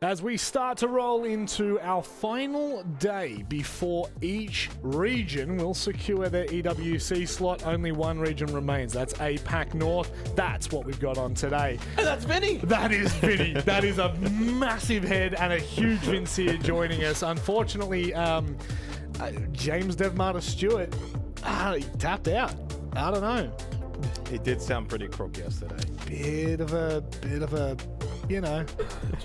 As we start to roll into our final day before each region will secure their EWC slot, only one region remains. That's APAC North. That's what we've got on today. And that's Vinny. That is Vinny. That is a massive head and a huge Vince here joining us. Unfortunately, James Devmarter Stewart, he tapped out. I don't know. He did sound pretty crook yesterday. Bit of a, you know.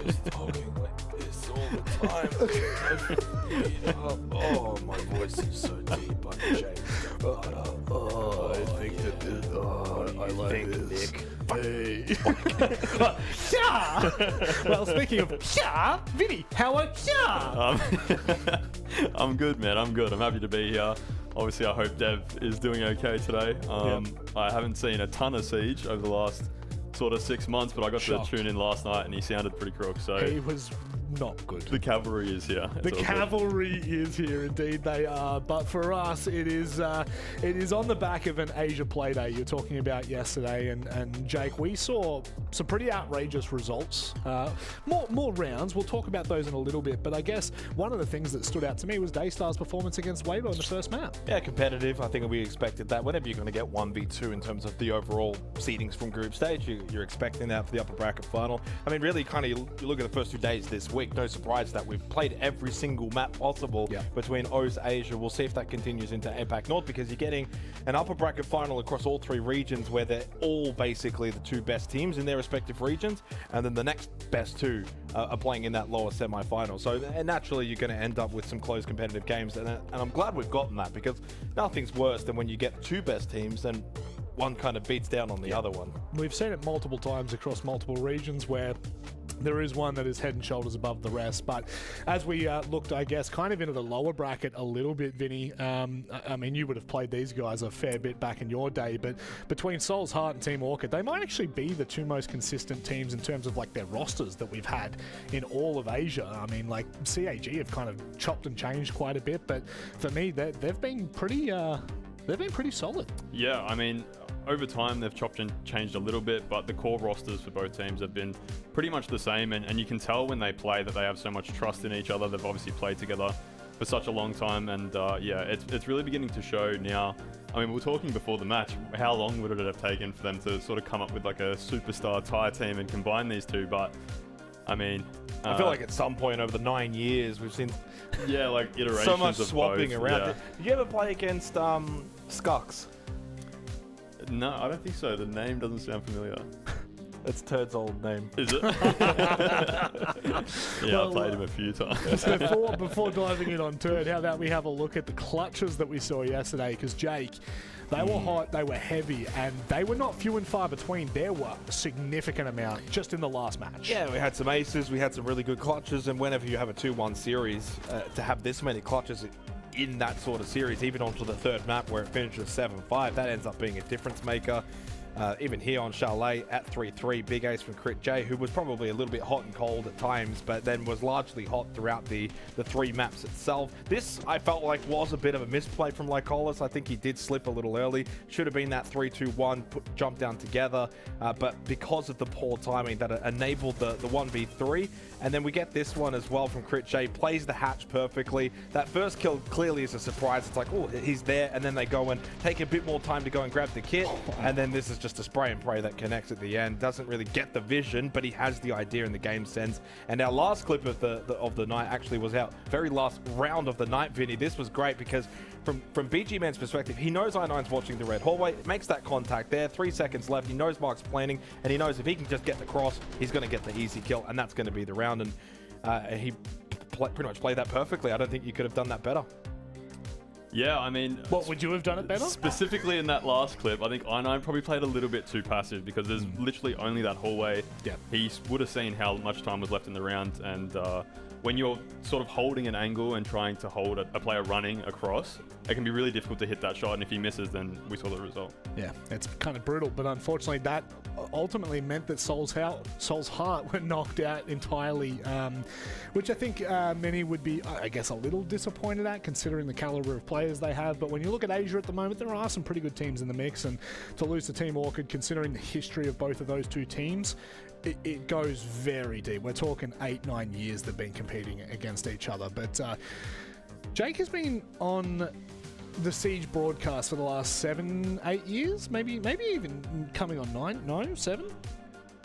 Just talking like this all the time. Oh, my voice is so deep. I'm James. I think that this. I like this. Nick. Hey. Yeah. Well, speaking of yeah, Vinny, how are ya? I'm good, man. I'm good. I'm happy to be here. Obviously, I hope Dev is doing okay today. I haven't seen a ton of Siege over the last sort of 6 months, but I got to tune in last night and he sounded pretty crook. So he was not good. The cavalry is here. The cavalry is here, indeed they are. But for us, it is on the back of an Asia play day you're talking about yesterday. And Jake, we saw some pretty outrageous results. More rounds. We'll talk about those in a little bit. But I guess one of the things that stood out to me was Daystar's performance against Weibo in the first map. Yeah, competitive. I think we expected that. Whenever you're going to get 1v2 in terms of the overall seedings from group stage, you're expecting that for the upper bracket final. I mean, really, kind of, you look at the first 2 days this week. No surprise that we've played every single map possible between O's Asia. We'll see if that continues into APAC North, because you're getting an upper bracket final across all 3 regions where they're all basically the 2 best teams in their respective regions, and then the next best 2 are playing in that lower semi-final. So and naturally you're going to end up with some close competitive games, and I'm glad we've gotten that, because nothing's worse than when you get 2 best teams and one kind of beats down on the other one. We've seen it multiple times across multiple regions where there is one that is head and shoulders above the rest. But as we looked, I guess, kind of into the lower bracket a little bit, Vinny, I mean, you would have played these guys a fair bit back in your day, but between Soul's Heart and Team Orchid, they might actually be the 2 most consistent teams in terms of like their rosters that we've had in all of Asia. I mean, like CAG have kind of chopped and changed quite a bit, but for me, they've been pretty solid. Yeah, I mean, over time they've chopped and changed a little bit, but the core rosters for both teams have been pretty much the same, and you can tell when they play that they have so much trust in each other. They've obviously played together for such a long time, and yeah, it's really beginning to show now. I mean, we were talking before the match, how long would it have taken for them to sort of come up with like a superstar tie team and combine these 2, but I mean, I feel like at some point over the 9 years we've seen like iterations so much of swapping both. around. Yeah. Did you ever play against Skux? No, I don't think so. The name doesn't sound familiar. That's Turd's old name. Is it? Yeah, well, I played him a few times. Before diving in on Turd, how about we have a look at the clutches that we saw yesterday? Because Jake, they were hot, they were heavy, and they were not few and far between. There were a significant amount just in the last match. Yeah, we had some aces, we had some really good clutches, and whenever you have a 2-1 series, to have this many clutches in that sort of series, even onto the 3rd map where it finishes 7-5, that ends up being a difference maker. Even here on Chalet at 3-3, big ace from Crit J, who was probably a little bit hot and cold at times, but then was largely hot throughout the 3 maps itself. This, I felt like, was a bit of a misplay from Lycolis. I think he did slip a little early. Should have been that 3-2-1, jump down together, but because of the poor timing, that enabled the 1v3. And then we get this one as well from Crit J, plays the hatch perfectly. That first kill clearly is a surprise. It's like, oh, he's there, and then they go and take a bit more time to go and grab the kit, and then this is just a spray and pray that connects at the end. Doesn't really get the vision, but he has the idea and the game sense. And our last clip of the night actually was our very last round of the night, Vinny. This was great because from BG Man's perspective, he knows I9's watching the red hallway, makes that contact there, 3 seconds left. He knows Mark's planning, and he knows if he can just get the cross, he's going to get the easy kill, and that's going to be the round. And he pretty much played that perfectly. I don't think you could have done that better. Yeah, I mean... What, would you have done it better? Specifically in that last clip, I think I9 probably played a little bit too passive, because there's literally only that hallway. Yeah. He would have seen how much time was left in the round, and when you're sort of holding an angle and trying to hold a player running across, it can be really difficult to hit that shot, and if he misses, then we saw the result. Yeah, it's kind of brutal, but unfortunately that ultimately meant that Soul's heart were knocked out entirely, which I think many would be, I guess, a little disappointed at, considering the caliber of players they have. But when you look at Asia at the moment, there are some pretty good teams in the mix, and to lose to Team Orchid, considering the history of both of those two teams, it goes very deep. We're talking 8-9 years they've been competing against each other. But Jake has been on the Siege broadcast for the last 7-8 years, maybe even coming on 9. No, 7.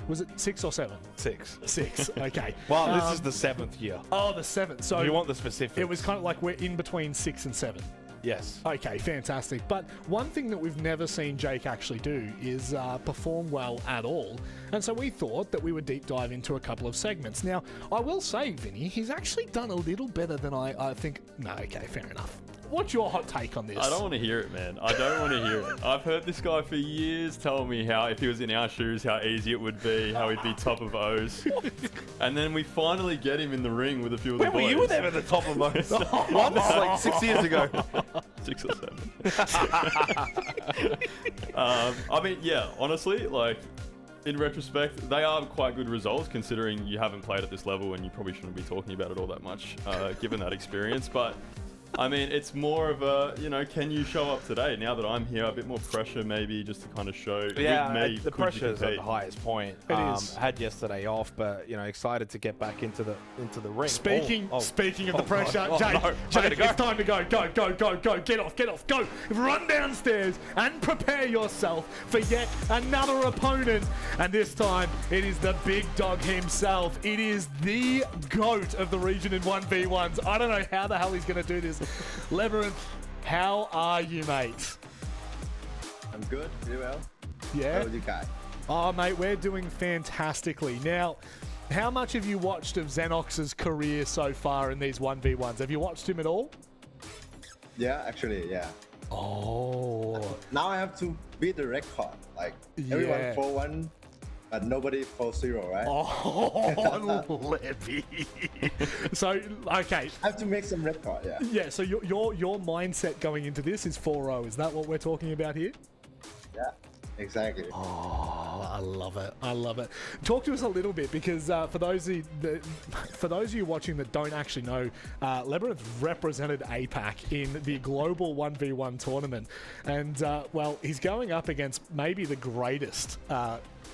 Was it 6 or 7? 6. 6. Okay. Well, this is the 7th year. Oh, the 7th. So Do you want the specifics? It was kind of like we're in between 6 and 7. Yes. Okay, fantastic. But one thing that we've never seen Jake actually do is perform well at all. And so we thought that we would deep dive into a couple of segments. Now, I will say, Vinny, he's actually done a little better than I think. No, okay, fair enough. What's your hot take on this? I don't want to hear it, man. I don't want to hear it. I've heard this guy for years tell me how if he was in our shoes, how easy it would be, how he'd be top of O's. And then we finally get him in the ring with a few of the boys. You were never the top of O's. Once, like 6 years ago. 6 or 7. I mean, yeah, honestly, like, in retrospect, they are quite good results considering you haven't played at this level and you probably shouldn't be talking about it all that much, given that experience. But I mean, it's more of a, can you show up today? Now that I'm here, a bit more pressure maybe just to kind of show. Yeah, with me, the pressure is at the highest point. It is. Had yesterday off, but excited to get back into the ring. Speaking of the pressure, God. Jake, No. Jake, it's time to go. Go, get off, go. Run downstairs and prepare yourself for yet another opponent. And this time, it is the big dog himself. It is the GOAT of the region in 1v1s. I don't know how the hell he's going to do this. Labyrinth, how are you, mate? I'm good, pretty well. Yeah? How are you guys? Oh, mate, we're doing fantastically. Now, how much have you watched of Xenox's career so far in these 1v1s? Have you watched him at all? Yeah, actually, yeah. Oh. Now I have to beat the record. Like, everyone Yeah. 4-1, but nobody 4-0, right? Oh, Levy. So, okay. I have to make some record, yeah. Yeah, so your mindset going into this is 4-0. Is that what we're talking about here? Yeah, exactly. Oh, I love it. Talk to us a little bit, because for those of you watching that don't actually know, Labyrinth represented APAC in the global 1v1 tournament, and well, he's going up against maybe the greatest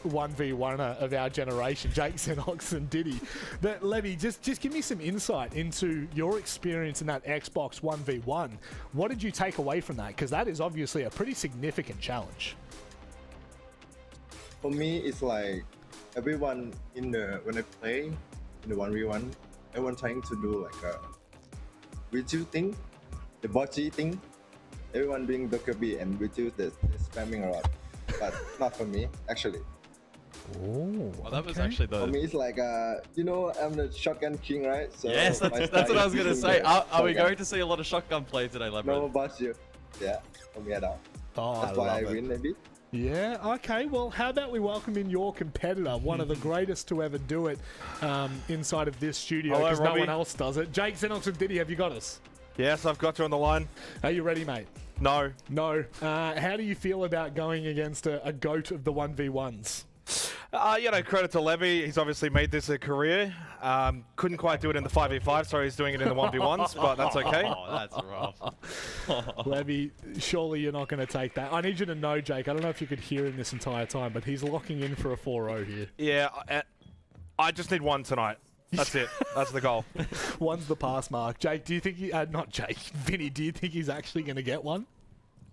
1v1er of our generation, Jake Xenox and Diddy. But Levy, just give me some insight into your experience in that Xbox 1v1. What did you take away from that? Because that is obviously a pretty significant challenge. For me, it's like everyone when I play in the 1v1, everyone trying to do like a virtue thing, the bocce thing. Everyone doing Docker B and virtue, they're spamming a lot. But not for me, actually. Oh, well, that was actually For me, it's like, I'm the shotgun king, right? So yes, that's what I was going to say. Are we going to see a lot of shotgun play today, No Labyrinth? about you. Yeah, for me at all. Oh, That's why I win, maybe. Yeah, okay. Well, how about we welcome in your competitor, one of the greatest to ever do it inside of this studio, Hello, because no Robbie. one else does it. Jake Xenox and Diddy, have you got us? Yes, I've got you on the line. Are you ready, mate? No. No. How do you feel about going against a GOAT of the 1v1s? Credit to Levy. He's obviously made this a career. Couldn't quite do it in the 5v5, so he's doing it in the 1v1s, but that's okay. Oh, that's rough. Levy, surely you're not going to take that. I need you to know, Jake, I don't know if you could hear him this entire time, but he's locking in for a 4-0 here. Yeah, I just need one tonight. That's it. That's the goal. One's the pass mark. Jake, do you think not Jake, Vinny, do you think he's actually going to get one?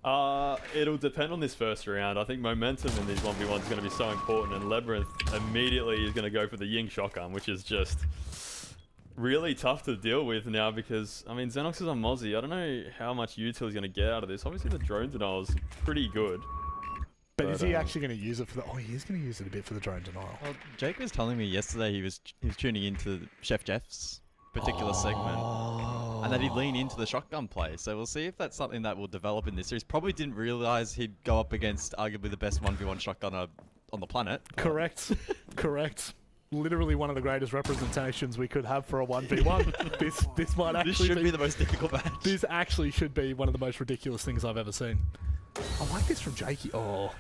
It'll depend on this first round. I think momentum in these 1v1s is going to be so important, and Labyrinth immediately is going to go for the Ying shotgun, which is just really tough to deal with now because, I mean, Xenox is on Mozzie. I don't know how much util he's going to get out of this. Obviously, the drone denial is pretty good. But is he actually going to use it for the... Oh, he is going to use it a bit for the drone denial. Well, Jake was telling me yesterday he was tuning into Chef Jeff's particular segment, and that he'd lean into the shotgun play. So we'll see if that's something that will develop in this series. Probably didn't realize he'd go up against arguably the best 1v1 shotgunner on the planet. Correct. Correct. Literally one of the greatest representations we could have for a 1v1. This might actually This should be the most difficult match. This actually should be one of the most ridiculous things I've ever seen. I like this from Jakey. Oh.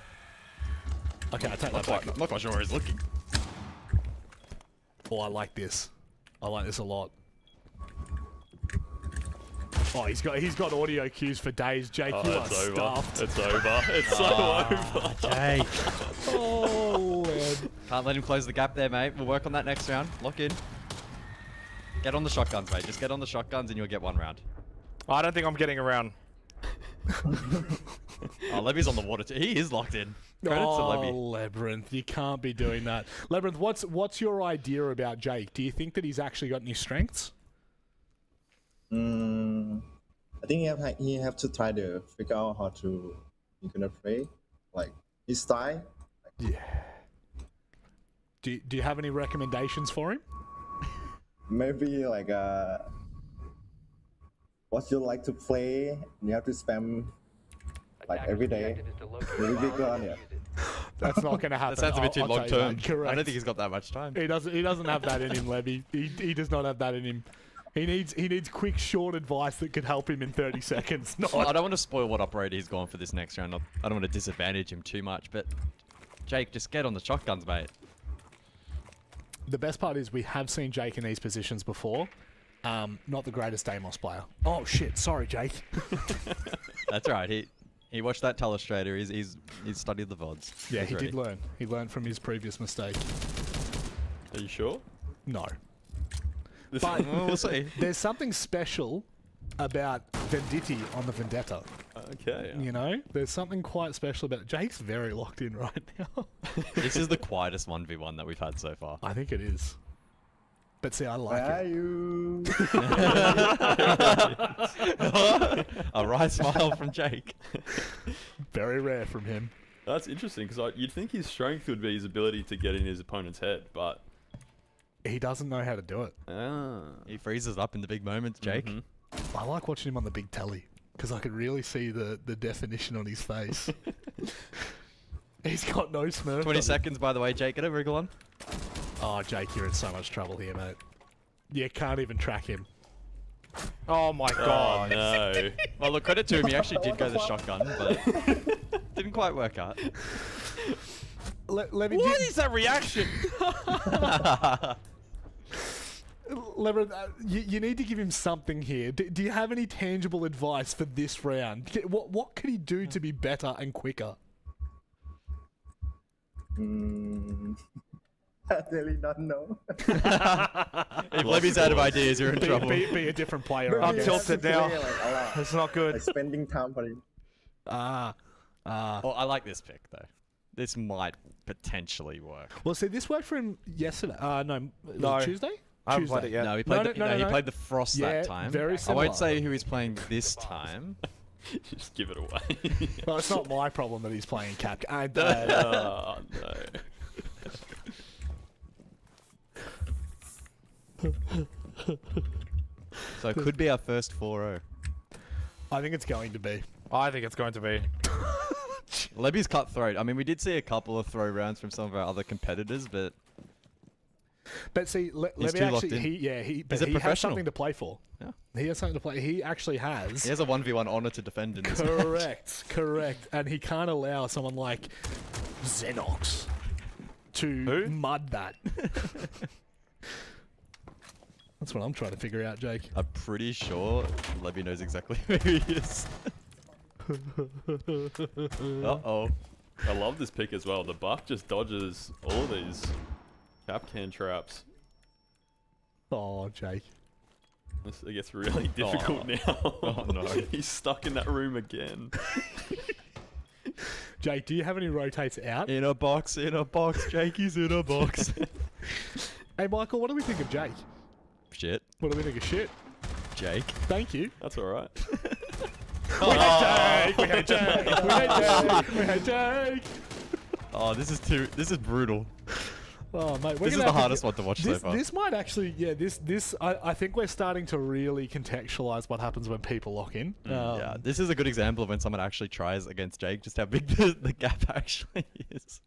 Okay, I take that back. I'm not quite sure where he's looking. Oh, I like this. I like this a lot. Oh, he's got audio cues for days. Jake, you are It's over. stuffed. It's over. It's so over. Jake. Oh, man. Can't let him close the gap there, mate. We'll work on that next round. Lock in. Get on the shotguns, mate. Just get on the shotguns and you'll get one round. I don't think I'm getting around. Oh, Levy's on the water too. He is locked in. Credits to Levy. Labyrinth, you can't be doing that. Labyrinth, what's your idea about Jake? Do you think that he's actually got any strengths? I think he have to try to figure out how to he gonna play, like his style. Yeah. Do you have any recommendations for him? Maybe like what you like to play. And you have to spam like every day. Maybe big on it. That's not going to happen. That sounds a bit too I'll tell long you term. that. Correct. I don't think he's got that much time. He doesn't have that in him, Levy. He does not have that in him. He needs quick, short advice that could help him in 30 seconds. Well, I don't want to spoil what operator he's gone for this next round. I don't want to disadvantage him too much, but Jake, just get on the shotguns, mate. The best part is we have seen Jake in these positions before. Not the greatest Amos player. Oh shit! Sorry, Jake. That's all right. He watched that telestrator. He's studied the VODs. Yeah, He's he ready. did learn. He learned from his previous mistake. Are you sure? No. This But Well, we'll see. there's something special about Venditti on the Vendetta. Okay. You know, there's something quite special about it. Jake's very locked in right now. This is the quietest 1v1 that we've had so far. I think it is. But see, I like Where are it. you? A right smile from Jake. Very rare from him. That's interesting because you'd think his strength would be his ability to get in his opponent's head, but He doesn't know how to do it. He freezes up in the big moments, Jake. Mhm. I like watching him on the big telly because I could really see the definition on his face. He's got no smirk. 20 on seconds, by the way, Jake. Get a wriggle on. him. Oh, Jake, you're in so much trouble here, mate. You can't even track him. Oh my Oh god. no. Well, look, credit to him. He actually did go the shotgun, but didn't quite work out. Let me. What is that reaction? You need to give him something here. Do you have any tangible advice for this round? What can he do to be better and quicker? I really don't know. If Levy's out of ideas, you're in trouble. Be a different player. I'm I guess. tilted now. Play, like, a lot. It's not good. Like spending time for it. Oh, I like this pick, though. This might potentially work. Well, see, this worked for him yesterday. No. Tuesday. I haven't Tuesday. played it yet. No, he played, No, he no. played the Frost Yeah, that time. very I similar. won't say who he's playing this time. Just give it away. Well, it's not my problem that he's playing Cap. Oh no. So it could be our first 4-0. I think it's going to be. I think it's going to be. Levy's cutthroat. I mean, we did see a couple of throw rounds from some of our other competitors, but But see, He's Levy too locked actually, in. he He's a has professional. something to play for. Yeah. He has something to play. He actually has. he has a 1v1 honor to defend in this match. Correct. And he can't allow someone like Xenox to Who? mud that. That's what I'm trying to figure out, Jake. I'm pretty sure Levy knows exactly who he is. Uh-oh. I love this pick as well. The buck just dodges all these cap can traps. Oh, Jake. It gets really difficult now. Oh, no. He's stuck in that room again. Jake, do you have any rotates out? In a box, Jake is in a box. Hey, Michael, what do we think of Jake? Shit. What do we think of shit? Jake. Thank you. That's alright. We had Jake. We had Jake. We had Jake. We had Jake. Oh, this is brutal. Oh, mate, This is the hardest one to watch so far. This might actually, I think we're starting to really contextualize what happens when people lock in. Yeah, this is a good example of when someone actually tries against Jake, just how big the gap actually is.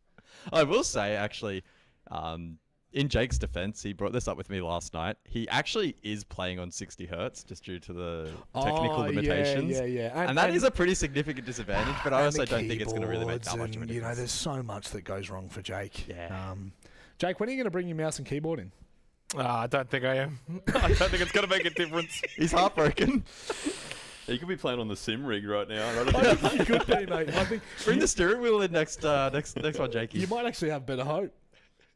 I will say, actually, in Jake's defense, he brought this up with me last night. He actually is playing on 60 hertz just due to the technical limitations. Yeah. And that is a pretty significant disadvantage, but I also don't think it's going to really make that much of a You know, difference. there's so much that goes wrong for Jake. Yeah. Jake, when are you going to bring your mouse and keyboard in? I don't think I am. I don't think it's going to make a difference. He's heartbroken. You could be playing on the sim rig right now. I think you could be, mate. I think Bring the steering wheel in next one, Jakey. you might actually have better hope.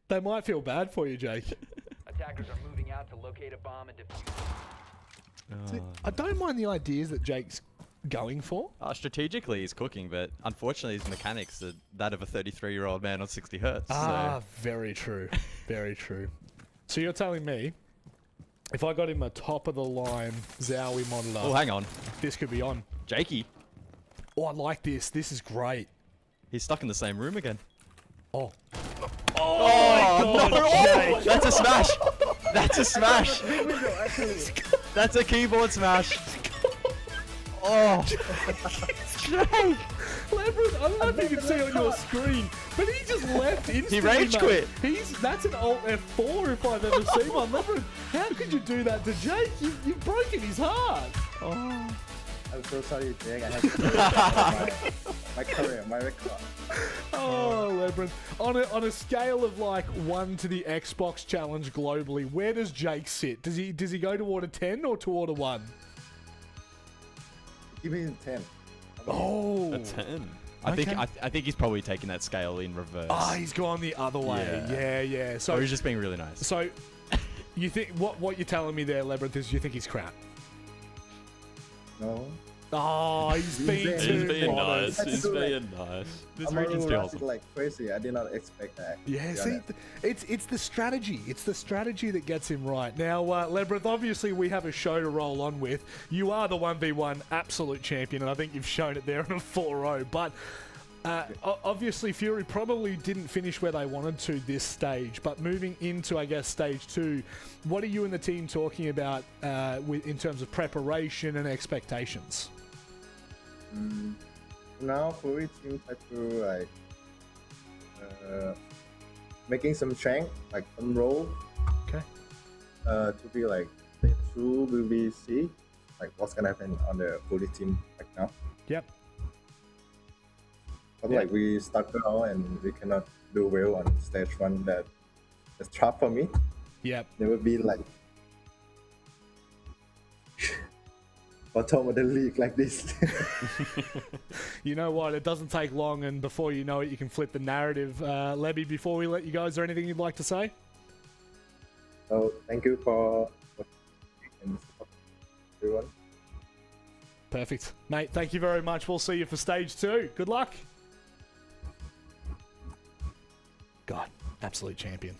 They might feel bad for you, Jake. Attackers are moving out to locate a bomb and defuse. See, I don't mind the ideas that Jake's going for. Strategically, he's cooking, but unfortunately, his mechanics are that of a 33-year-old man on 60 hertz. Very true. Very true. So you're telling me, if I got him a top-of-the-line Zowie monitor, Oh, hang on. this could be on. Jakey, Oh, I like this. This is great. he's stuck in the same room again. Oh. Oh, no! That's a smash! That's a smash! That's a keyboard smash! Oh! Jake! Labyrinth, I don't know if you can see on your screen, but he just left instantly. rage mate. quit. That's an Alt F4 if I've ever seen one. Labyrinth, how could you do that to Jake? You've broken his heart. Oh. I'm so sorry, Jake. I have to my career, my record. Oh, Labyrinth. On a scale of like 1 to the Xbox challenge globally, where does Jake sit? Does he go toward a 10 or toward a 1? Give me 10. Oh. A 10. I think Okay. I think he's probably taking that scale in reverse. Ah, he's gone the other way. Yeah. Or So he's just being really nice. So, you think what you're telling me there, Labyrinth, is you think he's crap? No. Oh, he's being He's too He's being modest. nice. He's being nice. This I'm region's too rushing wholesome. like crazy. I did not expect that. Yeah, to be see, honest. it's the strategy. It's the strategy that gets him right. Now, Labyrinth, obviously we have a show to roll on with. You are the 1v1 absolute champion, and I think you've shown it there in a 4-0. But obviously Fury probably didn't finish where they wanted to this stage. But moving into, I guess, stage 2, what are you and the team talking about in terms of preparation and expectations? Now Fury team try to like making some strength, like some roll. Okay. To be like stage 2 will be see like what's gonna happen on the Fury team right now. Yep. But Yeah. like we stuck out and we cannot do well on stage 1. That's tough for me. Yep. There will be like bottom of the league like this. You know what? It doesn't take long, and before you know it, you can flip the narrative. Lebby, before we let you go, is there anything you'd like to say? So thank you for and support everyone. Perfect. Mate, thank you very much. We'll see you for stage 2. Good luck. God, absolute champion.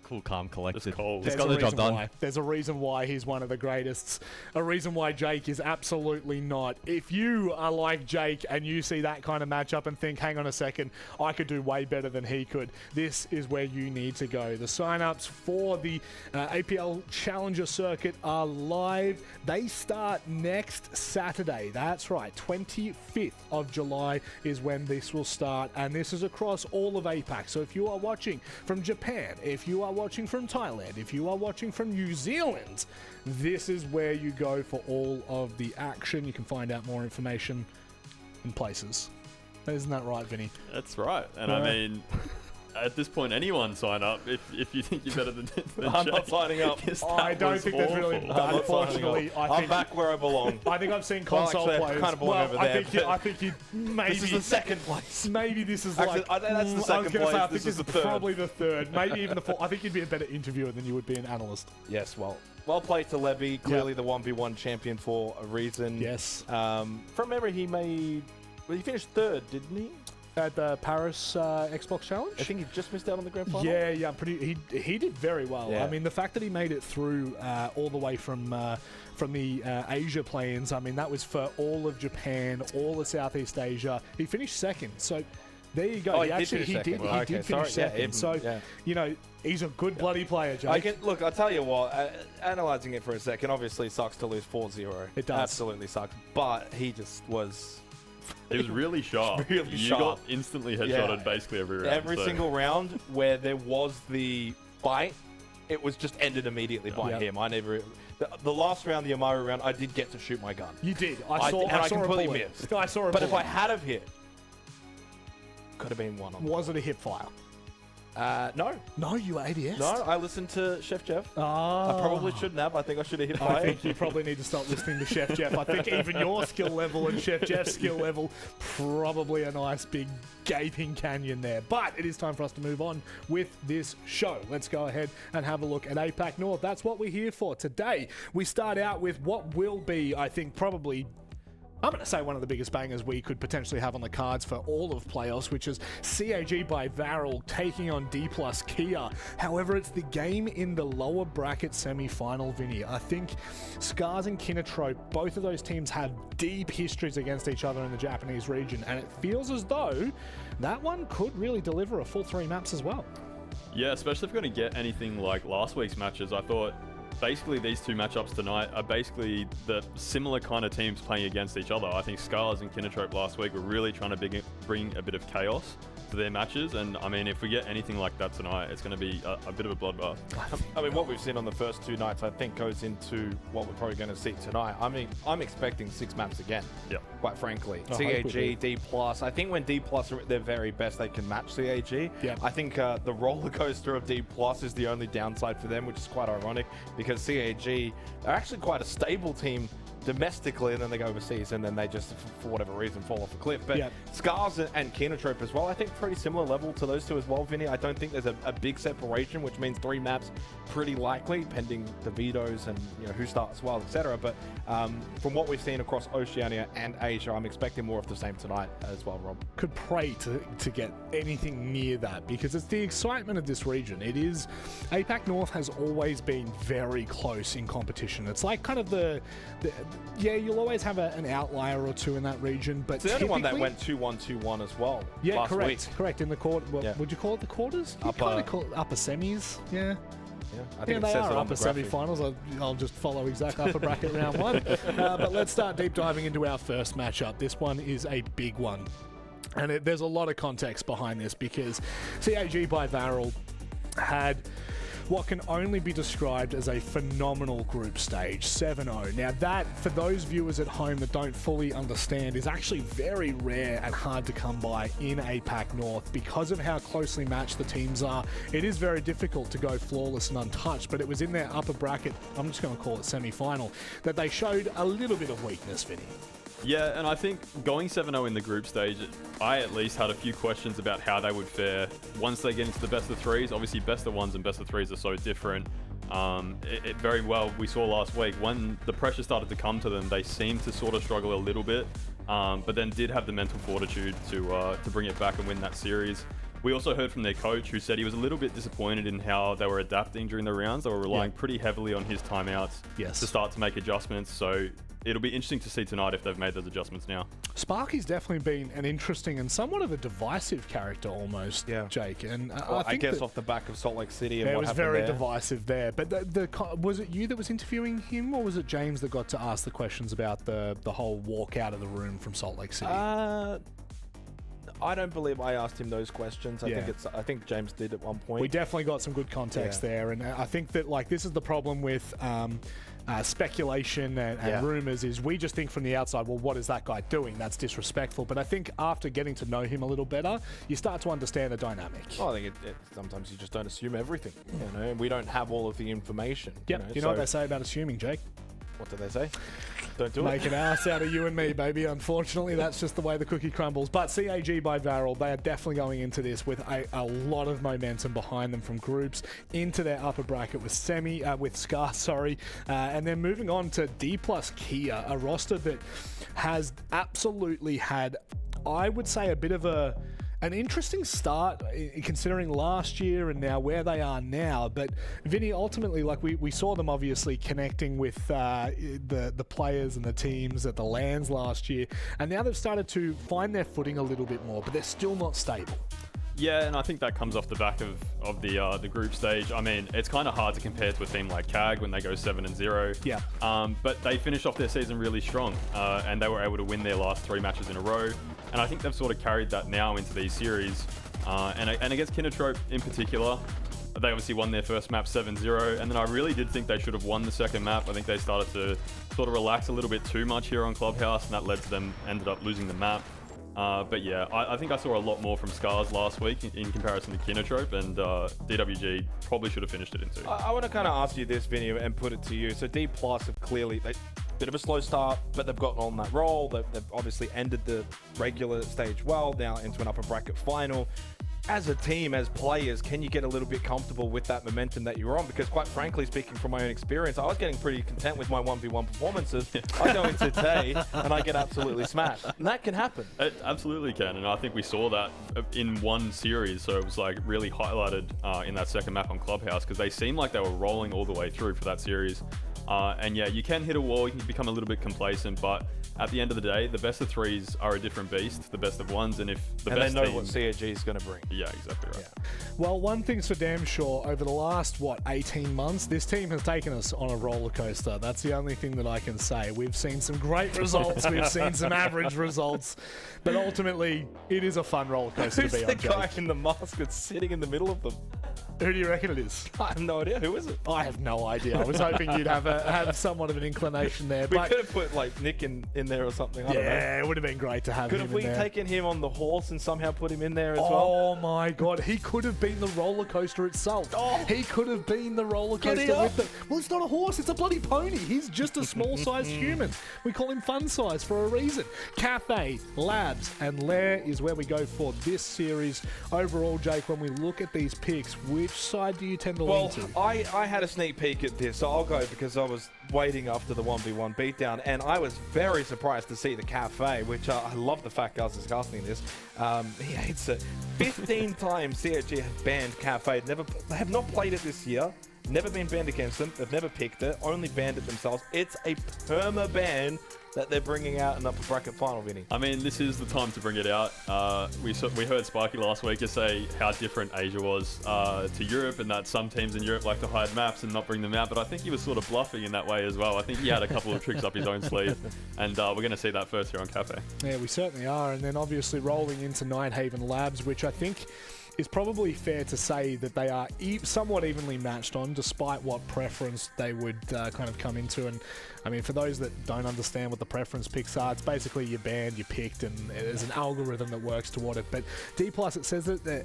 Cool, calm, collected. Just cold. Just There's got a the job reason done. why. There's a reason why he's one of the greatest. A reason why Jake is absolutely not. If you are like Jake and you see that kind of matchup and think, hang on a second, I could do way better than he could, this is where you need to go. The sign-ups for the APL Challenger Circuit are live. They start next Saturday. That's right, 25th of July is when this will start, and this is across all of APAC. So if you are watching from Japan, if you are watching from Thailand, if you are watching from New Zealand, this is where you go for all of the action. You can find out more information in places. Isn't that right, Vinny? That's right. And I mean, at this point, anyone sign up if you think you're better than I'm not Jake. signing up. 'Cause I that don't was think there's really. awful. I'm not Unfortunately, signing up. I I'm think. back where I belong. I think I've seen Well, console actually, I players. kind of belong over I there, think you, but- I think you maybe This is the second place. Maybe this is Actually, like. I think that's the I was second gonna say, I place. think This is this the third. probably the third. Maybe even the fourth. I think you'd be a better interviewer than you would be an analyst. Yes, well played to Levy. Clearly the 1v1 champion for a reason. Yes. From memory, he made. Well, he finished 3rd, didn't he? At the Paris Xbox Challenge. I think he just missed out on the grand final. Yeah, he did very well. Yeah. I mean, the fact that he made it through all the way from the Asia play-ins, I mean, that was for all of Japan, all of Southeast Asia. He finished 2nd, so there you go. Oh, he did finish he second. did, Well, he okay, did finish sorry. Yeah, 2nd. even- So yeah. you know, he's a good bloody player, Jake. I can look. I'll tell you what. Analyzing it for a second, obviously it sucks to lose 4-0. It does. Absolutely sucks. But he just was. It was really sharp. Really you sharp. got instantly headshotted Yeah. basically every round. Every so- single round where there was the fight, it was just ended immediately by Yep. him. I never. The last round, the Amaru round, I did get to shoot my gun. You did. I I saw completely a bullet. missed. I saw a But if bullet. I had have hit, could have been one on. Was it a hip fire? No, No, you ADS. no. I listened to Chef Jeff. Ah. I probably shouldn't have. I think I should have hit I fire. think you probably need to stop listening to Chef Jeff. I think even your skill level and Chef Jeff's skill level, probably a nice big gaping canyon there. But it is time for us to move on with this show. Let's go ahead and have a look at APAC North. That's what we're here for today. We start out with what will be, I think, probably, I'm going to say one of the biggest bangers we could potentially have on the cards for all of playoffs, which is CAG by Varel taking on D plus Kia. However, it's the game in the lower bracket semi-final, Vinny. I think Scars and Kinatrope, both of those teams have deep histories against each other in the Japanese region, and it feels as though that one could really deliver a full 3 maps as well. Yeah, especially if we're going to get anything like last week's matches. I thought basically these 2 matchups tonight are basically the similar kind of teams playing against each other. I think Scars and Kinatrope last week were really trying to bring a bit of chaos to their matches, and I mean, if we get anything like that tonight, it's going to be a bit of a bloodbath. I mean, what we've seen on the first 2 nights, I think, goes into what we're probably going to see tonight. I mean, I'm expecting 6 maps again. Yeah. Quite frankly, I hope we do. CAG, D plus. I think when D plus are at their very best, they can match CAG. Yeah. I think the roller coaster of D plus is the only downside for them, which is quite ironic because CAG are actually quite a stable team domestically, and then they go overseas, and then they just, for whatever reason, fall off a cliff. But Yeah. Scars and Kinatrope as well, I think pretty similar level to those 2 as well, Vinny. I don't think there's a big separation, which means 3 maps pretty likely, pending the vetoes and who starts well, etc. But from what we've seen across Oceania and Asia, I'm expecting more of the same tonight as well, Rob. Could pray to get anything near that, because it's the excitement of this region. It is, APAC North has always been very close in competition. It's like kind of the yeah, you'll always have an outlier or 2 in that region, but It's the only one that typically- went 2-1-2-1 as well. Yeah, last correct, week. correct. In the quarter, Yeah. would you call it the quarters? You Upper- kind of call it upper semis. Yeah. Yeah, I Yeah, think it they says are it on upper the graphic. semi-finals. I'll just follow exact upper bracket round 1. But let's start deep diving into our first matchup. This one is a big one, and there's a lot of context behind this because CAG by Varel had what can only be described as a phenomenal group stage, 7-0. Now that, for those viewers at home that don't fully understand, is actually very rare and hard to come by in APAC North. Because of how closely matched the teams are, it is very difficult to go flawless and untouched, but it was in their upper bracket, I'm just going to call it semi-final, that they showed a little bit of weakness, Vinny. Yeah, and I think going 7-0 in the group stage, I at least had a few questions about how they would fare once they get into the best of 3s. Obviously, best of 1s and best of 3s are so different. It very well, we saw last week, when the pressure started to come to them, they seemed to sort of struggle a little bit, but then did have the mental fortitude to bring it back and win that series. We also heard from their coach, who said he was a little bit disappointed in how they were adapting during the rounds. They were relying pretty heavily on his timeouts to start to make adjustments. So it'll be interesting to see tonight if they've made those adjustments now. Sparky's definitely been an interesting and somewhat of a divisive character almost, Jake. And I guess off the back of Salt Lake City and it what was happened very there. divisive there. But was it you that was interviewing him, or was it James that got to ask the questions about the whole walk out of the room from Salt Lake City? I don't believe I asked him those questions. I think James did at one point. We definitely got some good context there, and I think that this is the problem with speculation and rumors is we just think from the outside, well, what is that guy doing? That's disrespectful. But I think after getting to know him a little better, you start to understand the dynamic. Well, I think sometimes you just don't assume everything, and we don't have all of the information. Yep. You know what they say about assuming, Jake? What do they say? Don't do Make it. an ass out of you and me, baby. Unfortunately, that's just the way the cookie crumbles. But CAG by Varel, they are definitely going into this with a lot of momentum behind them from groups into their upper bracket with Scar, and then moving on to D plus Kia, a roster that has absolutely had, I would say, a bit of an interesting start considering last year and now where they are now. But Vinny, ultimately, we saw them obviously connecting with the players and the teams at the LANs last year, and now they've started to find their footing a little bit more, but they're still not stable. Yeah, and I think that comes off the back of the group stage. I mean, it's kind of hard to compare to a team like CAG when they go 7-0. Yeah. But they finished off their season really strong, and they were able to win their last 3 matches in a row. And I think they've sort of carried that now into these series. And against Kinatrope in particular, They obviously won their first map 7-0, and then I really did think they should have won the second map. I think they started to sort of relax a little bit too much here on Clubhouse, and that led to them ended up losing the map. But yeah, I think I saw a lot more from Scars last week in comparison to Kinotrope, and DWG probably should have finished it in 2. I want to kind of ask you this, Vinny, and put it to you. So D Plus have clearly bit of a slow start, but they've gotten on that roll. They've obviously ended the regular stage well, now into an upper bracket final. As a team, as players, can you get a little bit comfortable with that momentum that you're on? Because quite frankly, speaking from my own experience, I was getting pretty content with my 1v1 performances. I go into today and I get absolutely smashed. And that can happen. It absolutely can, and I think we saw that in one series, so it was like really highlighted in that second map on Clubhouse, because they seemed like they were rolling all the way through for that series. And yeah, you can hit a wall, you can become a little bit complacent, but at the end of the day, the best of threes are a different beast, the best of ones, and if the best they know team, what CAG is going to bring. Yeah, exactly right. Yeah. Well, one thing's for damn sure, over the last, 18 months, this team has taken us on a roller coaster. That's the only thing that I can say. We've seen some great results, we've seen some average results, but ultimately, it is a fun roller coaster Who's to be the on, guy Jake. in the mask that's sitting in the middle of them? Who do you reckon it is? I have no idea. Who is it? I have no idea. I was hoping you'd have somewhat of an inclination there. We But could have put like Nick in there or something. I don't know. yeah, it would have been great to have Could him have we in there. taken him on the horse and somehow put him in there as well? Oh my God, he could have been the roller coaster itself. Oh. He could have been the roller Get it coaster up. with the. Well, it's not a horse, it's a bloody pony. He's just a small-sized human. We call him fun size for a reason. Cafe, Labs, and Lair is where we go for this series. Overall, Jake, when we look at these picks, which side do you tend to lean Well, to? I had a sneak peek at this, so I'll go because I was waiting after the 1v1 beatdown, and I was very surprised to see the Cafe, which I love the fact Gus is casting this. He hates it. 15 times CHG have banned Cafe. They have not played it this year. Never been banned against them. They've never picked it. Only banned it themselves. It's a perma ban that they're bringing out in upper bracket final, Vinny. I mean, this is the time to bring it out. We heard Sparky last week just say how different Asia was to Europe, and that some teams in Europe like to hide maps and not bring them out, but I think he was sort of bluffing in that way as well. I think he had a couple of tricks up his own sleeve, and we're going to see that first here on Cafe. Yeah, we certainly are. And then obviously rolling into Nighthaven Labs, which I think is probably fair to say that they are somewhat evenly matched on, despite what preference they would kind of come into. And I mean, for those that don't understand what the preference picks are, it's basically you banned, you picked, and there's an algorithm that works toward it. But D+, it says that they're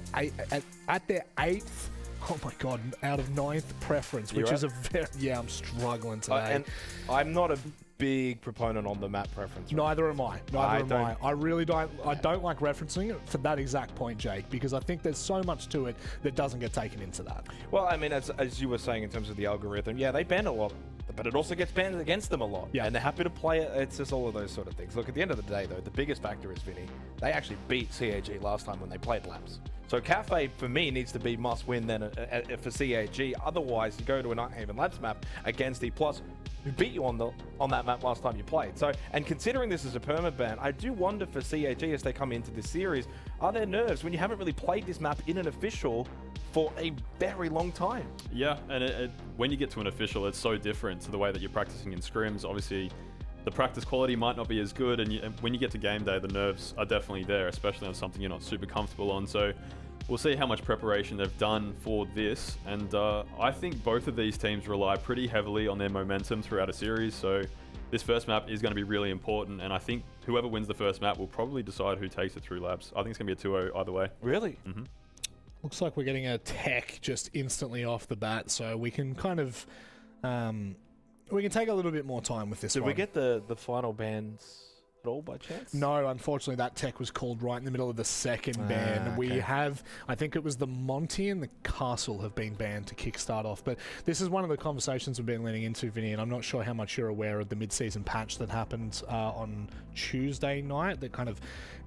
at their 8th, oh my God, out of 9th preference, which is a very, I'm struggling today. And I'm not a big proponent on the map preference. Right? Neither am I. I really don't. I don't like referencing it for that exact point, Jake, because I think there's so much to it that doesn't get taken into that. Well, I mean, as you were saying in terms of the algorithm, yeah, they ban a lot, but it also gets banned against them a lot. Yeah. And they're happy to play it. It's just all of those sort of things. Look, at the end of the day, though, the biggest factor is, Vinny, they actually beat CAG last time when they played Labs. So Cafe, for me, needs to be must-win then for CAG. Otherwise, you go to a Nighthaven Labs map against D+, who beat you on that map last time you played. So, and considering this is a perma ban, I do wonder for CAG as they come into this series, are there nerves when you haven't really played this map in an official for a very long time? Yeah, and when you get to an official, it's so different to the way that you're practicing in scrims. Obviously, the practice quality might not be as good, and when you get to game day, the nerves are definitely there, especially on something you're not super comfortable on. So we'll see how much preparation they've done for this, and I think both of these teams rely pretty heavily on their momentum throughout a series, so this first map is going to be really important, and I think whoever wins the first map will probably decide who takes it through Labs. I think it's going to be a 2-0 either way. Really? Mm-hmm. Looks like we're getting a tech just instantly off the bat, so we can kind of we can take a little bit more time with this Did one. we get the final bans at all by chance? No, unfortunately, that tech was called right in the middle of the second ban. Okay. We have, I think it was the Monty and the Castle have been banned to kickstart off. But this is one of the conversations we've been leaning into, Vinny, and I'm not sure how much you're aware of the mid-season patch that happened on Tuesday night that kind of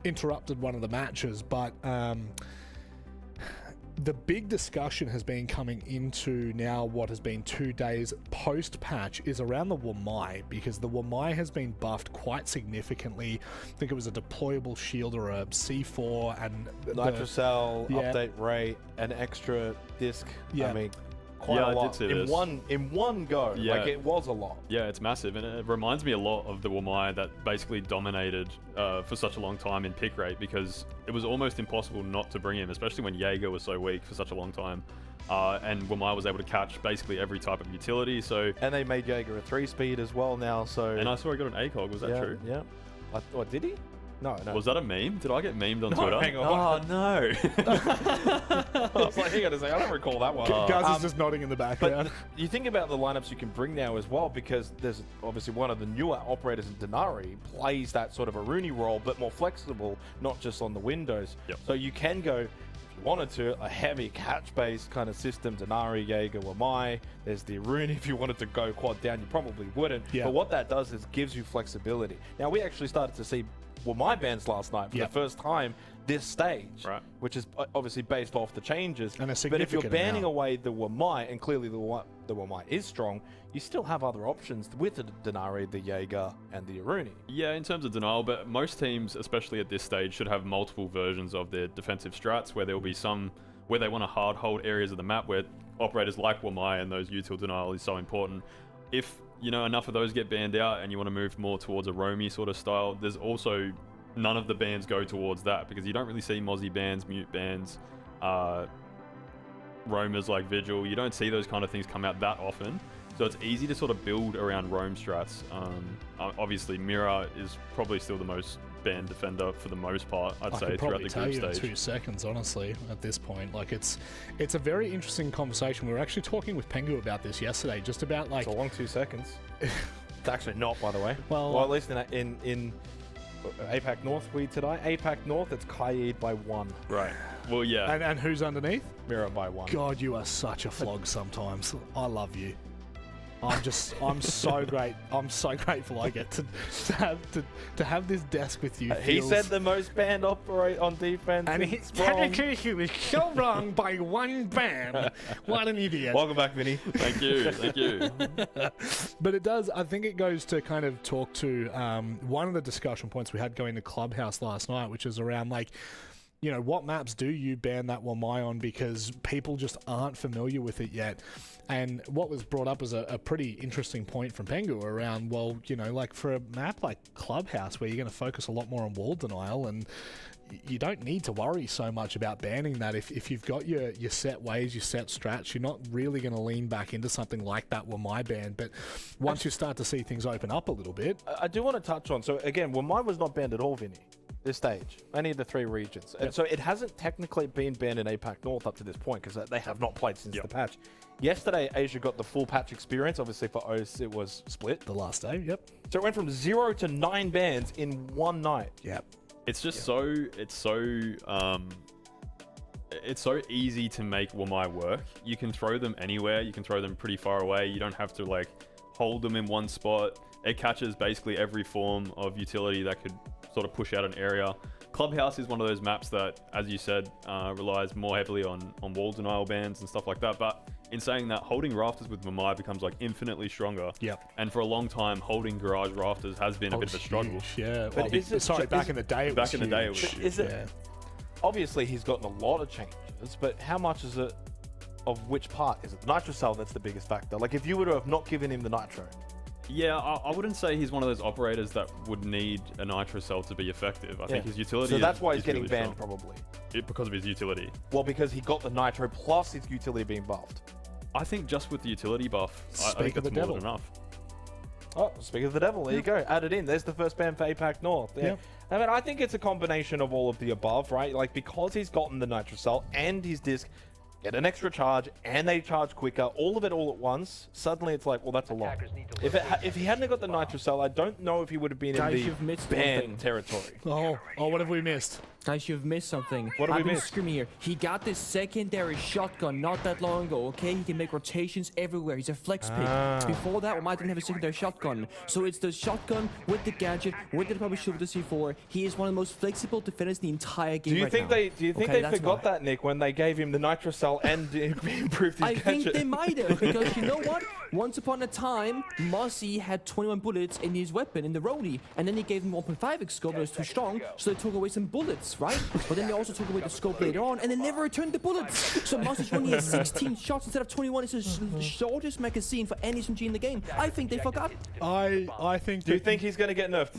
interrupted one of the matches. But the big discussion has been coming into now what has been 2 days post-patch is around the Wamai, because the Wamai has been buffed quite significantly. I think it was a deployable shield or a C4 and Nitrocell, Yeah. update rate, an extra disc. Yeah. I mean, quite Yeah, a I lot did see in this. one go. Yeah. Like it was a lot. Yeah, it's massive, and it reminds me a lot of the Wamai that basically dominated for such a long time in pick rate, because it was almost impossible not to bring him, especially when Jaeger was so weak for such a long time. And Wamai was able to catch basically every type of utility. So, And they made Jaeger a 3-speed as well now. So and I saw he got an ACOG. Was that yeah, true? Yeah. What did he? No. Was that a meme? Did I get memed on No, Twitter? hang on. Oh no! I was like, hang on a second, I don't recall that one. Guz is just nodding in the background. But you think about the lineups you can bring now as well, because there's obviously one of the newer operators in Denari plays that sort of a Rooney role, but more flexible, not just on the windows. Yep. So you can go, if you wanted to, a heavy catch-based kind of system, Denari, Jaeger, Wamai. There's the Rooney. If you wanted to go quad down, you probably wouldn't. Yeah. But what that does is gives you flexibility. Now, we actually started to see Wamai bans last night for Yep. the first time this stage, Right. which is obviously based off the changes. And a But if you're significant banning amount. away the Wamai, and clearly the Wamai is strong, you still have other options with the Denari, the Jaeger, and the Aruni. Yeah, in terms of denial, but most teams, especially at this stage, should have multiple versions of their defensive strats, where there will be some where they want to hard hold areas of the map where operators like Wamai and those util denial is so important. If enough of those get banned out and you want to move more towards a roamy sort of style, there's also none of the bans go towards that, because you don't really see Mozzie bans, mute bans, roamers like Vigil. You don't see those kind of things come out that often. So it's easy to sort of build around roam strats. Obviously, Mira is probably still the most banned defender for the most part, I'd I say, could throughout probably the tell group you in stage. 2 seconds, honestly, at this point. Like, it's a very interesting conversation. We were actually talking with Pengu about this yesterday, just about, like... It's a long 2 seconds. It's actually not, by the way. Well, at least in APAC North today. APAC North, it's Kaid by 1. Right. Well, yeah. And who's underneath? Mirror by 1. God, you are such a flog sometimes. I love you. I'm so great. I'm so grateful I get to have this desk with you. He said the most banned operate on defense. and in his Spawn. penetration was so wrong by 1 ban. What an idiot. Welcome back, Vinny. Thank you. Thank you. But it does, I think it goes to kind of talk to one of the discussion points we had going to Clubhouse last night, which is around, like, what maps do you ban that Wamai on, because people just aren't familiar with it yet. And what was brought up as a pretty interesting point from Pengu around, well, like for a map like Clubhouse, where you're going to focus a lot more on wall denial, and you don't need to worry so much about banning that. If you've got your set ways, your set strats, you're not really going to lean back into something like that Wamai ban. But once you start to see things open up a little bit... I do want to touch on, so again, Wamai was not banned at all, Vinny, this stage. Only the 3 regions. And so it hasn't technically been banned in APAC North up to this point, because they have not played since the patch. Yesterday, Asia got the full patch experience. Obviously, for OS, it was split. The last day, yep. So it went from 0 to 9 bans in one night. Yep. It's just it's so easy to make Wamai work. You can throw them anywhere. You can throw them pretty far away. You don't have to, like, hold them in one spot. It catches basically every form of utility that could sort of push out an area. Clubhouse is one of those maps that, as you said, relies more heavily on wall denial bans and stuff like that. But in saying that, holding rafters with Wamai becomes, like, infinitely stronger. Yep. And for a long time, holding garage rafters has been a bit of a struggle. Huge, yeah. But is it- back in the day, it back was in the day, it huge. was But is it... Obviously, he's gotten a lot of changes, but how much is it of which part? Is it the nitro cell that's the biggest factor? Like, if you were to have not given him the nitro... Yeah, I wouldn't say he's one of those operators that would need a nitro cell to be effective. I think his utility. So that's is, why he's is getting really banned, strong. probably. Because of his utility. Well, because he got the nitro plus his utility being buffed. I think just with the utility buff, I Speak think of that's the more devil. than enough. Oh, speaking of the devil, there you go. Add it in. There's the first ban for APAC North. Yeah. I mean, I think it's a combination of all of the above, right? Like, because he's gotten the nitro cell and his disc get an extra charge, and they charge quicker, all of it all at once, suddenly it's like, well, that's a lot. If he hadn't got the nitro cell, I don't know if he would have been Guys, in you've the missed one ban thing. territory. Oh, what have we missed? Guys, you've missed something. What have we I've been missed? screaming here. He got this secondary shotgun not that long ago, okay? He can make rotations everywhere. He's a flex pick. Before that, Wamai didn't have a secondary shotgun. So it's the shotgun with the gadget, with the probably shoot with the C4. He is one of the most flexible defenders in the entire game Do you right think now. they Okay, that's forgot why. that, Nick, when they gave him the nitro cell and improved his I gadget? think they might have, because you know what? Once upon a time, Mossy had 21 bullets in his weapon, in the Rody, and then he gave him 1.5x scope that was too strong, so they took away some bullets. bullets, right? But then they also took away the scope later on, and they never returned the bullets. So Monsters only has 16 shots instead of 21. It's the shortest magazine for any SMG in the game. I think they forgot. I think. Do you think he's going to get nerfed?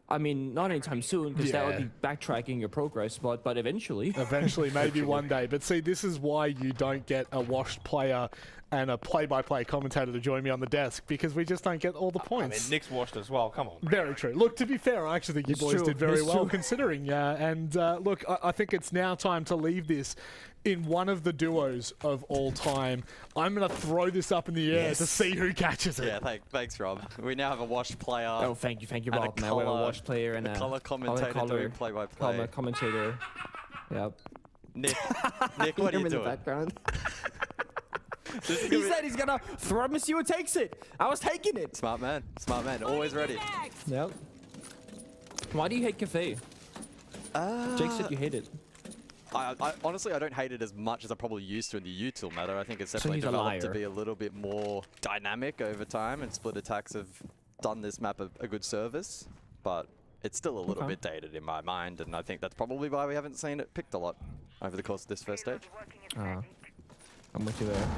I mean, not anytime soon, because that would Yeah. be backtracking your progress, but eventually. Eventually, maybe one day. But see, this is why you don't get a washed player and a play-by-play commentator to join me on the desk, because we just don't get all the I points. mean, Nick's washed as well. Come on. Very true. Look, to be fair, I actually think you It's boys true. did very It's well true. considering. Look, I think it's now time to leave this in one of the duos of all time. I'm going to throw this up in the air to see who catches it. Yeah, thanks, Rob. We now have a washed player. Oh, thank you, and a Rob. Now we have a colour- watch player and a colour commentator doing play-by-play. Commentator. Yep. Nick, what are Him you in the doing? background. This is He gonna be- said he's gonna throw him and see who takes it. I was taking it. Smart man, always ready. Yep. Why do you hate Cafe? Jake said you hate it. I honestly, I don't hate it as much as I probably used to in the util meta. I think it's definitely he's a developed to liar. be a little bit more dynamic over time, and split attacks have done this map a good service, but it's still a little Okay. bit dated in my mind, and I think that's probably why we haven't seen it picked a lot over the course of this first stage. I'm with you there.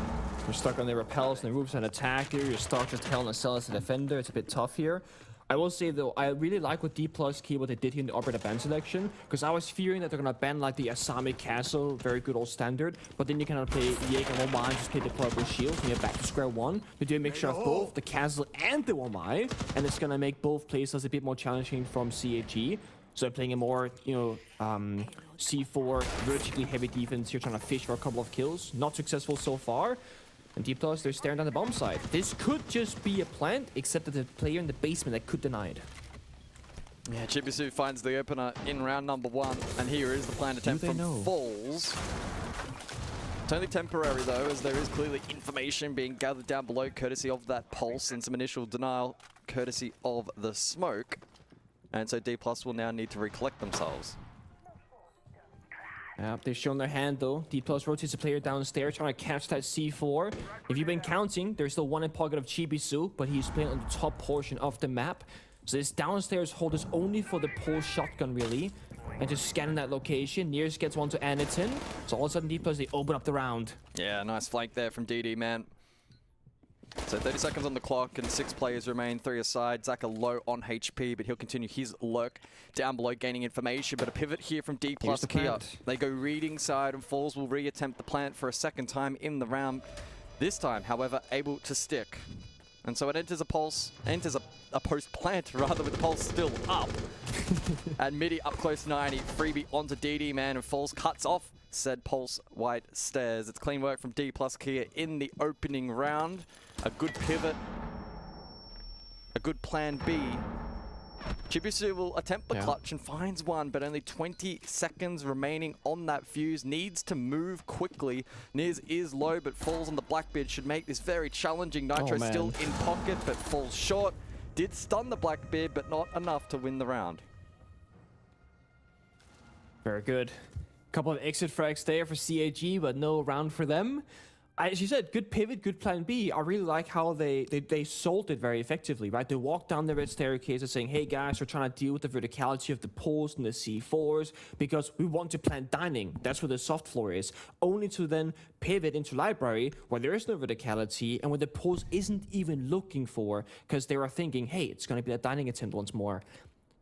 You're stuck on the repels and the roofs and attacker. You're stuck as hell on a cell as a defender. It's a bit tough here. I will say though, I really like what D plus key what they did here in the operator ban selection, because I was fearing that they're gonna ban like the Asami Castle, very good old standard, but then you cannot play Jaeger and Womai and just play deployable shield, and you're back to square one. They do a mixture of both, the Castle and the Womai, and it's gonna make both playstyles a bit more challenging from CAG. So playing a more, C4 vertically heavy defense here, trying to fish for a couple of kills. Not successful so far. And D plus, they're staring down the bomb side. This could just be a plant, except that the player in the basement that could deny it. Yeah, Chibisu finds the opener in round number 1, and here is the planned attempt they from know? Falls. It's only temporary though, as there is clearly information being gathered down below, courtesy of that pulse, and some initial denial, courtesy of the smoke. And so D plus will now need to recollect themselves. They've shown their hand though. D plus rotates the player downstairs, trying to catch that C4. If you've been counting, there's still one in pocket of Chibisu, but he's playing on the top portion of the map. So this downstairs hold is only for the pulse shotgun really. And just scanning that location, Nears gets one to Anitin. So all of a sudden D plus, they open up the round. Yeah, nice flank there from DD, man. So 30 seconds on the clock and 6 players remain, 3 aside. Zaka low on HP, but he'll continue his lurk down below, gaining information. But a pivot here from D plus the Kia. plant. They go reading side, and Falls will reattempt the plant for a second time in the round. This time, however, able to stick. And so it enters a post plant rather, with the pulse still up. And Midi up close 90, freebie onto DD, man, and Falls cuts off said pulse white stairs. It's clean work from D plus Kia in the opening round. A good pivot, a good plan B. Chibisu will attempt the clutch and finds one, but only 20 seconds remaining on that fuse. Needs to move quickly. Niz is low, but falls on the Blackbeard. Should make this very challenging. Nitro still in pocket, but falls short. Did stun the Blackbeard, but not enough to win the round. Very good. Couple of exit frags there for CAG, but no round for them. As you said, good pivot, good plan B. I really like how they sold it very effectively, right? They walked down the red staircase saying, hey guys, we're trying to deal with the verticality of the pulse and the C4s because we want to plant dining. That's where the soft floor is. Only to then pivot into library where there is no verticality and where the pulse isn't even looking for, because they were thinking, hey, it's going to be a dining attempt once more.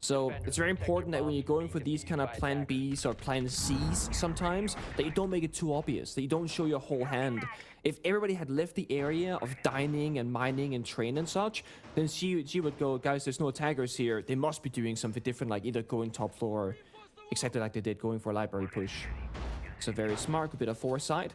So it's very important that when you're going for these kind of plan Bs or plan Cs sometimes, that you don't make it too obvious, that you don't show your whole hand. If everybody had left the area of dining and mining and train and such, then she would go, guys, there's no attackers here. They must be doing something different, like either going top floor or exactly like they did, going for a library push. So very smart, a bit of foresight.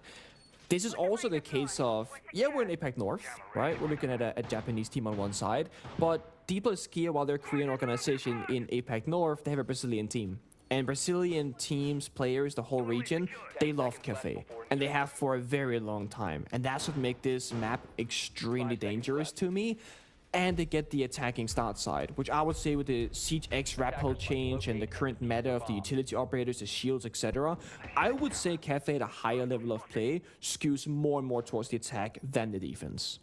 This is also the case of, yeah, we're in APAC North, right? We're looking at a Japanese team on one side, but D plus Kia, while they're a Korean organization in APAC North, they have a Brazilian team. And Brazilian teams, players, the whole region, they love Cafe. And they have for a very long time. And that's what makes this map extremely dangerous to me. And they get the attacking start side, which I would say with the Siege X rappel change and the current meta of the utility operators, the shields, etc., I would say Cafe at a higher level of play skews more and more towards the attack than the defense.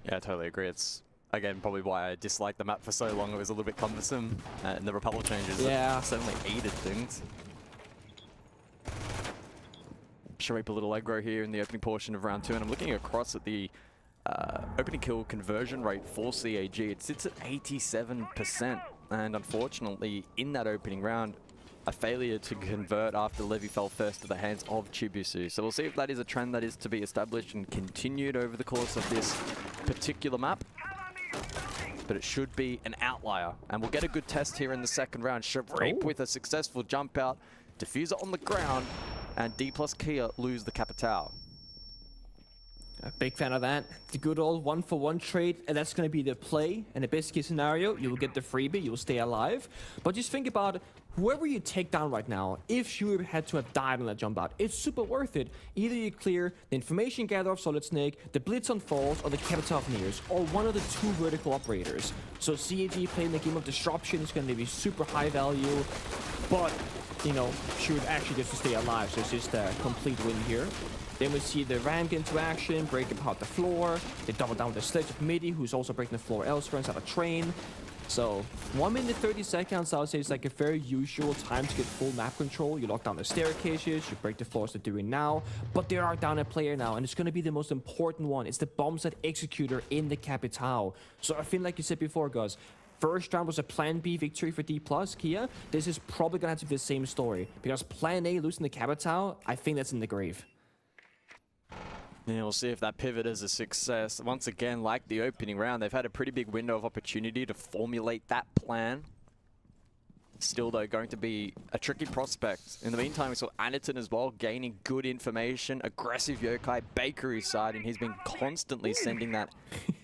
Yeah, I totally agree. It's again, probably why I disliked the map for so long. It was a little bit cumbersome, and the Republic changes certainly aided things. Sharip a little aggro here in the opening portion of round 2, and I'm looking across at the opening kill conversion rate for CAG. It sits at 87%, and unfortunately, in that opening round, a failure to convert after Levy fell first to the hands of Chibisu. So we'll see if that is a trend that is to be established and continued over the course of this particular map. But it should be an outlier, and we'll get a good test here in the second round. Sharip with a successful jump out, diffuser on the ground, and D plus Kia lose the Capitao. A big fan of that. The good old 1-for-1 trade, and that's going to be the play. In the best case scenario, you will get the freebie, you will stay alive. But just think about whoever you take down right now. If Shuib had to have died on that jump out, it's super worth it. Either you clear the information gather of Solid Snake, the blitz on Falls, or the Capitao of Nears, or one of the 2 vertical operators. So CAG playing the game of disruption is going to be super high value, but you know, Shuib actually gets to stay alive, so it's just a complete win here. Then we see the ramp get into action, break apart the floor. They double down with the sledge of Midi, who's also breaking the floor elsewhere inside a train. So 1 minute 30 seconds, I would say, is like a very usual time to get full map control. You lock down the staircases, you break the floors they're doing now. But they are down a player now, and it's going to be the most important one. It's the bombset executor in the Capitao. So I feel like you said before, guys, first round was a plan B victory for D+, Kia. This is probably going to have to be the same story. Because plan A losing the Capitao, I think that's in the grave. Yeah, we'll see if that pivot is a success. Once again, like the opening round, they've had a pretty big window of opportunity to formulate that plan. Still, though, going to be a tricky prospect. In the meantime, we saw Aniton as well, gaining good information. Aggressive Yokai Bakery side, and he's been constantly sending that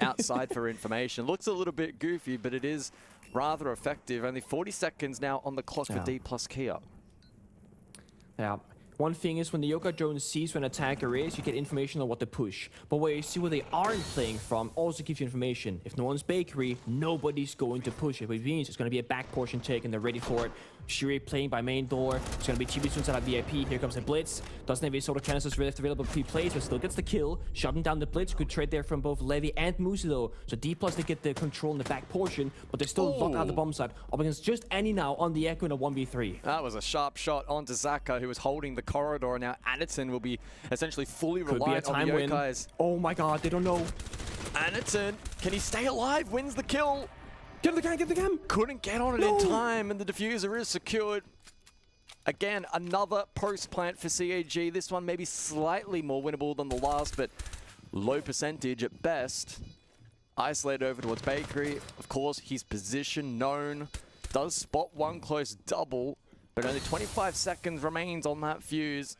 outside for information. Looks a little bit goofy, but it is rather effective. Only 40 seconds now on the clock for D plus Kia. Yeah. One thing is, when the Yokai drone sees where an attacker is, you get information on what to push. But where you see where they aren't playing from also gives you information. If no one's bakery, nobody's going to push it. Which means it's going to be a back portion take and they're ready for it. Shuri playing by main door. It's going to be Chibisu inside of VIP. Here comes the blitz. Doesn't have any sort of canisters available pre-plays, but still gets the kill. Shutting down the blitz. Good trade there from both Levy and Musi though. So D+, they get the control in the back portion, but they still lock out the bomb side. Up against just Annie now on the Echo in a 1v3. That was a sharp shot onto Zaka, who was holding the corridor. Now Aniton will be essentially fully Could reliant be a on time the Yokais. Oh my god, they don't know. Aniton, can he stay alive? Wins the kill. Get the cam, get the cam. Couldn't get on it in time, and the diffuser is secured. Again, another post plant for CAG. This one maybe slightly more winnable than the last, but low percentage at best. Isolated over towards Bakery. Of course, his position known. Does spot one close double, but only 25 seconds remains on that fuse.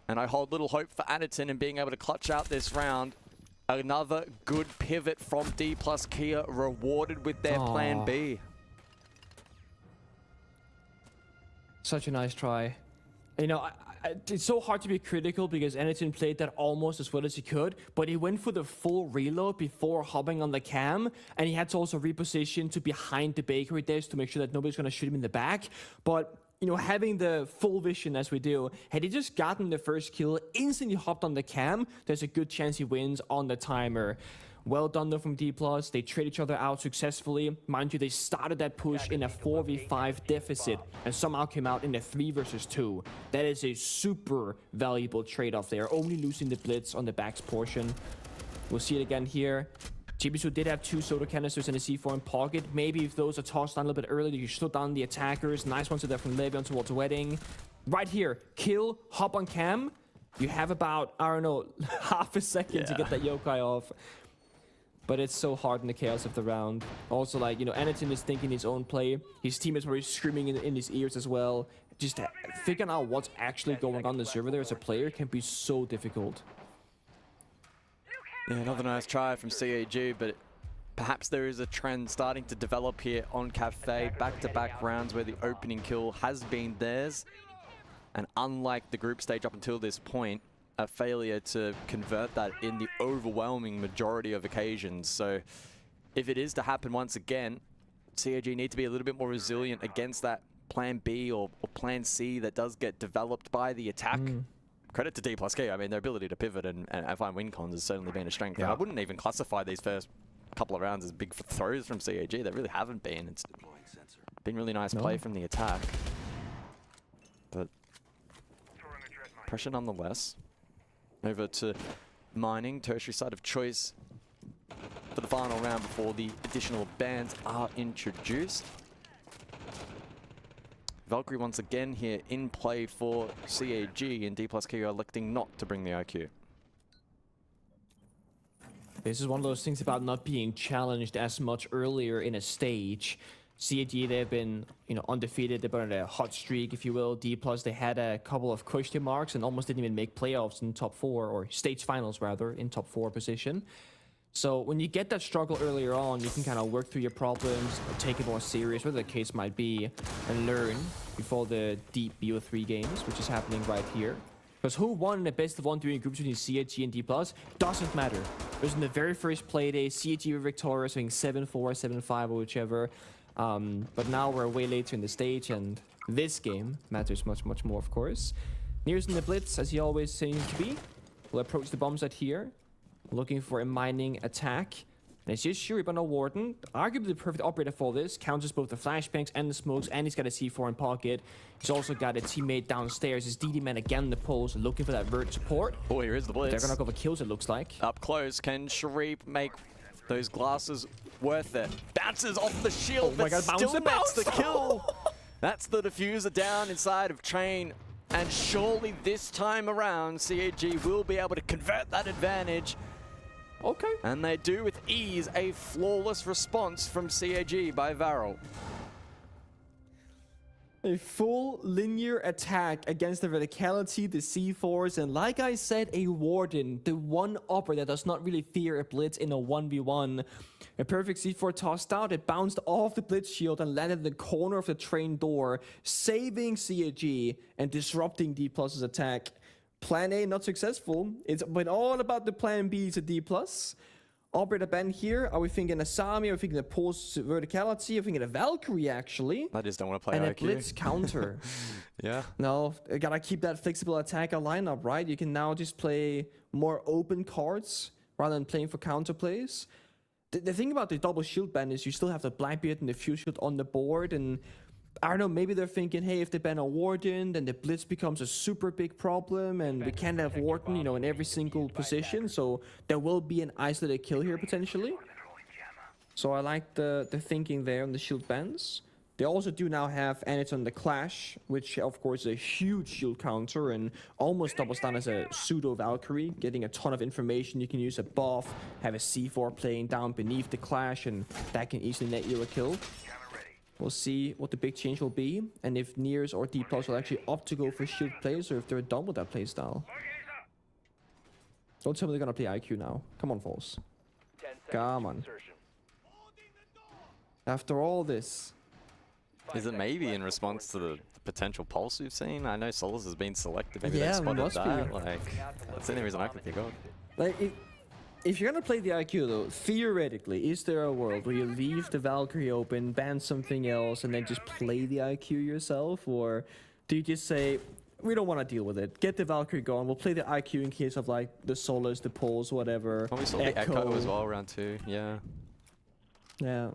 And I hold little hope for Aniton in being able to clutch out this round. Another good pivot from D plus Kia, rewarded with their plan B. Such a nice try. You know, it's so hard to be critical because Aniton played that almost as well as he could, but he went for the full reload before hopping on the cam, and he had to also reposition to behind the bakery desk to make sure that nobody's going to shoot him in the back. But you know, having the full vision as we do, had he just gotten the first kill, instantly hopped on the cam, there's a good chance he wins on the timer. Well done though from D+. They trade each other out successfully. Mind you, they started that push in a 4v5 deficit and somehow came out in a 3 versus 2. That is a super valuable trade-off there, only losing the blitz on the backs portion. We'll see it again here. Chibisu did have 2 soda canisters and a C4 in pocket. Maybe if those are tossed down a little bit earlier, you slow down the attackers. Nice ones there from Levion towards Wedding. Right here, kill, hop on cam. You have about, I don't know, half a second to get that Yokai off. But it's so hard in the chaos of the round. Also, like, you know, Aniton is thinking his own play. His teammates were screaming in his ears as well. Just figuring out what's actually going on in the server there as a player can be so difficult. Yeah, another nice try from CAG, but perhaps there is a trend starting to develop here on Cafe. Back-to-back rounds where the opening kill has been theirs. And unlike the group stage up until this point, a failure to convert that in the overwhelming majority of occasions. So if it is to happen once again, CAG need to be a little bit more resilient against that plan B or plan C that does get developed by the attack. Credit to D plus K. I mean, their ability to pivot and find win cons has certainly been a strength. And I wouldn't even classify these first couple of rounds as big throws from CAG. They really haven't been. It's been really nice play from the attack. But pressure nonetheless. Over to mining, tertiary site of choice for the final round before the additional bans are introduced. Valkyrie once again here in play for CAG, and D+K are electing not to bring the IQ. This is one of those things about not being challenged as much earlier in a stage. CAG, they've been, undefeated. They've been on a hot streak, if you will. D+, they had a couple of question marks and almost didn't even make playoffs in top 4, or stage finals rather, in top 4 position. So when you get that struggle earlier on, you can kind of work through your problems, or take it more serious, whatever the case might be, and learn before the deep BO3 games, which is happening right here. Because who won the best of 1 during groups between CAG and D+, doesn't matter. It was in the very first play day, CAG were victorious, winning 7-4, 7-5, or whichever. But now we're way later in the stage, and this game matters much, much more, of course. Nears in the blitz, as he always seems to be. Will approach the bomb site here, looking for a mining attack. And it's just Shuri, but no Warden. Arguably the perfect operator for this. Counters both the flashbangs and the smokes, and he's got a C4 in pocket. He's also got a teammate downstairs. His DD man again in the post, looking for that vert support. Oh, here is the blitz. They're gonna go for kills, it looks like. Up close, can Sharif make those glasses worth it? Bounces off the shield, but still makes the kill. That's the diffuser down inside of Train. And surely this time around, CAG will be able to convert that advantage. Okay. And they do with ease. A flawless response from CAG by Varel. A full linear attack against the verticality, the C4s, and like I said, a Warden, the one operator that does not really fear a blitz in a 1v1. A perfect C4 tossed out, it bounced off the blitz shield and landed in the corner of the train door, saving CAG and disrupting D+'s attack. Plan A not successful. It's been all about the plan B to D+. Operator ban here. Are we thinking Asami? Are we thinking a pulse verticality? Are we thinking a Valkyrie, actually? I just don't want to play and IQ. a blitz counter. Yeah. No, I gotta keep that flexible attacker lineup, right? You can now just play more open cards rather than playing for counter plays. The thing about the double shield ban is you still have the Blackbeard and the Fuse Shield on the board, and I don't know, maybe they're thinking, hey, if they ban a Warden, then the Blitz becomes a super big problem, and we can't have Warden, in every single position, so there will be an isolated kill here, potentially. So I like the thinking there on the shield bans. They also do now have Aniton the Clash, which, of course, is a huge shield counter, and almost doubles down as a pseudo-Valkyrie, getting a ton of information. You can use a buff, have a C4 playing down beneath the Clash, and that can easily net you a kill. We'll see what the big change will be, and if Nears or D+ will actually opt to go for shield plays, or if they're done with that playstyle. Don't tell me they're gonna play IQ now. Come on, Falls. Come on. After all this. Is it maybe in response to the potential pulse we've seen? I know Solus has been selected. Maybe Yeah, they spotted must that. be. That's the only reason I can think of. Like, if you're gonna play the IQ though, theoretically, is there a world where you leave the Valkyrie open, ban something else, and then just play the IQ yourself? Or do you just say, we don't want to deal with it, get the Valkyrie going, we'll play the IQ in case of like the Solus, the Pulse, whatever. Well, we saw the Echo as well, round 2, yeah. Yeah.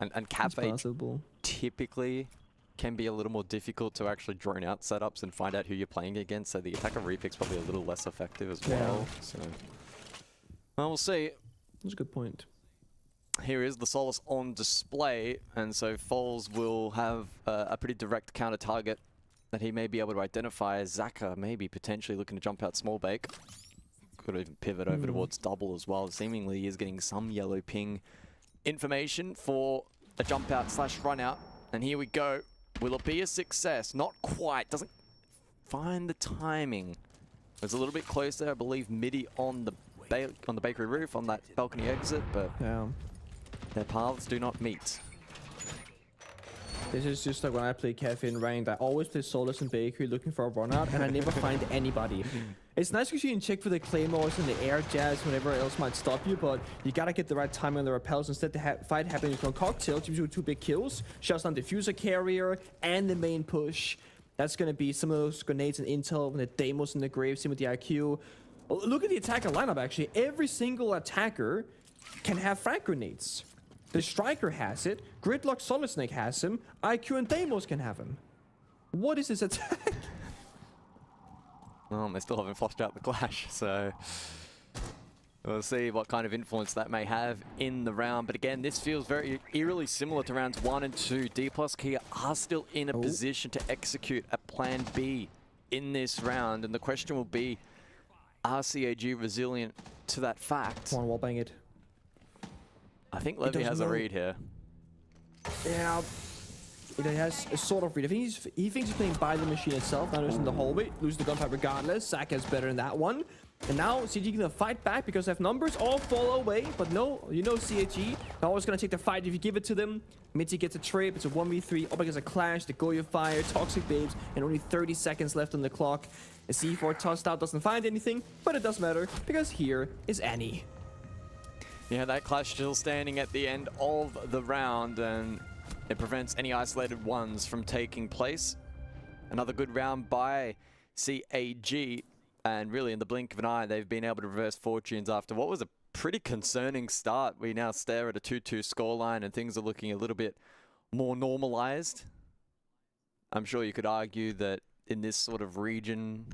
And Cap It's possible. typically can be a little more difficult to actually drone out setups and find out who you're playing against, so the attacker repick's probably a little less effective as well. So, well, we'll see. That's a good point. Here is the Solus on display, and so Foles will have a pretty direct counter target that he may be able to identify. Zaka maybe potentially looking to jump out small bake. Could even pivot over towards double as well. Seemingly he is getting some yellow ping information for a jump out / run out. And here we go. Will it be a success? Not quite. Doesn't find the timing. It was a little bit closer, I believe, midi on the bakery roof, on that balcony exit, but their paths do not meet. This is just like when I play Cafe and Ranked, I always play Solus and Bakery looking for a run out, and I never find anybody. It's nice because you can check for the claymores and the air jabs, whatever else might stop you, but you gotta get the right timing on the repels. Instead, the fight happens from Cocktail, gives you 2 big kills, shuts down Diffuser Carrier, and the main push. That's gonna be some of those grenades and intel when the Deimos in the grave, same with the IQ. Look at the attacker lineup, actually. Every single attacker can have frag grenades. The Striker has it. Gridlock Solid Snake has him. IQ and Deimos can have him. What is this attack? Well, they still haven't flushed out the Clash, so we'll see what kind of influence that may have in the round. But again, this feels very eerily similar to rounds 1 and 2. D plus Kia are still in a position to execute a plan B in this round. And the question will be, are CAG resilient to that fact? Come on, wallbang it. I think Levy has a read here. Yeah. It has a sort of read. I think he thinks he's playing by the machine itself. Now he's in the hallway. Lose the gunfight regardless. Saka's better in that one. And now CG gonna fight back because they have numbers all fall away. But no, you know CAG. They're always gonna take the fight if you give it to them. Mitzi gets a trip. It's a 1v3. Up against a Clash. The Goya Fire. Toxic Babes. And only 30 seconds left on the clock. A C4 tossed out doesn't find anything. But it doesn't matter because here is Annie. Yeah, that Clash still standing at the end of the round, and it prevents any isolated ones from taking place. Another good round by CAG, and really in the blink of an eye, they've been able to reverse fortunes after what was a pretty concerning start. We now stare at a 2-2 scoreline, and things are looking a little bit more normalized. I'm sure you could argue that in this sort of region,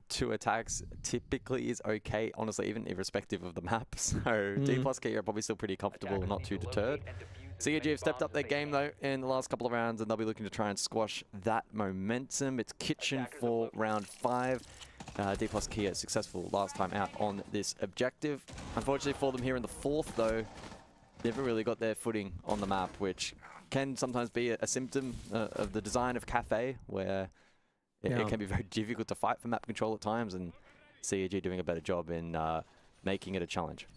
2 attacks typically is okay, honestly, even irrespective of the map. So D plus K are probably still pretty comfortable, not too deterred. CAG have stepped up their game though in the last couple of rounds, and they'll be looking to try and squash that momentum. It's Kitchen for round 5. D plus Kia successful last time out on this objective. Unfortunately for them here in the 4th though, they never really got their footing on the map, which can sometimes be a symptom of the design of Cafe, where it can be very difficult to fight for map control at times, and CAG doing a better job in making it a challenge.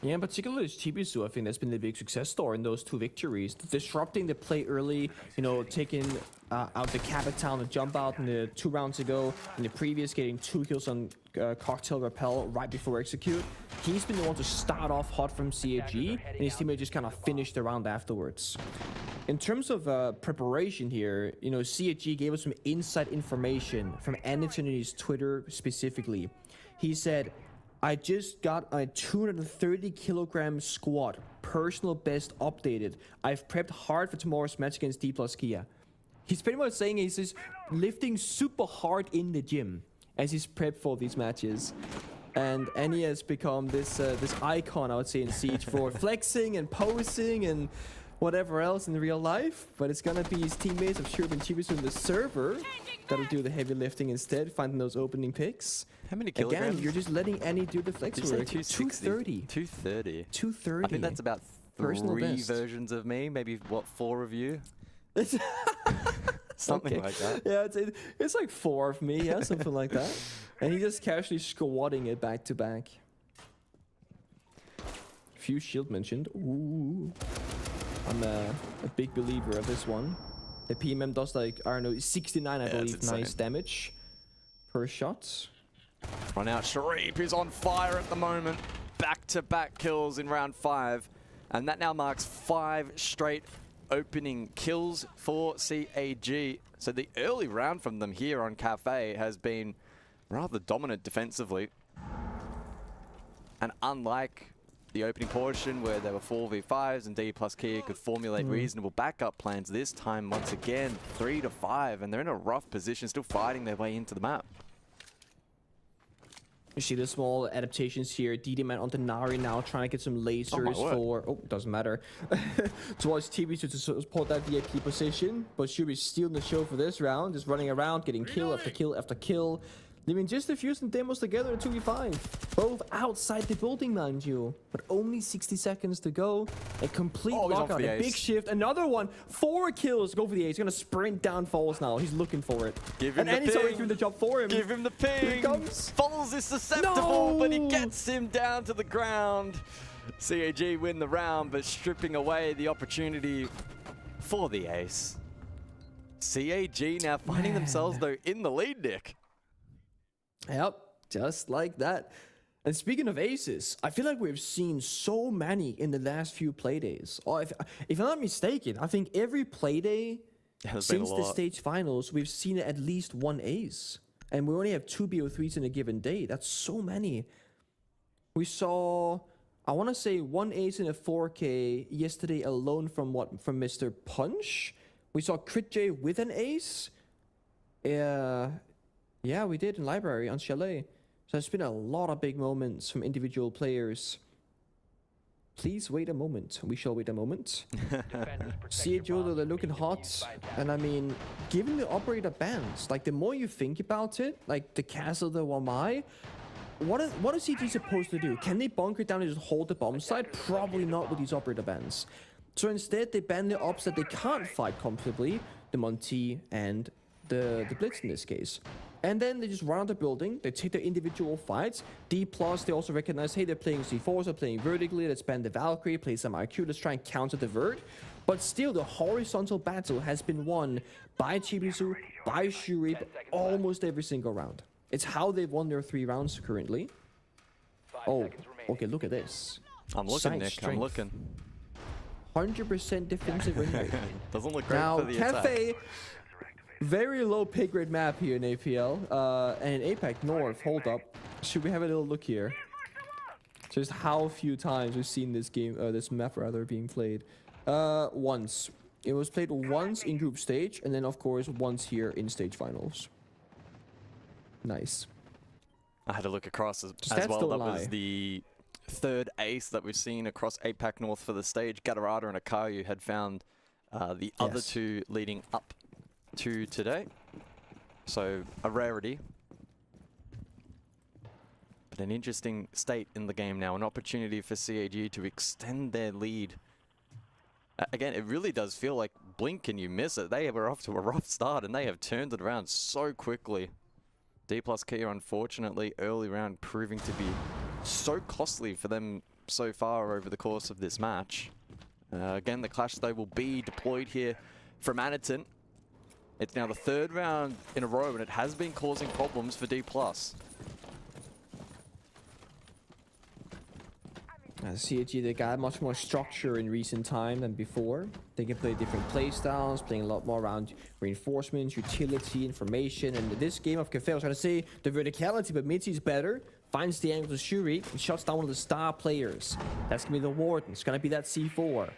Yeah, in particular, it's Chibisu, I think that's been the big success story in those 2 victories. Disrupting the play early, you know, taking out the Capital and jump out in the 2 rounds ago. In the previous, getting 2 kills on Cocktail Rappel right before execute. He's been the one to start off hot from CAG, and his teammate just kind of finished the round afterwards. In terms of preparation here, you know, CAG gave us some inside information from Anderson in his Twitter specifically. He said, I just got a 230 kilogram squat, personal best updated. I've prepped hard for tomorrow's match against D plus Kia. He's pretty much saying he's just lifting super hard in the gym as he's prepped for these matches. And Annie has become this this icon, I would say, in Siege for flexing and posing and whatever else in real life. But it's gonna be his teammates of Shurban Chibisu in the server that'll do the heavy lifting instead, finding those opening picks. How many kilograms? Again, you're just letting Annie do the flex work. 230. 230. 230. I think that's about 3 versions of me, maybe, what, 4 of you? Something like that. Yeah, it's like 4 of me, yeah, something like that. And he's just casually squatting it back to back. Few shield mentioned. Ooh. I'm a big believer of this one. The PMM does like, I don't know, 69, I believe, nice damage per shot. Run out, Sharif is on fire at the moment. Back-to-back kills in round 5. And that now marks 5 straight opening kills for CAG. So the early round from them here on Cafe has been rather dominant defensively. And unlike the opening portion where there were 4v5s and D plus Kia could formulate reasonable backup plans, this time once again 3 to 5, and they're in a rough position, still fighting their way into the map. You see the small adaptations here. DD-Man onto Nari now, trying to get some lasers for... Oh, doesn't matter. Towards TB to support that VIP position. But Shubi's stealing the show for this round. Just running around, getting kill after kill after kill. Leaving just a few demos together at 2v5. Both outside the building, mind you. But only 60 seconds to go. A complete lockout, a big shift. Another one. 4 kills. Go for the ace. He's going to sprint down Falls now. He's looking for it. Give him and the Annie's already doing the job for him. Give him the ping. Here it comes. Falls is susceptible, but he gets him down to the ground. CAG win the round, but stripping away the opportunity for the ace. CAG now finding themselves, though, in the lead, Nick. Yep, just like that. And speaking of aces, I feel like we've seen so many in the last few playdays. Oh, if I'm not mistaken, I think every playday since the stage finals, we've seen at least 1 ace. And we only have 2 BO3s in a given day. That's so many. We saw I want to say 1 ace in a 4K yesterday alone from Mr. Punch. We saw Crit J with an ace. Yeah, we did in Library on Chalet. So there's been a lot of big moments from individual players. Please wait a moment. We shall wait a moment. See it, Joe, they're looking hot. And I mean, given the operator bans, like the more you think about it, like the castle, the Wamai, what is CG supposed to do? Can they bunker down and just hold the bomb site? Probably not with these operator bans. So instead, they ban the ops that they can't fight comfortably, the Monty and the Blitz in this case. And then they just run out the building, they take their individual fights. D+, they also recognize, hey, they're playing C4s, they're playing vertically, let's ban the Valkyrie, play some IQ, let's try and counter the Vert. But still, the horizontal battle has been won by Chibisu, by Shurip, almost every single round. It's how they've won their 3 rounds currently. Oh, okay, look at this. I'm looking, Side Nick, strength. I'm looking. 100% defensive win rate. Doesn't look great Now, for the attack. Cafe, very low pay grade map here in APL. And in APAC North, hold up. Should we have a little look here? Just how few times we've seen this game, this map rather, being played. Once. It was played once in group stage, and then of course once here in stage finals. Nice. I had to look across as Stats well. don't That lie. was the 3rd ace that we've seen across APAC North for the stage. Gatarada and Akayu had found the other Yes. 2 leading up to today. So a rarity. But an interesting state in the game now. An opportunity for CAG to extend their lead. Again, it really does feel like blink and you miss it. They were off to a rough start and they have turned it around so quickly. D+ Kia, unfortunately, early round proving to be so costly for them so far over the course of this match. Again, the clash, though, will be deployed here from Aniton. It's now the 3rd round in a row, and it has been causing problems for D+. CAG, they got much more structure in recent time than before. They can play different playstyles, playing a lot more around reinforcements, utility, information. And in this game of Cafe, I was trying to say the verticality, but Mitzi's better. Finds the angle to Shuri and shuts down one of the star players. That's going to be the Warden. It's going to be that C4.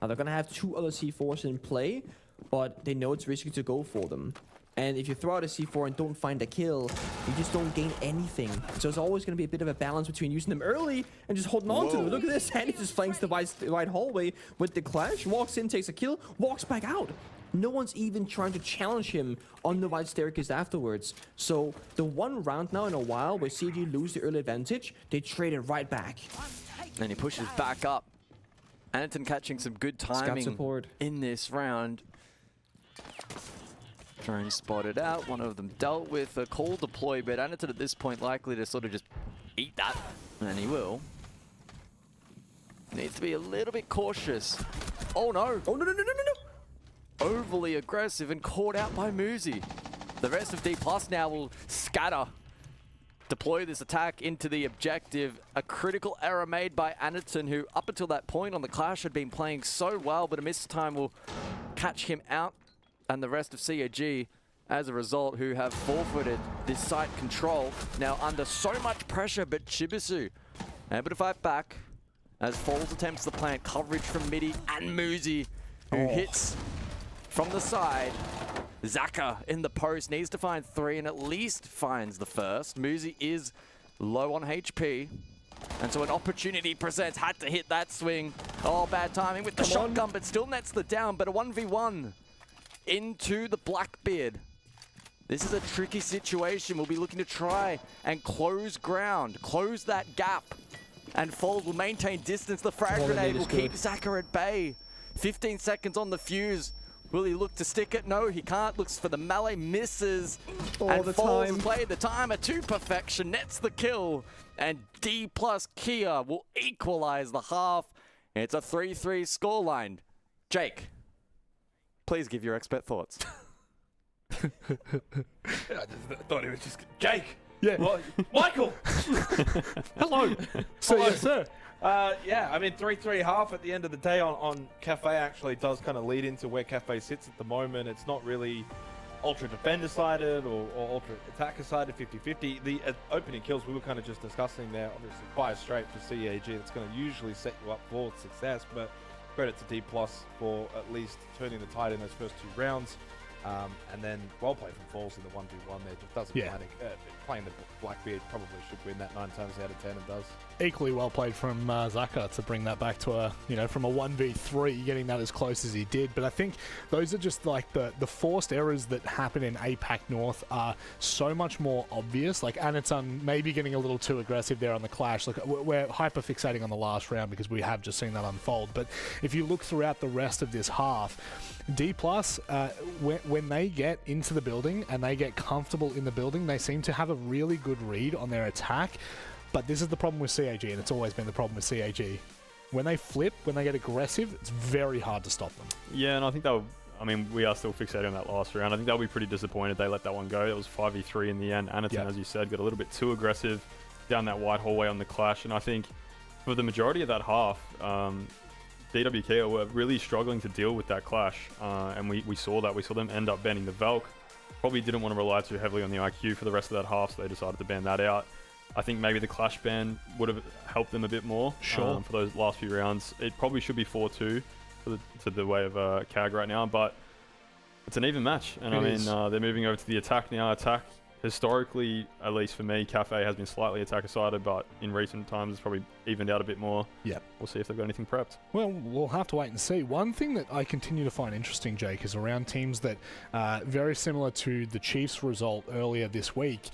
Now, they're going to have 2 other C4s in play, but they know it's risky to go for them. And if you throw out a C4 and don't find a kill, you just don't gain anything. So it's always going to be a bit of a balance between using them early and just holding on to them. Look at this. And he just flanks the right hallway with the clash. Walks in, takes a kill, walks back out. No one's even trying to challenge him on the white staircase afterwards. So the 1 round now in a while where CG lose the early advantage, they trade it right back. And he pushes back up. Aniton catching some good timing support in this round. Drone spotted out, one of them dealt with a call deploy, but Aniton at this point likely to sort of just eat that, and he will. Needs to be a little bit cautious. Oh no! Oh, no. Overly aggressive and caught out by Muzi. The rest of D+ now will scatter. Deploy this attack into the objective. A critical error made by Aniton, who up until that point on the clash had been playing so well, but a missed time will catch him out. And the rest of CAG, as a result, who have forfeited this site control, now under so much pressure, but Chibisu able to fight back as Falls attempts to plant coverage from Midi and Muzi, who hits from the side. Zaka in the post needs to find 3 and at least finds the first. Muzi is low on HP. And so an opportunity presents, had to hit that swing. Oh, bad timing with the shotgun, but still nets the down, but a 1v1 into the Blackbeard. This is a tricky situation. We'll be looking to try and close ground, close that gap. And Fold will maintain distance. The frag grenade will keep Zaka at bay. 15 seconds on the fuse. Will he look to stick it? No, he can't. Looks for the melee, misses. And Fold has played the timer to perfection, nets the kill. And D+ Kia will equalize the half. It's a 3-3 scoreline. Jake, please give your expert thoughts. I just thought he was just Jake. Yeah. Well, Michael. Hello. So, yes, sir. Yeah, I mean 3-3 half at the end of the day on Cafe actually does kind of lead into where Cafe sits at the moment. It's not really ultra defender sided or ultra attacker sided, 50-50. The opening kills we were kind of just discussing there, obviously fire straight for CAG. It's going to usually set you up for success, but credit to D+ for at least turning the tide in those first 2 rounds. And then well played from Falls in the 1v1 there. Just doesn't matter. Playing the Blackbeard probably should win that 9 times out of 10 and does. Equally well played from Zaka to bring that back to a, from a 1v3, getting that as close as he did. But I think those are just like the forced errors that happen in APAC North are so much more obvious. Like Anaton maybe getting a little too aggressive there on the clash. Look, we're hyper fixating on the last round because we have just seen that unfold. But if you look throughout the rest of this half, D+, when they get into the building and they get comfortable in the building, they seem to have a really good read on their attack. But this is the problem with CAG, and it's always been the problem with CAG. When they flip, when they get aggressive, it's very hard to stop them. Yeah, and I think we are still fixated on that last round. I think they'll be pretty disappointed they let that one go. It was 5v3 in the end. Anaton, as you said, got a little bit too aggressive down that wide hallway on the clash, and I think for the majority of that half, DWK were really struggling to deal with that clash, and we saw that. We saw them end up banning the Valk. Probably didn't want to rely too heavily on the IQ for the rest of that half, so they decided to ban that out. I think maybe the clash ban would have helped them a bit more for those last few rounds. It probably should be 4-2 to the way of CAG right now, but it's an even match. And they're moving over to the attack now. Attack, historically, at least for me, Cafe has been slightly attacker-sided, but in recent times it's probably evened out a bit more. Yeah, we'll see if they've got anything prepped. Well, we'll have to wait and see. One thing that I continue to find interesting, Jake, is around teams that very similar to the Chiefs result earlier this week.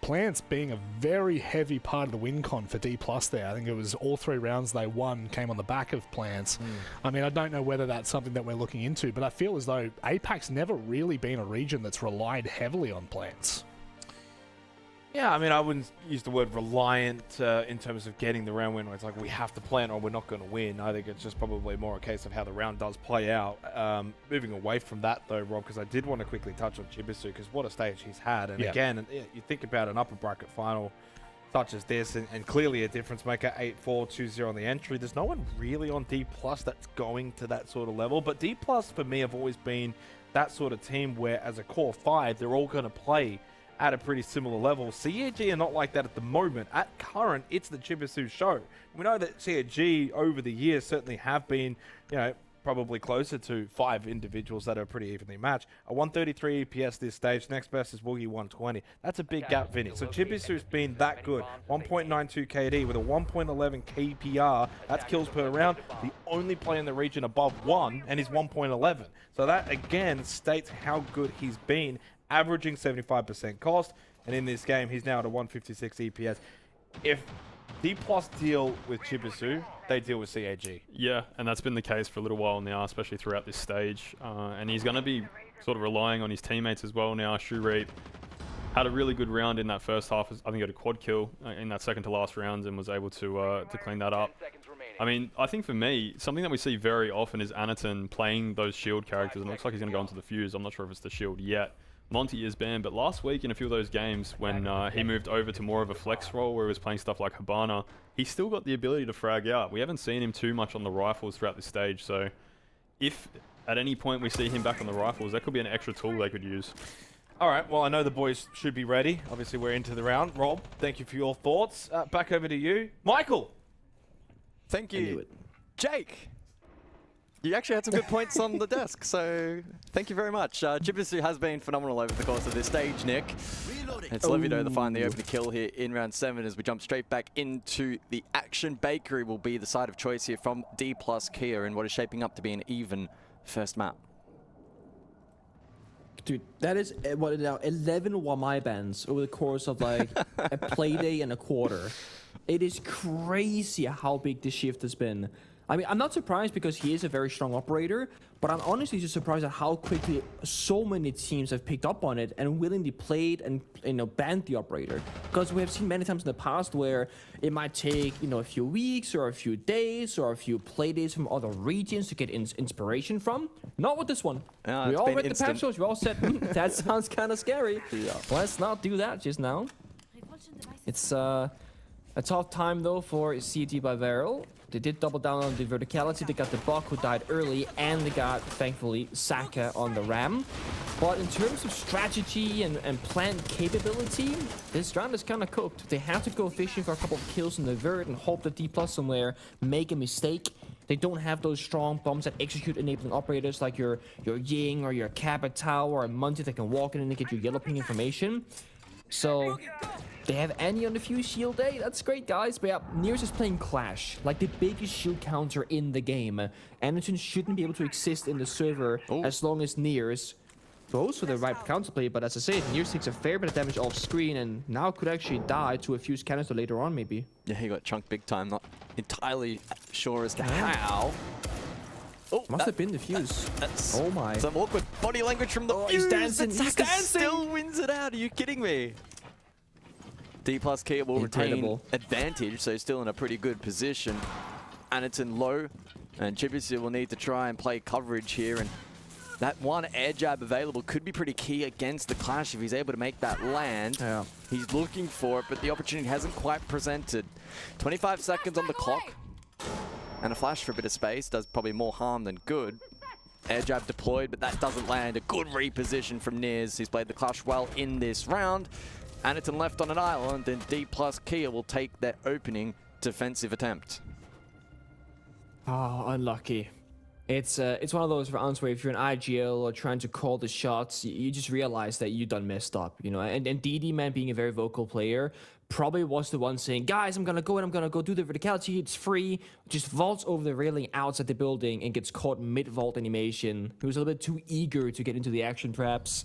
Plants being a very heavy part of the win con for D+ there. I think it was all 3 rounds they won came on the back of Plants. I mean, I don't know whether that's something that we're looking into, but I feel as though APAC's never really been a region that's relied heavily on Plants. Yeah, I mean, I wouldn't use the word reliant in terms of getting the round win where it's like we have to plant or we're not going to win. I think it's just probably more a case of how the round does play out. Moving away from that, though, Rob, because I did want to quickly touch on Chibisu, because what a stage he's had. And again, you think about an upper bracket final such as this, and clearly a difference maker, 8-4, 2-0 on the entry. There's no one really on D+ that's going to that sort of level. But D+ for me have always been that sort of team where, as a core 5, they're all going to play at a pretty similar level. CAG are not like that at the moment. At current, it's the Chibisu show. We know that CAG over the years certainly have been, probably closer to 5 individuals that are pretty evenly matched. A 133 EPS this stage. Next best is Woogie 120. That's a big gap, Vinny. So Chibisu's been that good. 1.92 KD with a 1.11 KPR. That's kills per round. The only player in the region above 1, and he's 1.11. So that, again, states how good he's been, averaging 75% cost. And in this game, he's now at a 156 EPS. If D+ deal with Chibisu, they deal with CAG. Yeah, and that's been the case for a little while now, especially throughout this stage. And he's going to be sort of relying on his teammates as well now. Shureep had a really good round in that first half. I think he got a quad kill in that second to last round and was able to clean that up. I mean, I think for me, something that we see very often is Anaton playing those shield characters, and it looks like he's going to go into the fuse. I'm not sure if it's the shield yet. Monty is banned, but last week in a few of those games when he moved over to more of a flex role where he was playing stuff like Habana, he still got the ability to frag out. We haven't seen him too much on the rifles throughout this stage, so if at any point we see him back on the rifles, that could be an extra tool they could use. All right, well, I know the boys should be ready. Obviously, we're into the round. Rob, thank you for your thoughts. Back over to you. Michael! Thank you. Jake! You actually had some good points on the desk, so thank you very much. Chibisu has been phenomenal over the course of this stage, Nick. It's Levido to find the opening kill here in round 7 as we jump straight back into the action. Bakery will be the side of choice here from D+ Kia in what is shaping up to be an even first map. Dude, that is, what is it now, 11 Wamai bans over the course of like a play day and a quarter. It is crazy how big this shift has been. I mean, I'm not surprised because he is a very strong operator, but I'm honestly just surprised at how quickly so many teams have picked up on it and willingly played and, banned the operator. Because we have seen many times in the past where it might take, a few weeks or a few days or a few play days from other regions to get inspiration from. Not with this one. We all read the patch notes, we all said, that sounds kind of scary. Yeah. Let's not do that just now. It's a tough time though for CT by Varel. They did double down on the verticality. They got the Buck, who died early, and they got, thankfully, Saka on the Ram. But in terms of strategy and plan capability, this round is kind of cooked. They have to go fishing for a couple of kills in the vert and hope that D+ somewhere make a mistake. They don't have those strong bombs that execute enabling operators like your Ying or your Capitao or a Munty that can walk in and get your yellow ping information. So they have Annie on the Fuse Shield. Hey, that's great, guys. But yeah, Nears is playing Clash, like the biggest shield counter in the game. Anderson shouldn't be able to exist in the server as long as Nears goes for the right counterplay. But as I said, Nears takes a fair bit of damage off screen and now could actually die to a Fuse canister later on, maybe. Yeah, he got chunked big time. Not entirely sure as to how. Oh, Must have been the Fuse. That's oh my. Some awkward body language from the He's Fuse. dancing. He's dancing. Still wins it out. Are you kidding me? D+ Kia will retain advantage, so he's still in a pretty good position. Anderton low, and Chibusu will need to try and play coverage here. And that one air jab available could be pretty key against the Clash if he's able to make that land. Yeah. He's looking for it, but the opportunity hasn't quite presented. 25 seconds on the clock. And a flash for a bit of space does probably more harm than good. Air jab deployed, but that doesn't land. A good reposition from Niz. He's played the Clash well in this round. Anderton left on an island, and D+ Kia will take their opening defensive attempt. Oh, unlucky. It's one of those rounds where if you're an IGL or trying to call the shots, you just realize that you done messed up, you know. And DD Man, being a very vocal player, probably was the one saying, guys, I'm gonna go and I'm gonna go do the verticality, it's free. Just vaults over the railing outside the building and gets caught mid-vault animation. He was a little bit too eager to get into the action, perhaps.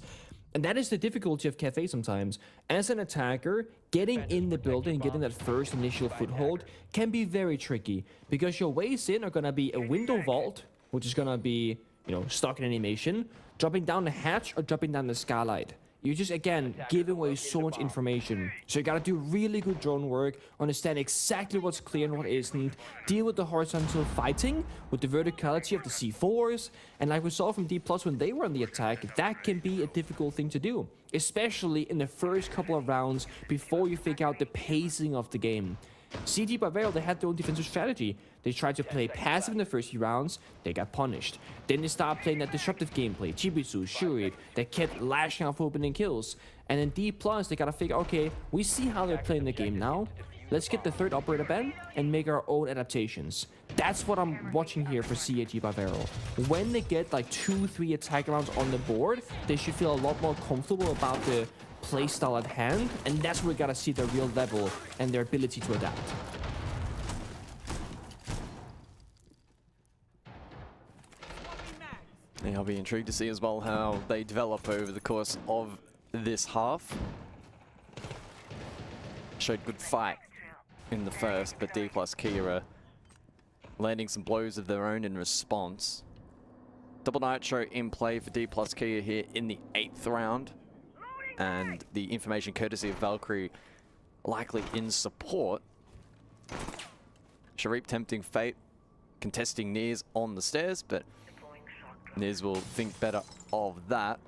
And that is the difficulty of Cafe sometimes. As an attacker, getting in the building, getting that first initial foothold can be very tricky because your ways in are gonna be a window vault, which is gonna be, you know, stuck in animation, dropping down the hatch or dropping down the skylight. You're just, again, giving away so much information. So you gotta do really good drone work, understand exactly what's clear and what isn't, deal with the horizontal fighting, with the verticality of the C4s, and like we saw from D+ when they were on the attack, that can be a difficult thing to do, especially in the first couple of rounds before you figure out the pacing of the game. CG Bavaria, they had their own defensive strategy. They tried to play passive in the first few rounds, they got punished. Then they started playing that disruptive gameplay, Chibisu, Shuri, they kept lashing out for opening kills. And then D+, they gotta figure, okay, we see how they're playing the game now. Let's get the third operator ban and make our own adaptations. That's what I'm watching here for CAG Bavaria. When they get like 2-3 attack rounds on the board, they should feel a lot more comfortable about the playstyle at hand, and that's where we gotta see their real level and their ability to adapt. Yeah, I'll be intrigued to see as well how they develop over the course of this half. Showed good fight in the first, but D+ Kia landing some blows of their own in response. Double Nitro in play for D+ Kia here in the 8th round. And the information courtesy of Valkyrie likely in support. Sharif tempting fate, contesting Niz on the stairs, but Niz will think better of that.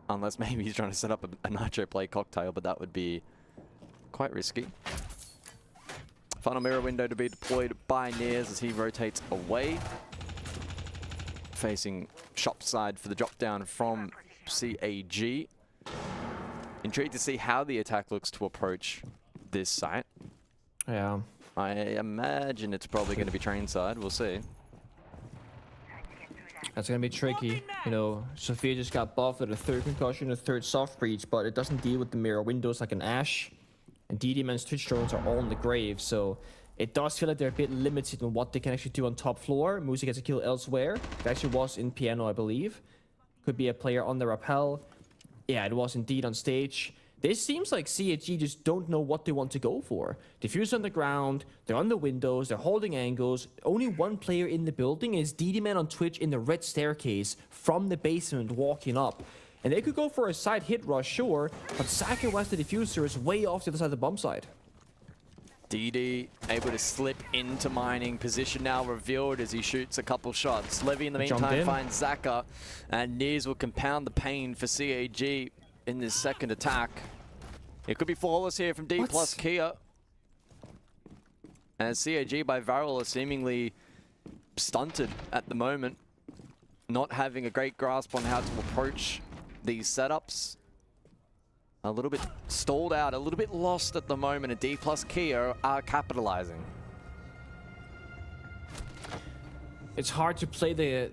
Unless maybe he's trying to set up a Nitro play cocktail, but that would be quite risky. Final mirror window to be deployed by Niz as he rotates away. Facing shop side for the drop down from CAG. Intrigued to see how the attack looks to approach this site. Yeah. I imagine it's probably going to be train side. We'll see. That's going to be tricky. You know, Sophia just got buffed with a 3rd concussion, a 3rd soft breach, but it doesn't deal with the mirror windows like an Ash. And DD Man's Twitch drones are all in the grave, so it does feel like they're a bit limited on what they can actually do on top floor. Musi gets a kill elsewhere. It actually was in piano, I believe. Could be a player on the rappel. Yeah, it was indeed on stage. This seems like CHG just don't know what they want to go for. Diffuse on the ground, they're on the windows, they're holding angles. Only one player in the building is DD Man on Twitch in the red staircase from the basement walking up. And they could go for a side hit rush, sure, but Saka West the diffuser is way off the other side of the bomb side. DD able to slip into mining. Position now revealed as he shoots a couple shots. Levy in the meantime finds Zaka, and Niz will compound the pain for CAG in this second attack. It could be flawless here from D+ Kia. as CAG by Varel are seemingly stunted at the moment, not having a great grasp on how to approach these setups. A little bit stalled out, a little bit lost at the moment, and D plus Keo are capitalizing. It's hard to play the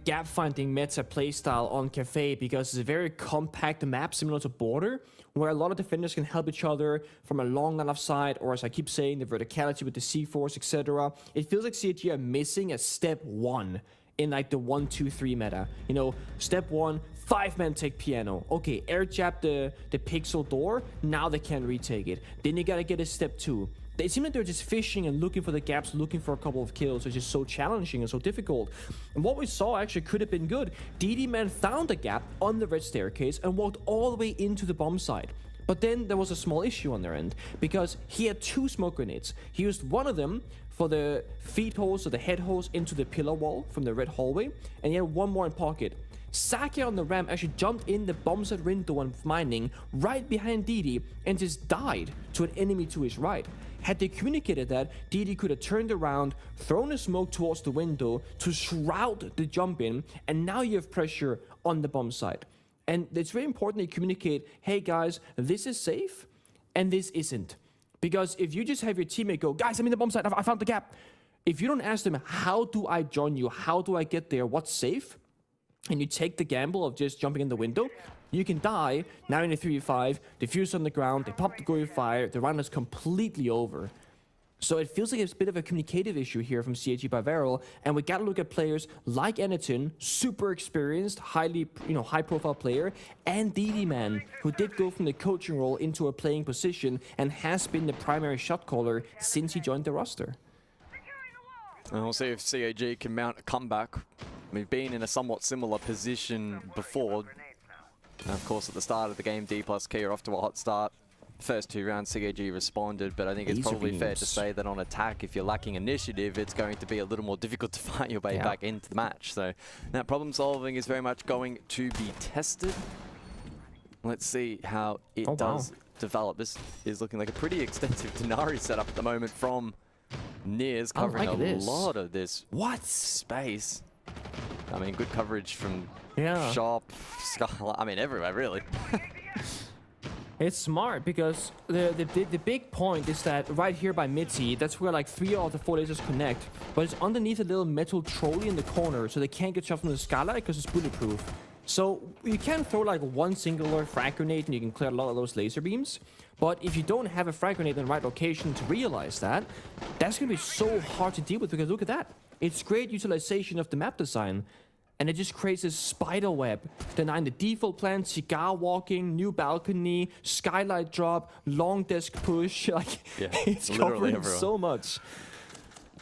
gap finding meta playstyle on Cafe because it's a very compact map similar to Border, where a lot of defenders can help each other from a long line of sight, or as I keep saying, the verticality with the C4s, etc. It feels like CG are missing a step 1 in like the 1-2-3 meta. You know, step 1, 5-man take piano. Okay, air jab the pixel door, now they can retake it. Then you gotta get a step 2. It seems like they're just fishing and looking for the gaps, looking for a couple of kills, which is so challenging and so difficult. And what we saw actually could have been good. DD Man found a gap on the red staircase and walked all the way into the bomb site. But then there was a small issue on their end, because he had 2 smoke grenades. He used one of them for the feet holes or the head holes into the pillar wall from the red hallway, and he had one more in pocket. Saki on the ramp actually jumped in the bomb site window and mining right behind DD and just died to an enemy to his right. Had they communicated that, DD could have turned around, thrown a smoke towards the window to shroud the jump in, and now you have pressure on the bomb site. And it's very important to communicate, hey guys, this is safe, and this isn't. Because if you just have your teammate go, guys, I'm in the bomb site, I found the gap. If you don't ask them, how do I join you? How do I get there? What's safe? And you take the gamble of just jumping in the window, you can die. Now in a 3v5, defuse on the ground, they pop the goal fire, the round is completely over. So it feels like it's a bit of a communicative issue here from CAG by Varel, and we gotta look at players like Eniton, super experienced, highly, high profile player, and DD Man, who did go from the coaching role into a playing position and has been the primary shot caller since he joined the roster. And we'll see if CAG can mount a comeback. We've been in a somewhat similar position before. And of course, at the start of the game, D plus K are off to a hot start. First 2 rounds, CAG responded, but I think it's probably fair to say that on attack, if you're lacking initiative, it's going to be a little more difficult to fight your way back into the match. So that problem solving is very much going to be tested. Let's see how it does develop. This is looking like a pretty extensive Denari setup at the moment from Nears, covering a lot of this space. I mean, good coverage from Shop, Skylar, I mean, everywhere, really. It's smart because the big point is that right here by Mitzi, that's where like 3 of the 4 lasers connect, but it's underneath a little metal trolley in the corner, so they can't get shot from the skylight because it's bulletproof. So you can throw like one singular frag grenade and you can clear a lot of those laser beams. But if you don't have a frag grenade in the right location to realize that, that's going to be so hard to deal with, because look at that. It's great utilization of the map design. And it just creates this spider web, denying the default plan, cigar walking, new balcony, skylight drop, long desk push. Like, it's covering everywhere. So much.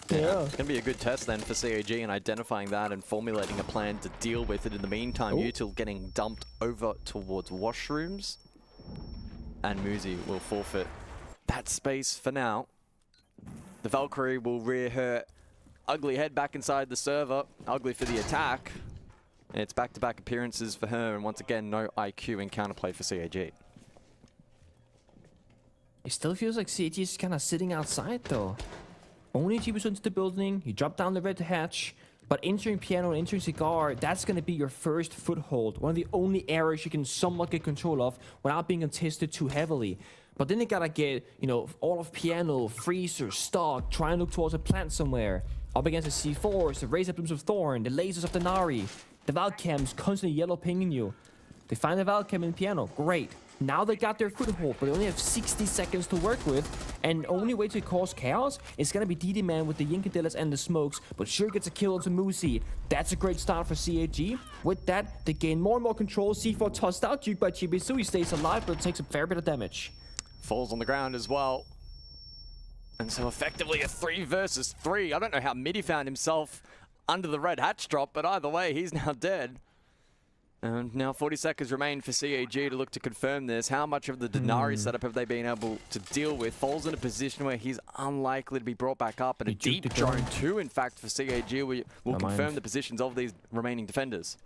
Yeah. It's going to be a good test then for CAG in identifying that and formulating a plan to deal with it. In the meantime, Util getting dumped over towards washrooms. And Muzi will forfeit that space for now. The Valkyrie will rear her ugly head back inside the server. Ugly for the attack. And it's back-to-back appearances for her, and once again, no IQ in counterplay for CAG. It still feels like CAG is kind of sitting outside, though. Only 2% into the building, you drop down the red hatch, but entering piano and entering cigar, that's going to be your first foothold. One of the only areas you can somewhat get control of without being contested too heavily. But then you gotta get, all of piano, freezer, stock, try and look towards a plant somewhere. Up against the C4s, the Razor Blooms of Thorn, the lasers of the Nari. The Valcams constantly yellow pinging you. They find the Valcam in piano, great. Now they got their foothold, but they only have 60 seconds to work with. And the only way to cause chaos is gonna be DD Man with the Yinkadelas and the smokes, but sure gets a kill onto Musi. That's a great start for CAG. With that, they gain more and more control. C4 tossed out, juked by Chibisu. He stays alive, but takes a fair bit of damage. Falls on the ground as well. And so effectively a 3 versus 3. I don't know how Midi found himself under the red hatch drop, but either way, he's now dead. And now 40 seconds remain for CAG to look to confirm this. How much of the Denari setup have they been able to deal with? Falls in a position where he's unlikely to be brought back up, and a deep drone too, in fact, for CAG will confirm the positions of these remaining defenders.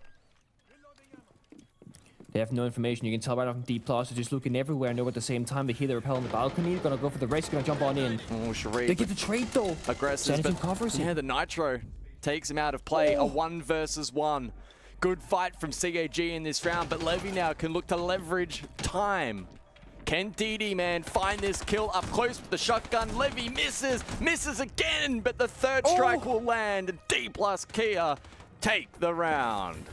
They have no information. You can tell right off from D+. They're just looking everywhere and know at the same time. They hear the rappel on the balcony. They're gonna go for the race. Gonna jump on in. Oh, Sharif. They get the trade though. Aggressive, Xanadu but covers yeah, it. the Nitro takes him out of play. A 1 versus 1. Good fight from CAG in this round, but Levy now can look to leverage time. Can DD man find this kill up close with the shotgun? Levy misses again, but the third strike will land, and D plus Kia take the round.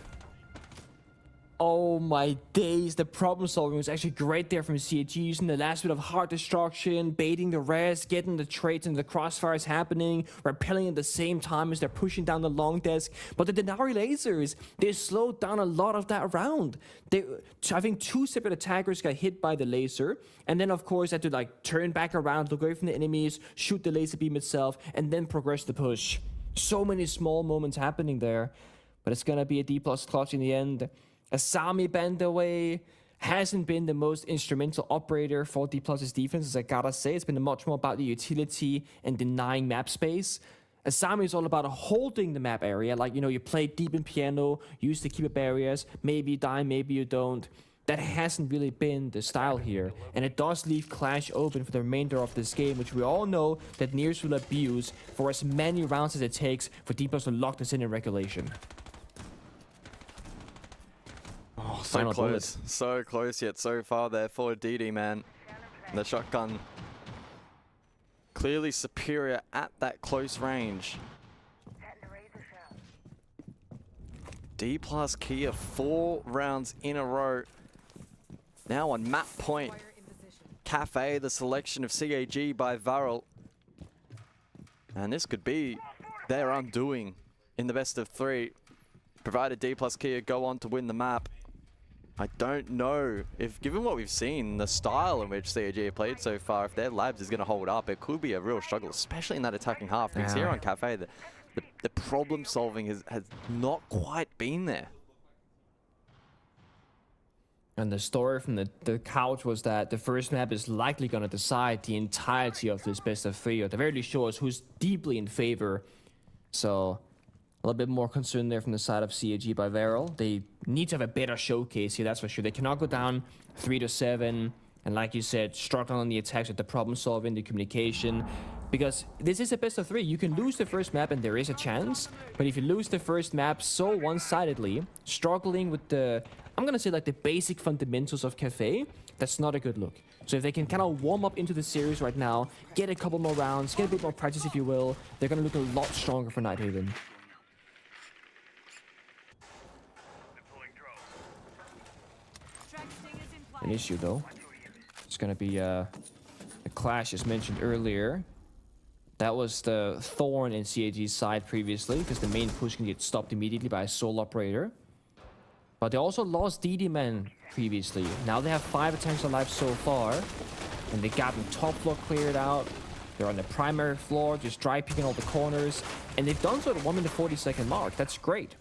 Oh my days, the problem solving was actually great there from CAG, using the last bit of heart destruction, baiting the res, getting the trades and the crossfires happening, repelling at the same time as they're pushing down the long desk. But the Denari lasers, they slowed down a lot of that round. I think 2 separate attackers got hit by the laser, and then of course had to like turn back around, look away from the enemies, shoot the laser beam itself, and then progress the push. So many small moments happening there, but it's gonna be a D+ clutch in the end. Asami Bandaway hasn't been the most instrumental operator for D+'s defense, as I gotta say. It's been much more about the utility and denying map space. Asami is all about holding the map area. Like, you know, you play deep in piano, use the keeper barriers, maybe you die, maybe you don't. That hasn't really been the style here. And it does leave Clash open for the remainder of this game, which we all know that Nears will abuse for as many rounds as it takes for D+ to lock this in regulation. Oh, so Final close. So close yet so far there for DD, man. The shotgun clearly superior at that close range. D plus Kia 4 rounds in a row. Now on map point. Cafe, the selection of CAG by Varel. And this could be their undoing in the best of 3. Provided D plus Kia go on to win the map. I don't know if, given what we've seen, the style in which CAG have played so far, if their labs is going to hold up, it could be a real struggle, especially in that attacking half. Because here on Cafe, the problem solving has not quite been there. And the story from the couch was that the first map is likely going to decide the entirety of this best of 3, or at the very least shows who's deeply in favor. So a little bit more concern there from the side of CAG by Varel. They need to have a better showcase here, that's for sure. They cannot go down 3-7, and like you said, struggling on the attacks with the problem solving, the communication. Because this is a best of 3. You can lose the first map and there is a chance, but if you lose the first map so one-sidedly, struggling with the, I'm gonna say like the basic fundamentals of Cafe, that's not a good look. So if they can kind of warm up into the series right now, get a couple more rounds, get a bit more practice if you will, they're gonna look a lot stronger for Nighthaven. An issue though. It's gonna be the clash as mentioned earlier. That was the thorn in CAG's side previously, because the main push can get stopped immediately by a sole operator. But they also lost DD man previously. Now they have 5 attacks alive so far, and they got the top floor cleared out. They're on the primary floor, just dry picking all the corners, and they've done so at 1 minute 40-second mark. That's great.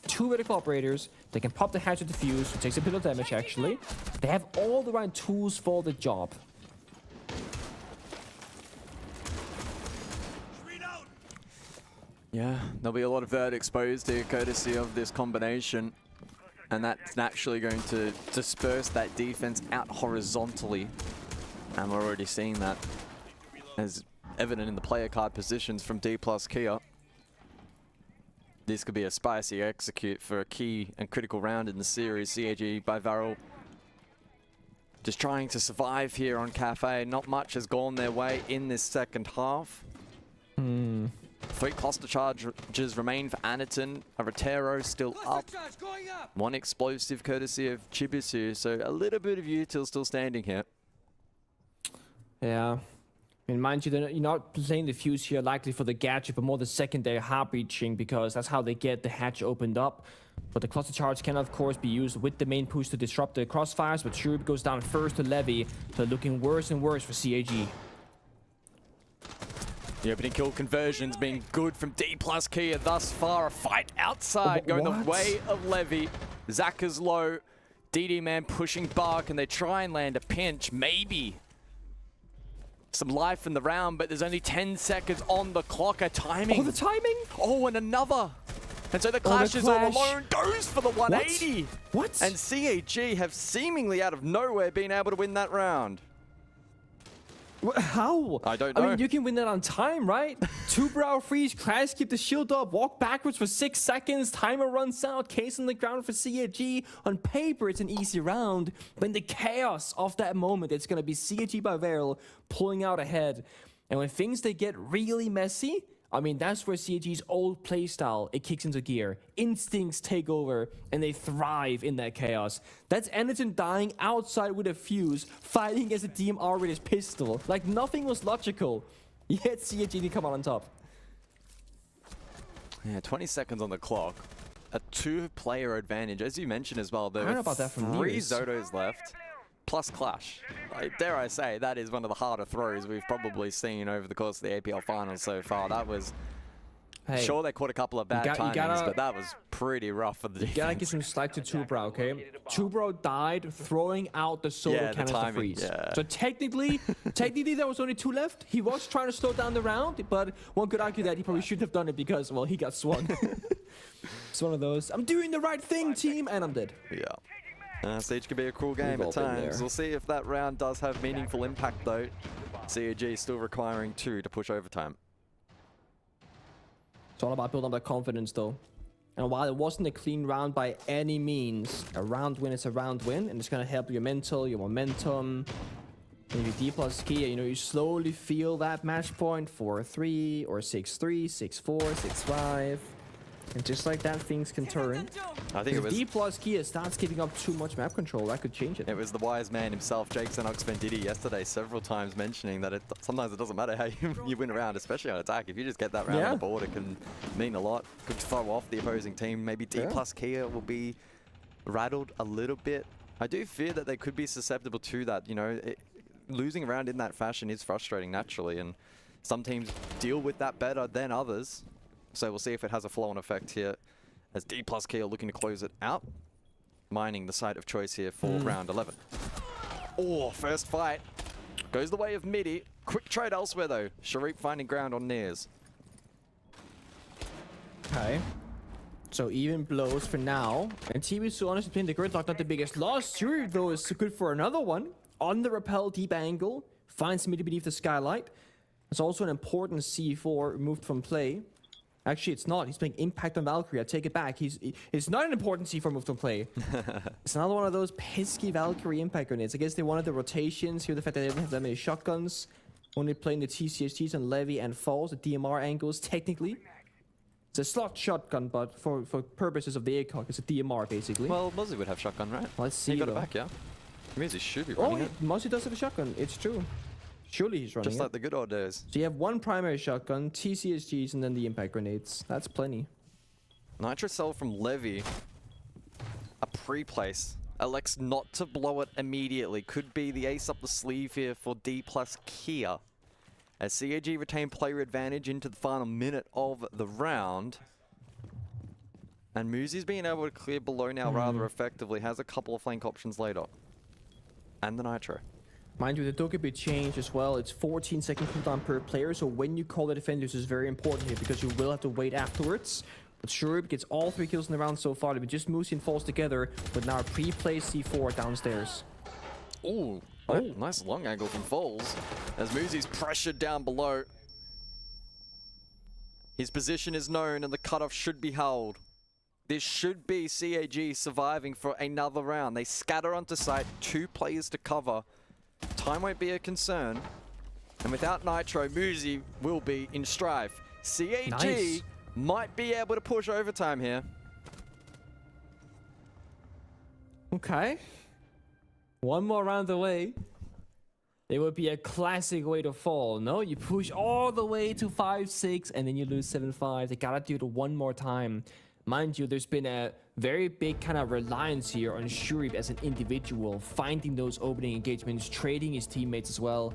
2 vertical operators. They can pop the hatch with the fuse, which takes a bit of damage actually. They have all the right tools for the job. Yeah, there'll be a lot of vert exposed here courtesy of this combination. And that's naturally going to disperse that defense out horizontally. And we're already seeing that as evident in the player card positions from D plus Kia. This could be a spicy execute for a key and critical round in the series. CAG by Varel just trying to survive here on Cafe. Not much has gone their way in this second half. 3 cluster charges remain for Anaton. A Rotero still up. 1 explosive courtesy of Chibisu. So a little bit of util still standing here. Yeah. I mean, mind you, you're not playing the fuse here likely for the gadget, but more the secondary heart breaching, because that's how they get the hatch opened up. But the cluster charge can, of course, be used with the main push to disrupt the crossfires, but Shurub goes down first to Levy, so looking worse and worse for CAG. The opening kill conversions being good from D plus Kia thus far. A fight outside going the way of Levy. Zaka's low. DD man pushing Bark, and they try and land a pinch, maybe. Some life in the round, but there's only 10 seconds on the clock. A timing. Oh, the timing! Oh, and another And so the clash is all clash. alone, goes for the 180. What? And CAG have seemingly out of nowhere been able to win that round. How? I don't I know. mean, you can win that on time, right? 2-brow freeze, Clash, keep the shield up, walk backwards for 6 seconds, timer runs out, case on the ground for CAG. On paper, it's an easy round, but in the chaos of that moment, it's going to be CAG by Veil pulling out ahead. And when things, they get really messy, I mean, that's where CAG's old playstyle, it kicks into gear. Instincts take over, and they thrive in that chaos. That's Energen dying outside with a fuse, fighting against a DMR with his pistol. Like, nothing was logical. Yet CAG did come out on top. Yeah, 20 seconds on the clock. A 2-player advantage. As you mentioned as well, there I don't know are about that from 3 Nears. Zotos left, plus Clash. Dare I say, that is one of the harder throws we've probably seen over the course of the APL finals so far. That was... Hey, Sure, they caught a couple of bad you timings, gotta- but that was pretty rough for the defense. you gotta give some slack to 2-brow, okay? 2-brow died throwing out the solo Yeah, the canister timing, freeze. yeah. So technically there was only 2 left. He was trying to slow down the round, but one could argue that he probably shouldn't have done it because, well, he got swung. It's one of those, I'm doing the right thing, team, and I'm dead. Yeah. Siege can be a cruel game We've at all been times. there. We'll see if that round does have meaningful impact, though. CAG still requiring 2 to push overtime. It's all about building up that confidence, though. And while it wasn't a clean round by any means, a round win is a round win, and it's gonna help your mental, your momentum, and your D plus key. You know, you slowly feel that match point 4-3 or 6-3, 6-4, 6-5, and just like that, things can turn. I think it If was... D plus key starts giving up too much map control, that could change it. It was the wise man himself, Jake Xenox Venditti, yesterday several times mentioning that sometimes it doesn't matter how you win a round, especially on attack. If you just get that round on the board, it can mean a lot. Could throw off the opposing team. Maybe D plus Kia will be rattled a little bit. I do fear that they could be susceptible to that. You know, losing a round in that fashion is frustrating naturally, and some teams deal with that better than others. So we'll see if it has a flow-on effect here as D plus Kia looking to close it out. Mining the site of choice here for round 11. Oh, first fight. Goes the way of Midi. Quick trade elsewhere though. Sharif finding ground on Nears. Okay. So even blows for now. And TB2 honestly playing the gridlock, not the biggest loss. Sure, though, is good for another one. On the rappel, deep angle. Finds Midi beneath the skylight. It's also an important C4 removed from play. Actually, it's not. He's playing Impact on Valkyrie. I take it back. It's not an important C4 move to play. It's another one of those pesky Valkyrie Impact grenades. I guess they wanted the rotations. Here, the fact that they didn't have that many shotguns. Only playing the TCHTs on Levy and Falls, the DMR angles, technically. It's a slot shotgun, but for purposes of the ACOG, it's a DMR, basically. Well, Mozzie would have shotgun, right? Let's see, He got though. it back, yeah? It means he should be Oh, running it. Mozzie does have a shotgun. It's true. Surely he's running Just it. like the good old days. So you have one primary shotgun, TCSGs, and then the impact grenades. That's plenty. Nitrocell from Levy. A pre-place. Elects not to blow it immediately. Could be the ace up the sleeve here for D plus Kia. As CAG retain player advantage into the final minute of the round. And Moosey's being able to clear below now rather effectively. Has a couple of flank options later. And the Nitro. Mind you, the door could be changed as well. It's 14-second cooldown per player, so when you call the defenders is very important here because you will have to wait afterwards. But Shurub gets all 3 kills in the round so far. They've been just Moosey and Falls together with now a pre-placed C4 downstairs. Ooh, nice long angle from Falls. As Moosey's pressured down below. His position is known and the cutoff should be held. This should be CAG surviving for another round. They scatter onto site, 2 players to cover. Time won't be a concern. And without Nitro, Moosey will be in strife. CAG Nice. might be able to push overtime here. Okay. One more round away. It would be a classic way to fall, no? You push all the way to 5-6 and then you lose 7-5. They gotta do it one more time. Mind you, there's been a very big kind of reliance here on Shurib as an individual, finding those opening engagements, trading his teammates as well.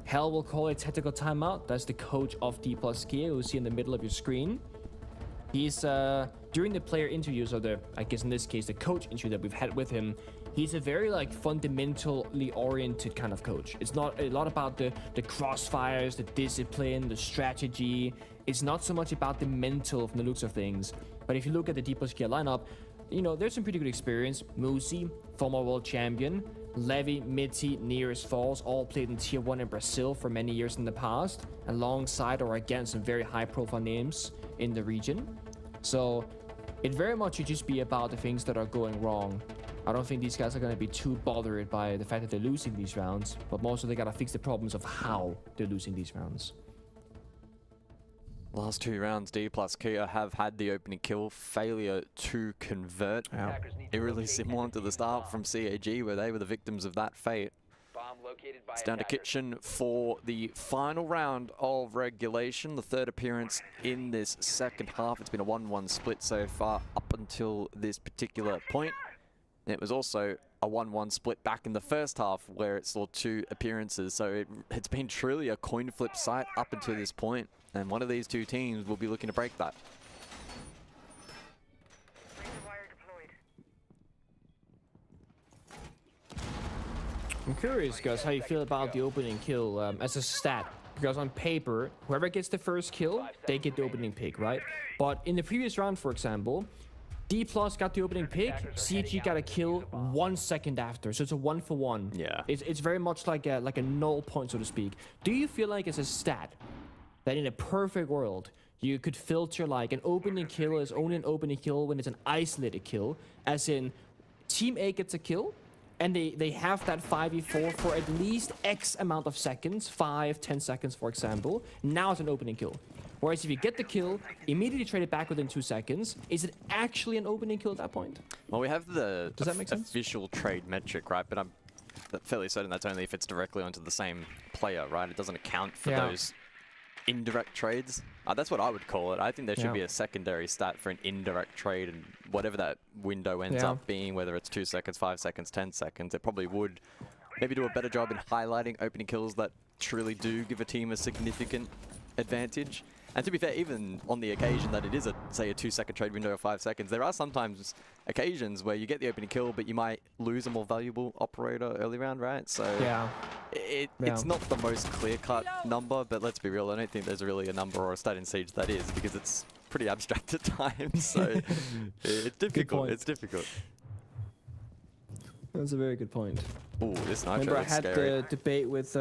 Hell will call it tactical timeout. That's the coach of D plus Kia, who you see in the middle of your screen. He's, during the player interviews, or I guess in this case, the coach interview that we've had with him, he's a very like fundamentally oriented kind of coach. It's not a lot about the crossfires, the discipline, the strategy. It's not so much about the mental from the looks of things. But if you look at the D+K lineup, you know, there's some pretty good experience. Musi, former world champion. Levy, Mitty, Nearest Falls, all played in Tier 1 in Brazil for many years in the past, alongside or against some very high-profile names in the region. So it very much should just be about the things that are going wrong. I don't think these guys are going to be too bothered by the fact that they're losing these rounds, but mostly they got to fix the problems of how they're losing these rounds. Last 2 rounds, D+K have had the opening kill, failure to convert. Eerily similar to the start from CAG, where they were the victims of that fate. It's down to Kitchen for the final round of regulation, the 3rd appearance in this second half. It's been a 1-1 split so far up until this particular point. It was also a 1-1 split back in the first half where it saw 2 appearances. So it's been truly a coin flip sight up until this point. And one of these 2 teams will be looking to break that. I'm curious, guys, how you feel about the opening kill as a stat. Because on paper, whoever gets the first kill, they get the opening pick, right? But in the previous round, for example, D+ got the opening pick, CG got a kill 1 second after, so it's a 1-for-1. Yeah. It's very much like a null point, so to speak. Do you feel like it's a stat that in a perfect world, you could filter like an opening kill is only an opening kill when it's an isolated kill, as in Team A gets a kill, and they have that 5v4 for at least X amount of seconds, 5, 10 seconds, for example. Now it's an opening kill. Whereas if you get the kill, immediately trade it back within 2 seconds, is it actually an opening kill at that point? Well, we have the Does that make sense? official trade metric, right? But I'm fairly certain that's only if it's directly onto the same player, right? It doesn't account for those indirect trades. That's what I would call it. I think there should be a secondary stat for an indirect trade, and whatever that window ends up being, whether it's 2 seconds, 5 seconds, 10 seconds, it probably would maybe do a better job in highlighting opening kills that truly do give a team a significant advantage. And to be fair, even on the occasion that it is say a 2 second trade window of 5 seconds, there are sometimes occasions where you get the opening kill, but you might lose a more valuable operator early round, right? So it's not the most clear-cut number, but let's be real, I don't think there's really a number or a stat in Siege that is, because it's pretty abstract at times. So it's difficult. It's difficult. That's a very good point. Oh, this Nitro Remember, I looks had scary. the debate with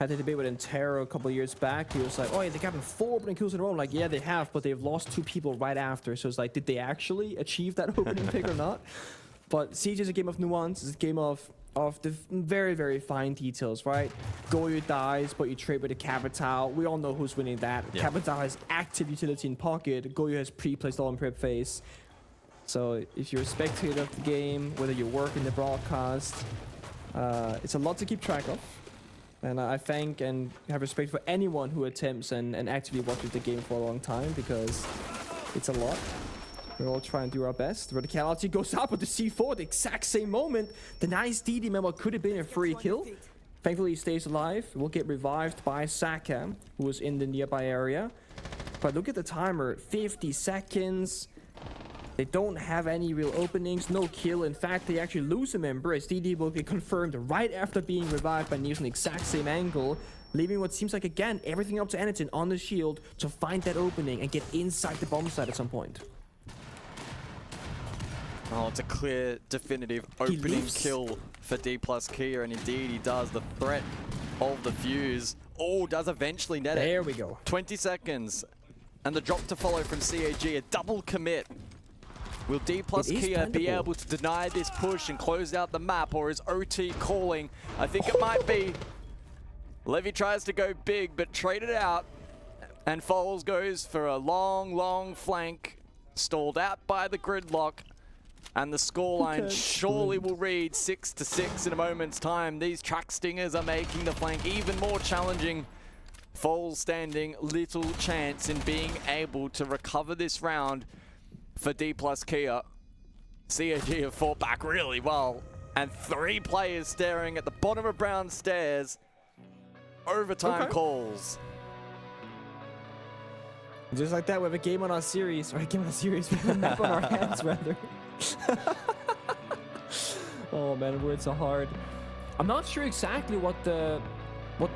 Entero a couple of years back. He was like, oh, yeah, they got 4 opening kills in a row. I'm like, yeah, they have, but they've lost 2 people right after. So it's like, did they actually achieve that opening pick or not? But Siege is a game of nuance. It's a game of the very, very fine details, right? Goyo dies, but you trade with a Capital. We all know who's winning that. Yeah. Capital has active utility in pocket. Goyo has pre-placed all in prep phase. So if you're a spectator of the game, whether you work in the broadcast, it's a lot to keep track of. And I thank and have respect for anyone who attempts and actively watches the game for a long time, because it's a lot. We're all trying to do our best. The verticality goes up with the C4, the exact same moment. The nice DD memo could have been a free kill. Thankfully, he stays alive. Will get revived by Saka, who was in the nearby area. But look at the timer, 50 seconds. They don't have any real openings, no kill. In fact, they actually lose a member as DD will get confirmed right after being revived by Niels in the exact same angle, leaving what seems like, again, everything up to Anakin on the shield to find that opening and get inside the bomb site at some point. Oh, it's a clear, definitive opening kill for D+K, and indeed he does. The threat of the fuse. Oh, does eventually net it. There we go. 20 seconds. And the drop to follow from CAG, a double commit. Will D+K be able to deny this push and close out the map, or is OT calling? I think it might be. Levy tries to go big, but traded out. And Foles goes for a long, long flank. Stalled out by the gridlock. And the scoreline surely will read 6-6 in a moment's time. These track stingers are making the flank even more challenging. Foles standing little chance in being able to recover this round for D+K. CAG have fought back really well. And 3 players staring at the bottom of Brown stairs. Overtime calls. Just like that, we have a game on our series. Or a game on our series, we have a map on our hands, rather. Oh man, words are hard. I'm not sure exactly what the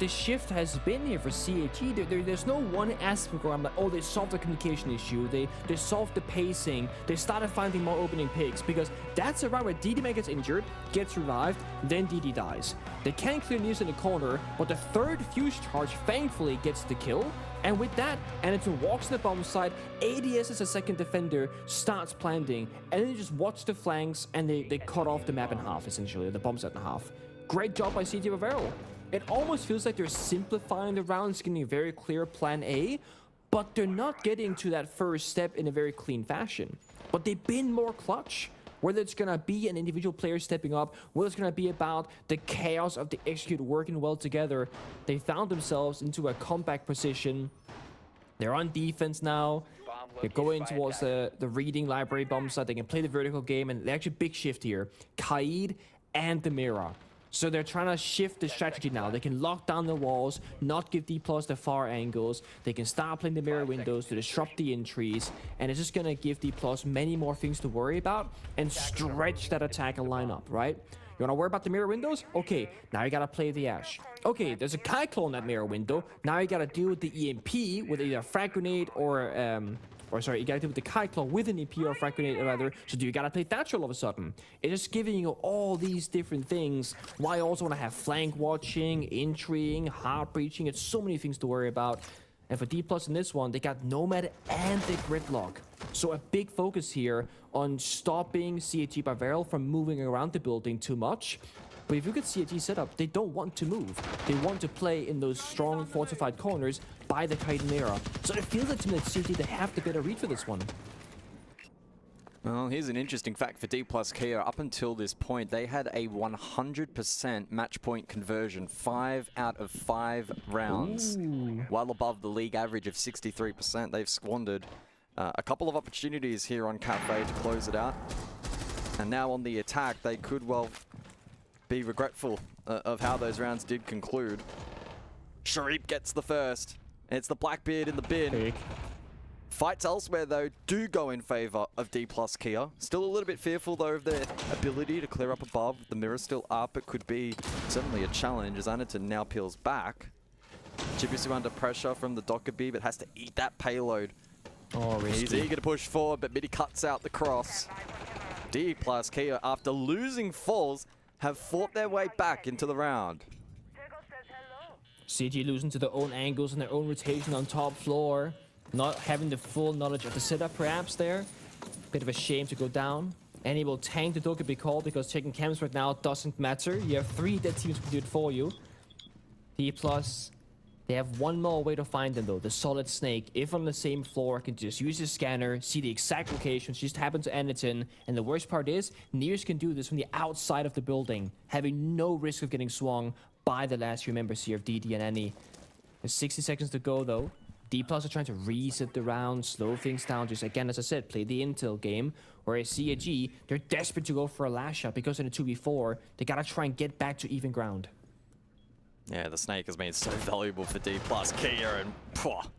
shift has been here for CHE. There's no one aspect where I'm like, oh, they solved the communication issue, they solved the pacing, they started finding more opening picks, because that's around where DD gets injured, gets revived, then DD dies. They can clear news in the corner, but the third fuse charge thankfully gets the kill. And with that, Anderton walks to the bomb side, ADS as a second defender, starts planting, and then you just watch the flanks, and they cut off the map in half, essentially, the bomb set in half. Great job by CT Bavaro. It almost feels like they're simplifying the rounds, getting a very clear plan A, but they're not getting to that first step in a very clean fashion. But they've been more clutch. Whether it's going to be an individual player stepping up, whether it's going to be about the chaos of the execute working well together, they found themselves into a comeback position. They're on defense now. They're going towards the reading library bomb site. They can play the vertical game, and actually big shift here. Kaid and the Mira. So they're trying to shift the strategy now. They can lock down the walls, not give D+ the far angles. They can start playing the mirror windows to disrupt the entries, and it's just going to give D+ many more things to worry about and stretch that attack and lineup, right? You want to worry about the mirror windows? Okay, now you got to play the Ash. Okay, there's a Kai clone in that mirror window. Now you got to deal with the EMP with either a frag grenade or sorry, you gotta deal with the Kai Claw with an EP or a frag grenade rather. So do you gotta play Thatcher all of a sudden? It's just giving you all these different things. Why I also wanna have flank watching, entrying, heart breaching. It's so many things to worry about. And for D+ in this one, they got Nomad and the Gridlock. So a big focus here on stopping CHG Bavaral from moving around the building too much. But if you look at CHG setup, they don't want to move. They want to play in those strong fortified corners by the Kaiden era. So it feels like to me that CHG, they have the better read for this one. Well, here's an interesting fact for D+ Kia. Up until this point, they had a 100% match point conversion, 5 out of 5 rounds. Ooh. Well above the league average of 63%. They've squandered a couple of opportunities here on Cafe to close it out. And now on the attack, they could well be regretful of how those rounds did conclude. Sharif gets the first. It's the Blackbeard in the bin. Big. Fights elsewhere, though, do go in favor of D+ Kia. Still a little bit fearful, though, of their ability to clear up above. The mirror's still up. It could be certainly a challenge as Anaton now peels back. Chibisu under pressure from the Dokkaebi, but has to eat that payload. Oh, risky. He's eager to push forward, but Midi cuts out the cross. D+ Kia, after losing Falls, have fought their way back into the round. CG losing to their own angles and their own rotation on top floor. Not having the full knowledge of the setup perhaps there. Bit of a shame to go down. And he will tank the Dokkaebi call because taking camps right now doesn't matter. You have 3 dead teams to do it for you. D+, they have one more way to find them though. The Solid Snake, if on the same floor, can just use his scanner, see the exact location, just happen to Anaton. And the worst part is, Nears can do this from the outside of the building, having no risk of getting swung by the last few members here of DD and Annie. There's 60 seconds to go though. D+ are trying to reset the round, slow things down, just again, as I said, play the intel game. Whereas CAG, they're desperate to go for a last shot because in a 2v4, they gotta try and get back to even ground. Yeah, the Snake has been so valuable for D+ Kia, and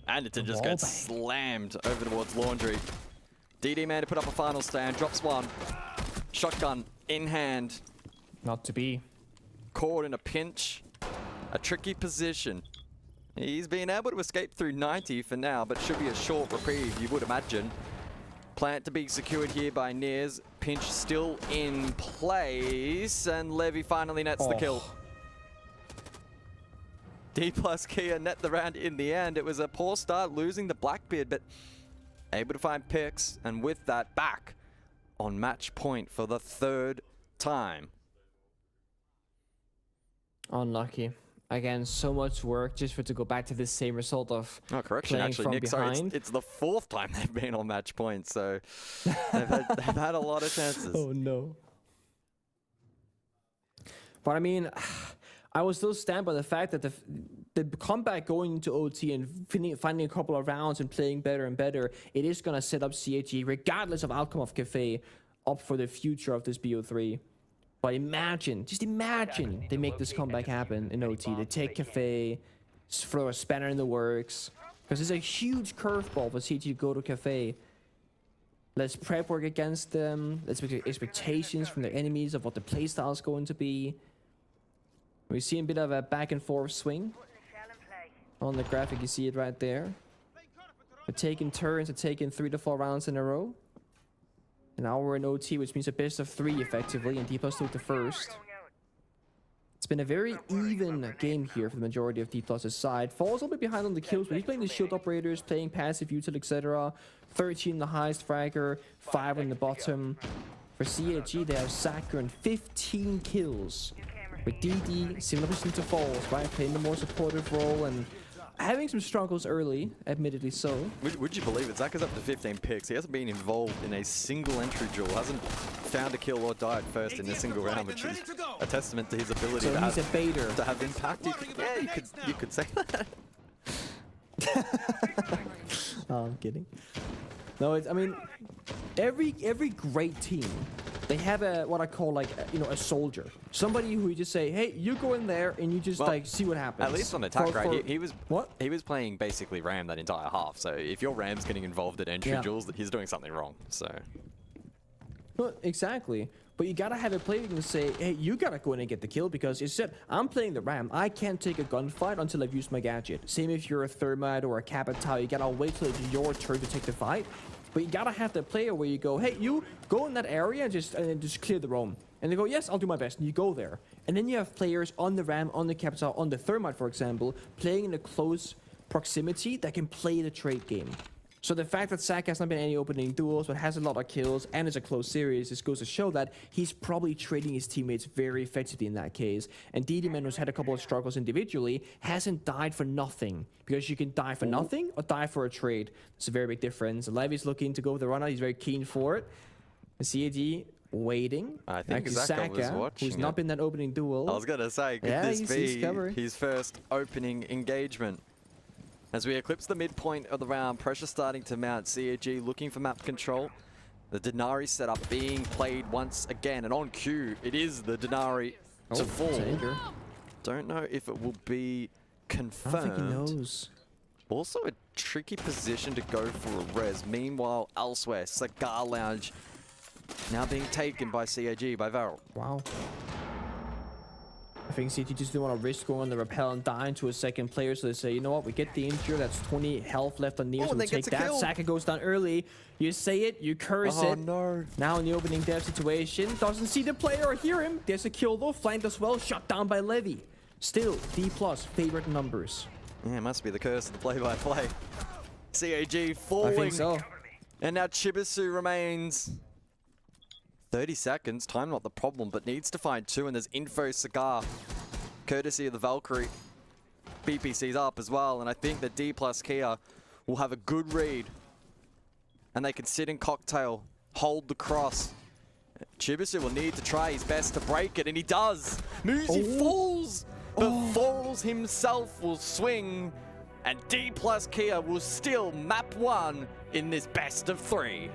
Anderton just gets slammed over towards Laundry. DD man to put up a final stand, drops one. Shotgun in hand. Not to be. Caught in a pinch. A tricky position. He's been able to escape through 90 for now, but should be a short reprieve, you would imagine. Plant to be secured here by Nears. Pinch still in place, and Levy finally nets the kill. D+ Kia net the round in the end. It was a poor start losing the Blackbeard, but able to find picks, and with that, back on match point for the 3rd time. Unlucky. Again, so much work just for it to go back to this same result of correction, playing actually, from Nick. behind. Sorry, it's the 4th time they've been on match point, so they've had a lot of chances. Oh no. But I mean, I will still stand by the fact that the comeback going into OT and finding a couple of rounds and playing better and better, it is going to set up CHG, regardless of outcome of Cafe, up for the future of this BO3. But imagine, just imagine they make this comeback happen in OT. They take Cafe, throw a spanner in the works. Because it's a huge curveball for CHG to go to Cafe. less prep work against them, less expectations from their enemies of what the playstyle is going to be. We see a bit of a back and forth swing. On the graphic, you see it right there. We're taking turns, we're taking 3 to 4 rounds in a row. And now we're in OT, which means a best of 3 effectively, and D+ took the first. It's been a very even game here for the majority of D+'s side. Falls a little bit behind on the kills, but he's playing the shield operators, playing passive util, etc. 13 the highest fragger, 5 on the bottom. For CAG, they have Saka and 15 kills. With DD, similar position to Falls, right? Playing the more supportive role and having some struggles early, admittedly so. Would you believe it? Zaka's up to 15 picks. He hasn't been involved in a single entry duel. Hasn't found a kill or died first in a single round, which is a testament to his ability So he's a baiter. to have impact. Yeah, you could say that. Oh, I'm kidding. No, I mean, every great team, they have a what I call like a soldier, somebody who you just say, hey, you go in there and you just like see what happens. At least on attack, right? He was what? He was playing basically Ram that entire half. So if your Ram's getting involved at entry duels, that he's doing something wrong. So. Well, exactly. But you gotta have a player who can say, hey, you gotta go in and get the kill because it's said, I'm playing the Ram. I can't take a gunfight until I've used my gadget. Same if you're a Thermite or a Capitao, you gotta wait till it's your turn to take the fight. But you gotta have the player where you go, hey, you go in that area and just clear the roam. And they go, yes, I'll do my best. And you go there. And then you have players on the Ram, on the Capitao, on the Thermite, for example, playing in a close proximity that can play the trade game. So the fact that Saka has not been any opening duels, but has a lot of kills, and is a close series, this goes to show that he's probably trading his teammates very effectively in that case. And DD-Man, who's had a couple of struggles individually, hasn't died for nothing. Because you can die for nothing or die for a trade. It's a very big difference. Levy's looking to go with the run-out. He's very keen for it. And CAD waiting. I think Saka was watching who's not been that opening duel. I was going to say, could this be his first opening engagement? As we eclipse the midpoint of the round, pressure starting to mount. CAG looking for map control. The Denari setup being played once again, and on cue, it is the Denari to fall. Danger. Don't know if it will be confirmed. I don't think he knows. Also a tricky position to go for a res. Meanwhile, elsewhere, Cigar Lounge now being taken by CAG, by Varel. Wow. I think CT just didn't want to risk going on the rappel and dying to a second player, so they say, you know what, we get the injury, that's 20 health left on Nier, so we'll take that. Kill. Saka goes down early. You say it, you curse it. Oh no. Now in the opening dev situation, doesn't see the player or hear him. There's a kill though, flanked as well, shot down by Levy. Still, D+, favorite numbers. Yeah, it must be the curse of the play-by-play. CAG falling. I think so. And now Chibisu remains 30 seconds, time not the problem, but needs to find 2, and there's Info Cigar, courtesy of the Valkyrie. BPC's up as well, and I think that D+ Kia will have a good read. And they can sit in cocktail, hold the cross. Chibisu will need to try his best to break it, and he does! Muzi falls! But Falls himself will swing, and D+ Kia will still map 1 in this best of 3.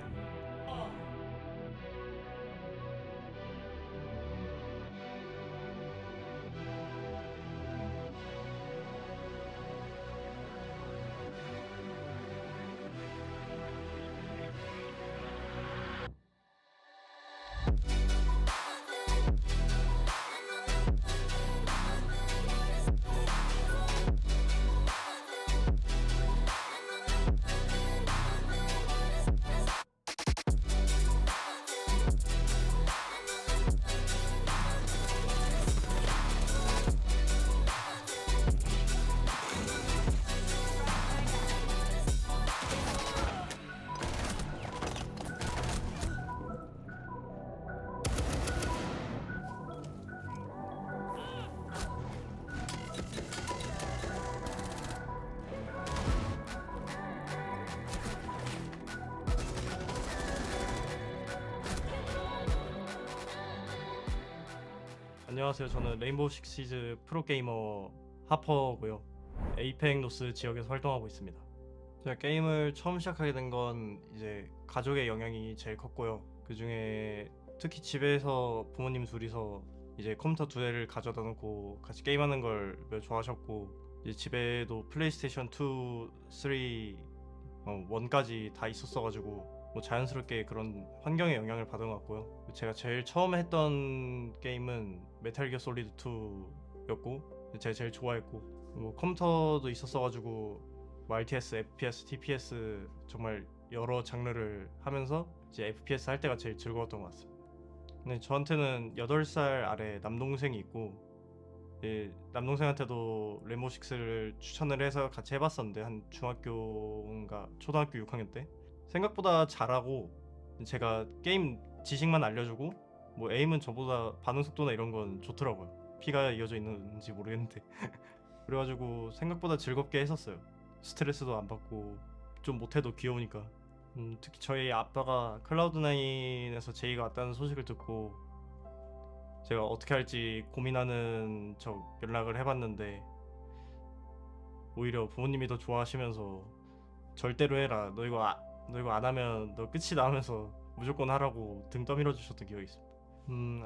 안녕하세요. 저는 레인보우 식시즈 프로게이머 하퍼고요. 에이펙 노스 지역에서 활동하고 있습니다. 제가 게임을 처음 시작하게 된 건 이제 가족의 영향이 제일 컸고요. 그 중에 특히 집에서 부모님 둘이서 이제 컴퓨터 2대를 가져다 놓고 같이 게임하는 걸 매우 좋아하셨고, 이제 집에도 플레이스테이션 2, 3, 1까지 다 있었어가지고 뭐 자연스럽게 그런 환경의 영향을 받은 것 같고요. 제가 제일 처음에 했던 게임은 메탈 기어 솔리드 2였고 제가 제일 좋아했고 뭐 컴퓨터도 있었어가지고 뭐 RTS, FPS, TPS 정말 여러 장르를 하면서 이제 FPS 할 때가 제일 즐거웠던 것 같습니다. 근데 저한테는 8살 아래 남동생이 있고 남동생한테도 레인보우 식스를 추천을 해서 같이 해봤었는데 한 중학교인가 초등학교 6학년 때 생각보다 잘하고 제가 게임 지식만 알려주고 뭐 에임은 저보다 반응 속도나 이런 건 좋더라고요. 피가 이어져 있는지 모르겠는데 그래가지고 생각보다 즐겁게 했었어요. 스트레스도 안 받고 좀 못해도 귀여우니까. 특히 저희 아빠가 클라우드9에서 제이가 왔다는 소식을 듣고 제가 어떻게 할지 고민하는 척 연락을 해봤는데 오히려 부모님이 더 좋아하시면서 절대로 해라, 너 이거 안 하면 너 끝이다 하면서 무조건 하라고 등 떠밀어 주셨던 기억이 있습니다.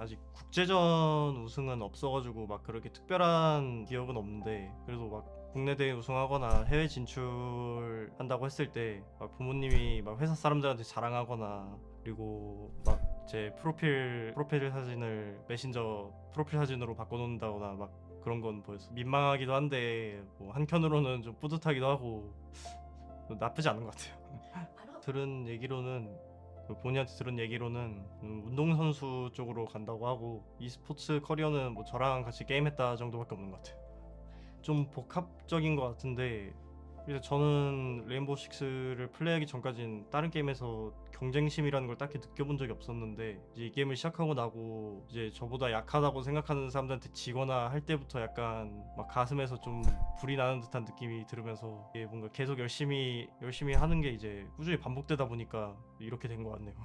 아직 국제전 우승은 없어가지고 막 그렇게 특별한 기억은 없는데 그래도 막 국내 대회 우승하거나 해외 진출한다고 했을 때 막 부모님이 막 회사 사람들한테 자랑하거나 그리고 막 제 프로필 사진을 메신저 프로필 사진으로 바꿔놓는다거나 막 그런 건 보였어. 민망하기도 한데 뭐 한편으로는 좀 뿌듯하기도 하고 나쁘지 않은 것 같아요. 본인한테 들은 얘기로는 운동선수 쪽으로 간다고 하고 e스포츠 커리어는 뭐 저랑 같이 게임했다 정도밖에 없는 것 같아요. 좀 복합적인 것 같은데 그래서 저는 레인보우 식스를 플레이하기 전까진 다른 게임에서 경쟁심이라는 걸 딱히 느껴본 적이 없었는데 이제 이 게임을 시작하고 나고 이제 저보다 약하다고 생각하는 사람들한테 지거나 할 때부터 약간 막 가슴에서 좀 불이 나는 듯한 느낌이 들으면서 이게 뭔가 계속 열심히 하는 게 이제 꾸준히 반복되다 보니까 이렇게 된 것 같네요.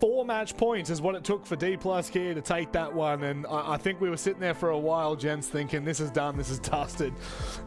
4 match points is what it took for D Plus here to take that one, and I think we were sitting there for a while, gents, thinking this is done, this is dusted.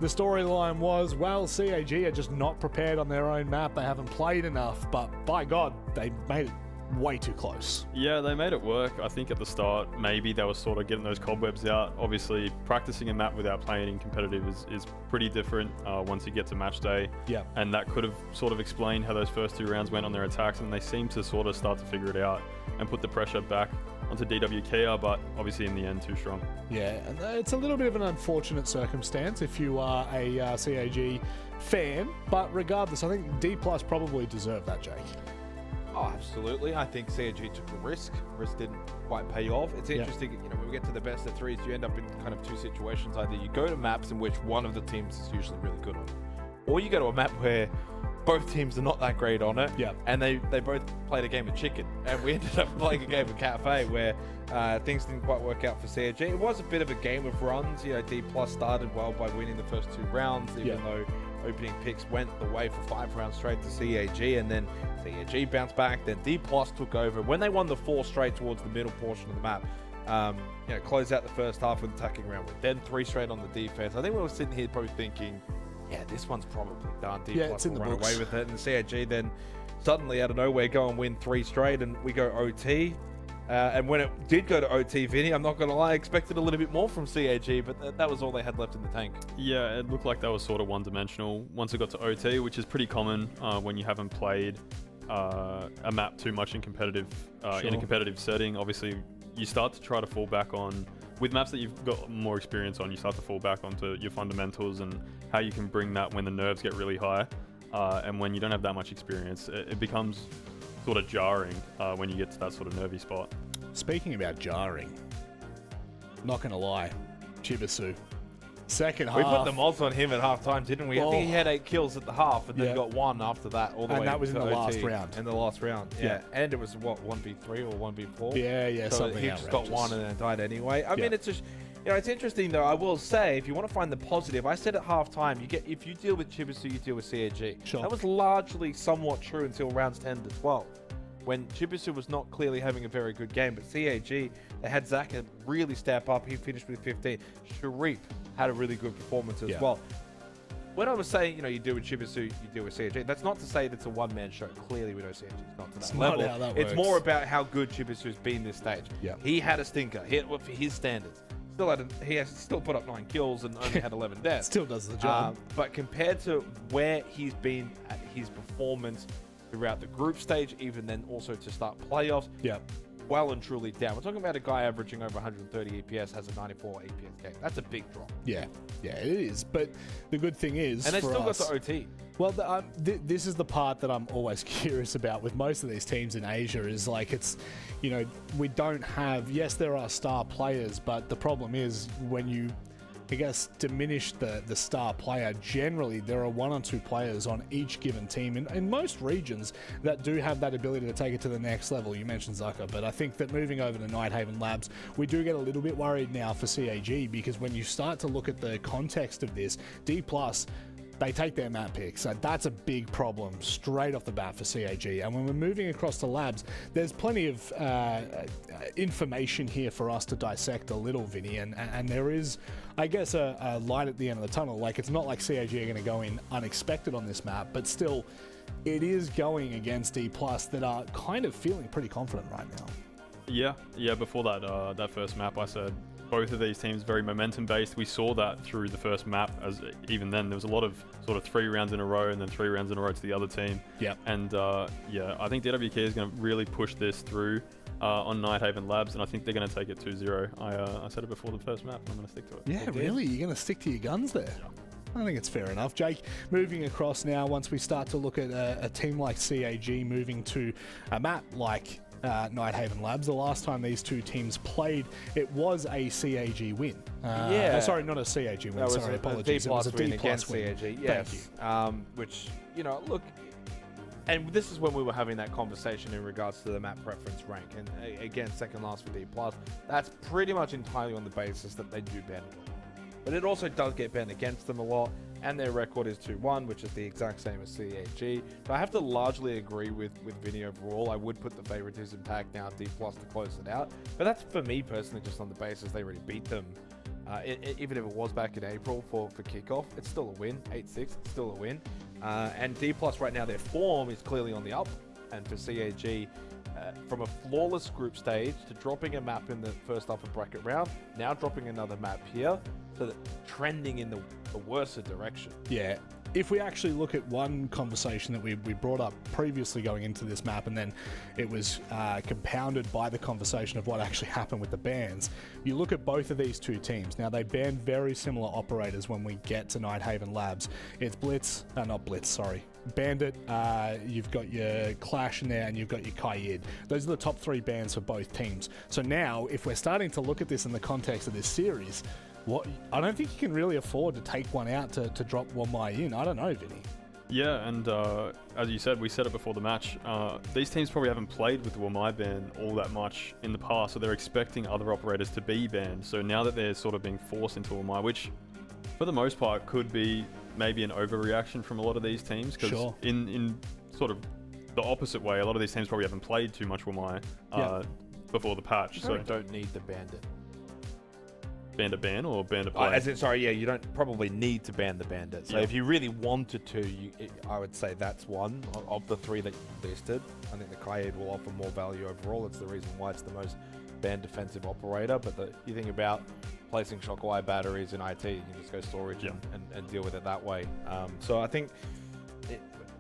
The storyline was, well, CAG are just not prepared on their own map, they haven't played enough, but by God, they made it way too close. Yeah, they made it work. I think at the start, maybe they were sort of getting those cobwebs out. Obviously, practicing a map without playing in competitive is pretty different once you get to match day. Yeah. And that could have sort of explained how those first 2 rounds went on their attacks, and they seem to sort of start to figure it out and put the pressure back onto DW Kia, but obviously in the end, too strong. Yeah, and it's a little bit of an unfortunate circumstance if you are a CAG fan, but regardless, I think D Plus probably deserved that, Jake. Oh, absolutely. I think CAG took a risk. Risk didn't quite pay off. It's interesting, you know, when we get to the best of 3s, you end up in kind of 2 situations. Either you go to maps in which one of the teams is usually really good on it, or you go to a map where both teams are not that great on it, and they both played a game of chicken. And we ended up playing a game of cafe where things didn't quite work out for CAG. It was a bit of a game of runs. You know, D Plus started well by winning the first 2 rounds, even though opening picks went the way for 5 rounds straight to CAG, and then CAG bounced back. Then D Plus took over. When they won the 4 straight towards the middle portion of the map, you know, closed out the first half with attacking round, then 3 straight on the defense. I think we were sitting here probably thinking, yeah, this one's probably done. D Plus will run away with it, and CAG then suddenly out of nowhere go and win 3 straight, and we go OT. And when it did go to OT, Vinny, I'm not going to lie, I expected a little bit more from CAG, but that was all they had left in the tank. Yeah, it looked like that was sort of one-dimensional once it got to OT, which is pretty common when you haven't played a map too much in competitive in a competitive setting. Obviously, you start to try to fall back on, with maps that you've got more experience on, you start to fall back onto your fundamentals and how you can bring that when the nerves get really high. And when you don't have that much experience, it becomes sort of jarring when you get to that sort of nervy spot. Speaking about jarring, not gonna lie, Chibisu, second half. We put the mods on him at half time, didn't we? I think he had 8 kills at the half, and then got 1 after that, all the way. And that was in the OT. last round. In the last round, yeah. And it was what, 1v3 or 1v4? Yeah, so something he just got 1 and then died anyway. I mean, it's just, you know, it's interesting though. I will say, if you want to find the positive, I said at half time, if you deal with Chibisu, you deal with CAG. Sure. That was largely somewhat true until rounds 10 to 12. When Chibisu was not clearly having a very good game, but CAG, they had Zaka really step up. He finished with 15. Sharif had a really good performance as well. When I was saying, you know, you deal with Chibisu, you deal with CAG, that's not to say that's a one-man show. Clearly, we know CAG is not to that level. Not how that it's works. more about how good Chibisu has been this stage. He had a stinker. He had, for his standards. He has still put up 9 kills and only had 11 deaths. Still does the job. But compared to where he's been at his performance throughout the group stage, even then also to start playoffs, well and truly down. We're talking about a guy averaging over 130 EPS, has a 94 EPS game. That's a big drop. Yeah, it is. But the good thing is, and they for still us, got to OT. Well, this is the part that I'm always curious about with most of these teams in Asia is like it's, you know, we don't have, yes, there are star players, but the problem is when you, I guess, diminish the star player, generally there are 1 or 2 players on each given team in most regions that do have that ability to take it to the next level. You mentioned Zucker, but I think that moving over to Nighthaven Labs, we do get a little bit worried now for CAG, because when you start to look at the context of this, D+, they take their map picks. So that's a big problem straight off the bat for CAG. And when we're moving across to labs, there's plenty of information here for us to dissect a little, Vinny. And there is, I guess, a light at the end of the tunnel. Like, it's not like CAG are going to go in unexpected on this map, but still, it is going against D+ that are kind of feeling pretty confident right now. Yeah. Before that, that first map, I said both of these teams very momentum based. We saw that through the first map, as even then there was a lot of sort of 3 rounds in a row and then 3 rounds in a row to the other team. And I think DWK is going to really push this through on Nighthaven Labs, and I think they're going to take it 2-0. I said it before the first map, and I'm going to stick to it. Yeah, really? You're going to stick to your guns there? I think it's fair enough. Jake, moving across now, once we start to look at a team like CAG moving to a map like Nighthaven Labs, the last time these 2 teams played, it was a CAG win. Sorry, not a CAG win. Sorry, apologies. It was a D+ win. CAG, yes. Thank you. Which, you know, look, and this is when we were having that conversation in regards to the map preference rank. And again, second last for D+. That's pretty much entirely on the basis that they do ban a lot. But it also does get banned against them a lot. and their record is 2-1, which is the exact same as CAG. So I have to largely agree with Vinny overall. I would put the favoritism tag now D+ to close it out, but that's for me personally just on the basis they already beat them. Even if it was back in April for kickoff, it's still a win. 8-6, it's still a win. And D+ right now, their form is clearly on the up. And for CAG, from a flawless group stage to dropping a map in the first upper bracket round, now dropping another map here, so that trending in the worse direction. Yeah. If we actually look at one conversation that we brought up previously going into this map, and then it was compounded by the conversation of what actually happened with the bans, you look at both of these two teams. Now, they ban very similar operators when we get to Nighthaven Labs. It's Bandit, you've got your Clash in there, and you've got your Kaid. Those are the top 3 bans for both teams. So now, if we're starting to look at this in the context of this series, I don't think you can really afford to take one out to drop Wamai in. I don't know, Vinny. Yeah, and as you said, we said it before the match, these teams probably haven't played with the Wamai ban all that much in the past, so they're expecting other operators to be banned. So now that they're sort of being forced into Wamai, which for the most part could be maybe an overreaction from a lot of these teams, because in sort of the opposite way, a lot of these teams probably haven't played too much Wamai before the patch. So don't need the Bandit. Bandit ban or Bandit play? You don't probably need to ban the Bandit. So if you really wanted to, I would say that's one of the 3 that you listed. I think the Kaid will offer more value overall. It's the reason why it's the most banned defensive operator. But you think about placing shockwire batteries in IT, you can just go storage and deal with it that way. So I think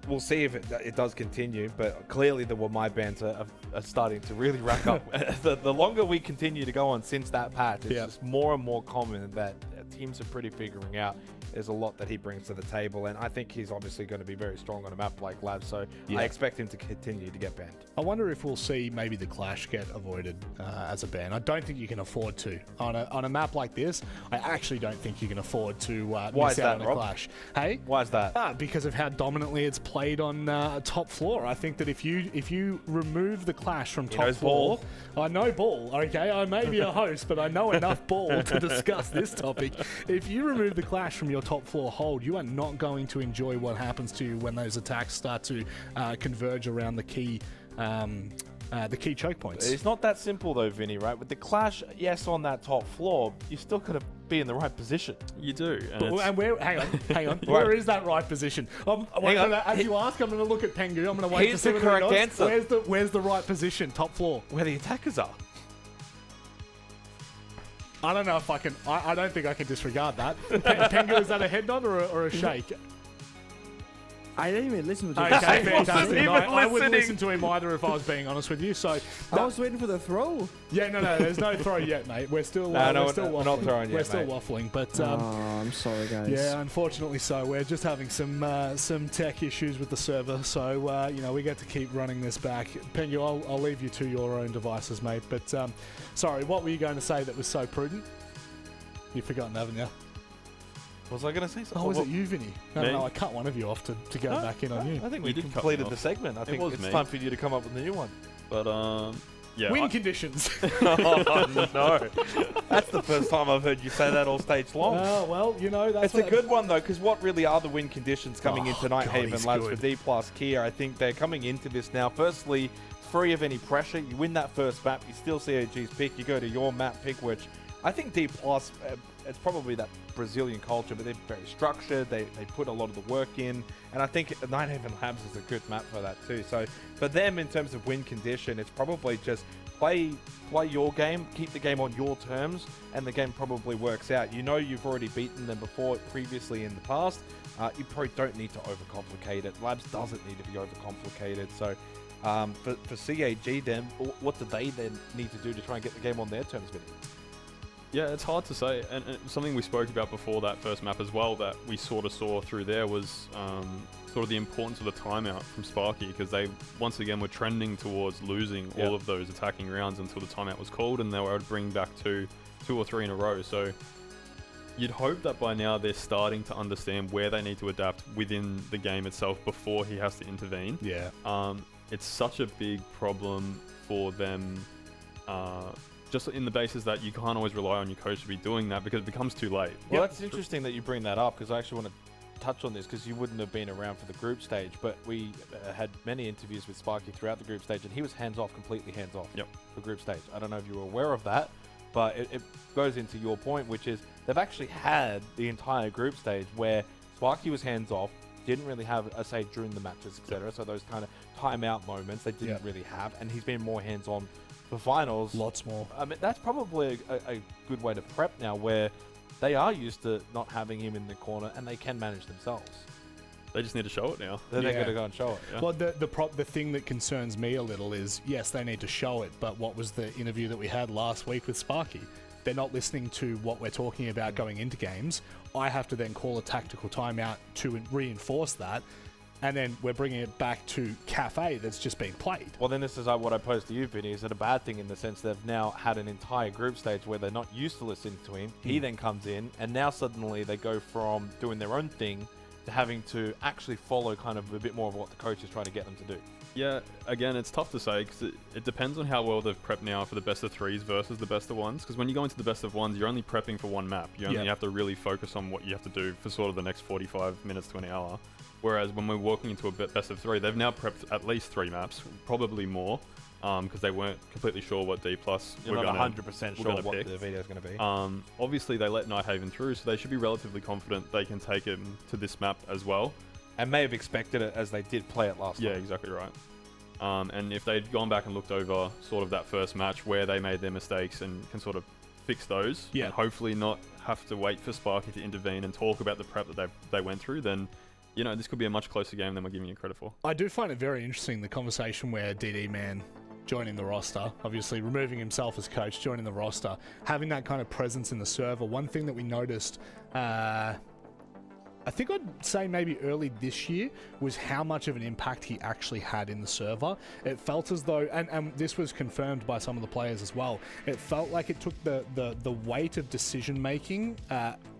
we'll see if it does continue, but clearly the Wamai bans are starting to really rack up. The longer we continue to go on since that patch, it's just more and more common that teams are pretty figuring out there's a lot that he brings to the table, and I think he's obviously going to be very strong on a map like Lab, so I expect him to continue to get banned. I wonder if we'll see maybe the Clash get avoided as a ban. I don't think you can afford to. On a map like this, I actually don't think you can afford to miss out on a Clash. Hey? Why is that? Because of how dominantly it's played on top floor. I think that if you remove the Clash from top floor... I know ball, okay? I may be a host, but I know enough ball to discuss this topic. If you remove the Clash from your top floor hold, you are not going to enjoy what happens to you when those attacks start to converge around the key choke points. It's not that simple though, Vinny, right? With the Clash, yes, on that top floor, you still got to be in the right position. You do. And where? Hang on. Where is that right position? As you ask, I'm going to look at Pengu. I'm going to wait Here's for the correct answer. Where's the right position? Top floor. Where the attackers are. I don't know if I can. I don't think I can disregard that. Pengu, is that a head nod or a shake? I didn't even listen to him. Okay, fantastic. I wouldn't listen to him either if I was being honest with you. So I was waiting for the throw. Yeah, no, there's no throw yet, mate. We're still waffling. We're not throwing yet, We're still waffling, but I'm sorry, guys. Yeah, unfortunately, so we're just having some tech issues with the server. So we get to keep running this back. Pengu, I'll leave you to your own devices, mate. But sorry, what were you going to say that was so prudent? You've forgotten, haven't you? Was I going to say something? Oh, was it you, Vinny? No, I cut one of you off to go back in on you. I think we completed the segment. I think it's time for you to come up with a new one. But, yeah. Win conditions. Oh, no. That's the first time I've heard you say that all stage long. Well, that's a good one, though, because what really are the win conditions coming into Nighthaven Labs for D+ Kia? I think they're coming into this now. Firstly, free of any pressure. You win that first map. You still CAG's pick. You go to your map pick, which I think D+, it's probably that Brazilian culture, but they're very structured. They put a lot of the work in, and I think Nighthaven Labs is a good map for that too. So for them, in terms of win condition, it's probably just play your game, keep the game on your terms, and the game probably works out. You've already beaten them previously in the past. You probably don't need to overcomplicate it. Labs doesn't need to be overcomplicated. So for CAG, then what do they then need to do to try and get the game on their terms, Vinny? Yeah, it's hard to say, and something we spoke about before that first map as well that we sort of saw through there was sort of the importance of the timeout from Sparky, because they once again were trending towards losing all of those attacking rounds until the timeout was called, and they were able to bring back two or three in a row. So you'd hope that by now they're starting to understand where they need to adapt within the game itself before he has to intervene. Yeah. It's such a big problem for them. Just in the basis that you can't always rely on your coach to be doing that because it becomes too late. Well, that's interesting that you bring that up, because I actually want to touch on this because you wouldn't have been around for the group stage, but we had many interviews with Sparky throughout the group stage, and he was hands-off, completely hands-off for group stage. I don't know if you were aware of that, but it goes into your point, which is they've actually had the entire group stage where Sparky was hands-off, didn't really have a say during the matches, etc. So those kind of timeout moments they didn't really have, and he's been more hands-on for finals. Lots more. I mean, that's probably a good way to prep now, where they are used to not having him in the corner and they can manage themselves. They just need to show it now. They're going to go and show it. Yeah. Well, the thing that concerns me a little is, yes, they need to show it, but what was the interview that we had last week with Sparky? They're not listening to what we're talking about going into games. I have to then call a tactical timeout to reinforce that, and then we're bringing it back to Cafe that's just being played. Well, then this is what I posed to you, Vinny. Is it a bad thing in the sense they've now had an entire group stage where they're not used to listening to him? He then comes in, and now suddenly they go from doing their own thing to having to actually follow kind of a bit more of what the coach is trying to get them to do. Yeah, again, it's tough to say because it depends on how well they've prepped now for the best of threes versus the best of ones. Because when you go into the best of ones, you're only prepping for one map. You only have to really focus on what you have to do for sort of the next 45 minutes to an hour. Whereas when we're walking into a best of three, they've now prepped at least 3 maps, probably more, because they weren't completely sure what D+ You're were not going 100% to sure pick. what the video is going to be. Obviously, they let Nighthaven through, so they should be relatively confident they can take him to this map as well. And may have expected it as they did play it last time. Yeah, exactly right. And if they'd gone back and looked over sort of that first match where they made their mistakes and can sort of fix those, and hopefully not have to wait for Sparky to intervene and talk about the prep that they went through, then, you know, this could be a much closer game than we're giving you credit for. I do find it very interesting, the conversation where DD Man joining the roster, obviously removing himself as coach, joining the roster, having that kind of presence in the server. One thing that we noticed, I think I'd say maybe early this year, was how much of an impact he actually had in the server. It felt as though, and this was confirmed by some of the players as well, it felt like it took the weight of decision making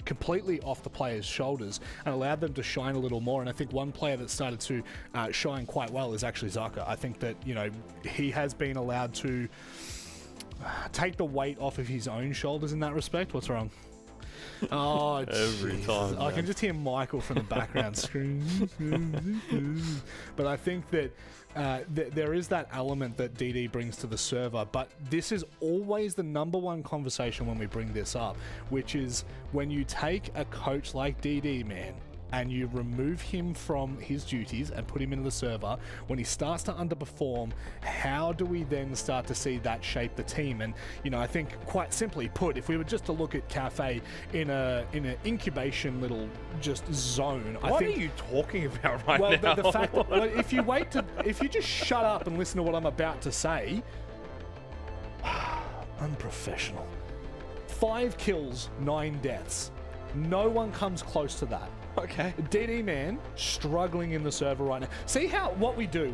completely off the players' shoulders and allowed them to shine a little more. And I think one player that started to shine quite well is actually Zaka. I think that, you know, he has been allowed to take the weight off of his own shoulders in that respect. What's wrong? Oh, every time. I can just hear Michael from the background screaming. But I think that there is that element that DD brings to the server, but this is always the number one conversation when we bring this up, which is when you take a coach like DD, man, and you remove him from his duties and put him into the server, when he starts to underperform, how do we then start to see that shape the team? And, you know, I think quite simply put, if we were just to look at Cafe in an incubation little just zone, What are you talking about right now? Well, the fact that, well, if you just shut up and listen to what I'm about to say, unprofessional. 5 kills, 9 deaths. No one comes close to that. Okay. DD Man struggling in the server right now. See how what we do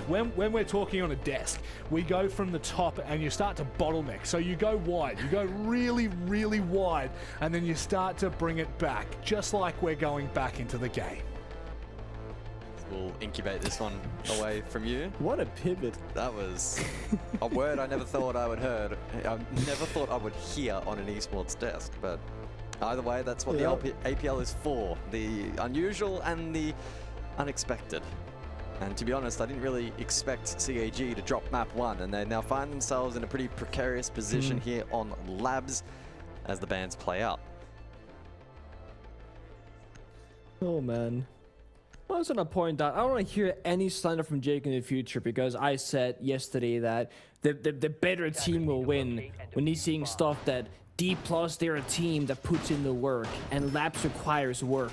when we're talking on a desk, we go from the top and you start to bottleneck. So you go wide, you go really, really wide, and then you start to bring it back, just like we're going back into the game. We'll incubate this one away from you. What a pivot. That was a word I never thought I would heard. I never thought I would hear on an esports desk, but either way, that's what the APL is for. The unusual and the unexpected. And to be honest, I didn't really expect CAG to drop map 1, and they now find themselves in a pretty precarious position here on Labs as the bans play out. Oh, man. I was gonna point out, I don't want to hear any slander from Jake in the future, because I said yesterday that the better team will win when he's seeing stuff that D+, they're a team that puts in the work, and Labs requires work.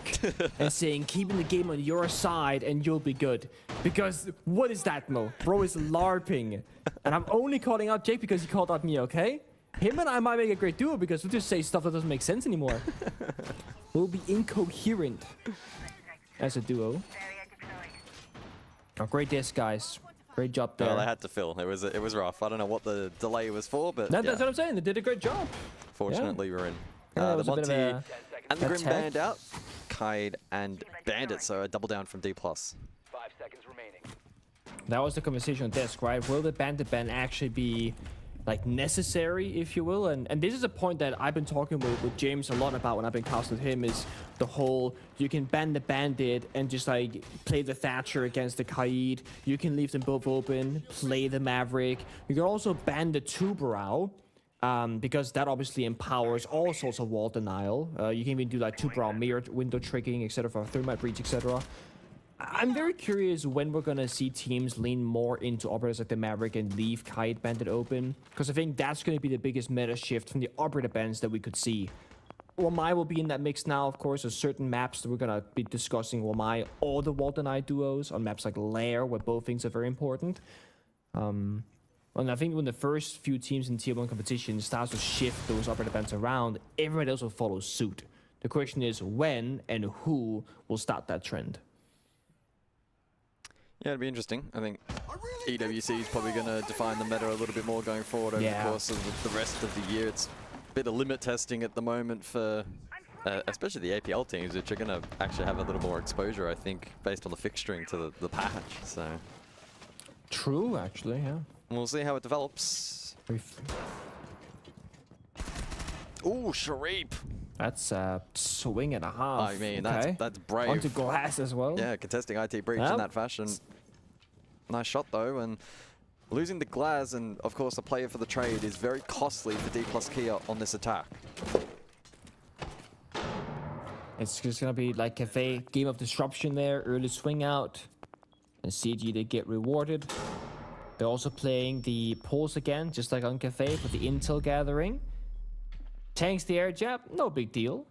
And saying, keeping the game on your side and you'll be good. Because, what is that, Mo? Bro is LARPing. And I'm only calling out Jake because he called out me, okay? Him and I might make a great duo because we just say stuff that doesn't make sense anymore. We'll be incoherent as a duo. Oh, great disc, guys. Great job there. Well, they had to fill. It was rough. I don't know what the delay was for, but that's what I'm saying. They did a great job. Fortunately, we're in. Yeah, The Monty and the Grim attack. Band out. Kaid and Bandit, so a double down from D+. 5 seconds remaining. That was the conversation on desk, right? Will the Bandit ban actually be like necessary, if you will. And this is a point that I've been talking with James a lot about when I've been casting with him, is the whole, you can ban the Bandit and just like play the Thatcher against the Kaid. You can leave them both open, play the Maverick. You can also ban the Tubarão, because that obviously empowers all sorts of wall denial. You can even do like Tubarão mirror window triggering, etc. for thermite breach, etc. I'm very curious when we're going to see teams lean more into operators like the Maverick and leave Kite Bandit open, because I think that's going to be the biggest meta shift from the operator bans that we could see. Wamai will be in that mix now, of course. There's certain maps that we're going to be discussing Wamai or the wall deny duos on maps like Lair, where both things are very important. And I think when the first few teams in Tier 1 competition starts to shift those operator bans around, everyone else will follow suit. The question is when and who will start that trend. Yeah, it'll be interesting. I think EWC is probably going to define the meta a little bit more going forward over the course of the rest of the year. It's a bit of limit testing at the moment for especially the APL teams, which are going to actually have a little more exposure, I think, based on the fixturing to the patch. So true, actually, yeah. We'll see how it develops. Ooh, Sharif. That's a swing and a half. I mean, okay. that's brave. Onto glass as well. Yeah, contesting IT breach in that fashion. Nice shot though, and losing the glass and of course the player for the trade is very costly for D plus Kia on this attack. It's just gonna be like Cafe, game of disruption there, early swing out, and CG they get rewarded. They're also playing the pulse again, just like on Cafe for the intel gathering. Tanks the air jab, no big deal.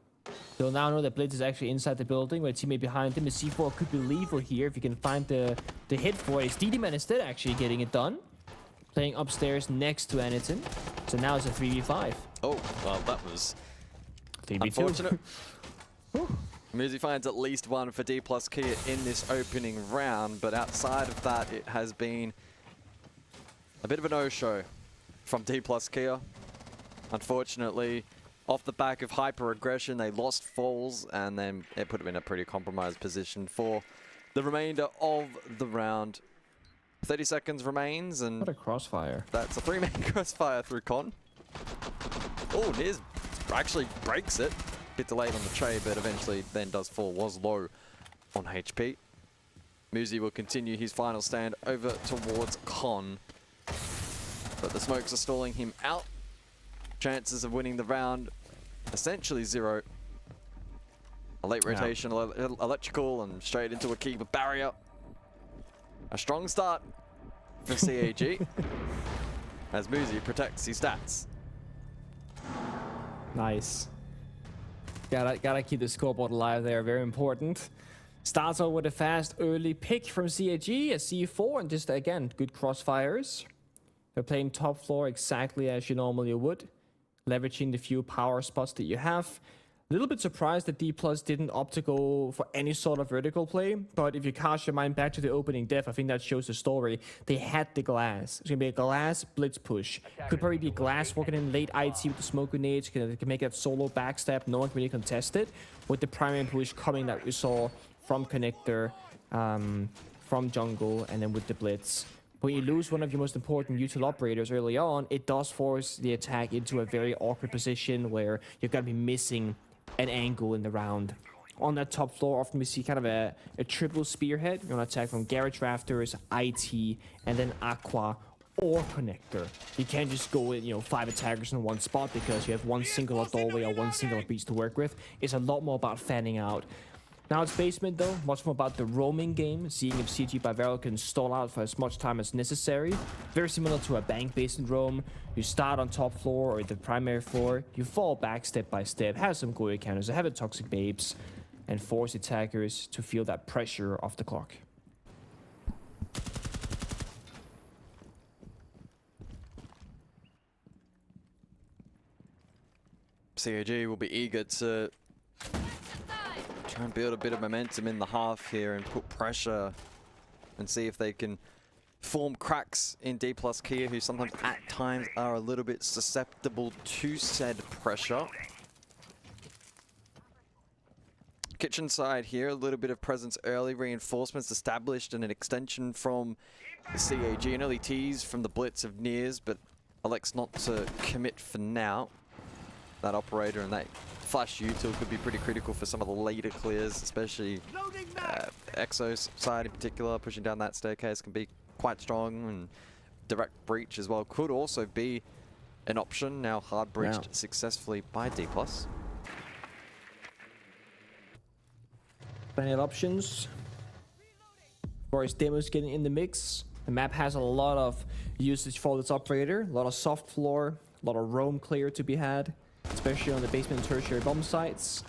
They'll now know that Blitz is actually inside the building, where a teammate behind him. The C4 could be lethal here if you can find the hit for it. It's DD-Man instead actually getting it done. Playing upstairs next to Aniton. So now it's a 3v5. Oh, well that was 3v2. Unfortunate. Muzi finds at least one for D plus Kia in this opening round, but outside of that it has been a bit of a no-show from D plus Kia. Unfortunately, off the back of hyper-aggression, they lost Falls, and then it put them in a pretty compromised position for the remainder of the round. 30 seconds remains, and what a crossfire. That's a 3-man crossfire through Con. Oh, Niz actually breaks it. Bit delayed on the trade, but eventually then does fall. Was low on HP. Muzi will continue his final stand over towards Con, but the smokes are stalling him out. Chances of winning the round essentially zero. A late rotation, electrical, and straight into a keeper barrier. A strong start for CAG as Muzi protects his stats. Nice. Gotta keep the scoreboard alive there, very important. Starts out with a fast early pick from CAG, a C4, and just again, good crossfires. They're playing top floor exactly as you normally would, leveraging the few power spots that you have. A little bit surprised that D Plus didn't opt to go for any sort of vertical play, but if you cast your mind back to the opening def, I think that shows the story. They had the glass. It's gonna be a glass blitz push. Could probably be glass working in late IT with the smoke grenades. They can make that solo backstab. No one can really contest it. With the primary push coming that we saw from Connector, from Jungle, and then with the blitz. When you lose one of your most important util operators early on, it does force the attack into a very awkward position where you're going to be missing an angle in the round. On that top floor, often we see kind of a triple spearhead. You're going to attack from Garage Rafters, IT, and then Aqua or Connector. You can't just go with, 5 attackers in one spot because you have one singular doorway or one singular beast to work with. It's a lot more about fanning out. Now it's basement though, much more about the roaming game, seeing if CG Bavaro can stall out for as much time as necessary. Very similar to a bank basement roam. You start on top floor or the primary floor, you fall back step by step, have some Goya counters, have the toxic babes, and force attackers to feel that pressure off the clock. CAG will be eager to try and build a bit of momentum in the half here and put pressure and see if they can form cracks in D plus Kia, who sometimes at times are a little bit susceptible to said pressure. Kitchen side here, a little bit of presence early, reinforcements established and an extension from the CAG, an early tease from the blitz of Nears, but elects not to commit for now. That operator and that flash util could be pretty critical for some of the later clears, especially Exo's side in particular. Pushing down that staircase can be quite strong, and direct breach as well could also be an option. Now hard breached successfully by D+. Plenty of options. Of course, Demo's getting in the mix. The map has a lot of usage for this operator. A lot of soft floor, a lot of roam clear to be had, especially on the basement and tertiary bomb sites.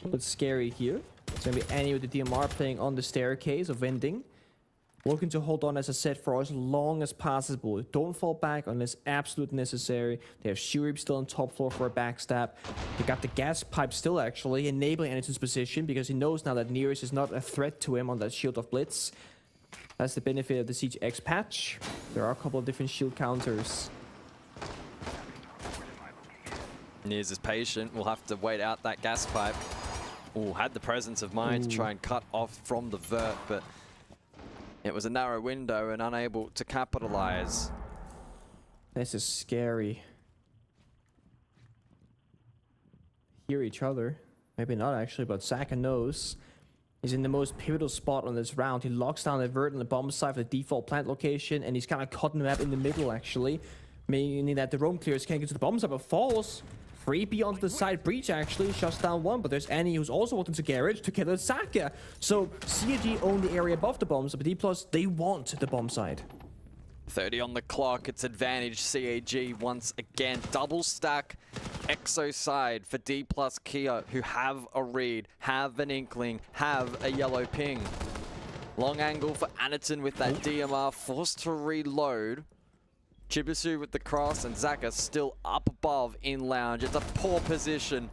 But scary here. It's going to be Annie with the DMR playing on the staircase of vending. Looking to hold on, as I said, for as long as possible. Don't fall back unless absolutely necessary. They have Shurip still on top floor for a backstab. They got the gas pipe still, actually, enabling Aniton's position because he knows now that Nearest is not a threat to him on that Shield of Blitz. That's the benefit of the Siege X patch. There are a couple of different shield counters. Nears is patient. We'll have to wait out that gas pipe. Ooh, had the presence of mind to try and cut off from the vert, but it was a narrow window and unable to capitalize. This is scary. Hear each other. Maybe not actually, but Zaka knows. He's in the most pivotal spot on this round. He locks down the vert on the bomb site for the default plant location, and he's kind of caught in the map in the middle actually. Meaning that the roam clears can't get to the bomb site, but falls. Freebie onto the side breach actually, shuts down one, but there's Annie who's also walked into garage together with Zaka. So CAG own the area above the bombs, but D+, they want the bomb side. 30 on the clock, it's advantage CAG once again. Double stack Exo side for D+ Kia, who have a read, have an inkling, have a yellow ping. Long angle for Aniton with that DMR, forced to reload. Chibisu with the cross, and Zaka still up above in lounge. It's a poor position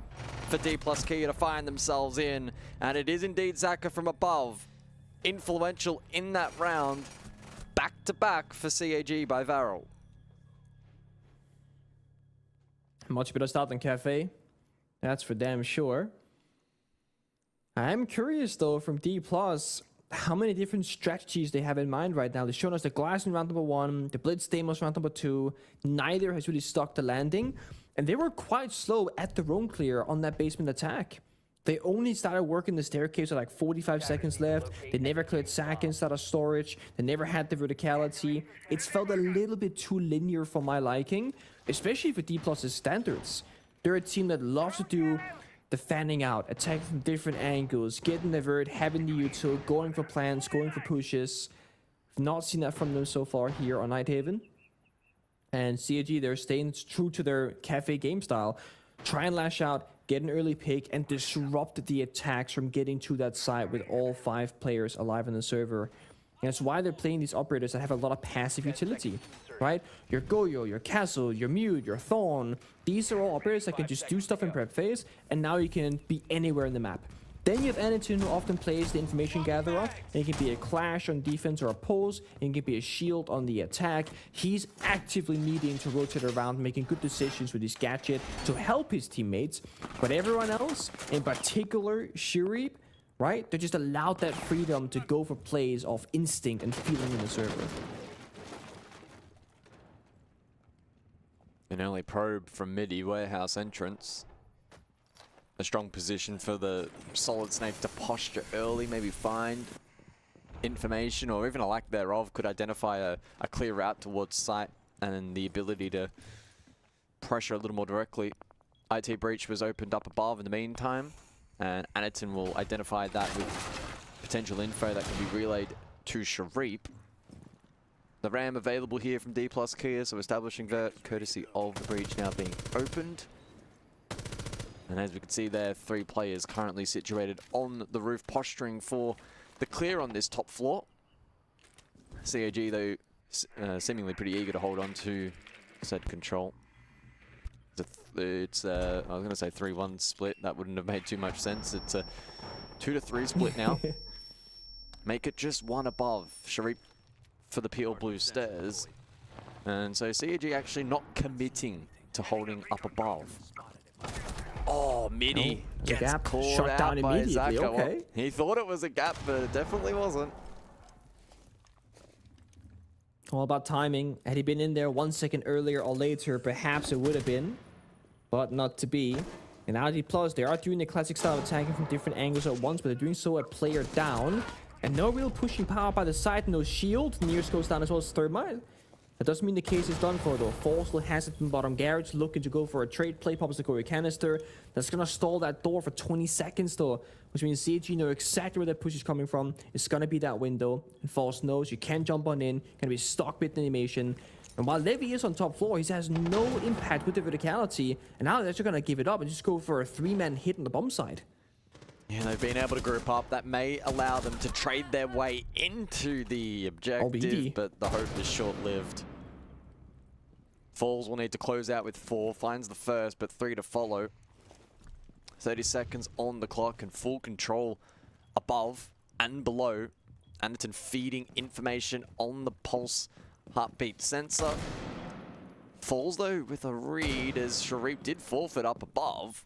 for D+ Kia to find themselves in, and it is indeed Zaka from above. Influential in that round. Back to back for CAG by Varel. Much better start than Cafe. That's for damn sure. I'm curious though from D+, how many different strategies they have in mind right now. They've shown us the glass in round number 1, the Blitz Deimos round number 2. Neither has really stuck the landing. And they were quite slow at the roam clear on that basement attack. They only started working the staircase with like 45 seconds left. They never cleared seconds out of storage. They never had the verticality. It's felt a little bit too linear for my liking, especially for D+'s standards. They're a team that loves to do the fanning out, attacking from different angles, getting the vert, having the util, going for plants, going for pushes. I've not seen that from them so far here on Nighthaven. And CAG, they're staying true to their cafe game style. Try and lash out, get an early pick, and disrupt the attacks from getting to that site with all 5 players alive on the server. And that's why they're playing these operators that have a lot of passive utility, right? Your Goyo, your Castle, your Mute, your Thorn. These are all operators that can just do stuff in prep phase, and now you can be anywhere in the map. Then you have Aniton, who often plays the information gatherer, and it can be a clash on defense or a pulse, and it can be a shield on the attack. He's actively needing to rotate around, making good decisions with his gadget to help his teammates. But everyone else, in particular Shurip, right? They just allowed that freedom to go for plays of instinct and feeling in the server. An early probe from midi warehouse entrance. A strong position for the Solid Snake to posture early, maybe find information or even a lack thereof, could identify a clear route towards site and the ability to pressure a little more directly. IT breach was opened up above in the meantime, and Aniton will identify that with potential info that can be relayed to Sharip. The RAM available here from D+ Kia, so establishing vert courtesy of the breach now being opened. And as we can see there, 3 players currently situated on the roof posturing for the clear on this top floor. CAG though seemingly pretty eager to hold on to said control. It's I was going to say 3-1 split, that wouldn't have made too much sense. It's a 2-3 split now. Make it just 1 above Sharip for the PL Blue stairs. And so CAG actually not committing to holding up above. Oh, midi gets gap caught shot out down by immediately. Zaka. Okay. Well, he thought it was a gap, but it definitely wasn't. All about timing. Had he been in there 1 second earlier or later, perhaps it would have been. But not to be. And now D+, they are doing the classic style of attacking from different angles at once, but they're doing so a player down. And no real pushing power by the side, no shield. Nears goes down as well as third mile. That doesn't mean the case is done for though. Fall still has it in bottom garage, looking to go for a trade play, pops the Corey canister. That's gonna stall that door for 20 seconds though, which means CG know exactly where that push is coming from. It's gonna be that window. And Falls knows you can't jump on in, gonna be stock bit animation. And while Levy is on top floor, he has no impact with the verticality. And now they're actually gonna give it up and just go for a 3-man hit on the bomb side. Yeah, they've been able to group up. That may allow them to trade their way into the objective, but the hope is short-lived. Falls will need to close out with 4, finds the first, but 3 to follow. 30 seconds on the clock and full control above and below. Anderton feeding information on the pulse heartbeat sensor. Falls though with a read as Sharif did forfeit up above.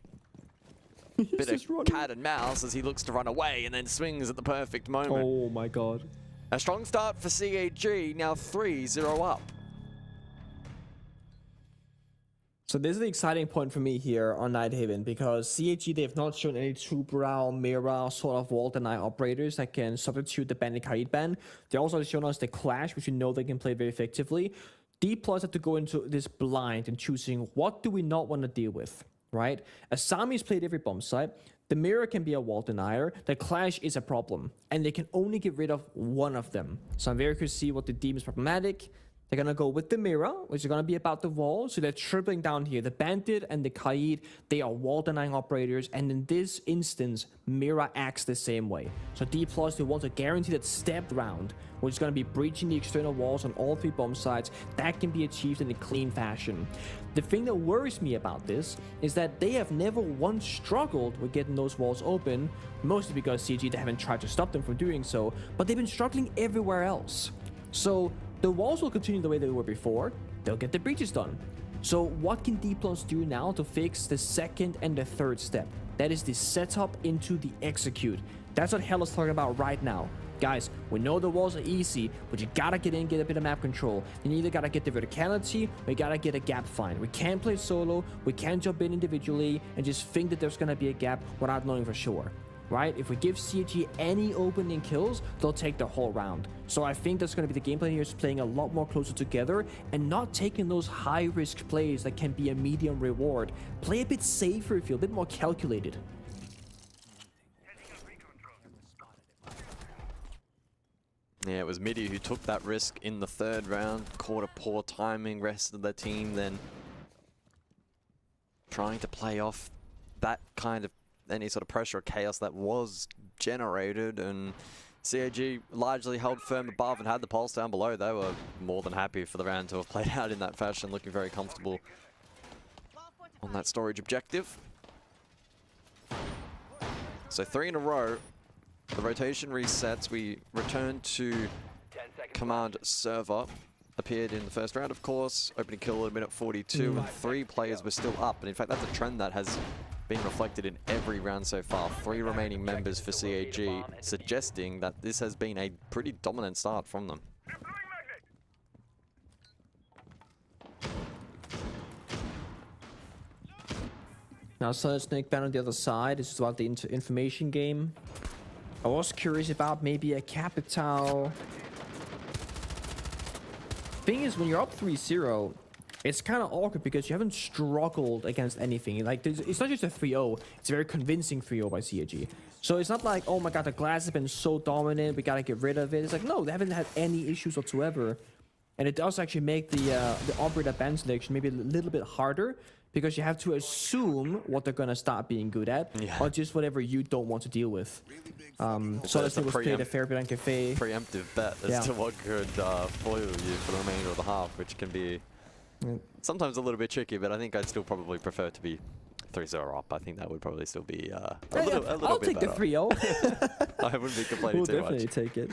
Bit of cat and mouse as he looks to run away and then swings at the perfect moment. Oh my god. A strong start for CAG, now 3-0 up. So this is the exciting point for me here on Nighthaven, because CAG, they have not shown any true Brow, Mira, sort of wall deny operators that can substitute the Bandit Kaid ban. They also have shown us the Clash, which we know they can play very effectively. D+ have to go into this blind and choosing what do we not want to deal with, right? Asami's played every bomb site. The Mirror can be a wall denier. The Clash is a problem, and they can only get rid of one of them. So I'm very curious to see what they deem is problematic. They're going to go with the Mirror, which is going to be about the wall. So they're tripling down here. The Bandit and the Kaid, they are wall-denying operators. And in this instance, Mirror acts the same way. So D+, they want to guarantee that stepped round, which is going to be breaching the external walls on all 3 bomb sites. That can be achieved in a clean fashion. The thing that worries me about this is that they have never once struggled with getting those walls open, mostly because CG, they haven't tried to stop them from doing so, but they've been struggling everywhere else. So the walls will continue the way they were before. They'll get the breaches done. So what can D+ do now to fix the second and the third step? That is the setup into the execute. That's what Hell is talking about right now. Guys, we know the walls are easy, but you gotta get in, get a bit of map control. You either gotta get the verticality, or you gotta get a gap find. We can't play solo, we can't jump in individually, and just think that there's gonna be a gap without knowing for sure. Right? If we give CG any opening kills, they'll take the whole round. So I think that's going to be the game plan here, is playing a lot more closer together and not taking those high-risk plays that can be a medium reward. Play a bit safer, if you're a bit more calculated. Yeah, it was Midi who took that risk in the 3rd round, caught a poor timing, rest of the team then trying to play off that kind of any sort of pressure or chaos that was generated, and CAG largely held firm above and had the pulse down below. They were more than happy for the round to have played out in that fashion, looking very comfortable on that storage objective. So 3 in a row. The rotation resets. We return to command server. Appeared in the 1st round, of course. Opening kill at minute 42, and 3 players were still up. And in fact, that's a trend that has been reflected in every round so far. 3 remaining members for CAG, suggesting that this has been a pretty dominant start from them. Now Solid Snake ban on the other side. This is about the information game. I was curious about maybe a Capital. Thing is, when you're up 3-0, it's kind of awkward because you haven't struggled against anything. Like, it's not just a 3-0, it's a very convincing 3-0 by CAG. So it's not like, oh my god, the glass has been so dominant, we gotta get rid of it. It's like, no, they haven't had any issues whatsoever. And it does actually make the operator ban selection maybe a little bit harder, because you have to assume what they're gonna start being good at, or just whatever you don't want to deal with. So let's say was played a fair bit on Cafe. Preemptive bet as to what could foil you for the remainder of the half, which can be sometimes a little bit tricky, but I think I'd still probably prefer to be 3-0 up. I think that would probably still be a little bit better. I'll take the 3-0. I wouldn't be complaining too much. We'll definitely take it.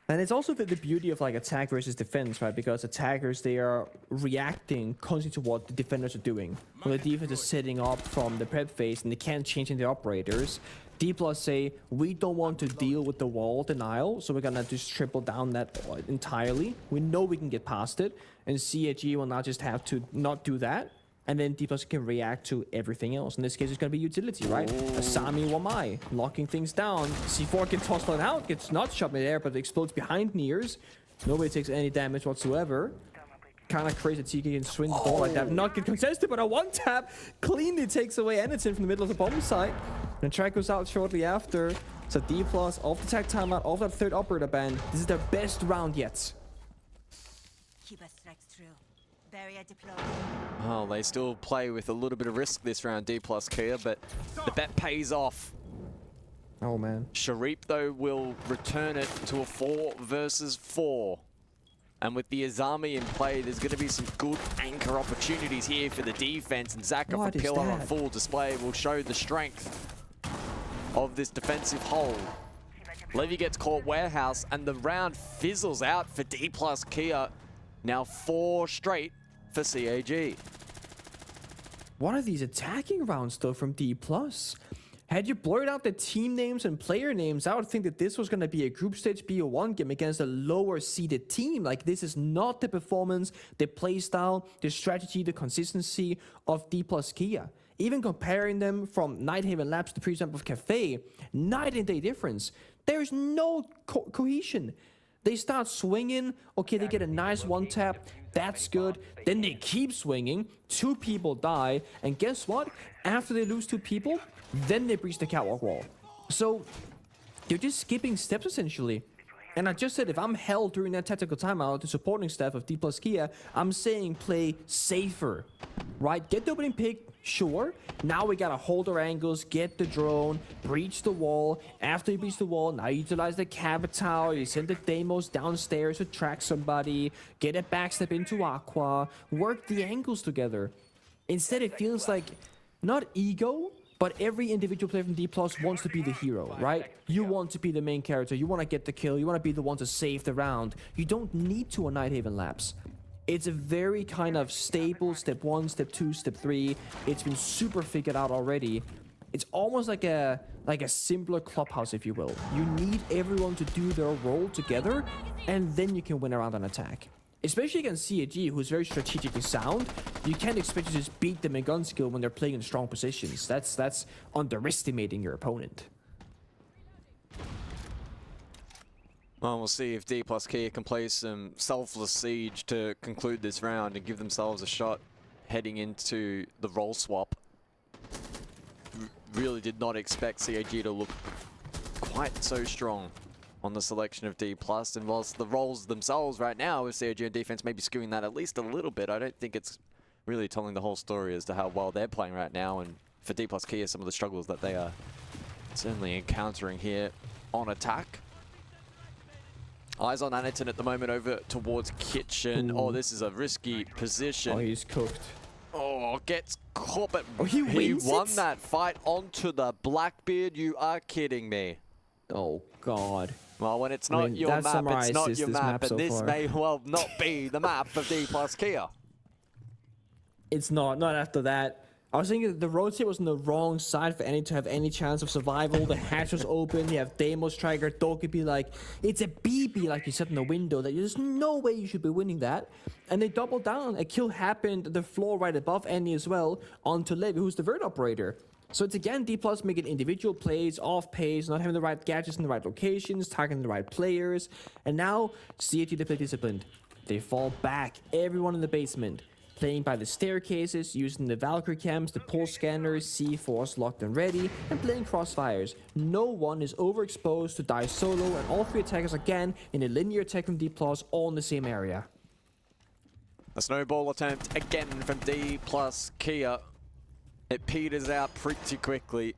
And it's also the beauty of like attack versus defense, right? Because attackers, they are reacting constantly to what the defenders are doing. When the defense is setting up from the prep phase and they can't change in the operators, D plus say, we don't want to deal with the wall denial, so we're gonna just triple down that entirely. We know we can get past it, and CAG will now just have to not do that, and then D plus can react to everything else. In this case, it's gonna be utility, right? Asami Wamai, locking things down. C4 can toss one out, gets not shot mid-air, but explodes behind Nears. Nobody takes any damage whatsoever. Kind of crazy that TK can swing the ball like that. Not get contested, but a one-tap cleanly takes away Anderson from the middle of the bomb site. And the track goes out shortly after. So D plus off the tag timeout, off that third operator ban. This is their best round yet. Keep us strikes true. Barrier deployed. Oh, they still play with a little bit of risk this round, D plus Kia, but the bet pays off. Oh man. Sharif, though, will return it to a 4 versus 4. And with the Azami in play, there's going to be some good anchor opportunities here for the defense. And Zaka What for is Pillar on that? full display will show the strength of this defensive hold. Levy gets caught warehouse, and the round fizzles out for D plus Kia. Now 4 straight for CAG. What are these attacking rounds though from D plus? Had you blurred out the team names and player names, I would think that this was going to be a group stage BO1 game against a lower seeded team. Like, this is not the performance, the playstyle, the strategy, the consistency of D plus Kia. Even comparing them from Nighthaven Labs to pre-jump of Cafe, night and day difference. There's no cohesion. They start swinging, okay, they get a nice one tap, that's good. Then they keep swinging, 2 people die, and guess what? After they lose 2 people, then they breach the catwalk wall. So they're just skipping steps essentially. And I just said if I'm held during that tactical timeout, the supporting staff of D plus Kia, I'm saying play safer, right? Get the opening pick, sure. Now we gotta hold our angles, get the drone, breach the wall. After you breach the wall, now you utilize the cabin tower, you send the Deimos downstairs to track somebody, get a backstep into Aqua, work the angles together. Instead, it feels like not ego, but every individual player from D plus wants to be the hero, right? You want to be the main character, you want to get the kill, you want to be the one to save the round. You don't need to on Nighthaven Labs. It's a very kind of stable step 1, step 2, step 3. It's been super figured out already. It's almost like a simpler clubhouse, if you will. You need everyone to do their role together, and then you can win around an attack. Especially against CAG, who's very strategically sound. You can't expect to just beat them in gun skill when they're playing in strong positions. That's underestimating your opponent. Well, we'll see if D plus Kia can play some selfless siege to conclude this round and give themselves a shot heading into the role swap. Really did not expect CAG to look quite so strong on the selection of D+, and whilst the roles themselves right now with CAG and defense may be skewing that at least a little bit, I don't think it's really telling the whole story as to how well they're playing right now, and for D plus Kia, some of the struggles that they are certainly encountering here on attack. Eyes on Aniton at the moment over towards Kitchen. Oh, this is a risky position. Oh, he's cooked. Oh, gets caught, but he won it? that fight onto the Blackbeard. You are kidding me. Oh, God. Well, when it's not your map, it's not your map, and so this far. may well not be the map of D plus Kia. It's not after that. I was thinking the rotate was on the wrong side for any to have any chance of survival. The hatch was open. You have Deimos Striker. Dog could be like, it's a BB, like you said in the window. That there's no way you should be winning that. And they doubled down. A kill happened the floor right above Annie as well onto Levy, who's the vert operator. So it's again D plus making individual plays, off pace, not having the right gadgets in the right locations, targeting the right players. And now CAG they play disciplined. They fall back. Everyone in the basement. Playing by the staircases, using the Valkyrie cams, the pulse scanners, C4s locked and ready, and playing crossfires. No one is overexposed to die solo, and all 3 attackers again in a linear attack from D+, all in the same area. A snowball attempt again from D plus Kia. It peters out pretty quickly.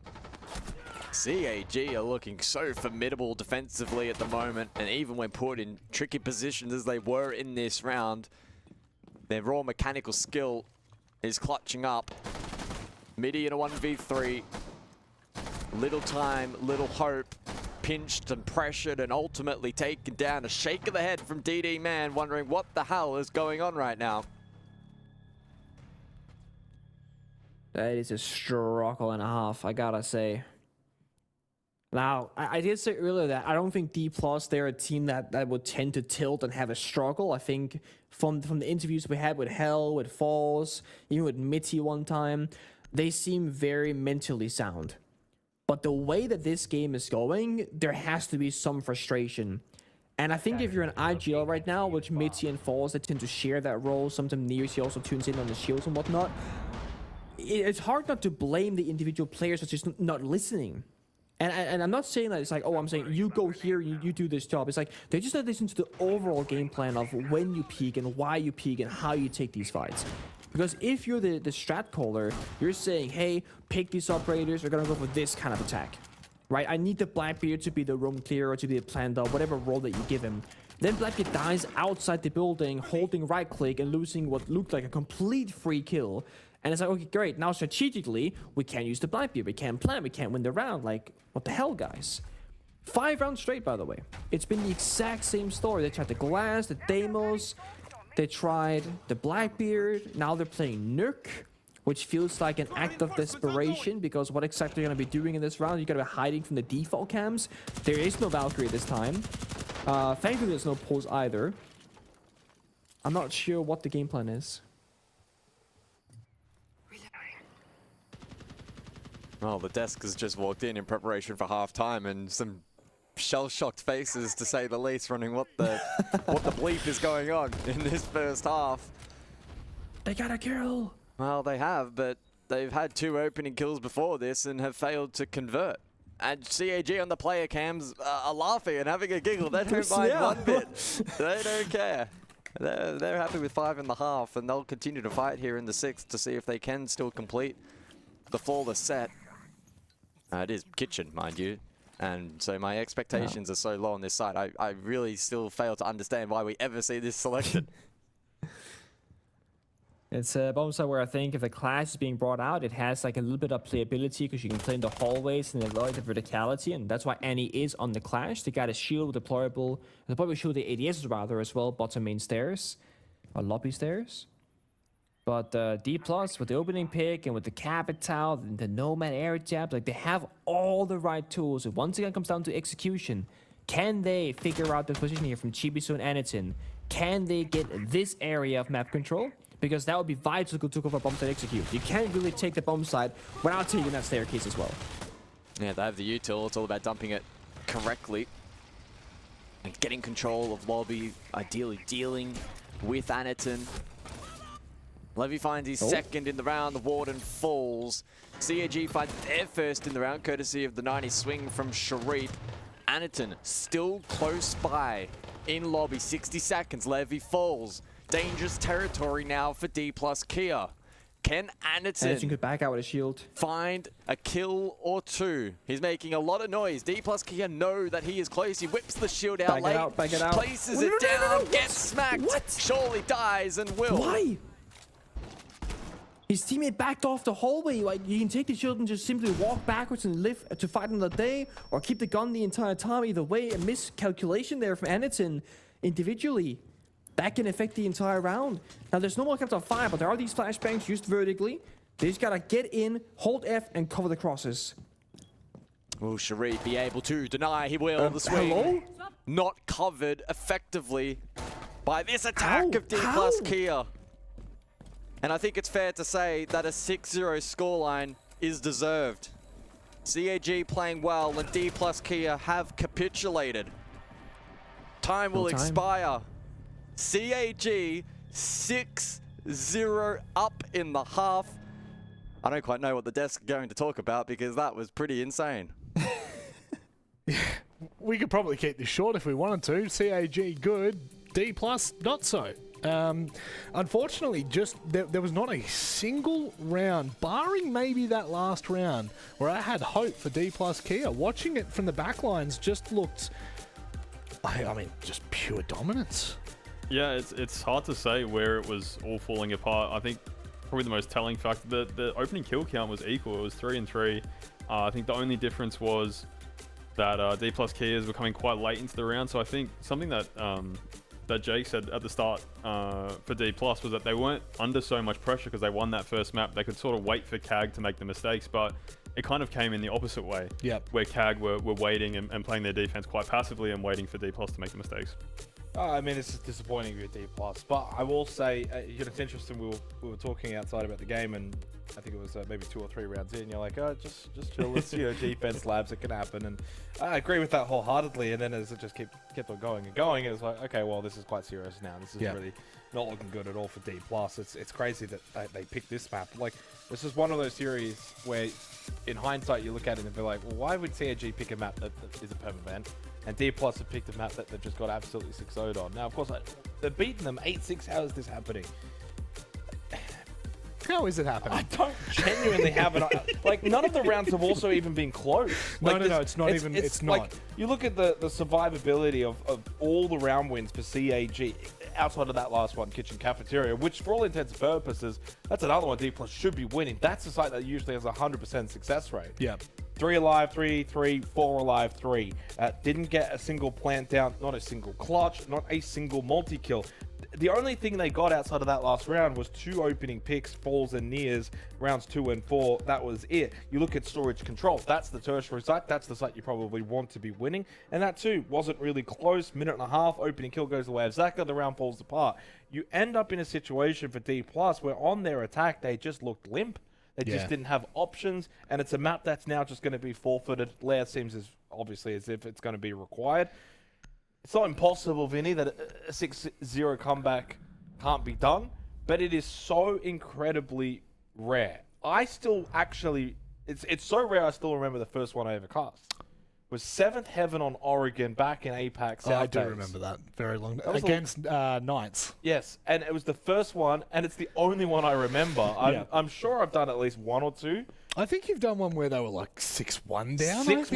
CAG are looking so formidable defensively at the moment, and even when put in tricky positions as they were in this round, their raw mechanical skill is clutching up. Midi in a 1v3. Little time, little hope. Pinched and pressured and ultimately taken down. A shake of the head from DD Man, wondering what the hell is going on right now. That is a struggle and a half, I gotta say. Now, I did say earlier that I don't think D+, they're a team that would tend to tilt and have a struggle. I think from the interviews we had with Hell, with Falls, even with Mitty one time, they seem very mentally sound. But the way that this game is going, there has to be some frustration. And I think if you're an IGL right now, which Mitty and Falls, they tend to share that role. Sometimes Nears, he also tunes in on the shields and whatnot. It's hard not to blame the individual players that's just not listening. And I'm not saying that it's like, oh, I'm saying you go here, you do this job. It's like, they just not listen to the overall game plan of when you peak and why you peak and how you take these fights. Because if you're the strat caller, you're saying, hey, pick these operators, we're going to go for this kind of attack. Right? I need the Blackbeard to be the roam clear or to be the planned up, whatever role that you give him. Then Blackbeard dies outside the building, holding right click and losing what looked like a complete free kill. And it's like, okay, great. Now strategically, we can't use the Blackbeard. We can't plan. We can't win the round. Like, what the hell, guys? 5 rounds straight, by the way. It's been the exact same story. They tried the Glass, the Deimos. They tried the Blackbeard. Now they're playing Nuke, which feels like an act of desperation because what exactly are you going to be doing in this round? You're going to be hiding from the default cams. There is no Valkyrie this time. Thankfully, there's no pulls either. I'm not sure what the game plan is. Well, the desk has just walked in preparation for half-time, and some shell-shocked faces, to say the least, running what the bleep is going on in this first half. They got a kill. Well, they have, but they've had 2 opening kills before this and have failed to convert. And CAG on the player cams are laughing and having a giggle. They don't mind one bit. They don't care. They're happy with 5.5, and they'll continue to fight here in the 6th to see if they can still complete the flawless set. It is kitchen, mind you. And so my expectations are so low on this side. I really still fail to understand why we ever see this selection. It's a bomb site where I think if the Clash is being brought out, it has like a little bit of playability because you can play in the hallways and avoid the verticality, and that's why Annie is on the Clash. They got a shield deployable, shield the ADS rather as well, bottom main stairs, or lobby stairs. But D+ with the opening pick and with the Capital and the Nomad air jab, like they have all the right tools. It once again comes down to execution. Can they figure out the position here from Chibisu and Anakin? Can they get this area of map control? Because that would be vital to go for bomb site execute. You can't really take the bomb site without taking that staircase as well. Yeah, they have the util. It's all about dumping it correctly and getting control of lobby, ideally dealing with Anakin. Levy finds his second in the round. The Warden falls. CAG finds their first in the round, courtesy of the 90 swing from Sharif. Anakin still close by in lobby. 60 seconds. Levy falls. Dangerous territory now for D+ Kia. Can Anakin could back out with a shield, find a kill or 2? He's making a lot of noise. D+ Kia know that he is close. He whips the shield out late. Back it out. Places it down. Gets smacked. What? Surely dies and will. Why? His teammate backed off the hallway. Like, you can take the shield and just simply walk backwards and live to fight another day, or keep the gun the entire time. Either way, a miscalculation there from Anakin individually. That can affect the entire round. Now, there's no more Capital Fire, but there are these flashbangs used vertically. They just gotta get in, hold F, and cover the crosses. Will Sharif be able to deny? He will. The swing. Hello? Not covered effectively by this attack of D+ Kia. And I think it's fair to say that a 6-0 scoreline is deserved. CAG playing well, and D+ Kia have capitulated. Time will expire. CAG 6-0 up in the half. I don't quite know what the desk are going to talk about because that was pretty insane. We could probably keep this short if we wanted to. CAG good, D+ not so. Unfortunately, just there was not a single round, barring maybe that last round, where I had hope for D+ Kia. Watching it from the backlines just looked, I mean, just pure dominance. Yeah, it's hard to say where it was all falling apart. I think probably the most telling factor, the opening kill count was equal. It was 3 and 3. I think the only difference was that D+ Kias were coming quite late into the round. So I think something that that Jake said at the start for D+ was that they weren't under so much pressure because they won that first map. They could sort of wait for CAG to make the mistakes, but it kind of came in the opposite way. Yep. Where CAG were waiting and playing their defense quite passively and waiting for D+ to make the mistakes. I mean, it's disappointing with D+, but I will say, it's interesting. We were talking outside about the game, and I think it was maybe 2 or 3 rounds in. You're like, oh, just chill. It's defense labs. It can happen, and I agree with that wholeheartedly. And then as it just kept on going and going, it was like, okay, well, this is quite serious now. This is really not looking good at all for D+. It's crazy that they picked this map. Like, this is one of those series where, in hindsight, you look at it and be like, well, why would CAG pick a map that is a permaban? And D+ have picked a map that they've just got absolutely 6-0'd on. Now, of course, they've beaten them 8-6. How is this happening? How is it happening? I don't genuinely have an... Like, none of the rounds have also even been close. No, Like, no, it's not even... It's not. Like, you look at the survivability of all the round wins for CAG, outside of that last one, Kitchen Cafeteria, which for all intents and purposes, that's another one D+ should be winning. That's the site that usually has a 100% success rate. Yeah. 3 alive, 3, 4 alive, 3. Didn't get a single plant down, not a single clutch, not a single multi-kill. The only thing they got outside of that last round was 2 opening picks, falls and nears, rounds 2 and 4. That was it. You look at storage control. That's the tertiary site. That's the site you probably want to be winning. And that too wasn't really close. Minute and a half, opening kill goes the way of Zaka. The round falls apart. You end up in a situation for D+ where on their attack, they just looked limp. They just didn't have options. And it's a map that's now just going to be forfeited. Lair seems obviously as if it's going to be required. It's not impossible, Vinny, that a 6-0 comeback can't be done, but it is so incredibly rare. I still actually, it's so rare I still remember the first one I ever cast. It was 7th Heaven on Oregon back in APAC South I do days. remember that very long. That was Against Knights. Yes, and it was the first one, and it's the only one I remember. I'm sure I've done at least 1 or 2. I think you've done one where they were like 6-1 down. 6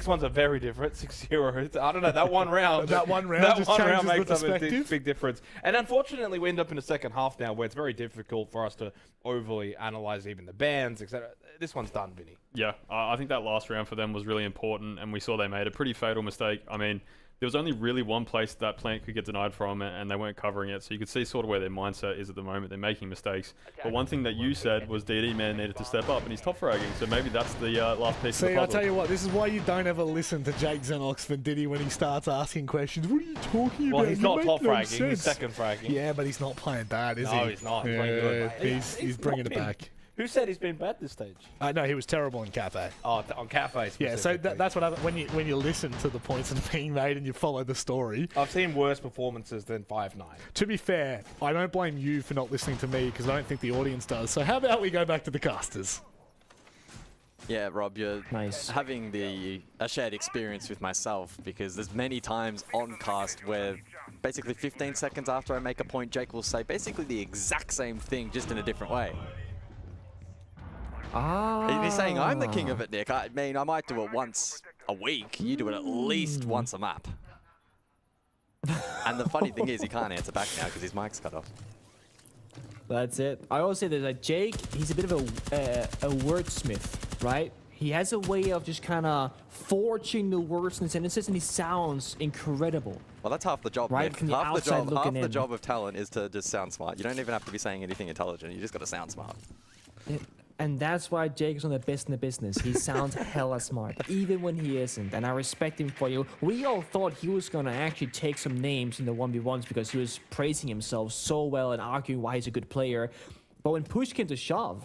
ones are very different. 6-0. I don't know. That one round. that one round just changes makes the up a perspective. big difference. And unfortunately, we end up in the second half now, where it's very difficult for us to overly analyze even the bans, etc. This one's done, Vinny. Yeah, I think that last round for them was really important, and we saw they made a pretty fatal mistake. I mean, there was only really one place that plant could get denied from, and they weren't covering it. So you could see sort of where their mindset is at the moment. They're making mistakes. But one thing that you said was DD Man needed to step up, and he's top fragging. So maybe that's the last piece of the puzzle. I'll tell you what, this is why you don't ever listen to Jake Xenox Van Diddy when he starts asking questions. What are you talking about? Well, he's not top fragging. He's second fragging. Yeah, but he's not playing bad, is he? No, he's not. He's bringing it back. Who said he's been bad this stage? No, he was terrible in Cafe. Oh, on Cafe Yeah, so that's what happens when you listen to the points that are being made and you follow the story. I've seen worse performances than 5-9. To be fair, I don't blame you for not listening to me because I don't think the audience does. So how about we go back to the casters? Yeah, Rob, you're having a shared experience with myself because there's many times on cast where basically 15 seconds after I make a point, Jake will say basically the exact same thing, just in a different way. He's saying I'm the king of it, Nick. I mean, I might do it once a week. You do it at least once a map. And the funny thing is, he can't answer back now because his mic's cut off. That's it. I always say that like Jake, he's a bit of a wordsmith, right? He has a way of just kind of forging the words and sentences, and he sounds incredible. Well, that's half the job, right? Nick. From the outside looking in. Half the job of talent is to just sound smart. You don't even have to be saying anything intelligent. You just got to sound smart. And that's why Jake is one of the best in the business. He sounds hella smart, even when he isn't. And I respect him for you. We all thought he was going to actually take some names in the 1v1s because he was praising himself so well and arguing why he's a good player. But when push came to shove,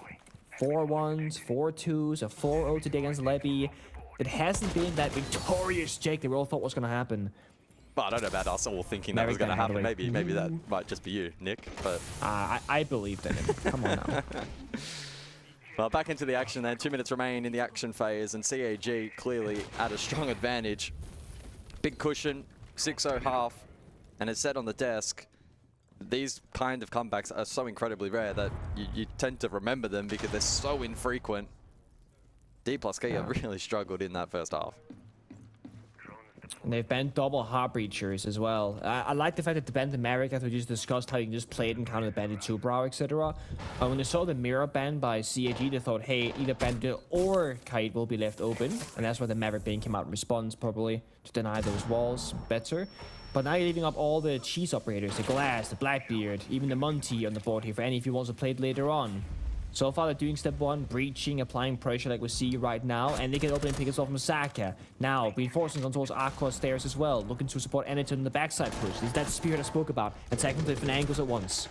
4-1s, 4-2s, a 4-0 today against Levy, it hasn't been that victorious Jake that we all thought was going to happen. But I don't know about us all thinking that was going to happen. Maybe that might just be you, Nick. But I believed in him. Come on now. Well, back into the action then. 2 minutes remain in the action phase, and CAG clearly at a strong advantage. Big cushion, 6-0 half, and it's set on the desk. These kind of comebacks are so incredibly rare that you tend to remember them because they're so infrequent. D+K have really struggled in that first half. And they've banned double heart breachers as well. I like the fact that they banned the Merrick, as we just discussed, how you can just play it and counter the bandit 2-brow, etc. When they saw the mirror ban by CAG, they thought, hey, either bandit or kite will be left open. And that's why the Maverick ban came out in response, probably, to deny those walls better. But now you're leaving up all the cheese operators, the Glass, the Blackbeard, even the Monty on the board here for any of you wants to play it later on. So far, they're doing step one, breaching, applying pressure like we see right now, and they can open and pick us off from Saka. Now, reinforcing controls Aqua stairs as well, looking to support Eniton in the backside push. This is that Spirit I spoke about, attacking from different angles at once.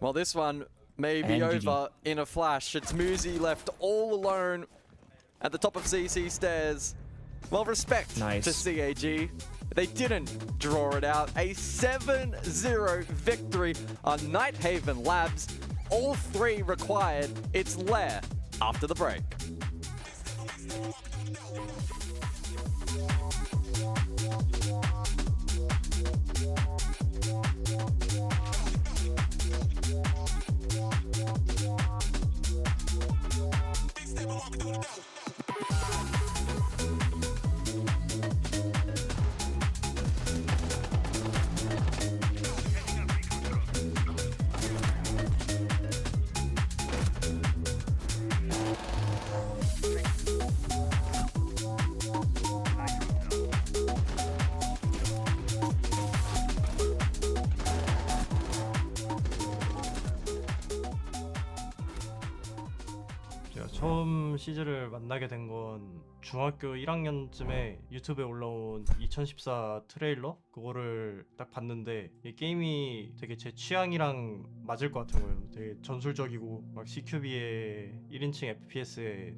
Well, this one may be And over in a flash. It's Muzi left all alone at the top of CC stairs. Well, respect to CAG. They didn't draw it out. A 7-0 victory on Nighthaven Labs. All three required. It's Lair after the break. 제가 처음 시즈를 만나게 된 건 중학교 1학년쯤에 유튜브에 올라온 2014 트레일러? 그거를 딱 봤는데 이 게임이 되게 제 취향이랑 맞을 것 같은 거예요. 되게 전술적이고 막 CQB의 1인칭 FPS에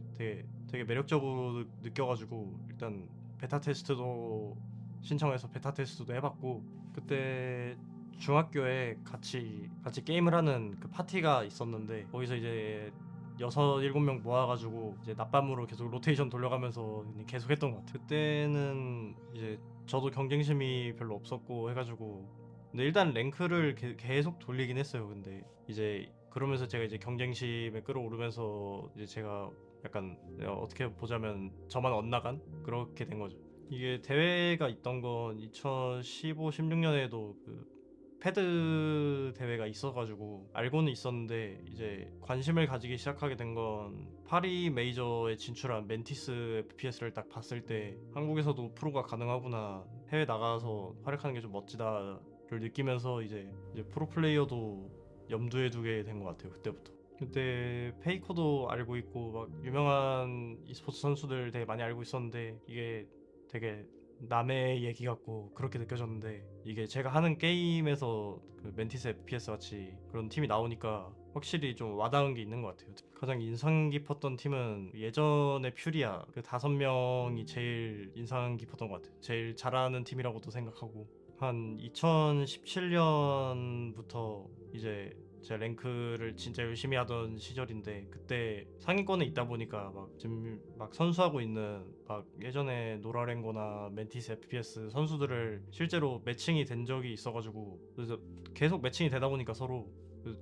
되게 매력적으로 느껴가지고 일단 베타 테스트도 신청해서 베타 테스트도 해봤고, 그때 중학교에 같이 게임을 하는 그 파티가 있었는데 거기서 이제 6-7명 모아가지고 이제 낮밤으로 계속 로테이션 돌려가면서 계속 했던 것 같아요. 그때는 이제 저도 경쟁심이 별로 없었고 해가지고, 근데 일단 랭크를 계속 돌리긴 했어요. 근데 이제 그러면서 제가 이제 경쟁심에 끌어오르면서 이제 제가 약간 어떻게 보자면 저만 엇나간 그렇게 된 거죠. 이게 대회가 있던 건 2015-16년에도 그 패드 대회가 있어가지고 알고는 있었는데, 이제 관심을 가지기 시작하게 된 건 파리 메이저에 진출한 멘티스 FPS를 딱 봤을 때 한국에서도 프로가 가능하구나, 해외 나가서 활약하는 게 좀 멋지다를 느끼면서 이제 프로 플레이어도 염두에 두게 된 것 같아요. 그때부터. 그때 페이커도 알고 있고 막 유명한 e스포츠 선수들 되게 많이 알고 있었는데 이게 되게 남의 얘기 같고 그렇게 느껴졌는데, 이게 제가 하는 게임에서 그 멘티스 FPS 같이 그런 팀이 나오니까 확실히 좀 와닿은 게 있는 것 같아요. 가장 인상 깊었던 팀은 예전에 퓨리아 그 5명이 제일 인상 깊었던 것 같아요. 제일 잘하는 팀이라고도 생각하고, 한 2017년부터 이제 제가 랭크를 진짜 열심히 하던 시절인데, 그때 상위권에 있다 보니까 막 지금 막 선수하고 있는 막 예전에 노라랭거나 멘티스 FPS 선수들을 실제로 매칭이 된 적이 있어가지고, 그래서 계속 매칭이 되다 보니까 서로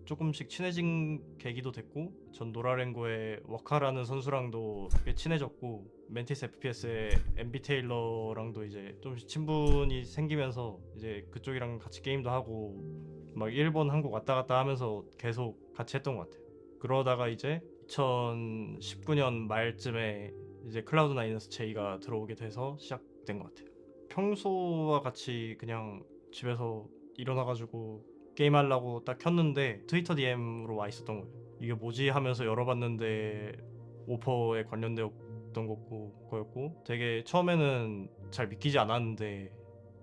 조금씩 친해진 계기도 됐고, 전 노라랭고의 워카라는 선수랑도 꽤 친해졌고, 멘티스 FPS의 MB 테일러랑도 이제 좀 친분이 생기면서 이제 그쪽이랑 같이 게임도 하고 막 일본, 한국 왔다 갔다 하면서 계속 같이 했던 것 같아요. 그러다가 이제 2019년 말쯤에 이제 클라우드9에서 제이가 들어오게 돼서 시작된 것 같아요. 평소와 같이 그냥 집에서 일어나가지고 게임하려고 딱 켰는데 트위터 DM으로 와 있었던 거예요. 이게 뭐지 하면서 열어봤는데 오퍼에 관련되었던 거였고, 되게 처음에는 잘 믿기지 않았는데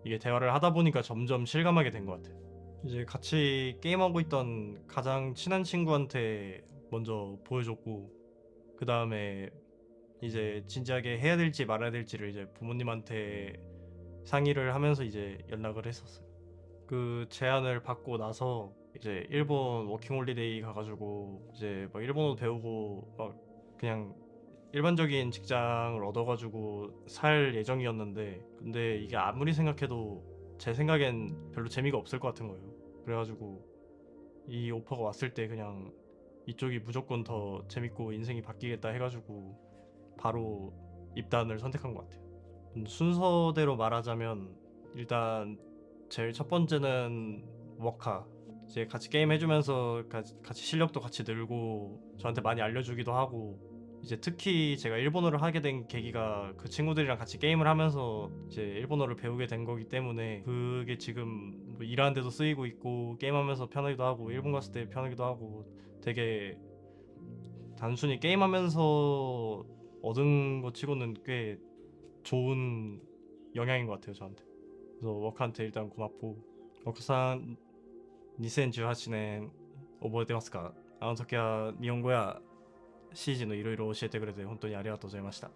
이게 대화를 하다 보니까 점점 실감하게 된 것 같아요. 이제 같이 게임하고 있던 가장 친한 친구한테 먼저 보여줬고, 그 다음에 이제 진지하게 해야 될지 말아야 될지를 이제 부모님한테 상의를 하면서 이제 연락을 했었어요. 그 제안을 받고 나서 이제 일본 워킹홀리데이 가가지고 이제 막 일본어도 배우고 막 그냥 일반적인 직장을 얻어가지고 살 예정이었는데, 근데 이게 아무리 생각해도 제 생각엔 별로 재미가 없을 것 같은 거예요. 그래가지고 이 오퍼가 왔을 때 그냥 이쪽이 무조건 더 재밌고 인생이 바뀌겠다 해가지고 바로 입단을 선택한 것 같아요. 순서대로 말하자면 일단 제일 첫 번째는 워카, 이제 같이 게임 해주면서 같이 실력도 같이 늘고 저한테 많이 알려주기도 하고, 이제 특히 제가 일본어를 하게 된 계기가 그 친구들이랑 같이 게임을 하면서 이제 일본어를 배우게 된 거기 때문에, 그게 지금 뭐 일하는 데도 쓰이고 있고 게임하면서 편하기도 하고 일본 갔을 때 편하기도 하고 되게 단순히 게임하면서 얻은 것 치고는 꽤 좋은 영향인 것 같아요 저한테. 그래서 워크한테 일단 고맙고 奥さん2018年覚えてますか？あの時は日本語や CG のいろいろ教えてくれて本当にありがとうございました。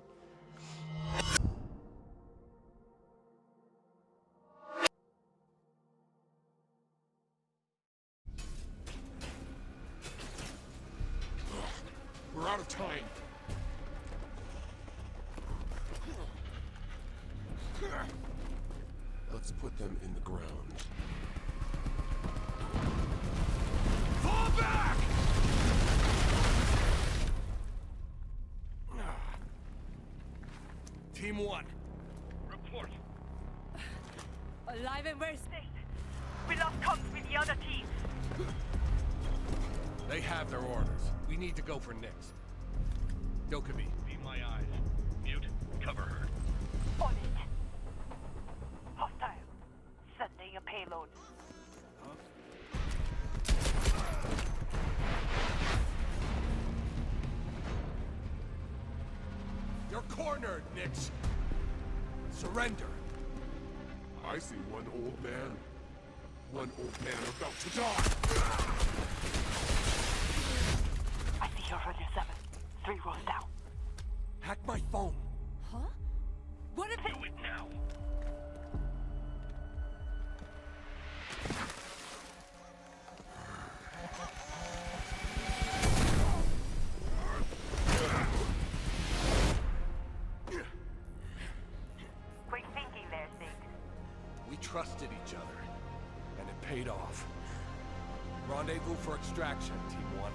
We're out of time. Let's put them in the ground. Fall back! Team 1. Report. Alive and well safe. We lost comms with the other team. They have their orders. We need to go for Nix. Dokubi, be my eyes. Mute, cover her. On it. Hostile. Sending a payload. You're cornered, Nix. Surrender. I see one old man. One old man about to die. I see you're running 7. 3 rows down. Hack my phone. Huh? What if Do it now. Quick thinking there, Sig. We trusted each other, and it paid off. Rendezvous for extraction, Team 1.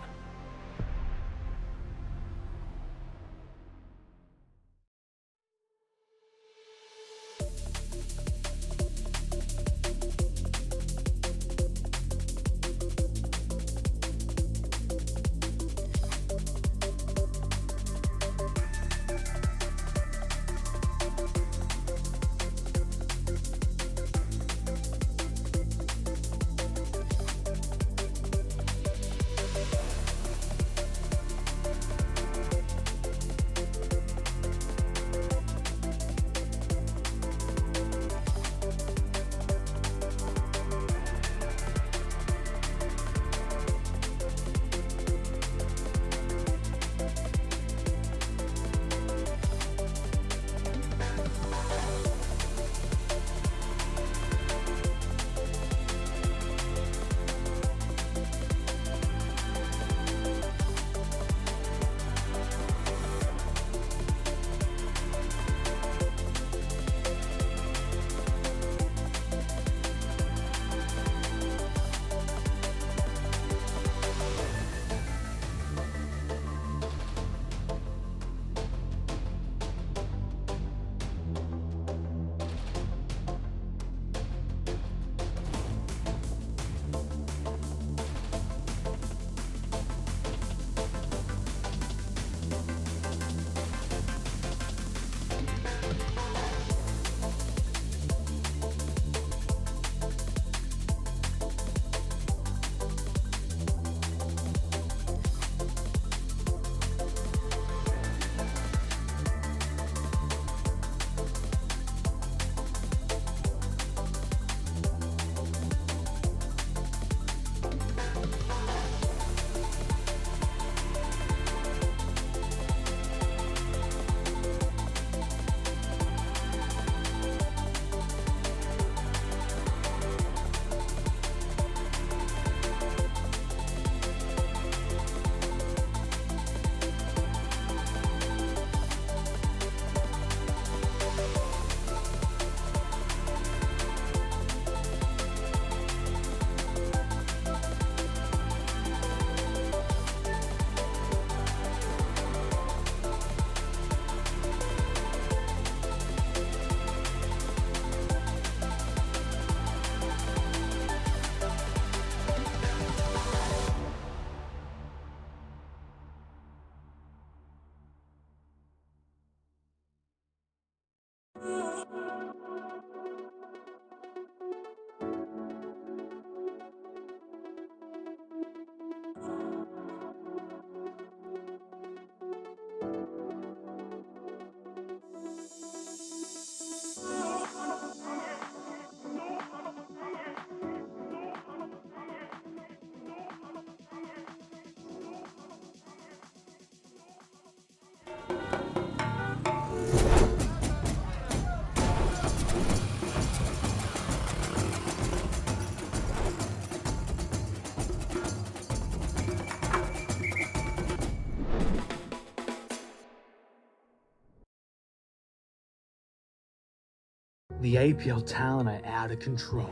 The APL talent are out of control.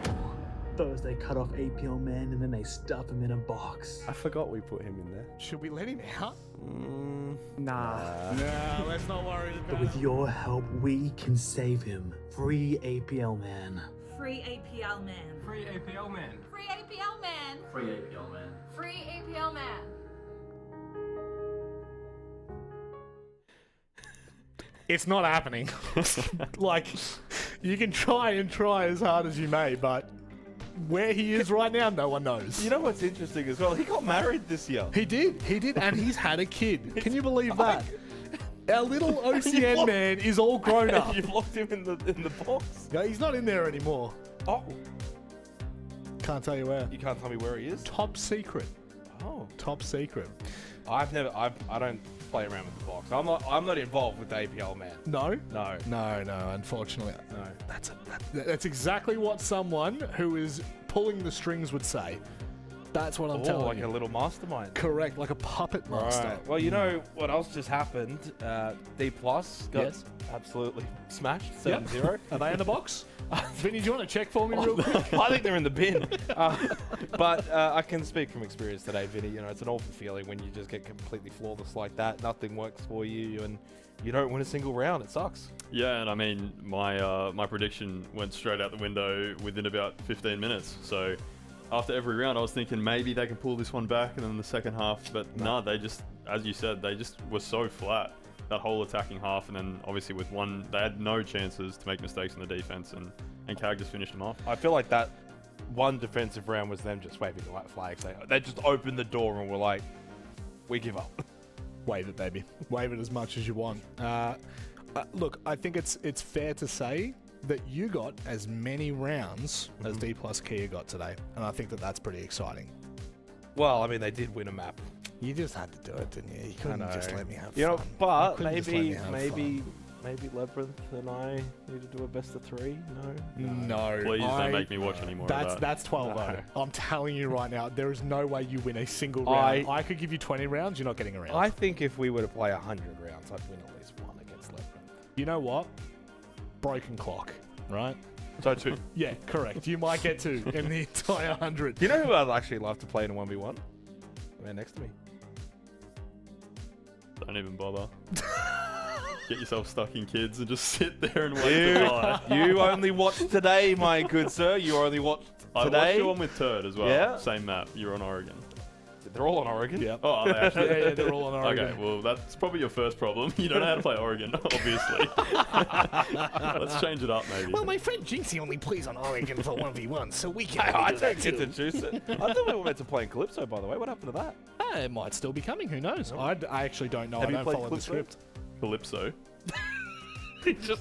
First they cut off APL men and then they stuff him in a box. I forgot we put him in there. Should we let him out? Nah. No, let's not worry But about with your help, we can save him. Free APL man. Free APL man. Free APL man. Free APL man. Free APL man. Free APL man. It's not happening. Like, you can try as hard as you may, but where he is right now, no one knows. You know what's interesting as well? He got married this year. He did, and he's had a kid. Can you believe that? Our little OCN man is all grown up. You've locked him in the box. No, he's not in there anymore. Oh, Can't tell you where. you can't tell me where he is. Top secret. Oh, Top secret. I don't play around with the box. I'm not involved with the APL man. No? No. Unfortunately. No. That's exactly what someone who is pulling the strings would say. That's what I'm telling like you. a little mastermind. Correct, like a puppet master. Right. Well, you know what else just happened? D Plus got Yes. absolutely smashed. Yep. 7-0. Are they in the box? Vinny, do you want to check for me real quick? I think they're in the bin. But I can speak from experience today, Vinny. You know, it's an awful feeling when you just get completely flawless like that. Nothing works for you, and you don't win a single round. It sucks. Yeah, and I mean, my prediction went straight out the window within about 15 minutes. So after every round, I was thinking maybe they can pull this one back, and then the second half. But no, they just, as you said, they just were so flat that whole attacking half, and then obviously with one, they had no chances to make mistakes in the defense, and CAG just finished them off. I feel like that one defensive round was them just waving the white flags. They just opened the door and were like, we give up. Wave it, baby. Wave it as much as you want. Look, I think it's fair to say that you got as many rounds as D Plus Kia got today, and I think that's pretty exciting. Well, I mean, they did win a map. You just had to do it, didn't you? You couldn't just let me have You know, fun. but You couldn't just let me have maybe Labyrinth and I need to do a best of 3. No. Please don't make me watch any more of that. That's 12-0. I'm telling you right now, there is no way you win a single round. I could give you 20 rounds, you're not getting a round. I think if we were to play 100 rounds, I'd win at least one against Labyrinth. You know what? Broken clock, right? So 2. Yeah, correct. You might get 2 in the entire 100. You know who I'd actually love to play in a 1v1? The man next to me. Don't even bother. Get yourself stuck in kids and just sit there and wait to die. You only watched today, my good sir. You only watched today. I watched your one with Turd as well. Yeah. Same map. You're on Oregon. They're all on Oregon. Yeah. Oh, are they actually? Yeah, they're all on Oregon. Okay, well, that's probably your first problem. You don't know how to play Oregon, obviously. Let's change it up, maybe. Well, my friend Jinxie only plays on Oregon for 1v1, so we can. I don't get to choose it. I thought we were meant to play in Calypso, by the way. What happened to that? It might still be coming. Who knows? I actually don't know. Have I you don't played follow Calypso? the script. Calypso.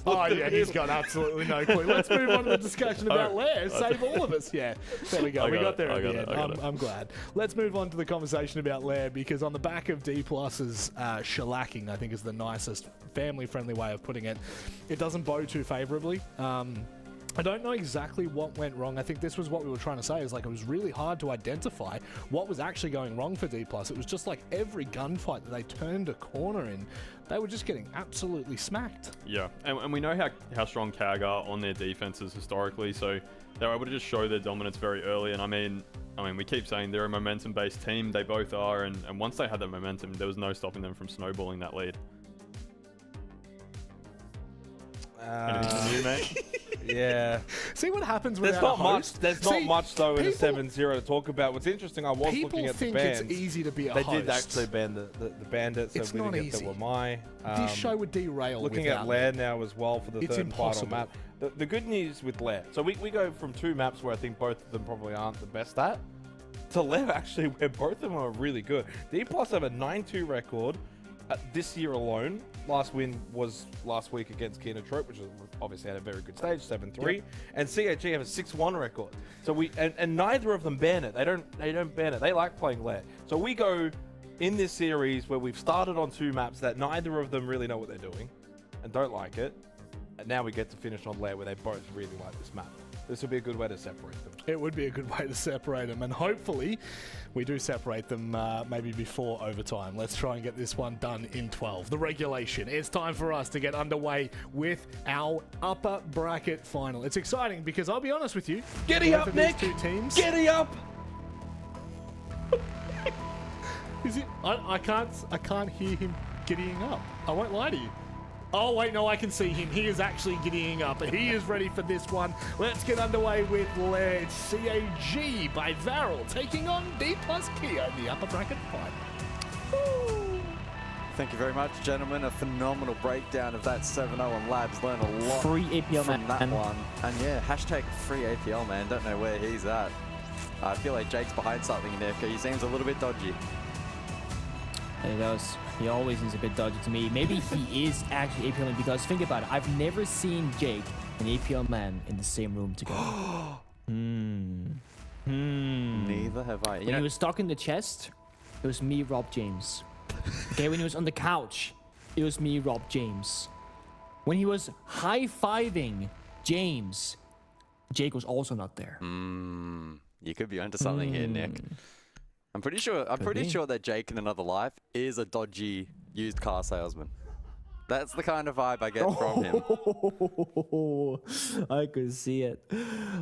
Oh, yeah, he's got absolutely no clue. Let's move on to the discussion about Lair. Save all of us. Yeah, there we go. We got there at the end. I'm glad. Let's move on to the conversation about Lair, because on the back of D Plus's shellacking, I think is the nicest family-friendly way of putting it, it doesn't bode too favourably. I don't know exactly what went wrong. I think this was what we were trying to say, is like it was really hard to identify what was actually going wrong for D+. It was just like every gunfight that they turned a corner in, they were just getting absolutely smacked. Yeah, and we know how strong CAG are on their defenses historically, so they were able to just show their dominance very early. And I mean, we keep saying they're a momentum-based team. They both are, and once they had that momentum, there was no stopping them from snowballing that lead. Anything new, mate? Yeah. See what happens when There's not much. There's not much though in a 7-0 to talk about. What's interesting, I was looking at the bands. People think it's easy to be a They host. did actually ban the bandits. It's so we not didn't get easy. the Wamai. This show would derail. Looking without at Lair now as well for the It's third and final impossible. map. The good news with Lair, so we go from 2 maps where I think both of them probably aren't the best at, to Lair actually where both of them are really good. D Plus have a 9-2 record this year alone. Last win was last week against Kinotrope, which obviously had a very good stage, 7-3. Yep. And CHG have a 6-1 record. So we and neither of them ban it. They don't ban it. They like playing Lair. So we go in this series where we've started on 2 maps that neither of them really know what they're doing and don't like it. And now we get to finish on Lair where they both really like this map. This will be a good way to separate them. it would be a good way to separate them. And hopefully we do separate them maybe before overtime. Let's try and get this one done in 12. The regulation. It's time for us to get underway with our upper bracket final. It's exciting because I'll be honest with you. Giddy up, Nick! Two teams. Giddy up! Is it? I can't hear him giddying up. I won't lie to you. Oh wait, no, I can see him. He is actually giddying up. He is ready for this one. Let's get underway with CAG by Varel taking on D+ Kia in the upper bracket final. Thank you very much, gentlemen. A phenomenal breakdown of that 7-0 on Labs. Learn a lot Free APL from that man. one. And yeah, hashtag free APL man. Don't know where he's at. I feel like Jake's behind something, Nick. He seems a little bit dodgy. He does. He always seems a bit dodgy to me. Maybe he is actually APL man because think about it. I've never seen Jake and APL man in the same room together. Neither have I. When he was stuck in the chest, it was me, Rob James. Okay, when he was on the couch, it was me, Rob James. When he was high-fiving James, Jake was also not there. You could be onto something here, Nick. I'm pretty sure that Jake in another life is a dodgy used car salesman. That's the kind of vibe I get from him. I could see it.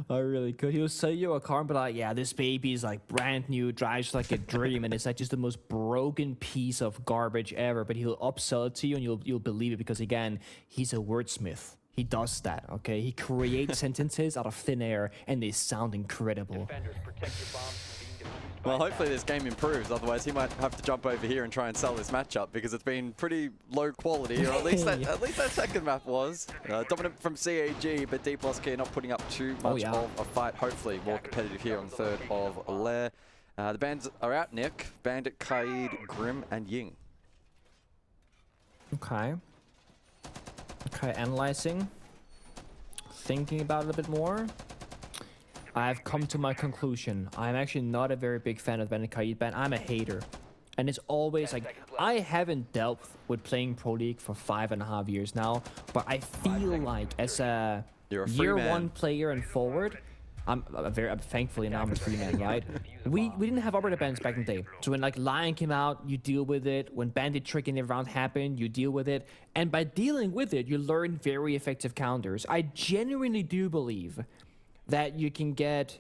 I really could. He'll sell you a car and be like, yeah, this baby is like brand new, drives like a dream, and it's like just the most broken piece of garbage ever. But he'll upsell it to you and you'll believe it because, again, he's a wordsmith. He does that, okay? He creates sentences out of thin air and they sound incredible. Defenders, protect your bombs from being defused by Well, hopefully this game improves. Otherwise, he might have to jump over here and try and sell this matchup because it's been pretty low quality, or at least that second map was. Dominant from CAG, but D+ Kia not putting up too much of a fight. Hopefully more competitive here on third of Lair. The bands are out, Nick. Bandit, Kaid, Grim, and Ying. Okay. Okay, analyzing. Thinking about it a bit more. I've come to my conclusion. I'm actually not a very big fan of Bandit Kaid ban. I'm a hater. And it's always like, I haven't dealt with playing Pro League for 5.5 years now, but I feel like as a year one player and forward, I'm thankfully now I'm a free man, right? We didn't have operator bans back in the day. So when like Lion came out, you deal with it. When Bandit Trick in the round happened, you deal with it. And by dealing with it, you learn very effective counters. I genuinely do believe that you can get,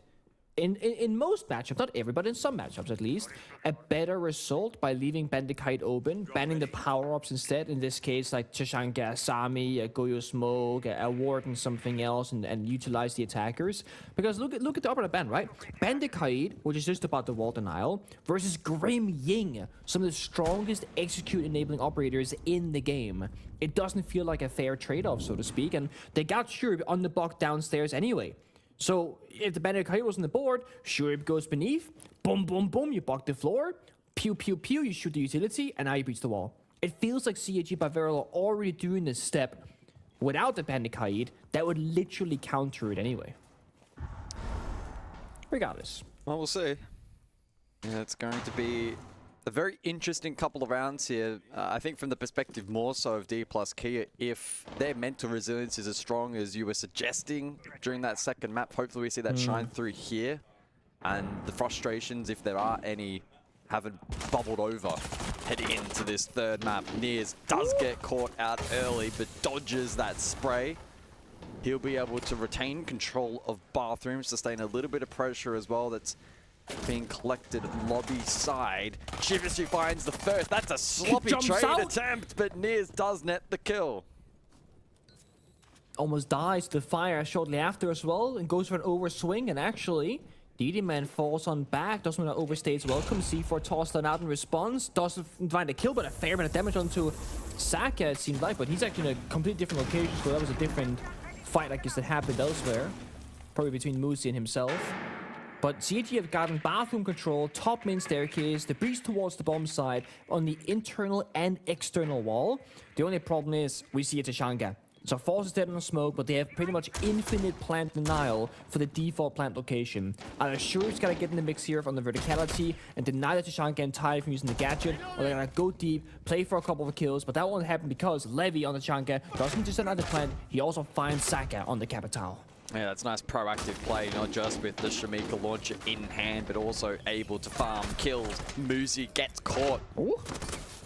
in most matchups, not every, but in some matchups at least, a better result by leaving Bandit Kaid open, banning the power-ups instead. In this case, like Chashanka, Asami, a Goyo Smoke, a Ward and something else, and utilize the attackers. Because look at the operator ban, right? Bandit Kaid, which is just about the wall denial, versus Grim Ying, some of the strongest execute-enabling operators in the game. It doesn't feel like a fair trade-off, so to speak, and they got Shurib on the block downstairs anyway. So if the Bandit Kaid was on the board, Shurib goes beneath, boom, boom, boom, you block the floor, pew, pew, pew, you shoot the utility, and now you breach the wall. It feels like CAG by Varel are already doing this step without the Bandit Kaid that would literally counter it anyway. Regardless. Well, we'll see. Yeah, it's going to be a very interesting couple of rounds here. I think from the perspective more so of D+ Kia, if their mental resilience is as strong as you were suggesting during that second map, hopefully we see that shine through here. And the frustrations, if there are any, haven't bubbled over heading into this third map. Nears does get caught out early, but dodges that spray. He'll be able to retain control of bathrooms, sustain a little bit of pressure as well. That's being collected lobby side. Shivasu finds the first. That's a sloppy trade attempt, but Nears does net the kill. Almost dies to fire shortly after as well, and goes for an overswing, and actually, DD Man falls on back, doesn't want to overstay his welcome. C4 tossed that out in response, doesn't find a kill, but a fair bit of damage onto Saka, it seemed like, but he's actually in a completely different location, so that was a different fight, I guess, that happened elsewhere. Probably between Musi and himself. But CAG have gotten bathroom control, top main staircase, the breach towards the bomb side on the internal and external wall. The only problem is we see a Tashanga. So Force is dead on smoke, but they have pretty much infinite plant denial for the default plant location. I'm sure he's gotta get in the mix here on the verticality and deny the Tashanga entirely from using the gadget, or they're gonna go deep, play for a couple of kills, but that won't happen because Levy on the Tashanga doesn't just deny the plant, he also finds Saka on the Capital. Yeah, that's nice proactive play, not just with the Shamika launcher in hand, but also able to farm kills. Muzi gets caught. Ooh.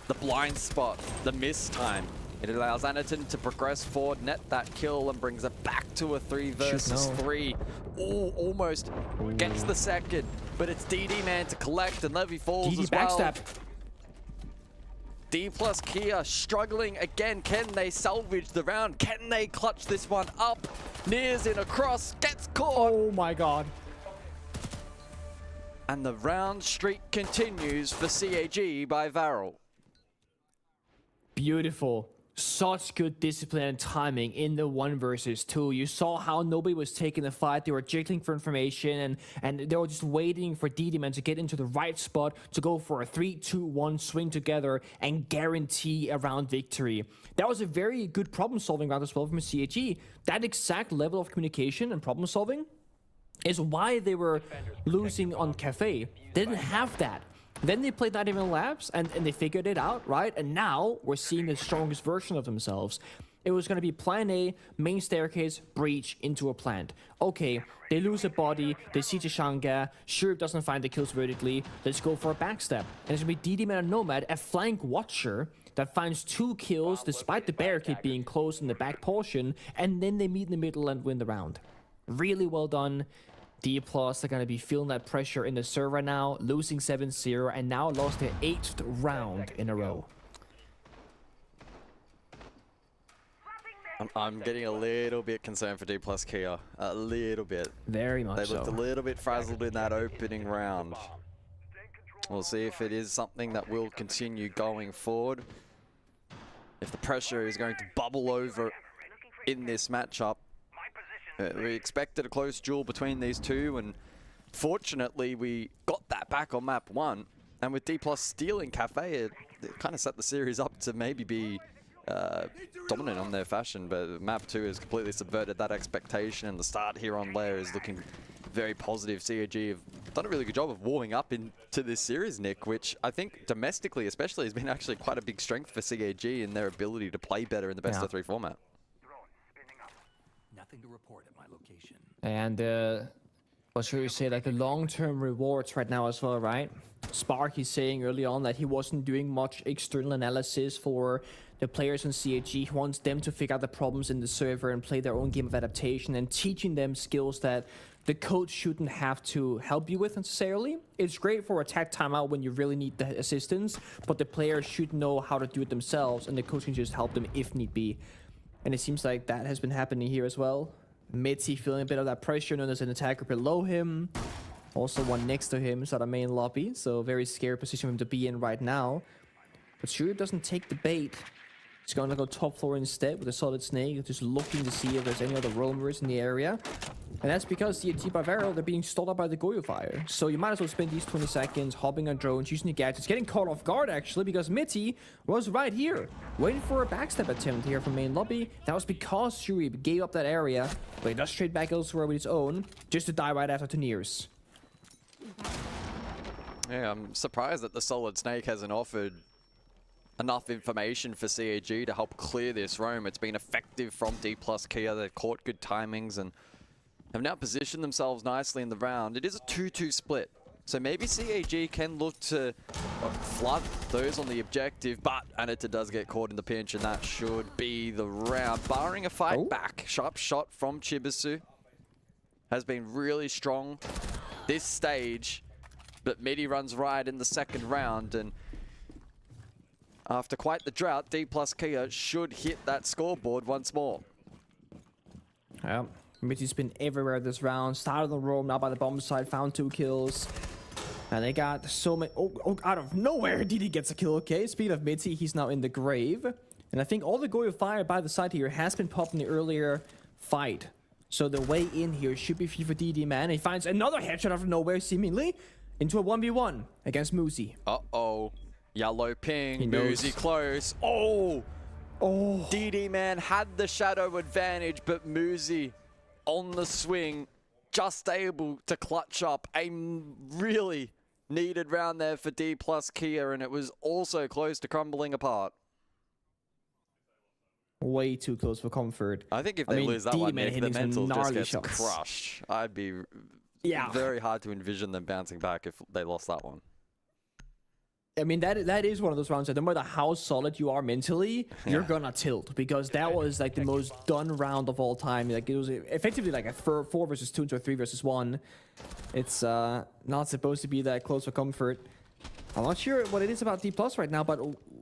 The blind spot, the miss time. It allows Anaton to progress forward, net that kill, and brings it back to a 3 versus 3. Ooh, almost gets the second, but it's DD man to collect, and Levy falls DD as well. backstab. D plus Kia struggling again. Can they salvage the round? Can they clutch this one up? Nears in across, gets caught. Oh my god. And the round streak continues for CAG by Varel. Beautiful. Such good discipline and timing in the 1 versus 2. You saw how nobody was taking the fight. They were jiggling for information and they were just waiting for DD-Man to get into the right spot to go for a 3-2-1 swing together and guarantee a round victory. That was a very good problem-solving round as well from CAG. That exact level of communication and problem-solving is why they were losing on Cafe. They didn't have that. Then they played Not Even Labs, and they figured it out, right? And now we're seeing the strongest version of themselves. It was going to be plan A, main staircase, breach into a plant. Okay, they lose a body, they see Tishanga, Shurip doesn't find the kills vertically, let's go for a backstep. And it's going to be DD-Man and Nomad, a flank watcher that finds 2 kills despite the barricade being closed in the back portion, and then they meet in the middle and win the round. Really well done. D Plus are going to be feeling that pressure in the server now, losing 7-0, and now lost their 8th round in a row. I'm getting a little bit concerned for D plus Kia. A little bit. Very much They so. looked a little bit frazzled in that opening round. We'll see if it is something that will continue going forward. If the pressure is going to bubble over in this matchup. We expected a close duel between these two, and fortunately we got that back on map 1. And with D Plus stealing Cafe, it kind of set the series up to maybe be dominant on their fashion, but map 2 has completely subverted that expectation, and the start here on Lair is looking very positive. CAG have done a really good job of warming up into this series, Nick, which I think domestically especially has been actually quite a big strength for CAG in their ability to play better in the best of 3 format. Nothing to report at my location. And what should we say, like the long-term rewards right now as well, right? Spark is saying early on that he wasn't doing much external analysis for the players on CAG. He wants them to figure out the problems in the server and play their own game of adaptation, and teaching them skills that the coach shouldn't have to help you with necessarily. It's great for attack timeout when you really need the assistance, but the players should know how to do it themselves, and the coach can just help them if need be. And it seems like that has been happening here as well. Mitzi feeling a bit of that pressure, known as an attacker below him. Also one next to him is at a main lobby, so very scary position for him to be in right now. But Shuri doesn't take the bait. He's going to go top floor instead with a solid snake, just looking to see if there's any other roamers in the area. And that's because CAG by Varel, they're being stalled up by the Goyo fire. So you might as well spend these 20 seconds hopping on drones, using the gadgets, getting caught off guard actually, because Mitty was right here, waiting for a backstab attempt here from main lobby. That was because Shuri gave up that area, but he does straight back elsewhere with his own, just to die right after to Nears. Yeah, I'm surprised that the Solid Snake hasn't offered enough information for CAG to help clear this roam. It's been effective from D plus Kia. They've caught good timings and have now positioned themselves nicely in the round. It is a 2-2 split, so maybe CAG can look to flood those on the objective, but Anita does get caught in the pinch, and that should be the round. Barring a fight back, sharp shot from Chibisu has been really strong this stage, but Midi runs right in the second round, and after quite the drought, D plus Kia should hit that scoreboard once more. Yeah, Mitty's been everywhere this round. Started the roam, now by the bomb side, found 2 kills. And they got so many... Oh, out of nowhere, DD gets a kill. Okay, speed of Mitty, he's now in the grave. And I think all the Goyo fire by the side here has been popped in the earlier fight. So the way in here should be free for DD, man. He finds another headshot out of nowhere, seemingly, into a 1v1 against Muzi. Uh-oh. Yellow ping, He knows. Muzi close. Oh! DD man had the shadow advantage, but Muzi on the swing, just able to clutch up a really needed round there for D plus Kia, and it was also close to crumbling apart. Way too close for comfort. I think if they lose that one, Nick, the hitting some mental just gnarly gets shots. crushed. I'd be Yeah. very hard to envision them bouncing back if they lost that one. I mean, that is one of those rounds that no matter how solid you are mentally, you're gonna tilt, because that was like the most done round of all time. Like, it was effectively like a 4 versus 2 into a 3 versus 1. It's not supposed to be that close for comfort. I'm not sure what it is about D+ right now, but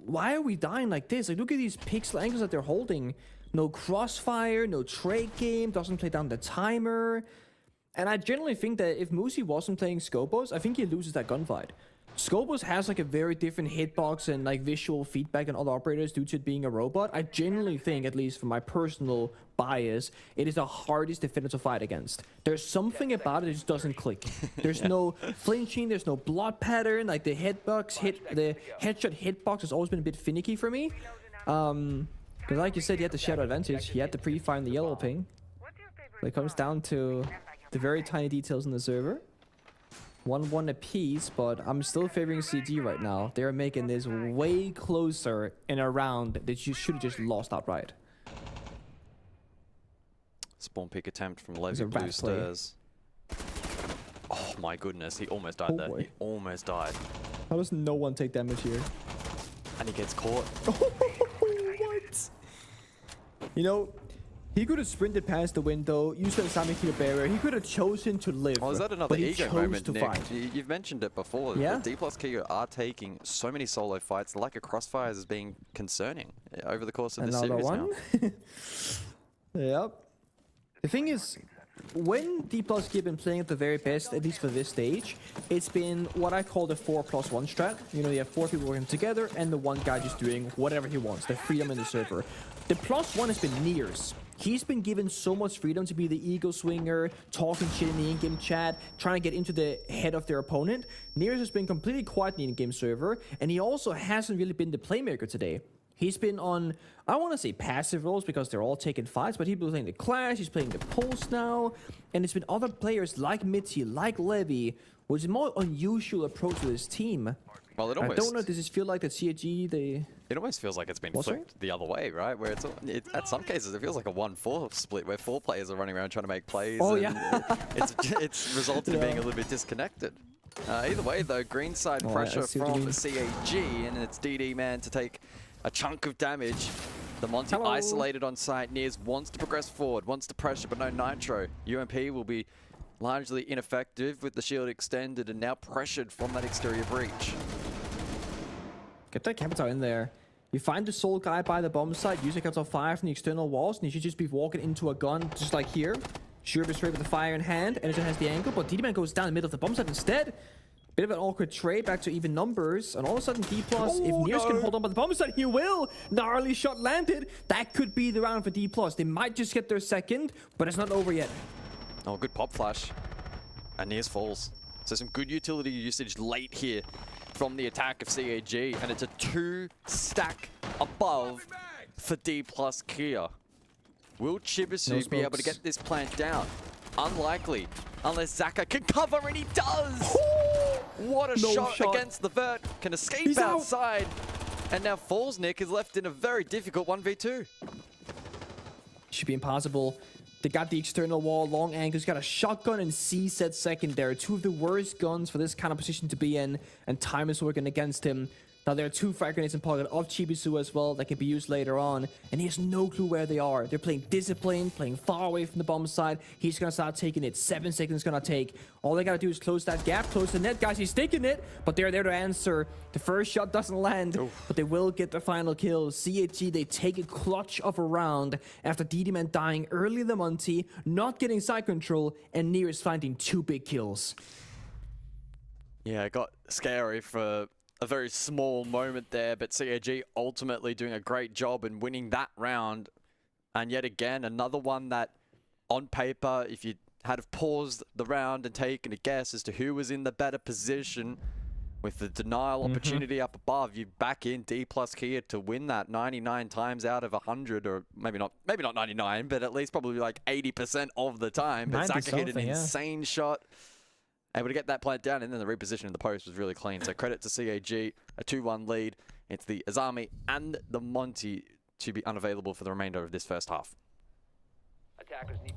why are we dying like this? Like, look at these pixel angles that they're holding. No crossfire, no trade game, doesn't play down the timer. And I generally think that if Musi wasn't playing Scopos, I think he loses that gunfight. Scopos has like a very different hitbox and like visual feedback than other operators due to it being a robot. I genuinely think, at least from my personal bias, it is the hardest defender to fight against. There's something about it that just doesn't click. There's no flinching, there's no blood pattern. Like the headshot hitbox has always been a bit finicky for me. Because like you said, he had the shadow advantage. He had the pre-fire and the yellow ping. But it comes down to the very tiny details in the server. 1-1 apiece, but I'm still favoring CG right now. They're making this way closer in a round that you should have just lost outright. Spawn pick attempt from Levy Blue Stairs. Oh my goodness, he almost died there. He almost died. How does no one take damage here? And he gets caught. What? You know, he could have sprinted past the window, used the Sami Kill barrier. He could have chosen to live. Oh, is that another ego moment, Nick? Fight. You've mentioned it before. Yeah? The D+ Kyo are taking so many solo fights. The lack of crossfires is being concerning over the course of this series now. Yep. The thing is, when D+ Kyo have been playing at the very best, at least for this stage, it's been what I call the 4+1 strat. You know, you have 4 people working together and the one guy just doing whatever he wants, the freedom in the server. The +1 has been Nears. He's been given so much freedom to be the ego swinger, talking shit in the in-game chat, trying to get into the head of their opponent. Nears has been completely quiet in the in-game server, and he also hasn't really been the playmaker today. He's been on, I want to say passive roles because they're all taking fights, but he's been playing the Clash, he's playing the Pulse now, and it's been other players like Mitty, like Levy, which is a more unusual approach to this team. Well, I don't know, does this feel like that CAG, they... It almost feels like it's been flipped the other way, right? Where at some cases it feels like a 1-4 split where 4 players are running around trying to make plays. Oh, and yeah. it's resulted in being a little bit disconnected. Either way, though, green side pressure from CAG, and it's DD man to take a chunk of damage. The Monty isolated on site. Nears wants to progress forward, wants to pressure, but no Nitro. UMP will be largely ineffective with the shield extended and now pressured from that exterior breach. Get that Capital in there. You find the soul guy by the bomb site, use a Capital fire from the external walls, and you should just be walking into a gun, just like here. Sure, be straight with the fire in hand, and it just has the angle, but DD-Man goes down the middle of the bomb site instead. Bit of an awkward trade back to even numbers, and all of a sudden D+, if Nears can hold on by the bomb site, he will! Gnarly shot landed! That could be the round for D+. They might just get their second, but it's not over yet. Oh, good pop flash. And Nears falls. So some good utility usage late here from the attack of CAG, and it's a 2-stack above for D+ Kia. Will Chibisu be able to get this plant down? Unlikely, unless Zaka can cover, and he does! What a shot against the vert, can escape outside, and now Falls Nick is left in a very difficult 1v2. Should be impossible. They got the external wall, long angles, got a shotgun and C-set secondary. 2 of the worst guns for this kind of position to be in, and time is working against him. Now there are 2 frag grenades in pocket of Chibisu as well that can be used later on, and he has no clue where they are. They're playing disciplined, playing far away from the bomb side. He's gonna start taking it. 7 seconds gonna take. All they gotta do is close that gap, close the net, guys. He's taking it, but they're there to answer. The first shot doesn't land, but they will get the final kill. CAG, they take a clutch of a round after DD-Man dying early in the Monty, not getting side control, and Nears finding 2 big kills. Yeah, it got scary for a very small moment there, but CAG ultimately doing a great job in winning that round. And yet again, another one that on paper, if you had have paused the round and taken a guess as to who was in the better position with the denial opportunity up above, you back in D+ Kia to win that 99 times out of 100, or maybe not 99, but at least probably like 80% of the time. But Zaka hit an insane shot. Able to get that plant down, and then the reposition in the post was really clean. So credit to CAG, a 2-1 lead. It's the Azami and the Monty to be unavailable for the remainder of this first half.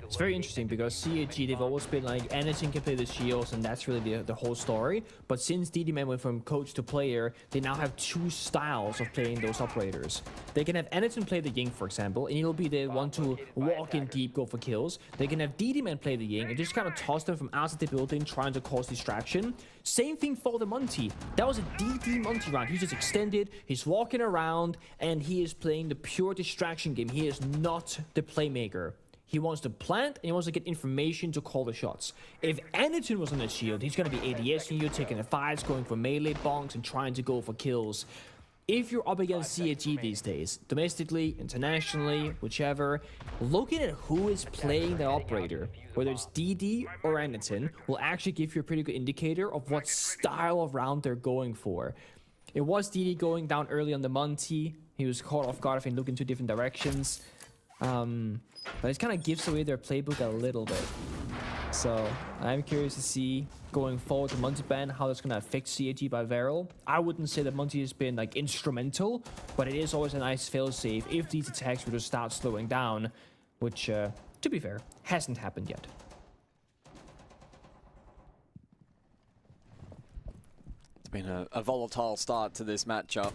It's very interesting because CAG, they've always been like, anything can play the shields, and that's really the whole story. But since DD-Man went from coach to player, they now have two styles of playing those operators. They can have Anyton play the Ying, for example, and he'll be the one to walk in deep, go for kills. They can have DD-Man play the Ying and just kind of toss them from outside the building, trying to cause distraction. Same thing for the Monty. That was a DD Monty round. He's just extended, he's walking around, and he is playing the pure distraction game. He is not the playmaker. He wants to plant, and he wants to get information to call the shots. If Anyton was on the shield, he's going to be ADSing you, taking the fights, going for melee bonks, and trying to go for kills. If you're up against CAG these days, domestically, internationally, whichever, looking at who is playing the operator, whether it's DD or Anyton, will actually give you a pretty good indicator of what style of round they're going for. It was DD going down early on the Monty. He was caught off guard if he looked in two different directions. But it kind of gives away their playbook a little bit. So I'm curious to see going forward the Monty ban, how that's going to affect CAG by Varel. I wouldn't say that Monty has been like instrumental, but it is always a nice failsafe if these attacks were to start slowing down, which, to be fair, hasn't happened yet. It's been a volatile start to this matchup.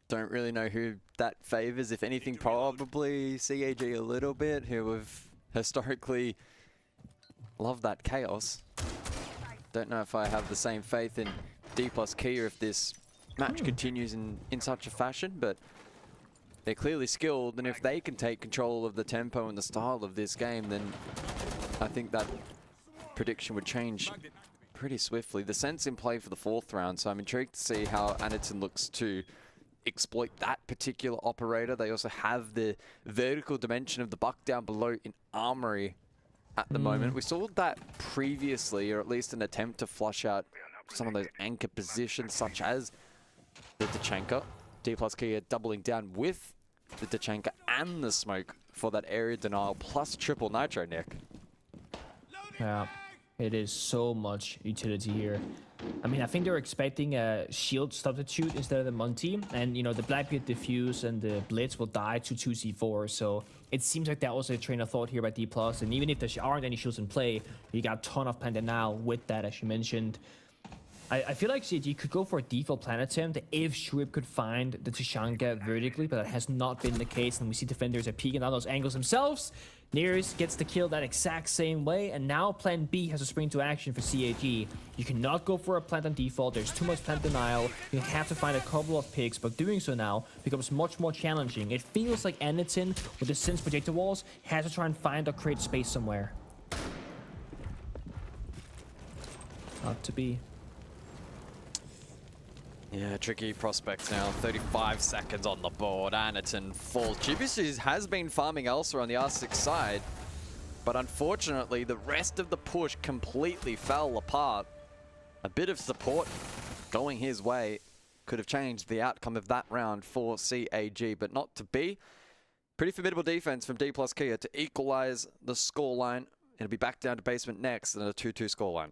Don't really know who that favors. If anything, probably CAG a little bit, who have historically loved that chaos. Don't know if I have the same faith in D plus Kia if this match continues in such a fashion, but they're clearly skilled, and if they can take control of the tempo and the style of this game, then I think that prediction would change pretty swiftly. The Scent's in play for the 4th round, so I'm intrigued to see how Anyton looks to exploit that particular operator. They also have the vertical dimension of the buck down below in Armory at the moment. We saw that previously, or at least an attempt to flush out some of those anchor positions, such as the Tachanka. D plus Kia doubling down with the Tachanka and the smoke for that area denial, plus triple nitro, Nick. Yeah, it is so much utility here. I mean, I think they're expecting a shield substitute instead of the Monty, and you know, the Blackbeard diffuse and the Blitz will die to 2C4, so it seems like that was a train of thought here by D+, and even if there aren't any shields in play, you got a ton of Panda now with that, as you mentioned. I feel like CG could go for a default plan attempt if Shuib could find the Tachanka vertically, but that has not been the case, and we see defenders are peeking on those angles themselves. Nearest gets the kill that exact same way, and now plan B has to spring to action for CAG. You cannot go for a plant on default, there's too much plant denial, you have to find a couple of picks, but doing so now becomes much more challenging. It feels like Anyton, with the Sense projector walls, has to try and find or create space somewhere. Not to be. Yeah, tricky prospects now. 35 seconds on the board. Anyton falls. Chibisu has been farming elsewhere on the R6 side, but unfortunately, the rest of the push completely fell apart. A bit of support going his way could have changed the outcome of that round for CAG, but not to be. Pretty formidable defense from D plus Kia to equalize the scoreline. It'll be back down to basement next and a 2-2 scoreline.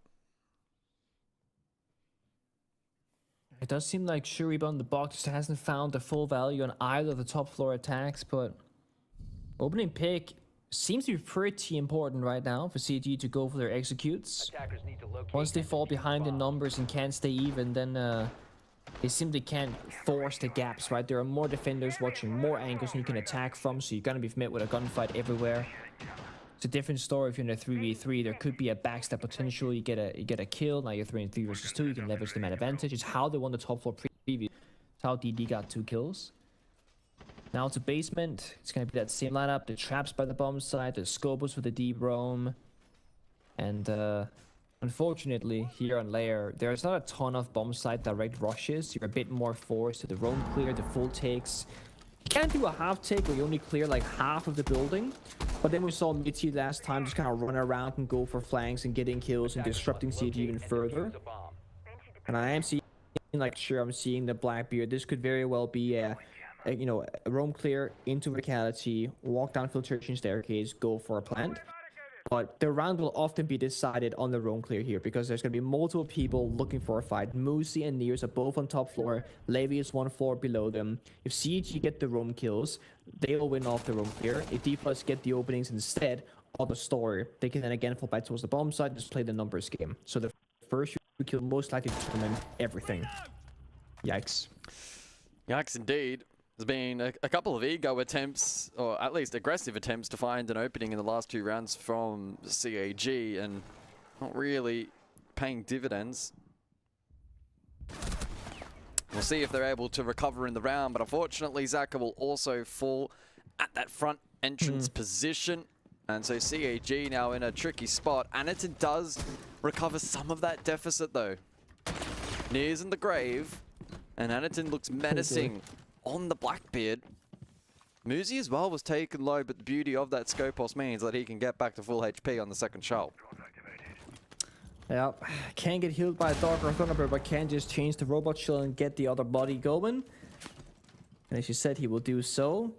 It does seem like Shuriba on the box just hasn't found the full value on either of the top floor attacks, but opening pick seems to be pretty important right now for CG to go for their executes. Once they fall behind in numbers and can't stay even, then they simply can't force the gaps, right? There are more defenders watching more angles you can attack from, so you're gonna be met with a gunfight everywhere. It's a different story if you're in a 3v3. There could be a backstab potential. You get a kill. Now you're 3-3 versus 2. You can leverage the man advantage. It's how they won the top floor preview. It's how DD got 2 kills. Now to basement. It's going to be that same lineup. The traps by the bomb side. The scopers for the deep roam. And unfortunately, here on layer, there's not a ton of bomb side direct rushes. You're a bit more forced to the roam clear, the full takes. You can't do a half take where you only clear like half of the building, but then we saw Mitty last time just kind of run around and go for flanks and getting kills and disrupting CG even further. And I am seeing, like, sure, I'm seeing the Blackbeard. This could very well be a you know, a roam clear into verticality, walk down filtration staircase, go for a plant. But the round will often be decided on the roam clear here because there's going to be multiple people looking for a fight. Moosey and Nears are both on top floor. Levy is one floor below them. If CG get the roam kills, they will win off the roam clear. If D+ get the openings instead of the store, they can then again fall back towards the bomb side and just play the numbers game. So the first kill most likely determine everything. Yikes. Yikes indeed. There's been a couple of ego attempts, or at least aggressive attempts, to find an opening in the last 2 rounds from CAG, and not really paying dividends. We'll see if they're able to recover in the round, but unfortunately Zaka will also fall at that front entrance position. And so CAG now in a tricky spot. Aniton does recover some of that deficit though. Nears in the grave, and Aniton looks menacing on the Blackbeard. Moosey as well was taken low, but the beauty of that Scopos means that he can get back to full HP on the second shell. Yeah, can't get healed by a Dog or Thunderbird, but can just change the robot shield and get the other body going. And as you said, he will do so.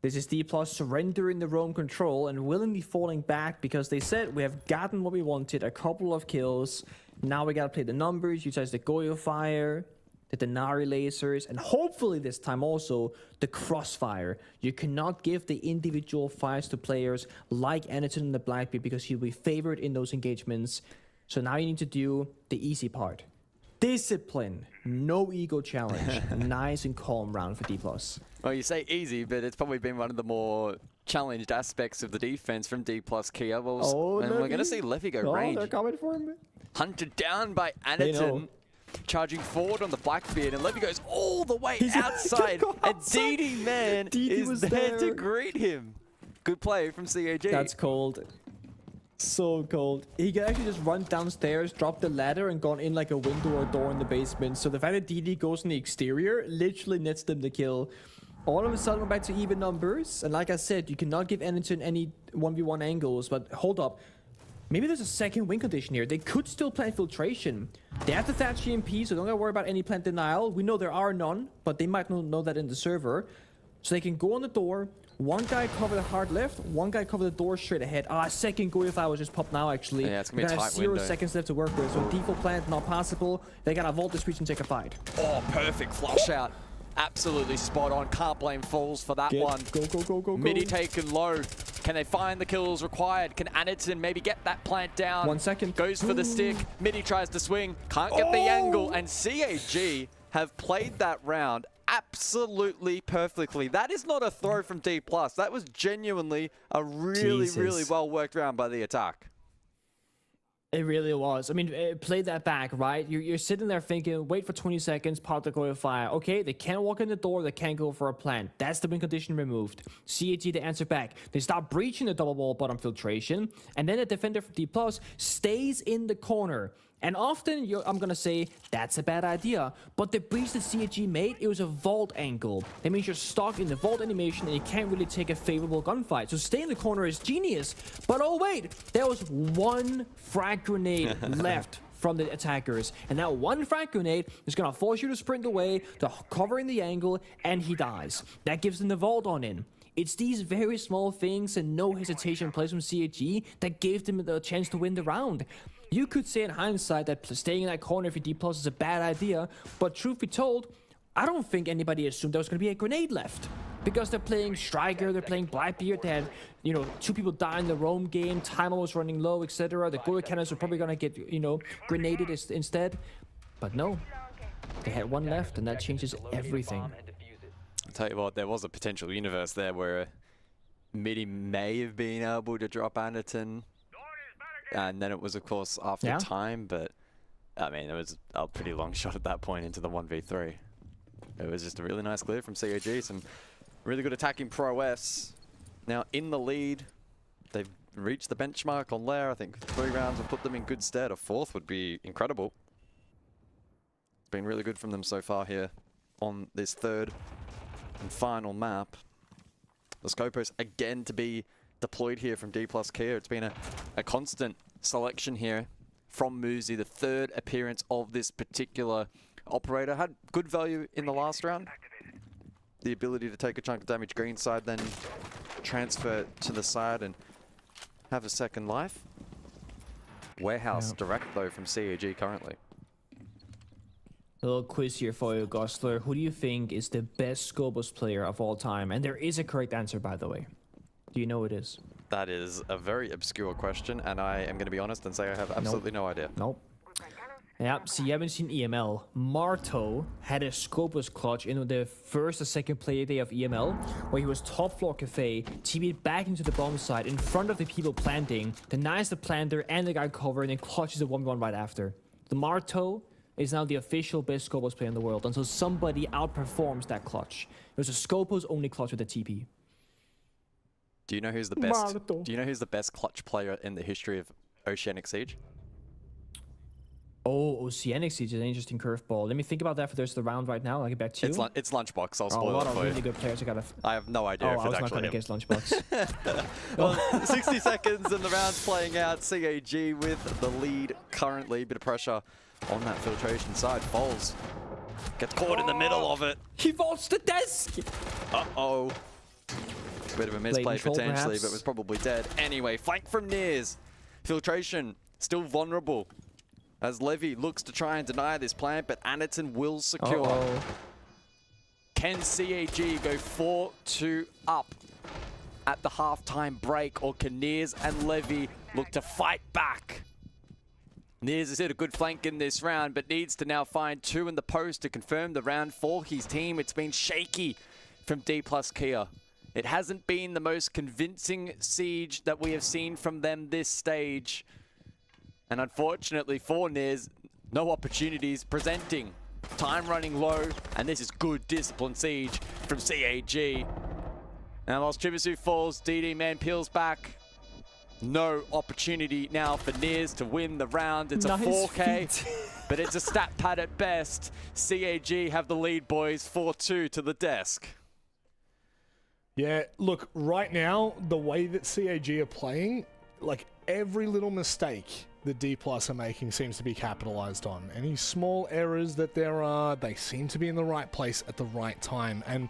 This is D+ surrendering the roam control and willingly falling back because they said we have gotten what we wanted, a couple of kills. Now we gotta play the numbers, utilize the Goyo Fire, the Denari lasers, and hopefully this time also the Crossfire. You cannot give the individual fires to players like Aniton and the Blackbeard because he'll be favored in those engagements. So now you need to do the easy part. Discipline, no ego challenge. Nice and calm round for D+. Well, you say easy, but it's probably been one of the more challenged aspects of the defense from D+ Kia. Well, and we're going to see Leffy go range. They're coming for him. Hunted down by Aniton. Charging forward on the Blackbeard, and Levy goes all the way outside, and DD Man is there to greet him. Good play from CAG. That's cold. So cold. He can actually just run downstairs, drop the ladder, and gone in like a window or door in the basement. So the fact that DD goes in the exterior literally nets them the kill. All of a sudden, we're back to even numbers. And like I said, you cannot give Aniton any 1v1 angles, but hold up. Maybe there's a second win condition here. They could still plant infiltration. They have the Thatch EMP, so don't gotta worry about any plant denial. We know there are none, but they might not know that in the server. So they can go on the door. One guy cover the hard left, one guy cover the door straight ahead. Second Goyo Fire was just popped now, actually. Yeah, it's gonna be a tight have 0 window. seconds left to work with, so default plant not possible. They gotta vault this breach and take a fight. Oh, perfect flush out. Absolutely spot on. Can't blame Falls for that one. Go. Midi taken low. Can they find the kills required? Can Aniton maybe get that plant down? 1 second. Goes for the stick. Midi tries to swing. Can't get the angle. And CAG have played that round absolutely perfectly. That is not a throw from D+. That was genuinely a really well worked round by the attack. It really was. I mean, play that back, right? You're sitting there thinking, wait for 20 seconds, pop the Goyo Fire. Okay, they can't walk in the door, they can't go for a plant. That's the win condition removed. CAG, they answer back. They start breaching the double wall bottom filtration, and then the defender from D+ stays in the corner. And often, I'm going to say, that's a bad idea. But the breach that CAG made, it was a vault angle. That means you're stuck in the vault animation and you can't really take a favorable gunfight. So stay in the corner is genius. But oh wait, there was one frag grenade left from the attackers. And that one frag grenade is going to force you to sprint away, to cover in the angle, and he dies. That gives them the vault on in. It's these very small things and no hesitation plays from CAG that gave them the chance to win the round. You could say in hindsight that staying in that corner for D+ is a bad idea, but truth be told, I don't think anybody assumed there was going to be a grenade left. Because they're playing Striker, they're playing Blackbeard, they had, 2 people die in the roam game, timer was running low, etc. The Goyo cannons were probably going to get, grenaded instead. But no, they had one left, and that changes everything. I'll tell you what, there was a potential universe there where Midi may have been able to drop Aniton. And then it was, of course, after time, but I mean, it was a pretty long shot at that point into the 1v3. It was just a really nice clear from CAG. Some really good attacking prowess. Now in the lead, they've reached the benchmark on Lair. I think 3 rounds will put them in good stead. A 4th would be incredible. It's been really good from them so far here on this 3rd and final map. The Scopos again to be deployed here from D+ Kia. It's been a constant selection here from Moosey, the 3rd appearance of this particular operator. Had good value in the last round. The ability to take a chunk of damage green side, then transfer to the side and have a second life. Warehouse direct though from CAG currently. A little quiz here for you, Gosler. Who do you think is the best Scopus player of all time? And there is a correct answer, by the way. Do you know who it is? That is a very obscure question, and I am going to be honest and say I have absolutely no idea. Nope. Yeah, so you haven't seen EML. Marto had a Scopus clutch in the first or second play day of EML, where he was top floor cafe, TB'd back into the bomb site in front of the people planting, denies the planter and the guy cover, and then clutches a 1v1 right after. The Marto is now the official best Scopus player in the world until somebody outperforms that clutch. It was a Scopus only clutch with a TP. Do you know who's the best? Do you know who's the best clutch player in the history of Oceanic Siege? Oh, Oceanic Siege is an interesting curveball. Let me think about that for the rest of the round right now. I'll get back to you. It's Lunchbox. I'll a spoil lot it of for really you. good players. I have no idea if I it's was not actually going to him. guess Lunchbox. Well, 60 seconds and the round's playing out. CAG with the lead currently. Bit of pressure on that filtration side. Foles gets caught in the middle of it. He vaults the desk! Uh-oh. Bit of a misplay control, potentially, perhaps. but was probably dead. Anyway, flank from Nears. Filtration still vulnerable as Levy looks to try and deny this plant, but Aniton will secure. Uh-oh. Can CAG go 4-2 up at the halftime break, or can Nears and Levy look to fight back? Nears has hit a good flank in this round, but needs to now find 2 in the post to confirm the round for his team. It's been shaky from D+ Kia. It hasn't been the most convincing siege that we have seen from them this stage. And unfortunately for Nears, no opportunities presenting. Time running low, and this is good discipline siege from CAG. Now whilst Chibisu falls, DD Man peels back. No opportunity now for Nears to win the round. It's Nice a 4K, feat. but it's a stat pad at best. CAG have the lead, boys, 4-2 to the desk. Yeah, look, right now, the way that CAG are playing, like every little mistake that D+ are making seems to be capitalized on. Any small errors that there are, they seem to be in the right place at the right time. And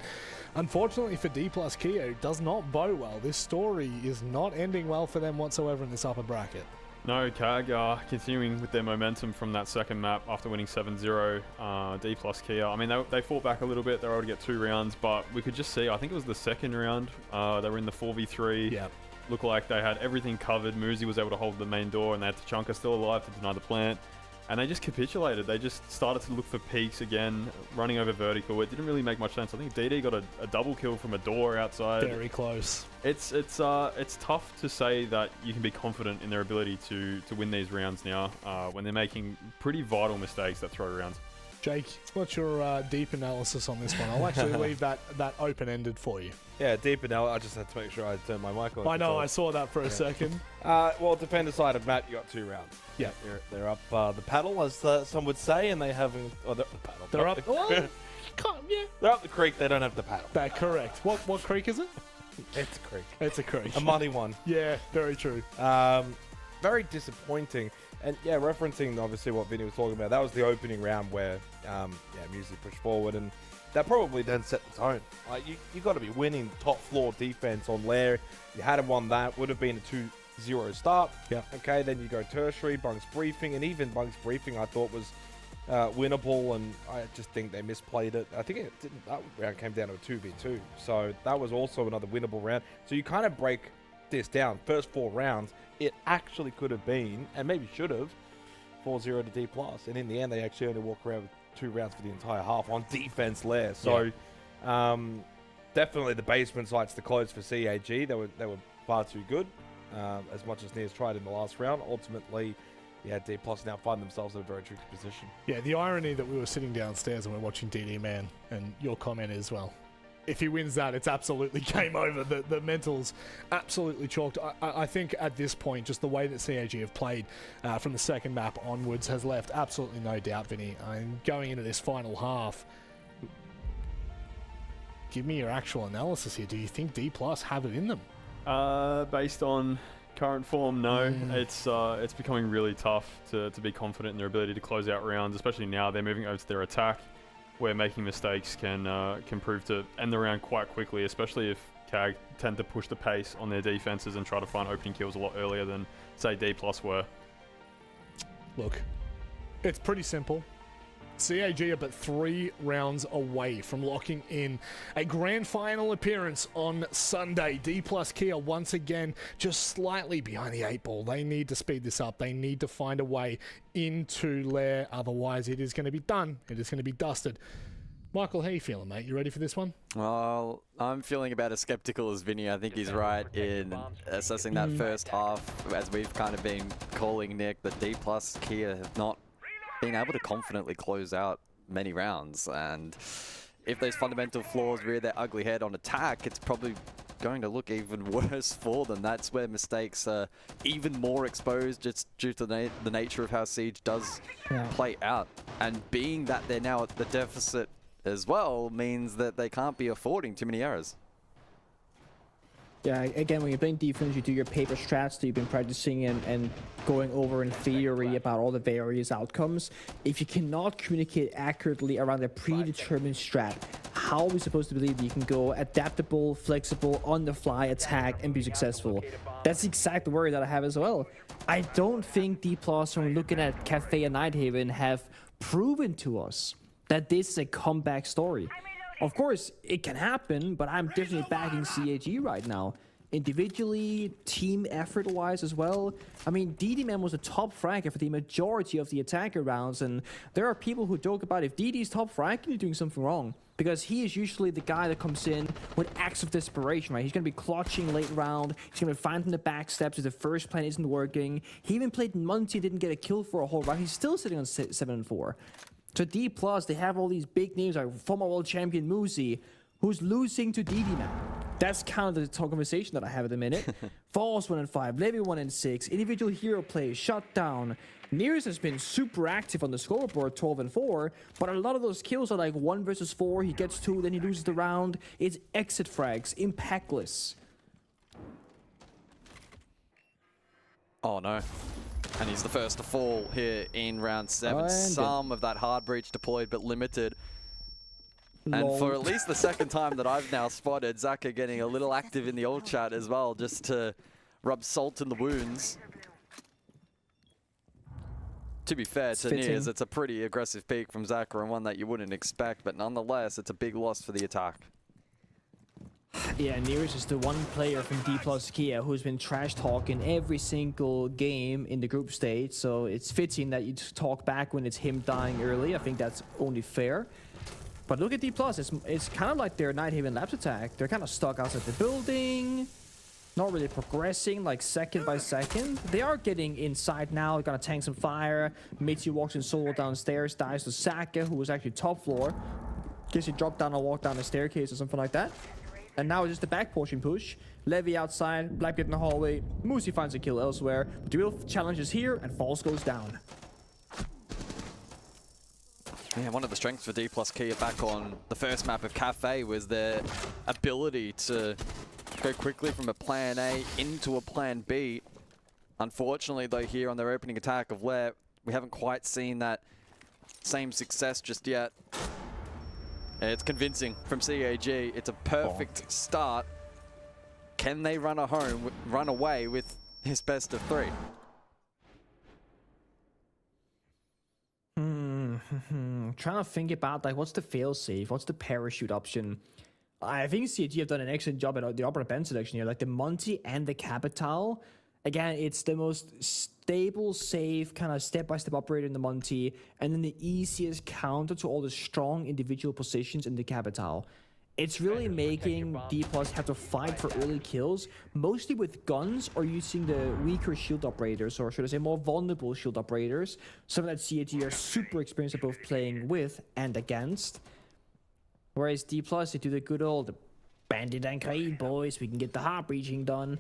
unfortunately for D+ Kia, it does not bode well. This story is not ending well for them whatsoever in this upper bracket. No, CAG are continuing with their momentum from that second map after winning 7-0. D+ Kia, I mean, they fought back a little bit. They were able to get 2 rounds, but we could just see, I think it was the second round, they were in the 4v3. Yep. Looked like they had everything covered. Muzi was able to hold the main door, and they had Tachanka still alive to deny the plant. And they just capitulated. They just started to look for peaks again, running over vertical. It didn't really make much sense. I think DD got a double kill from a door outside. Very close. It's tough to say that you can be confident in their ability to win these rounds now when they're making pretty vital mistakes that throw rounds. Jake, what's your deep analysis on this one? I'll actually leave that open-ended for you. Yeah, deep analysis. I just had to make sure I turned my mic on. I know, I saw that for a second. Well, defender side of Matt, you got 2 rounds. Yeah. They're up the paddle, as some would say, and they haven't. Oh, they're up the paddle. They're up. Yeah. They're up the creek. They don't have the paddle. That's correct. What creek is it? It's a creek. It's a creek. A muddy one. Yeah, very true. Very disappointing. And yeah, referencing obviously what Vinny was talking about, that was the opening round where Muzi pushed forward, and that probably then set the tone. Like you got to be winning top floor defense on Lair. You hadn't won that, would have been a 2-0 start. Yeah. Okay, then you go tertiary, Bunk's briefing, and even Bunk's briefing I thought was winnable, and I just think they misplayed it. I think it didn't. That round came down to a 2v2, so that was also another winnable round. So you kind of break this down. First 4 rounds, it actually could have been, and maybe should have, 4-0 to D+. And in the end, they actually only walk around with 2 rounds for the entire half on defense Lair. So definitely the basement sites to close for CAG. They were far too good. As much as Nears tried in the last round, ultimately, D+ now find themselves in a very tricky position. Yeah, the irony that we were sitting downstairs and we're watching DD Man, and your comment is, well, if he wins that, it's absolutely game over. The mentals absolutely chalked. I think at this point, just the way that CAG have played from the second map onwards has left absolutely no doubt, Vinny. Going into this final half, give me your actual analysis here. Do you think D+ have it in them? Based on current form, no. It's becoming really tough to be confident in their ability to close out rounds, especially now they're moving over to their attack. where making mistakes can prove to end the round quite quickly, especially if CAG tend to push the pace on their defenses and try to find opening kills a lot earlier than, say, D+ were. Look, it's pretty simple. CAG are but 3 rounds away from locking in a grand final appearance on Sunday. D+ Kia once again just slightly behind the 8 ball. They need to speed this up. They need to find a way into Lair. Otherwise, it is going to be done. It is going to be dusted. Michael, how you feeling, mate? You ready for this one? Well, I'm feeling about as skeptical as Vinny. I think he's right in assessing that first half, as we've kind of been calling Nick, that D+ Kia have not been able to confidently close out many rounds. And if those fundamental flaws rear their ugly head on attack, it's probably going to look even worse for them. That's where mistakes are even more exposed, just due to the nature of how Siege does play out. And being that they're now at the deficit as well means that they can't be affording too many errors. Yeah, again, when you're playing defense, you do your paper strats that you've been practicing and going over in theory about all the various outcomes. If you cannot communicate accurately around a predetermined strat, how are we supposed to believe that you can go adaptable, flexible, on the fly attack and be successful? That's the exact worry that I have as well. I don't think D+, when looking at Cafe and Nighthaven, have proven to us that this is a comeback story. Of course, it can happen, but I'm definitely backing CAG right now. Individually, team effort-wise as well. I mean, DD-Man was a top fragger for the majority of the attacker rounds, and there are people who joke about if DD's top fragging, you're doing something wrong. Because he is usually the guy that comes in with acts of desperation, right? He's going to be clutching late round. He's going to be finding the back steps if the first plan isn't working. He even played Muncie, didn't get a kill for a whole round. He's still sitting on 7-4. So D+, they have all these big names like former world champion Muzi, who's losing to DD now. That's kind of the conversation that I have at the minute. Falls 1-5, Levy 1-6, individual hero play, shut down. Nearest has been super active on the scoreboard, 12-4, but a lot of those kills are like 1 versus 4, he gets 2, then he loses the round. It's exit frags, impactless. Oh no. And he's the first to fall here in round 7. Some of that hard breach deployed, but limited. And for at least the second time that I've now spotted, Zaka getting a little active in the old chat as well, just to rub salt in the wounds. To be fair to Niers, it's a pretty aggressive peak from Zaka and one that you wouldn't expect, but nonetheless, it's a big loss for the attack. Yeah, Nearest is the one player from D+ Kia who's been trash talking every single game in the group stage, so it's fitting that you talk back when it's him dying early. I think that's only fair. But look at D+, it's kind of like their Nighthaven Labs attack. They're kind of stuck outside the building, not really progressing like second by second. They are getting inside now, they're gonna tank some fire. Mitzi walks in solo downstairs, dies to Saka, who was actually top floor. Guess he dropped down and walked down the staircase or something like that. And now it's just the back portion push. Levy outside, Blackbeard in the hallway. Muzi finds a kill elsewhere. But the real challenge is here, and Falls goes down. Yeah, one of the strengths for D+ Kia back on the first map of Cafe was their ability to go quickly from a plan A into a plan B. Unfortunately, though, here on their opening attack of Lair, we haven't quite seen that same success just yet. It's convincing from CAG. It's a perfect start. Can they run away with his best of 3? Trying to think about like what's the fail-safe, what's the parachute option. I think CAG have done an excellent job at the upper bench selection here, like the Monty and the Capital. Again, it's the most stable, safe, kind of step-by-step operator in the Monty, and then the easiest counter to all the strong individual positions in the Capital. It's really making D+ have to fight for early kills, mostly with guns or using the weaker shield operators, or should I say more vulnerable shield operators. Some of that CAG are super experienced at both playing with and against. Whereas D+, they do the good old Bandit and Kaid, boys, we can get the heart breaching done,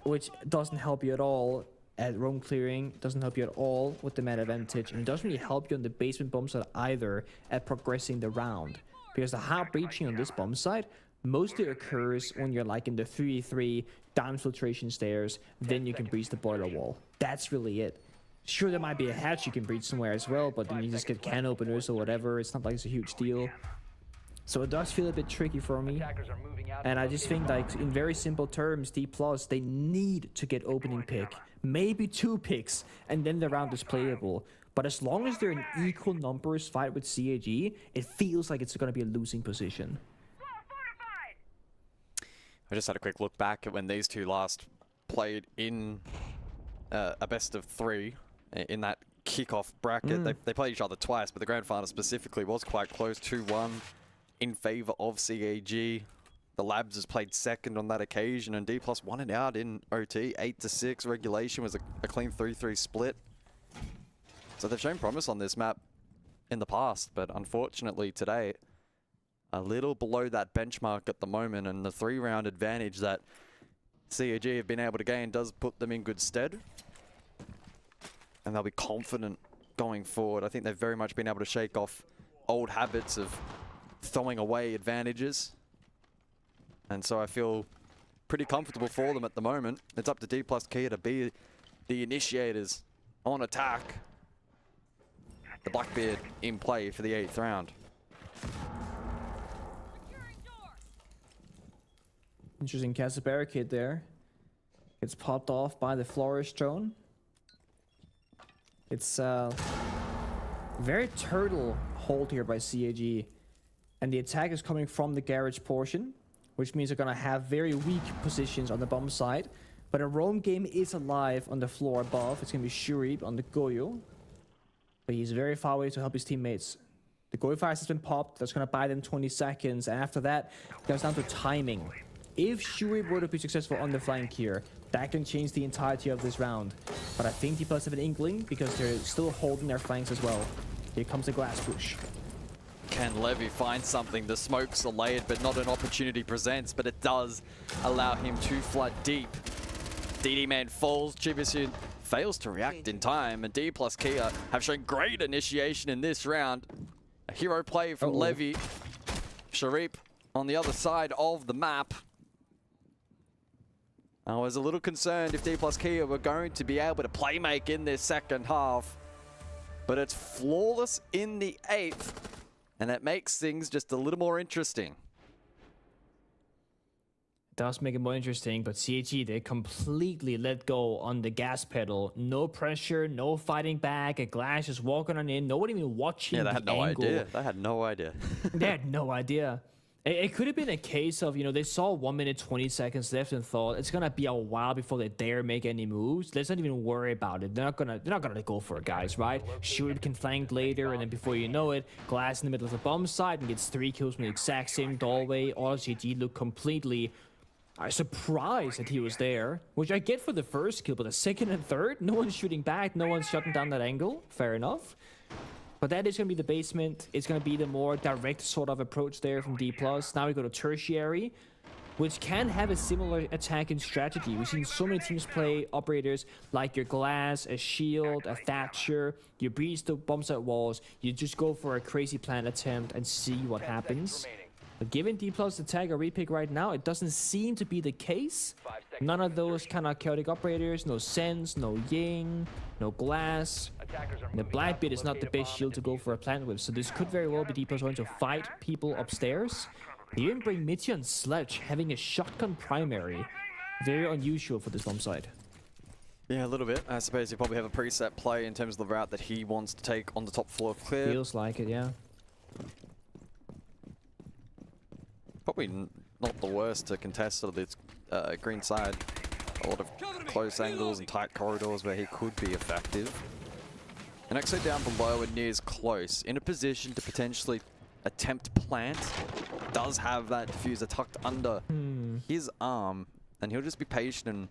which doesn't help you at all at roam clearing, doesn't help you at all with the man advantage, and doesn't really help you on the basement bomb side either at progressing the round. Because the heart breaching on this bomb side mostly occurs when you're like in the 3-3 down filtration stairs, then you can breach the boiler wall. That's really it. Sure, there might be a hatch you can breach somewhere as well, but then you just get can openers or whatever. It's not like it's a huge deal. So it does feel a bit tricky for me. And I just think, like, in very simple terms, D+, they need to get opening pick. Maybe 2 picks, and then the round is playable. But as long as they're in equal numbers fight with CAG, it feels like it's going to be a losing position. I just had a quick look back at when these two last played in a best of 3 in that kickoff bracket. They played each other twice, but the grand final specifically was quite close, 2-1 in favor of CAG. The Labs has played second on that occasion, and D+ won it out in OT, 8-6. Regulation was a clean 3-3 split. So they've shown promise on this map in the past, but unfortunately today, a little below that benchmark at the moment, and the 3-round advantage that CAG have been able to gain does put them in good stead. And they'll be confident going forward. I think they've very much been able to shake off old habits of throwing away advantages. And so I feel pretty comfortable for them at the moment. It's up to D+ Kia to be the initiators on attack. The Blackbeard in play for the 8th round. Interesting Casa barricade there. Gets popped off by the Flourish drone. It's very turtle hold here by CAG. And the attack is coming from the garage portion, which means they're going to have very weak positions on the bomb side. But a roam game is alive on the floor above. It's going to be Shurib on the Goyo. But he's very far away to help his teammates. The Goyo fires has been popped. That's going to buy them 20 seconds. And after that, it comes down to timing. If Shurib were to be successful on the flank here, that can change the entirety of this round. But I think D+ have an inkling because they're still holding their flanks as well. Here comes the glass push. Can Levy find something? The smokes are layered, but not an opportunity presents, but it does allow him to flood deep. DD Man falls, Chibisun fails to react in time, and D+ Kia have shown great initiation in this round. A hero play from Levy. Sharip on the other side of the map. I was a little concerned if D+ Kia were going to be able to play make in this second half, but it's flawless in the 8th, and that makes things just a little more interesting. It does make it more interesting, but CAG, they completely let go on the gas pedal. No pressure, no fighting back, a glass just walking on in, nobody even watching. Yeah, they had no angle. idea. They had no idea. They had no idea. It could have been a case of, you know, they saw 1 minute 20 seconds left and thought it's gonna be a while before they dare make any moves. Let's not even worry about it. They're not gonna go for it, guys, right? Shurib can flank later, and then before you know it, Glass in the middle of the bomb site and gets 3 kills from the exact same doorway. All CG look completely surprised that he was there, which I get for the first kill, but the second and third, no one's shooting back, no one's shutting down that angle. Fair enough. But that is going to be the basement. It's going to be the more direct sort of approach there from D+. Now we go to tertiary, which can have a similar attacking strategy. We've seen so many teams play operators like your Glass, a Shield, a Thatcher. You breach the bomb site walls. You just go for a crazy plan attempt and see what happens. But given D+ the tag or repick right now, it doesn't seem to be the case. None of those kind of chaotic operators, no Sense, no Ying, no Glass. And the Blackbeard is not the best shield to go for a plant with, so this could very well be D+ going to fight people upstairs. They even bring Mitya and Sledge having a shotgun primary. Very unusual for this bomb side. Yeah, a little bit. I suppose you probably have a preset play in terms of the route that he wants to take on the top floor of clear. Feels like it, yeah. Probably not the worst to contest on this green side. A lot of close angles and tight corridors where he could be effective. And actually down below and near is close. In a position to potentially attempt plant. Does have that diffuser tucked under his arm. And he'll just be patient and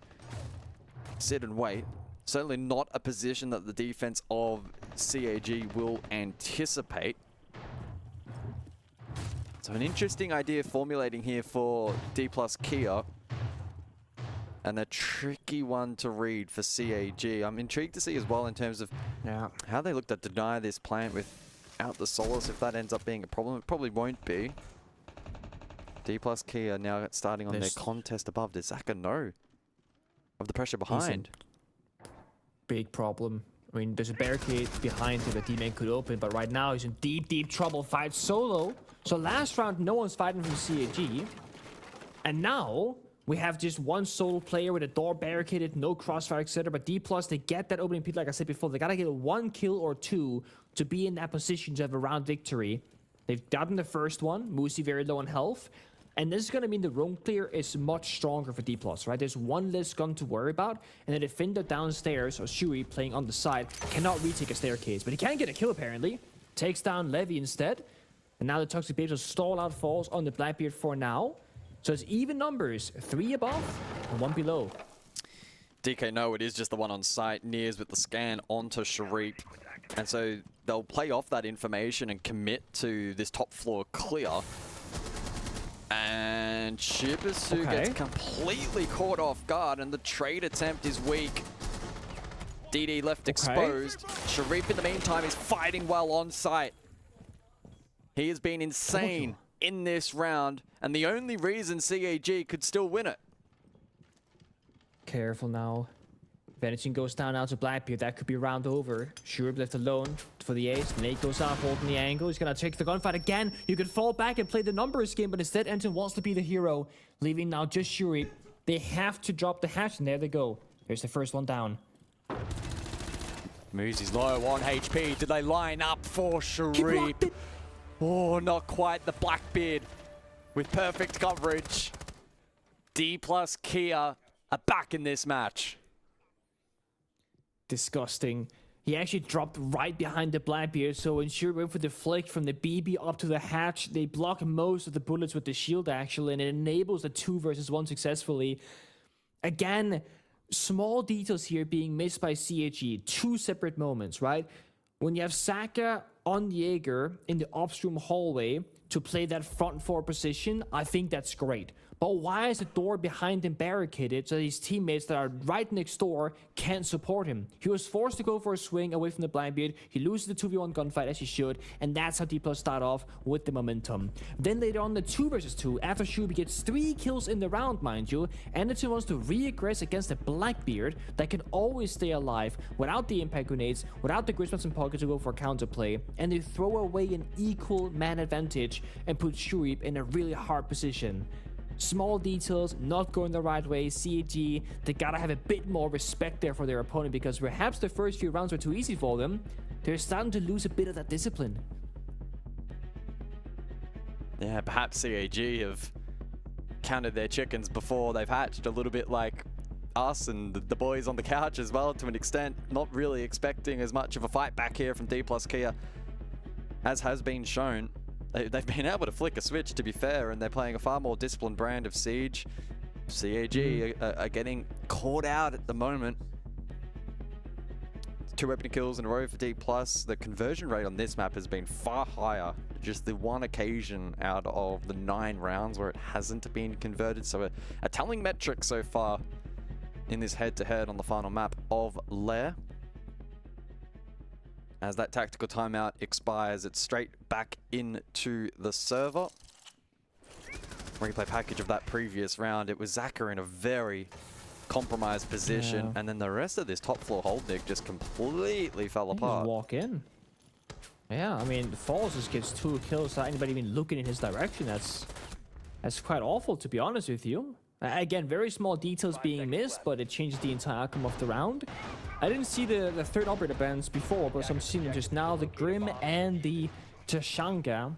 sit and wait. Certainly not a position that the defense of CAG will anticipate. So an interesting idea formulating here for D+ Kia. And a tricky one to read for CAG. I'm intrigued to see as well in terms of how they look to deny this plant without the Solace. If that ends up being a problem, it probably won't be. D+ Kia now starting on their contest above. Does Zaka know of the pressure behind? Big problem. I mean, there's a barricade behind him that D-Man could open, but right now he's in deep, deep trouble. Fight solo. So last round, no one's fighting from CAG. And now, we have just one solo player with a door barricaded, no crossfire, etc. But D+, they get that opening peak, like I said before. They gotta get 1 kill or 2 to be in that position to have a round victory. They've gotten the first one. Moosey very low on health. And this is going to mean the roam clear is much stronger for D+, right? There's one less gun to worry about, and the defender downstairs, or Shuri playing on the side, cannot retake a staircase. But he can get a kill, apparently. Takes down Levy instead. And now the Toxic Babes will stall out falls on the Blackbeard for now. So it's even numbers, 3 above and 1 below. DK, no, it is just the one on site. Nears with the scan onto Sharif. And so they'll play off that information and commit to this top floor clear. And Shibisu gets completely caught off guard, and the trade attempt is weak. DD left exposed. Sharif, in the meantime, is fighting well on site. He has been insane in this round, and the only reason CAG could still win it. Careful now. Vanishing goes down now to Blackbeard. That could be round over. Shurib left alone for the ace. Nate goes out holding the angle. He's going to take the gunfight again. You could fall back and play the numbers game, but instead Enton wants to be the hero, leaving now just Shurib. They have to drop the hatch, and there they go. There's the first one down. Moosey's low on HP. Did they line up for Sharif? Oh, not quite. The Blackbeard with perfect coverage. D plus Kia are back in this match. Disgusting. He actually dropped right behind the Blackbeard, so ensure went for the flick from the BB up to the hatch. They block most of the bullets with the shield, actually, and it enables the 2 versus 1 successfully. Again, small details here being missed by CHE. 2 separate moments, right? When you have Saka on Jaeger in the upstream hallway to play that front 4 position, I think that's great. But why is the door behind him barricaded so that his teammates that are right next door can't support him? He was forced to go for a swing away from the Blackbeard. He loses the 2v1 gunfight as he should, and that's how D+ start off with the momentum. Then later on the 2 versus 2, after Shubi gets 3 kills in the round, mind you, Anderton wants to re-aggress against the Blackbeard that can always stay alive without the impact grenades, without the Grismans and Pocket to go for counterplay, and they throw away an equal man advantage and put Shurip in a really hard position. Small details, not going the right way. CAG, they gotta have a bit more respect there for their opponent, because perhaps the first few rounds were too easy for them. They're starting to lose a bit of that discipline. Yeah, perhaps CAG have counted their chickens before they've hatched, a little bit like us and the boys on the couch as well, to an extent. Not really expecting as much of a fight back here from D plus Kia, as has been shown. They've been able to flick a switch, to be fair, and they're playing a far more disciplined brand of Siege. CAG are getting caught out at the moment. 2 opening kills in a row for D+. The conversion rate on this map has been far higher. Just the one occasion out of the 9 rounds where it hasn't been converted. So a telling metric so far in this head-to-head on the final map of Lair. As that tactical timeout expires, it's straight back into the server. Replay package of that previous round. It was Zaka in a very compromised position, and then the rest of this top floor hold Nick just completely fell apart. Just walk in. Yeah, I mean, Falls just gets 2 kills without anybody even looking in his direction. That's quite awful, to be honest with you. Again, very small details being missed, but it changes the entire outcome of the round. I didn't see the third operator bands before, but I'm seeing them just now. The Grim and the Tashanga.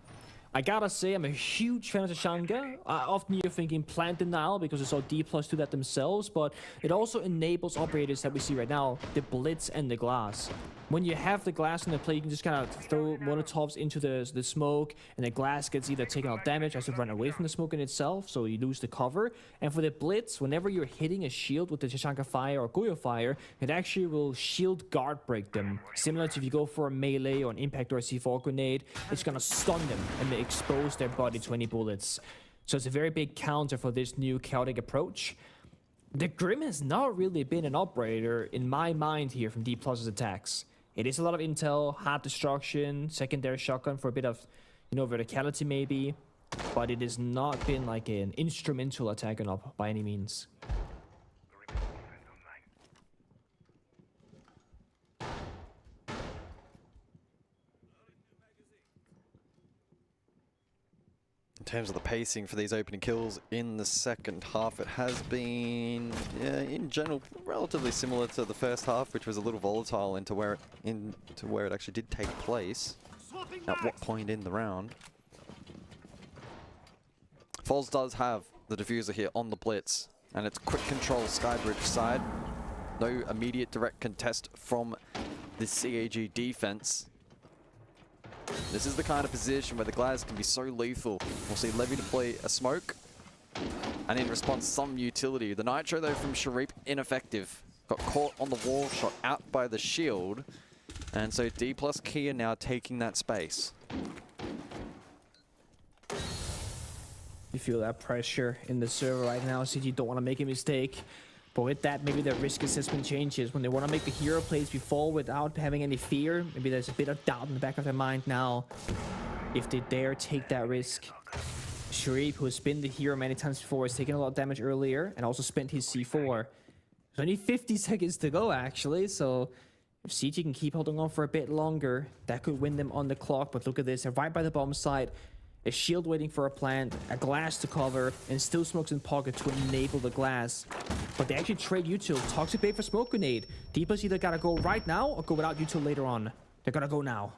I gotta say, I'm a huge fan of Tashanga. Often you're thinking plant denial because it's all D+ do that themselves, but it also enables operators that we see right now, the Blitz and the Glass. When you have the Glass in the play, you can just kind of throw Molotovs into the smoke, and the Glass gets either taken out damage, has to run away from the smoke in itself, so you lose the cover. And for the Blitz, whenever you're hitting a shield with the Tashanga Fire or Goyo Fire, it actually will shield guard break them. Similar to if you go for a melee or an impact or a C4 grenade, it's gonna stun them and expose their body to any bullets. So it's a very big counter for this new chaotic approach. The Grim has not really been an operator in my mind here from D+'s attacks. It is a lot of intel, hard destruction, secondary shotgun for a bit of, verticality maybe, but it has not been like an instrumental attack on up by any means. terms of the pacing for these opening kills in the second half, it has been, in general, relatively similar to the first half, which was a little volatile into where it actually did take place. At what point in the round? Foles does have the diffuser here on the blitz, and it's quick control Skybridge side. No immediate direct contest from the CAG defense. This is the kind of position where the Glaz can be so lethal. We'll see Levy deploy a smoke, and in response, some utility. The Nitro, though, from Sharif, ineffective. Got caught on the wall, shot out by the shield, and so D plus Kia now taking that space. You feel that pressure in the server right now, CG don't want to make a mistake. But with that, maybe their risk assessment changes. When they want to make the hero plays before without having any fear, maybe there's a bit of doubt in the back of their mind now. If they dare take that risk. Sharif, who has been the hero many times before, has taken a lot of damage earlier and also spent his C4. There's only 50 seconds to go, actually, so if CG can keep holding on for a bit longer, that could win them on the clock. But look at this, they're right by the bomb site. A shield waiting for a plant, a glass to cover, and still smokes in pocket to enable the glass. But they actually trade util. Toxic bait for smoke grenade. Deepa's either gotta go right now or go without util later on. They're gonna go now.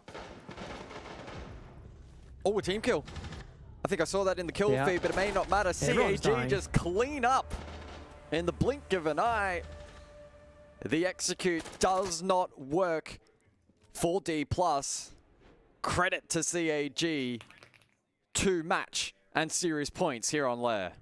Oh, a team kill. I think I saw that in the kill feed, but it may not matter. CAG just clean up in the blink of an eye. The execute does not work for D+. Credit to CAG. 2 match and series points here on Lair.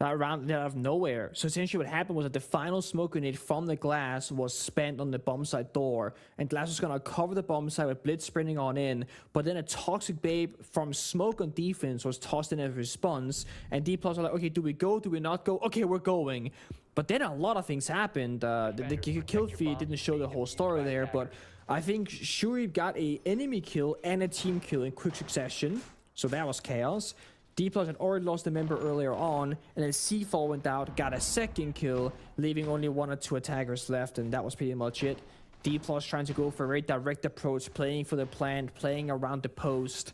That round out of nowhere. So essentially what happened was that the final smoke grenade from the glass was spent on the bomb site door, and glass was gonna cover the bomb site with blitz sprinting on in, but then a toxic babe from smoke on defense was tossed in as a response, and D+ are like, okay, do we go, do we not go? Okay, we're going. But then a lot of things happened. The kill feed didn't show the whole story there, but I think Shuri got a enemy kill and a team kill in quick succession, so that was chaos. D+ had already lost a member earlier on, and then C4 went out, got a second kill, leaving only 1 or 2 attackers left, and that was pretty much it. D+ trying to go for a very direct approach, playing for the plant, playing around the post,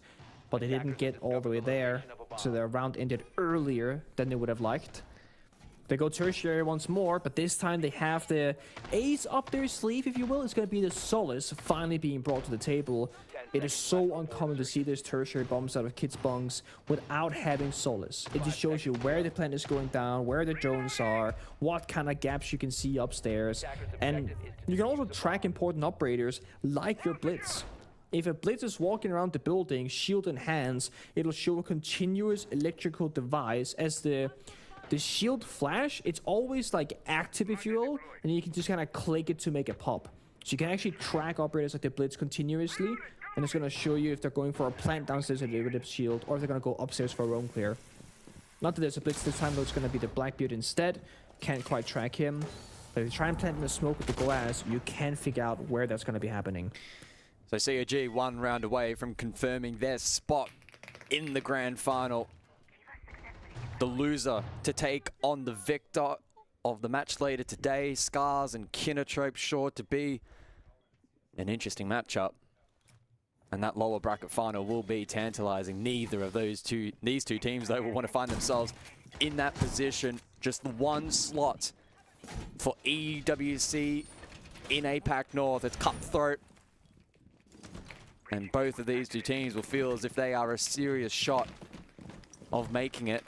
but they didn't get all the way there, so their round ended earlier than they would have liked. They go tertiary once more, but this time they have the ace up their sleeve, if you will. It's going to be the Solace finally being brought to the table. It is so uncommon to see this tertiary bombs out of kids' bunks without having Solace. It just shows you where the plant is going down, where the drones are, what kind of gaps you can see upstairs. And you can also track important operators like your Blitz. If a Blitz is walking around the building, shield in hands, it'll show a continuous electrical device as the shield flash. It's always like active, if you will, and you can just kind of click it to make it pop. So you can actually track operators like the Blitz continuously, and it's going to show you if they're going for a plant downstairs with a shield, or if they're going to go upstairs for a roam clear. Not that there's a Blitz this time, though. It's going to be the Blackbeard instead. Can't quite track him. But if you try and plant in the smoke with the glass, you can figure out where that's going to be happening. So CAG 1 round away from confirming their spot in the grand final. The loser to take on the victor of the match later today. Scars and Kinotrope sure to be an interesting matchup. And that lower bracket final will be tantalizing. Neither of these two teams, though, will want to find themselves in that position. Just the one slot for EWC in APAC North. It's cutthroat. And both of these two teams will feel as if they are a serious shot of making it.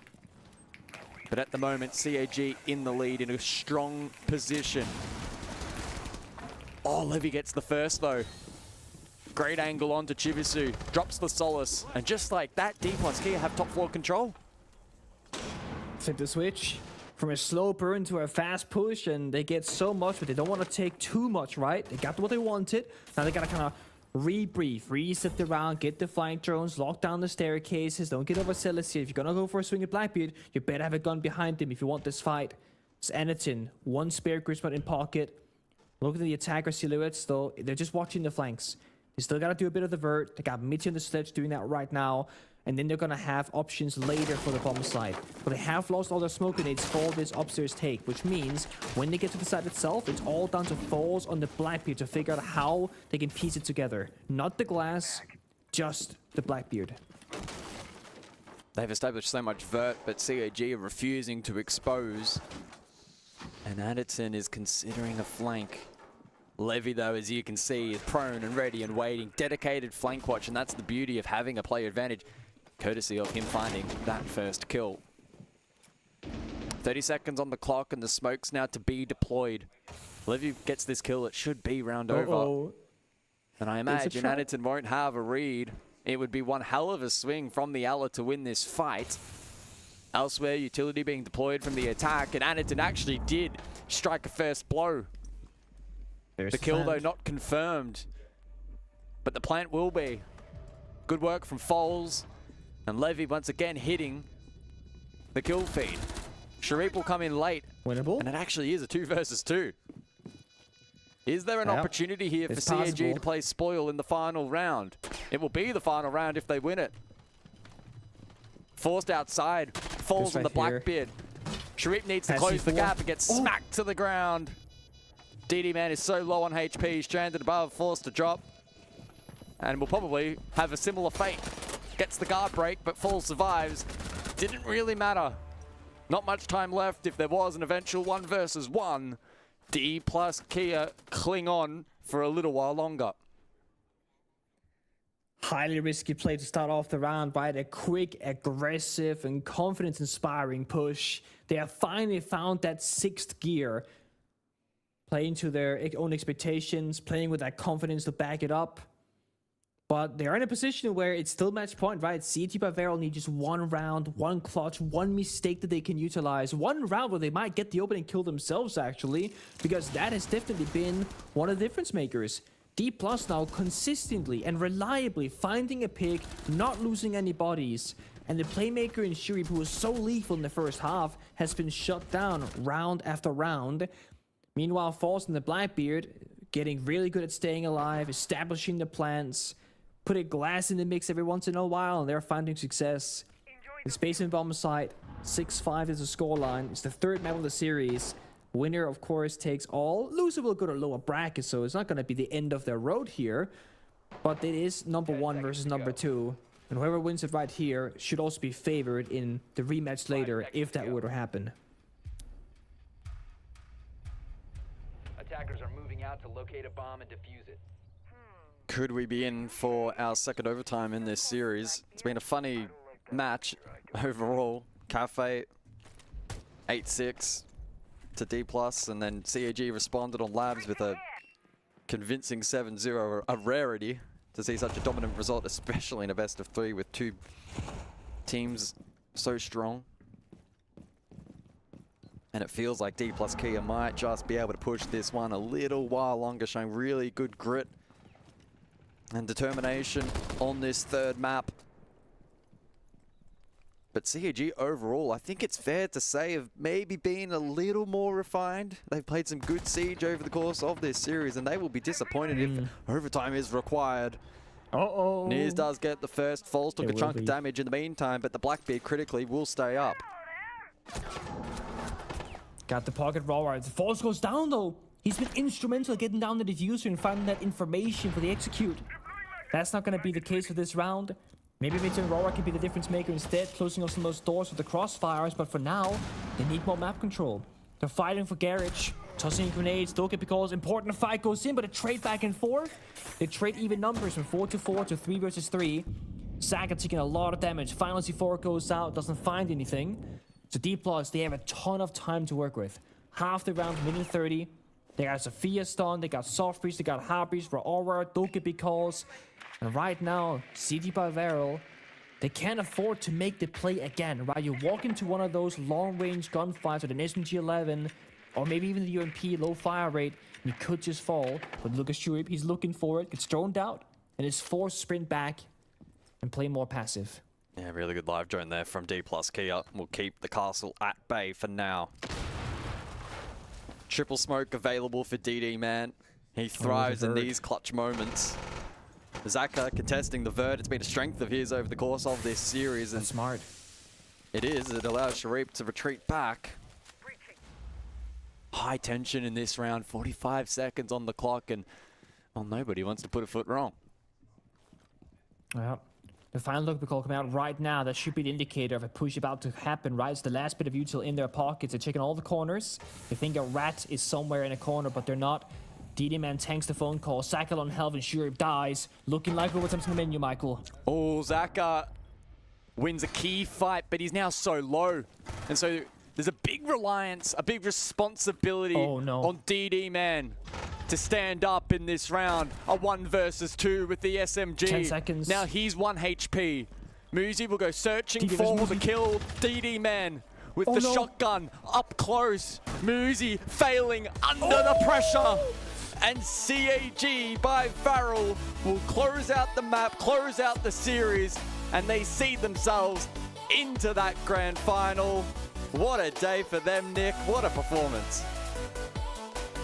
But at the moment, CAG in the lead in a strong position. Oh, Levy gets the first, though. Great angle onto Chibisu. Drops the Solace. And just like that, D+ here have top floor control. Flip the switch from a slow burn to a fast push, and they get so much, but they don't want to take too much, right? They got what they wanted. Now they got to kind of rebrief, reset the round, get the flank drones, lock down the staircases, don't get overzealous here. If you're gonna go for a swing at Blackbeard, you better have a gun behind him if you want this fight. It's Anakin, 1 spare Grisman in pocket. Look at the attacker silhouettes though, they're just watching the flanks. They still gotta do a bit of the vert, they got Mitty on the sledge doing that right now, and then they're gonna have options later for the bomb site. But they have lost all their smoke grenades for this upstairs take, which means when they get to the site itself, it's all down to Falls on the Blackbeard to figure out how they can piece it together. Not the glass, just the Blackbeard. They've established so much vert, but CAG are refusing to expose. And Anderton is considering a flank. Levy, though, as you can see, is prone and ready and waiting. Dedicated flank watch, and that's the beauty of having a player advantage, courtesy of him finding that first kill. 30 seconds on the clock, and the smoke's now to be deployed. Levy gets this kill, it should be round over. And I imagine Anderton won't have a read. It would be one hell of a swing from the Ella to win this fight. Elsewhere, utility being deployed from the attack, and Anderton actually did strike a first blow. The kill, though, not confirmed. But the plant will be. Good work from Foles. And Levy once again hitting the kill feed. Sharif will come in late. Winnable. And it actually is a 2 versus 2. Is there an opportunity here for CAG to play spoil in the final round? It will be the final round if they win it. Forced outside. Falls on the Blackbeard. Sharif needs to close the gap and gets smacked to the ground. DD Man is so low on HP, stranded above, forced to drop. And will probably have a similar fate. Gets the guard break, but Fall survives. Didn't really matter. Not much time left if there was an eventual 1 versus 1. D plus Kia cling on for a little while longer. Highly risky play to start off the round, right? A quick, aggressive, and confidence-inspiring push. They have finally found that 6th gear. Playing to their own expectations, playing with that confidence to back it up. But they're in a position where it's still match point, right? CT by Varel need just 1 round, 1 clutch, 1 mistake that they can utilize. 1 round where they might get the opening kill themselves, actually, because that has definitely been one of the difference makers. D plus now consistently and reliably finding a pick, not losing any bodies. And the playmaker in Shurip, who was so lethal in the first half, has been shut down round after round. Meanwhile, Falls and the Blackbeard getting really good at staying alive, establishing the plants, putting glass in the mix every once in a while, and they're finding success. The Space and Bomb site, 6-5 is the scoreline. It's the 3rd map of the series. Winner, of course, takes all. Loser will go to lower bracket, so it's not going to be the end of their road here. But it is number 1 versus number 2. And whoever wins it right here should also be favored in the rematch later, if that were to happen. Attackers are moving out to locate a bomb and defuse it. Could we be in for our second overtime in this series? It's been a funny match overall. Cafe 8-6 to D+, and then CAG responded on Labs with a convincing 7-0, a rarity to see such a dominant result, especially in a best of 3 with 2 teams so strong. And it feels like D plus Kia might just be able to push this one a little while longer, showing really good grit and determination on this 3rd map. But CAG overall, I think it's fair to say, have maybe been a little more refined. They've played some good Siege over the course of this series, and they will be disappointed if overtime is required. Nears does get the first. Falls took a chunk of damage in the meantime, but the Blackbeard critically will stay up. Got the pocket roller. The Falls goes down, though. He's been instrumental getting down the diffuser and finding that information for the execute. That's not going to be the case for this round. Maybe Vincent Roar can be the difference maker instead, closing up some of those doors with the crossfires, but for now, they need more map control. They're fighting for Garage, tossing grenades, don't get because important fight goes in, but a trade back and forth. They trade even numbers from 4-4 to 3 versus 3. Saga taking a lot of damage. Final C4 goes out, doesn't find anything. So D+, they have a ton of time to work with. Half the round, minute 30. They got Sophia stun, they got soft freeze, they got hard freeze for Aura, don't get because. And right now, CD by Varel, they can't afford to make the play again, right? You walk into one of those long-range gunfights with an SMG-11, or maybe even the UMP, low fire rate, and you could just fall. But look at Shuib, he's looking for it, gets thrown out, and is forced to sprint back and play more passive. Yeah, really good live drone there from D plus Kia. We'll keep the castle at bay for now. Triple smoke available for DD Man. He thrives in these clutch moments. Zaka contesting the vert. It's been a strength of his over the course of this series. And smart. It is. It allows Sharif to retreat back. High tension in this round. 45 seconds on the clock, and well, nobody wants to put a foot wrong. Yeah. The final look call coming out right now. That should be the indicator of a push about to happen, right? It's the last bit of util in their pockets. They're checking all the corners. They think a rat is somewhere in a corner, but they're not. DD Man tanks the phone call. Saka on health and sure dies. Looking like what's up in the menu, Michael. Oh, Zaka wins a key fight, but he's now so low. And so there's a big reliance, a big responsibility on DD Man to stand up in this round. A 1 versus 2 with the SMG. 10 seconds. Now he's 1 HP. Muzi will go searching for the kill. DD Man with the shotgun up close. Muzi failing under the pressure. And CAG by Varel will close out the map, close out the series, and they see themselves into that grand final. What a day for them, Nick. What a performance.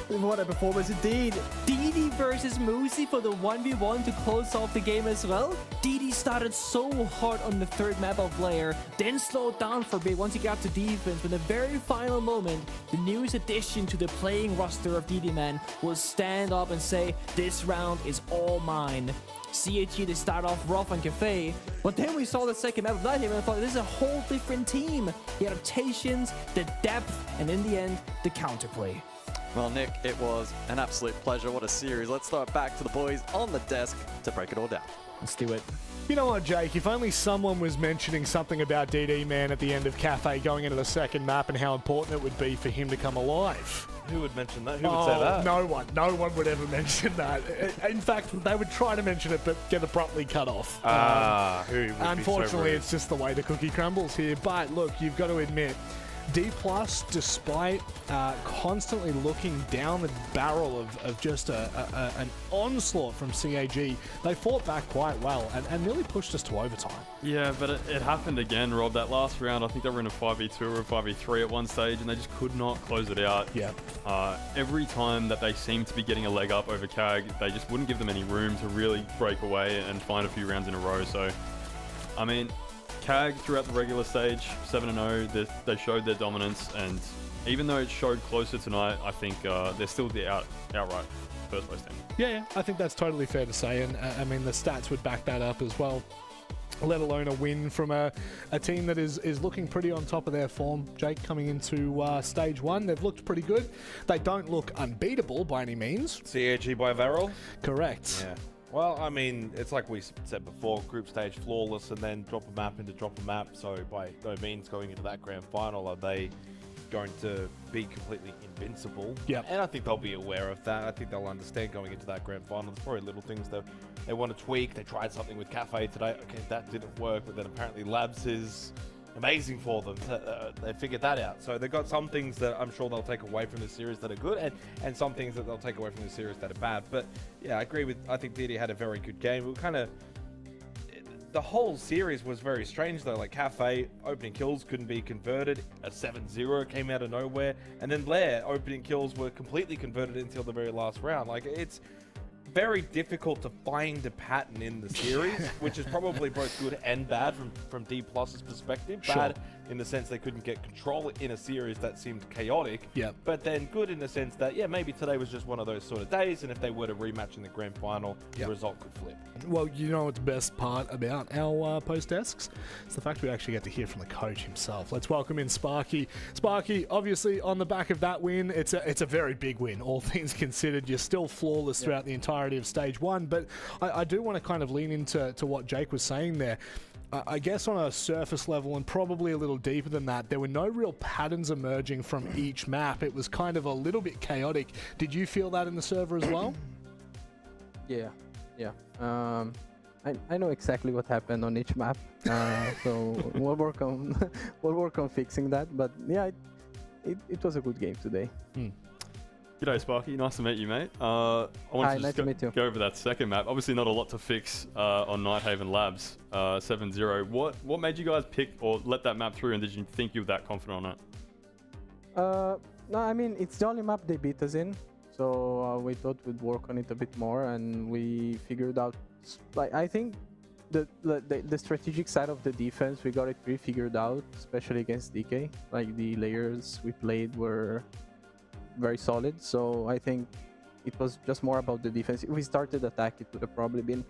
What a performance indeed. DD versus Muzi for the 1v1 to close off the game as well. DD started so hard on the third map of Lair, then slowed down for a bit once he got to defense. But in the very final moment, the newest addition to the playing roster of DD Man will stand up and say, this round is all mine. CHG, they start off rough on Cafe, but then we saw the second map of that game and I thought, this is a whole different team. The adaptations, the depth, and in the end, the counterplay. Well, Nick, it was an absolute pleasure. What a series. Let's throw it back to the boys on the desk to break it all down. Let's do it. You know what, Jake? If only someone was mentioning something about DD Man at the end of Cafe going into the second map and how important it would be for him to come alive. Who would mention that? Who would say that? No one. No one would ever mention that. In fact, they would try to mention it, but get abruptly cut off. Who would be so unfortunately, rude? it's just the way the cookie crumbles here. But look, you've got to admit, D+, despite constantly looking down the barrel of just an onslaught from CAG, they fought back quite well and nearly pushed us to overtime. Yeah, but it happened again, Rob. That last round, I think they were in a 5v2 or a 5v3 at one stage, and they just could not close it out. Yep. Every time that they seemed to be getting a leg up over CAG, they just wouldn't give them any room to really break away and find a few rounds in a row. So, I mean, CAG throughout the regular stage, 7-0, they showed their dominance, and even though it showed closer tonight, I think they're still the outright first place team. Yeah, I think that's totally fair to say, and I mean the stats would back that up as well. Let alone a win from a team that is looking pretty on top of their form. Jake, coming into stage one, they've looked pretty good. They don't look unbeatable by any means. CAG by Varel? Correct. Yeah. Well, I mean, it's like we said before, group stage flawless and then drop a map into drop a map. So by no means going into that grand final are they going to be completely invincible. Yep. And I think they'll be aware of that. I think they'll understand going into that grand final. There's probably little things that they want to tweak. They tried something with Cafe today. Okay, that didn't work, but then apparently Labs is amazing for them. They figured that out. So they've got some things that I'm sure they'll take away from this series that are good, and some things that they'll take away from this series that are bad. But yeah, I agree with, I think DD had a very good game. We kind of, the whole series was very strange though. Like Cafe opening kills couldn't be converted. A 7-0 came out of nowhere, and then Lair opening kills were completely converted until the very last round. Like it's very difficult to find a pattern in the series, which is probably both good and bad from D+'s perspective. Bad in the sense they couldn't get control in a series that seemed chaotic, but then good in the sense that, yeah, maybe today was just one of those sort of days, and if they were to rematch in the grand final, the result could flip. Well, you know what's the best part about our post desks? It's the fact we actually get to hear from the coach himself. Let's welcome in Sparky. Sparky, obviously on the back of that win, it's a very big win, all things considered. You're still flawless throughout the entirety of stage one, but I do want to kind of lean into what Jake was saying there. I guess on a surface level and probably a little deeper than that, there were no real patterns emerging from each map. It was kind of a little bit chaotic. Did you feel that in the server as well? Yeah. I know exactly what happened on each map, so we'll work on fixing that. But yeah, it was a good game today. G'day Sparky, nice to meet you, mate. I wanted nice to meet you. Go over that second map. Obviously not a lot to fix on Nighthaven Labs, 7-0. What made you guys pick or let that map through, and did you think you were that confident on it? No, I mean, it's the only map they beat us in, so we thought we'd work on it a bit more, and we figured out, like, I think the strategic side of the defense, we got it pretty figured out, especially against DK. Like, the layers we played were very solid, so I think it was just more about the defense. If we started attack, it would have probably been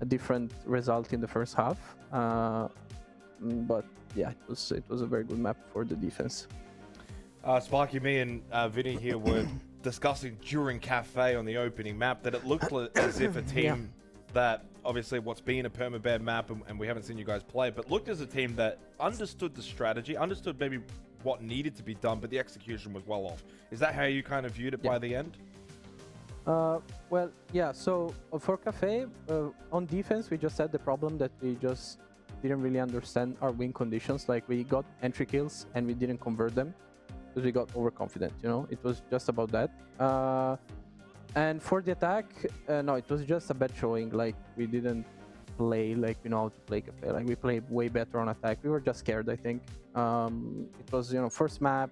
a different result in the first half. But yeah, it was a very good map for the defense. Sparky, me and Vinny here were discussing during Cafe on the opening map that it looked as if a team that obviously what's been a permaban map and we haven't seen you guys play, but looked as a team that understood the strategy, understood maybe what needed to be done, but the execution was well off. Is that how you kind of viewed it by the end? Well, yeah, so for Cafe, on defense, we just had the problem that we just didn't really understand our win conditions. Like, we got entry kills and we didn't convert them because we got overconfident, you know? It was just about that. And for the attack, no, it was just a bad showing. Like, we didn't play like we know how to play Cafe. Like, we played way better on attack. We were just scared, I think. It was, you know, first map,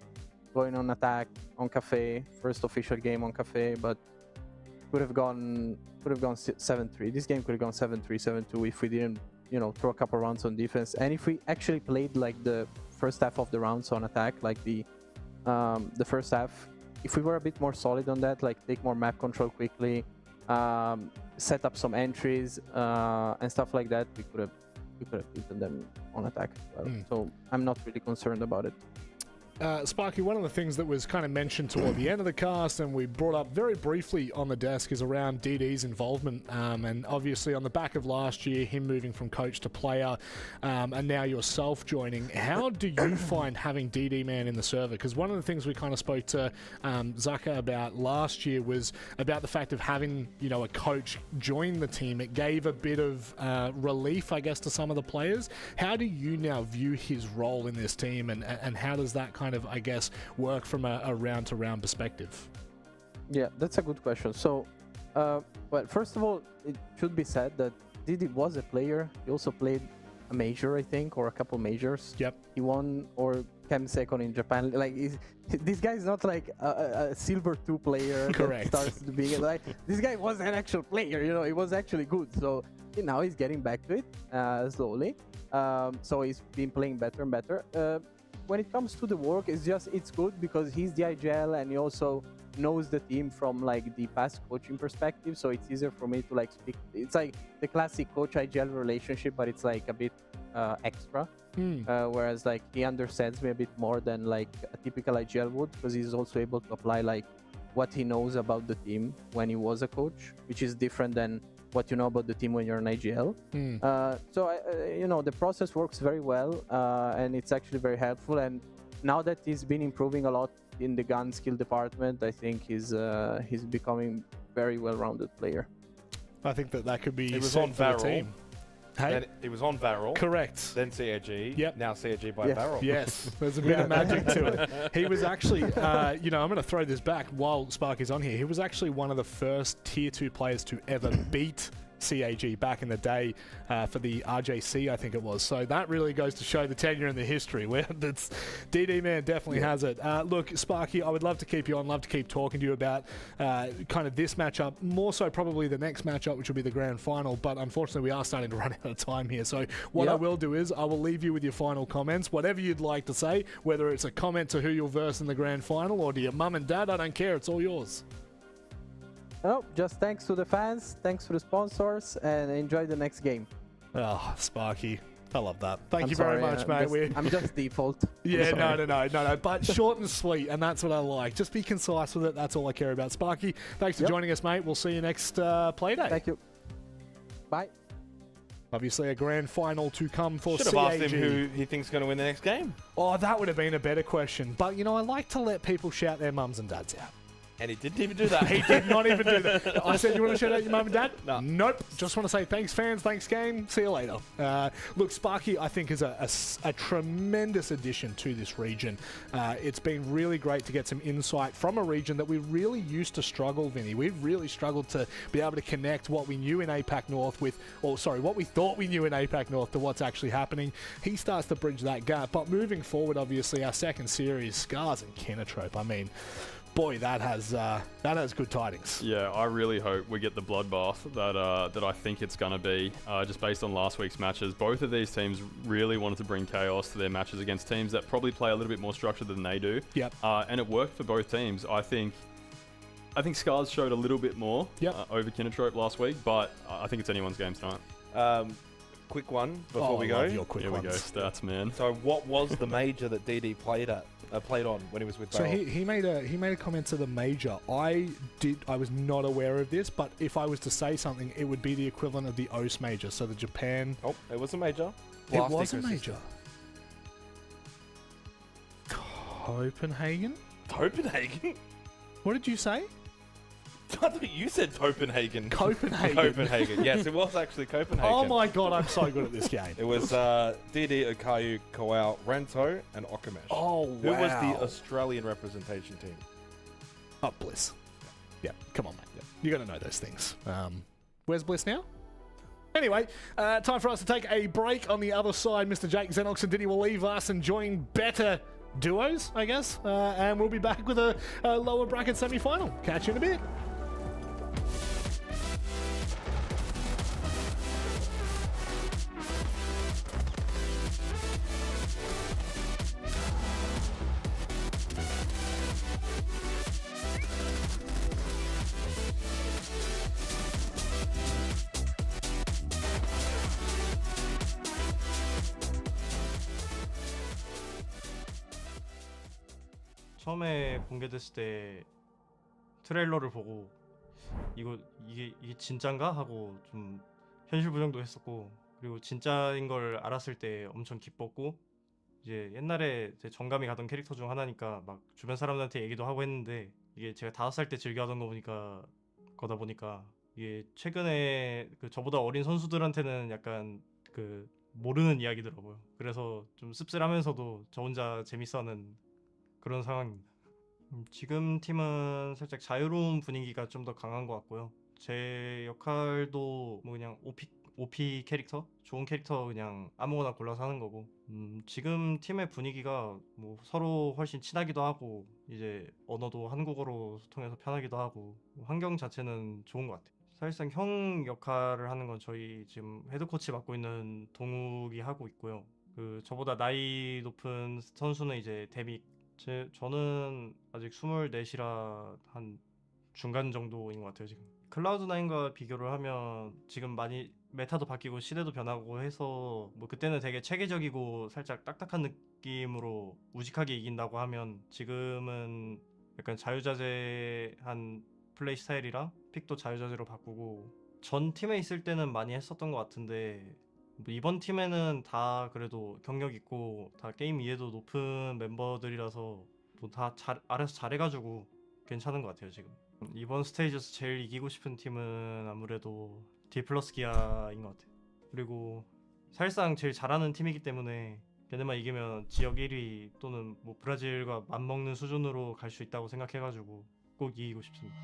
going on attack on Cafe, first official game on Cafe, but could have gone 7-3. This game could have gone 7-3, 7-2 if we didn't, you know, throw a couple rounds on defense. And if we actually played like the first half of the rounds on attack, like the first half, if we were a bit more solid on that, like take more map control quickly, set up some entries and stuff like that, we could have beaten them on attack as well. So I'm not really concerned about it. Sparky, one of the things that was kind of mentioned toward the end of the cast and we brought up very briefly on the desk is around DD's involvement, and obviously on the back of last year, him moving from coach to player, and now yourself joining. How do you find having DD man in the server? Because one of the things we kind of spoke to Zaka about last year was about the fact of having, you know, a coach join the team. It gave a bit of relief, I guess, to some of the players. How do you now view his role in this team, and how does that kind of, I guess, work from a round-to-round perspective? Yeah, that's a good question. So, well, first of all, it should be said that Didi was a player. He also played a major, I think, or a couple majors. Yep. He won or came second in Japan. Like, this guy is not like a Silver 2 player. Correct. That starts to be like, this guy was an actual player, you know, he was actually good. So now he's getting back to it slowly. So he's been playing better and better. When it comes to the work, it's good because he's the IGL and he also knows the team from like the past coaching perspective, so it's easier for me to like speak. It's like the classic coach IGL relationship, but it's like a bit extra. Whereas like he understands me a bit more than like a typical IGL would, because he's also able to apply like what he knows about the team when he was a coach, which is different than what you know about the team when you're an IGL. So you know, the process works very well, and it's actually very helpful. And now that he's been improving a lot in the gun skill department, I think he's becoming very well-rounded player. I think that could be. He was said on for the Varel. team. Hey? Then it was on Varel. Correct. Then CAG. Yep. Now CAG by Varel. Yes, there's a bit of magic to it. He was actually, you know, I'm going to throw this back while Sparky's on here. He was actually one of the first Tier 2 players to ever beat CAG back in the day for the RJC, I think it was. So that really goes to show the tenure and the history. Where that's DD man definitely has it. Look, Sparky, I would love to keep you on, love to keep talking to you about kind of this matchup, more so probably the next matchup, which will be the grand final. But unfortunately, we are starting to run out of time here. So what I will do is I will leave you with your final comments, whatever you'd like to say, whether it's a comment to who you'll verse in the grand final or to your mum and dad, I don't care. It's all yours. No, just thanks to the fans, thanks to the sponsors, and enjoy the next game. Oh, Sparky. I love that. Thank you very much, mate. I'm just default. Yeah, no. But short and sweet, and that's what I like. Just be concise with it. That's all I care about. Sparky, thanks for joining us, mate. We'll see you next Playday. Thank you. Bye. Obviously, a grand final to come for Should have asked him who he thinks is going to win the next game. Oh, that would have been a better question. But, you know, I like to let people shout their mums and dads out. And he didn't even do that. He did not even do that. I said, you want to shout out your mum and dad? No. Nope. Just want to say thanks, fans. Thanks, game. See you later. Look, Sparky, I think, is a tremendous addition to this region. It's been really great to get some insight from a region that we really used to struggle, Vinny. We've really struggled to be able to connect what we knew in APAC North with, or sorry, what we thought we knew in APAC North to what's actually happening. He starts to bridge that gap. But moving forward, obviously, our second series, Scars and Kinotrope. I mean, boy, that has good tidings. Yeah, I really hope we get the bloodbath that I think it's going to be. Just based on last week's matches, both of these teams really wanted to bring chaos to their matches against teams that probably play a little bit more structured than they do. Yep. And it worked for both teams. I think Scars showed a little bit more over Kinotrope last week, but I think it's anyone's game tonight. Quick one before we go. Love your quick Here we go. ones. Stats, man. So what was the major that DD played on when he was with So Barrel? he made a comment to the major. I was not aware of this, but if I was to say something, it would be the equivalent of the OS major. So the Japan. Oh, it was a major. It Last was a ecosystem. major. Copenhagen? Copenhagen? What did you say? I thought you said Copenhagen. Copenhagen. Copenhagen. Yes, it was actually Copenhagen. Oh my god, I'm so good at this game. It was DD, Okayu, Koao, Rento, and Okamesh. Oh, wow. Who was the Australian representation team? Oh, Bliss. Yeah, come on, mate. Yeah. You got to know those things. Where's Bliss now? Anyway, time for us to take a break. On the other side, Mr. Jake Xenox and Diddy will leave us enjoying better duos, I guess. And we'll be back with a lower bracket semi-final. Catch you in a bit. 처음에 공개됐을 때 트레일러를 보고 이게 진짠가 하고 좀 현실 부정도 했었고, 그리고 진짜인 걸 알았을 때 엄청 기뻤고, 이제 옛날에 제 정감이 가던 캐릭터 중 하나니까 막 주변 사람들한테 얘기도 하고 했는데, 이게 제가 5살 때 즐겨하던 거다 보니까 이게 최근에 그 저보다 어린 선수들한테는 약간 그 모르는 이야기더라고요. 그래서 좀 씁쓸하면서도 저 혼자 재밌어하는 그런 상황입니다. 지금 팀은 살짝 자유로운 분위기가 좀 더 강한 것 같고요. 제 역할도 뭐 그냥 OP 캐릭터? 좋은 캐릭터 그냥 아무거나 골라서 하는 거고, 지금 팀의 분위기가 뭐 서로 훨씬 친하기도 하고, 이제 언어도 한국어로 소통해서 편하기도 하고, 환경 자체는 좋은 것 같아요. 사실상 형 역할을 하는 건 저희 지금 헤드코치 맡고 있는 동욱이 하고 있고요. 그 저보다 나이 높은 선수는 이제 데믹, 저는 아직 24이라 한 중간 정도인 것 같아요. 지금 클라우드9과 비교를 하면 지금 많이 메타도 바뀌고 시대도 변하고 해서, 뭐 그때는 되게 체계적이고 살짝 딱딱한 느낌으로 우직하게 이긴다고 하면, 지금은 약간 자유자재한 플레이 스타일이라 픽도 자유자재로 바꾸고, 전 팀에 있을 때는 많이 했었던 것 같은데, 뭐 이번 팀에는 다 그래도 경력 있고 다 게임 이해도 높은 멤버들이라서 뭐 다 알아서 잘해가지고 괜찮은 것 같아요. 지금 이번 스테이지에서 제일 이기고 싶은 팀은 아무래도 D 플러스 기아인 것 같아요. 그리고 사실상 제일 잘하는 팀이기 때문에 걔네만 이기면 지역 1위 또는 뭐 브라질과 맞먹는 수준으로 갈 수 있다고 생각해가지고 꼭 이기고 싶습니다.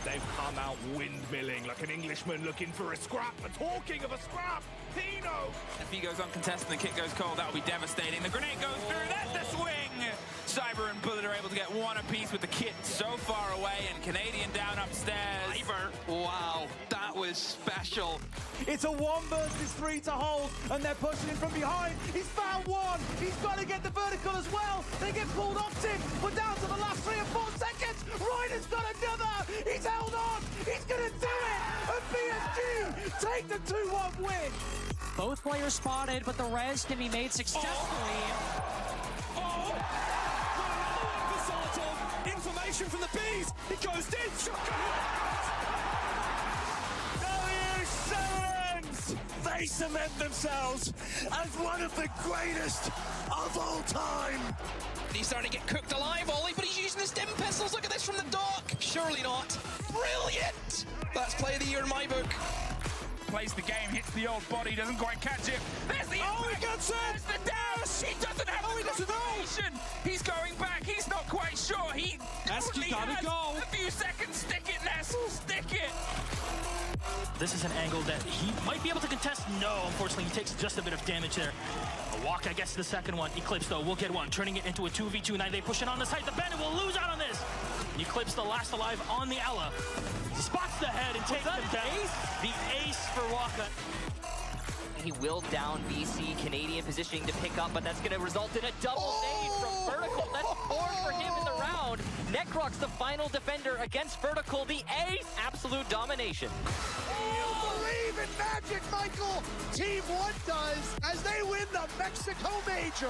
They've come out windmilling like an Englishman looking for a scrap. But talking of a scrap, Pino! If he goes uncontested and the kick goes cold, that would be devastating. The grenade goes through, that's the swing! Cyber and Bullet are able to get one apiece with the kit so far away, and Canadian down upstairs. Cyber. Wow, that was special. It's a 1 versus 3 to hold, and they're pushing him from behind. He's found one. He's got to get the vertical as well. They get pulled off him. We're down to the last 3 or 4 seconds. Ryder's got another. He's held on. He's going to do it. And PSG take the 2-1 win. Both players spotted, but the res can be made successfully. Information from the bees. It goes in. They cement themselves as one of the greatest of all time. He's starting to get cooked alive, Ollie, but he's using the stim pistols. Look at this from the dock. Surely not. Brilliant! That's play of the year in my book. Plays the game, hits the old body, doesn't quite catch it. There's the impact. He gets it! There's the dash! He doesn't have the confirmation. He's going back, he's not quite sure. He definitely has a few seconds. Stick it, Ness, stick it! This is an angle that he might be able to contest. No, unfortunately, he takes just a bit of damage there. A walk, I guess, the second one. Eclipse, though, will get one, turning it into a 2v2. Now they push it on the side. The Bandit will lose out on this. Eclipse, the last alive on the Ella. Spots the head and takes him down. The ace for Waka. He will down VC. Canadian positioning to pick up, but that's going to result in a double nade from Vertical. That's 4 for him in the round. Necroc's the final defender against Vertical. The ace, absolute domination. Believe in magic, Michael! Team 1 does as they win the Mexico Major!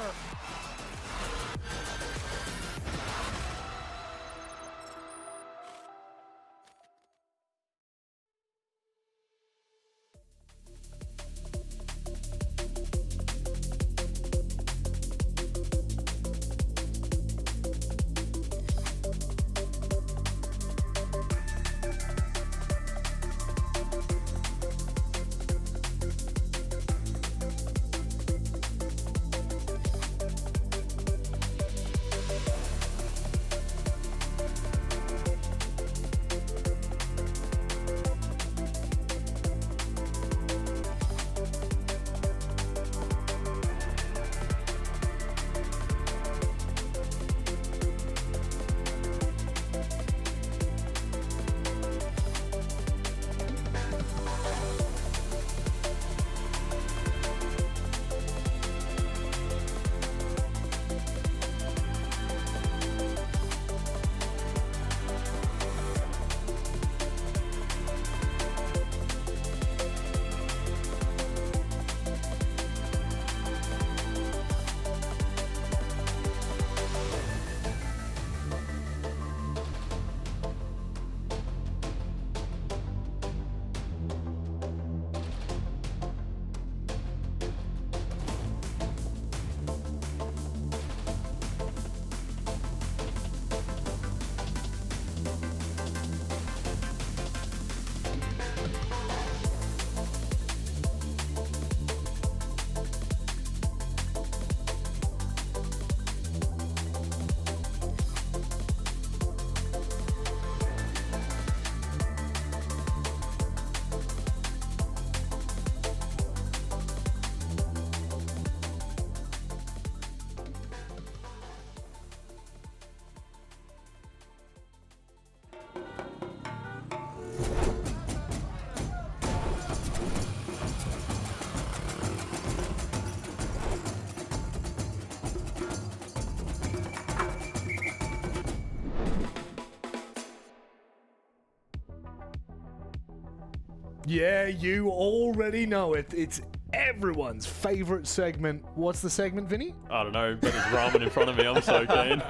Yeah, you already know it. It's everyone's favorite segment. What's the segment, Vinny? I don't know, but there's ramen in front of me. I'm so keen.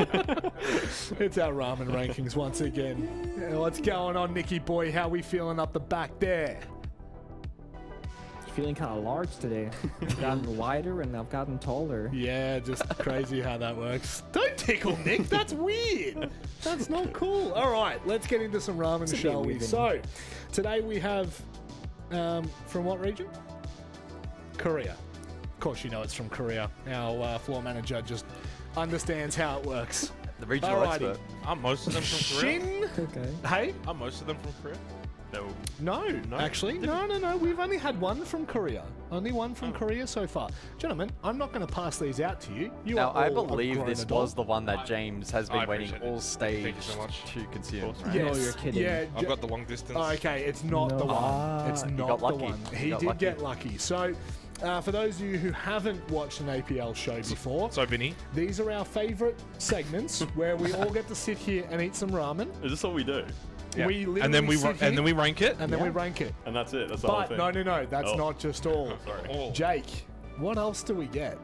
It's our ramen rankings once again. What's going on, Nicky boy? How we feeling up the back there? Feeling kind of large today. I've gotten wider and I've gotten taller. Yeah, just crazy how that works. Don't tickle Nick. That's weird. That's not cool. All right, let's get into some ramen, shall we? So, today we have from what region? Korea. Of course, you know it's from Korea. Our floor manager just understands how it works. The regional Alrighty. expert. Are most of them from Korea? Shin. Okay. Hey. Are most of them from Korea? No, actually. No. We've only had one from Korea. Only one from Korea so far. Gentlemen, I'm not going to pass these out to you. You Now, are I all believe a this grown was the one that James has been waiting appreciate it. all stage Thank you so much. to consume. adult. Yes. No, you're kidding. Yeah, I've got the long distance. Okay, it's not the one. It's he not got the lucky. one. He He got did lucky. get lucky. So, for those of you who haven't watched an APL show before, So, Vinny, these are our favorite segments where we all get to sit here and eat some ramen. Is this all we do? yeah. We literally and then we sit here and then we rank it. and then we rank it. And that's it. That's the whole But thing. no, that's Oh. not just all. Sorry. Oh. Jake, what else do we get?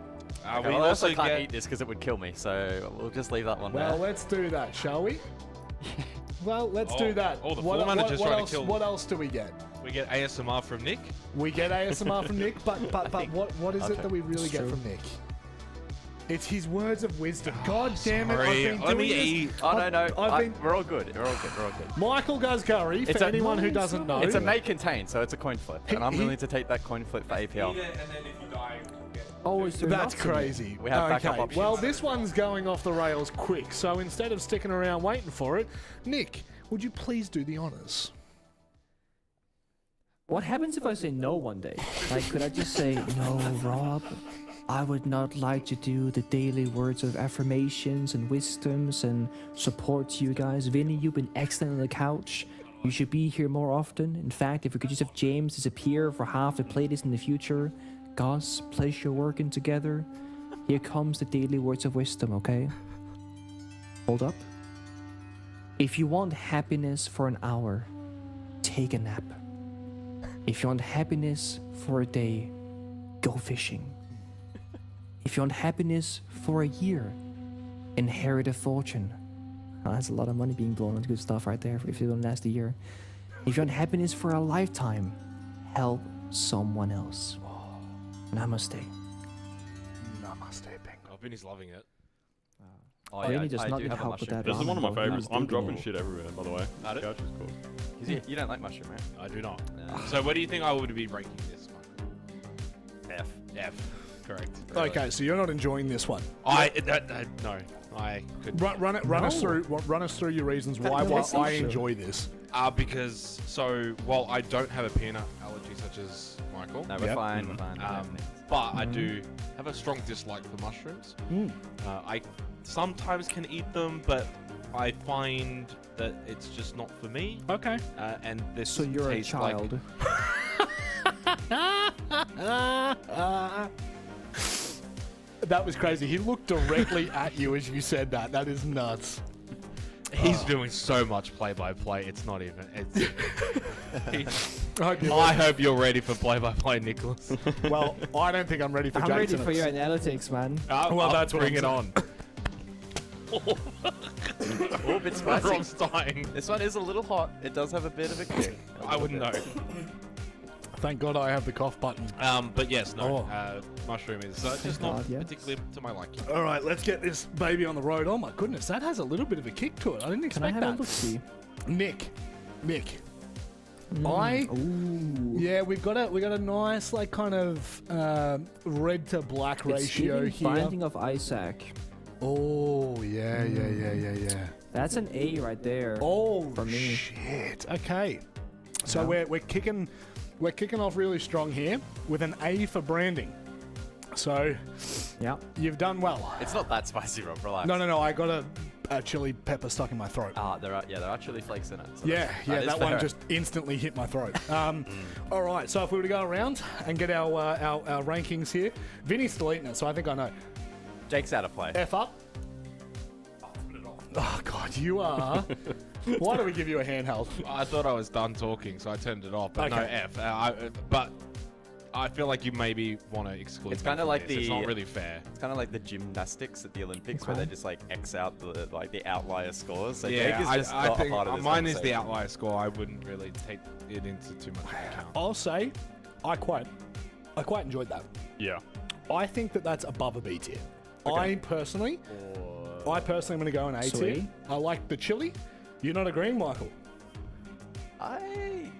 We Well, I also also can't get eat this because it would kill me, so we'll just leave that one Well, there. let's do that, shall we? Well, let's do that. the floor manager's trying to kill What else do we get? we get ASMR from Nick. We get ASMR from Nick, but what is it Okay. that we really It's get true. from Nick? It's his words of wisdom. God damn it! Sorry, I've been let doing me this. eat. Oh, no. I've been We're all good. We're all good. We're all good. Michael Guzgari. It's For a- anyone who doesn't know, It's a may contain, so it's a coin flip. And I'm he- willing to take that coin flip for APL. And then if you die, Oh, is there That's not to me? crazy. We have backup Okay, options. well, this one's going off the rails quick. So instead of sticking around waiting for it, Nick, would you please do the honors? What happens if I say no one day? Like, could I just say, no, Rob? I would not like to do the daily words of affirmations and wisdoms and support to you guys. Vinny, you've been excellent on the couch. You should be here more often. In fact, if we could just have James disappear for half the playlists in the future, Guys, place your work in together. Here comes the daily words of wisdom, okay? Hold up. If you want happiness for an hour, take a nap. If you want happiness for a day, go fishing. If you want happiness for a year, inherit a fortune. Oh, that's a lot of money being blown on good stuff right there if you don't last a year. If you want happiness for a lifetime, help someone else. Namaste. Namaste, Ping. Oh, Vinny's loving it. Oh, Vinny does not need help with that. This is one of my ramen, favorites. though. I'm He's dropping digging shit everywhere, by the way. Got it? Couch is cool. Because you don't like mushroom, right? I do not. So where do you think I would be ranking this one? F. F. Correct. Okay, so you're not enjoying this one. No, I could. Run us through your reasons why I enjoy this. Because while I don't have a peanut allergy such as Michael, No, we're fine. We're fine. but I do have a strong dislike for mushrooms. I sometimes can eat them, but I find that it's just not for me. Okay. And this So you're a tastes child. That was crazy. He looked directly at you as you said that. That is nuts. He's doing so much play-by-play. It's not even. It's. I hope you're ready for play-by-play, Nicholas. Well, I don't think I'm ready for I'm ready Jason. for your analytics, man. Well, that's what bring I'm it on. Oh, a bit spicy. Rob's dying. This one is a little hot. It does have a bit of a kick. I wouldn't know. Thank God I have the cough button. But yes, no. Mushroom is just not God, yes. particularly to my liking. All right, let's get this baby on the road. Oh my goodness, that has a little bit of a kick to it. I didn't Can I expect have that. a look-see? Nick. Ooh. Yeah, we got a nice like kind of red to black It's ratio giving here. Binding of Isaac. Oh yeah. That's an A right there. Oh for me. shit. Okay, so Yeah. we're kicking off really strong here with an A for branding. So Yeah. you've done well. It's not that spicy, Rob. Relax. No. I got a chili pepper stuck in my throat. There are chili flakes in it. So Yeah, is that one fair. just instantly hit my throat. All right, so if we were to go around and get our rankings here, Vinny's still eating it, so I think I know. Jake's out of play. F up. Oh God, you are. Why do we give you a handheld? I thought I was done talking, so I turned it off. But no, Okay. F. But I feel like you maybe want to exclude. It's me kind of from like this. the. It's not really fair. It's kind of like the gymnastics at the Olympics where Okay. they just like X out the outlier scores. So Yeah, Jake is just I not think a part of this mine is the conversation. outlier score. I wouldn't really take it into too much of account. I'll say, I quite enjoyed that. Yeah. I think that's above a B tier. I personally am going to go an A tier. Sweet. I like the chili. You're not agreeing, Michael? I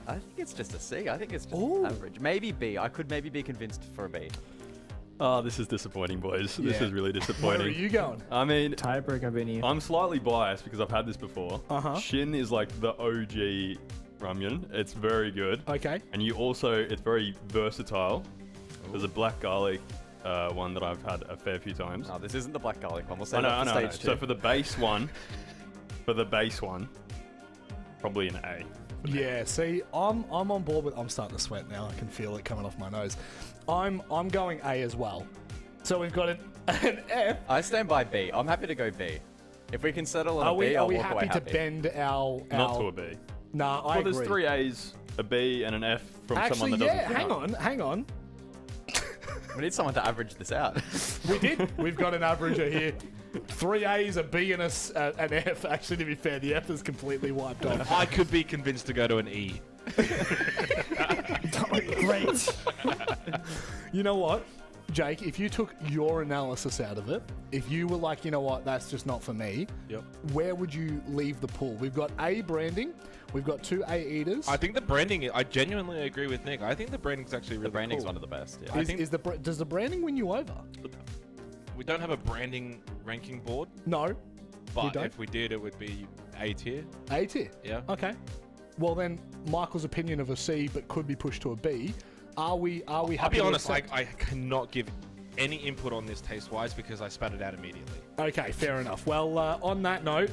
think it's just a C. I think it's just Ooh. average. Maybe B. I could maybe be convinced for a B. Oh, this is disappointing, boys. This Yeah. is really Where disappointing. are you going? I mean, Tiebreaker, Vinny. I'm slightly biased because I've had this before. Uh-huh. Shin is like the OG ramyun. It's very good. Okay. And it's very versatile. There's a black garlic one that I've had a fair few times. No, this isn't the black garlic one. We'll say I know, that for I know. stage 2. So for the base one, probably an A. Yeah, see, I'm on board with. I'm starting to sweat now. I can feel it coming off my nose. I'm going A as well. So we've got an F. I stand by B. I'm happy to go B. If we can settle on a B, Are I'll we walk away happy to bend our? Not to a B. Nah, I Well, agree. there's 3 A's, a B, and an F from Actually, someone that yeah. doesn't. Hang on. We need someone to average this out. We did. We've got an averager here. 3 A's, a B, and an F. Actually, to be fair, the F is completely wiped off. I could be convinced to go to an E. Great. You know what, Jake? If you took your analysis out of it, if you were like, you know what, that's just not for me. Yep. Where would you leave the pool? We've got A branding. We've got 2 A eaters. I think the branding. I genuinely agree with Nick. I think the branding's actually really The branding's cool. one of the best. Yeah. Does the branding win you over? We don't have a branding ranking board, No. but don't? if we did, it would be A tier. A tier. Yeah. Okay. Well then, Michael's opinion of a C, but could be pushed to a B. Are we happy? I'll be to honest. accept- I cannot give any input on this taste-wise because I spat it out immediately. Okay, fair enough. Well, on that note,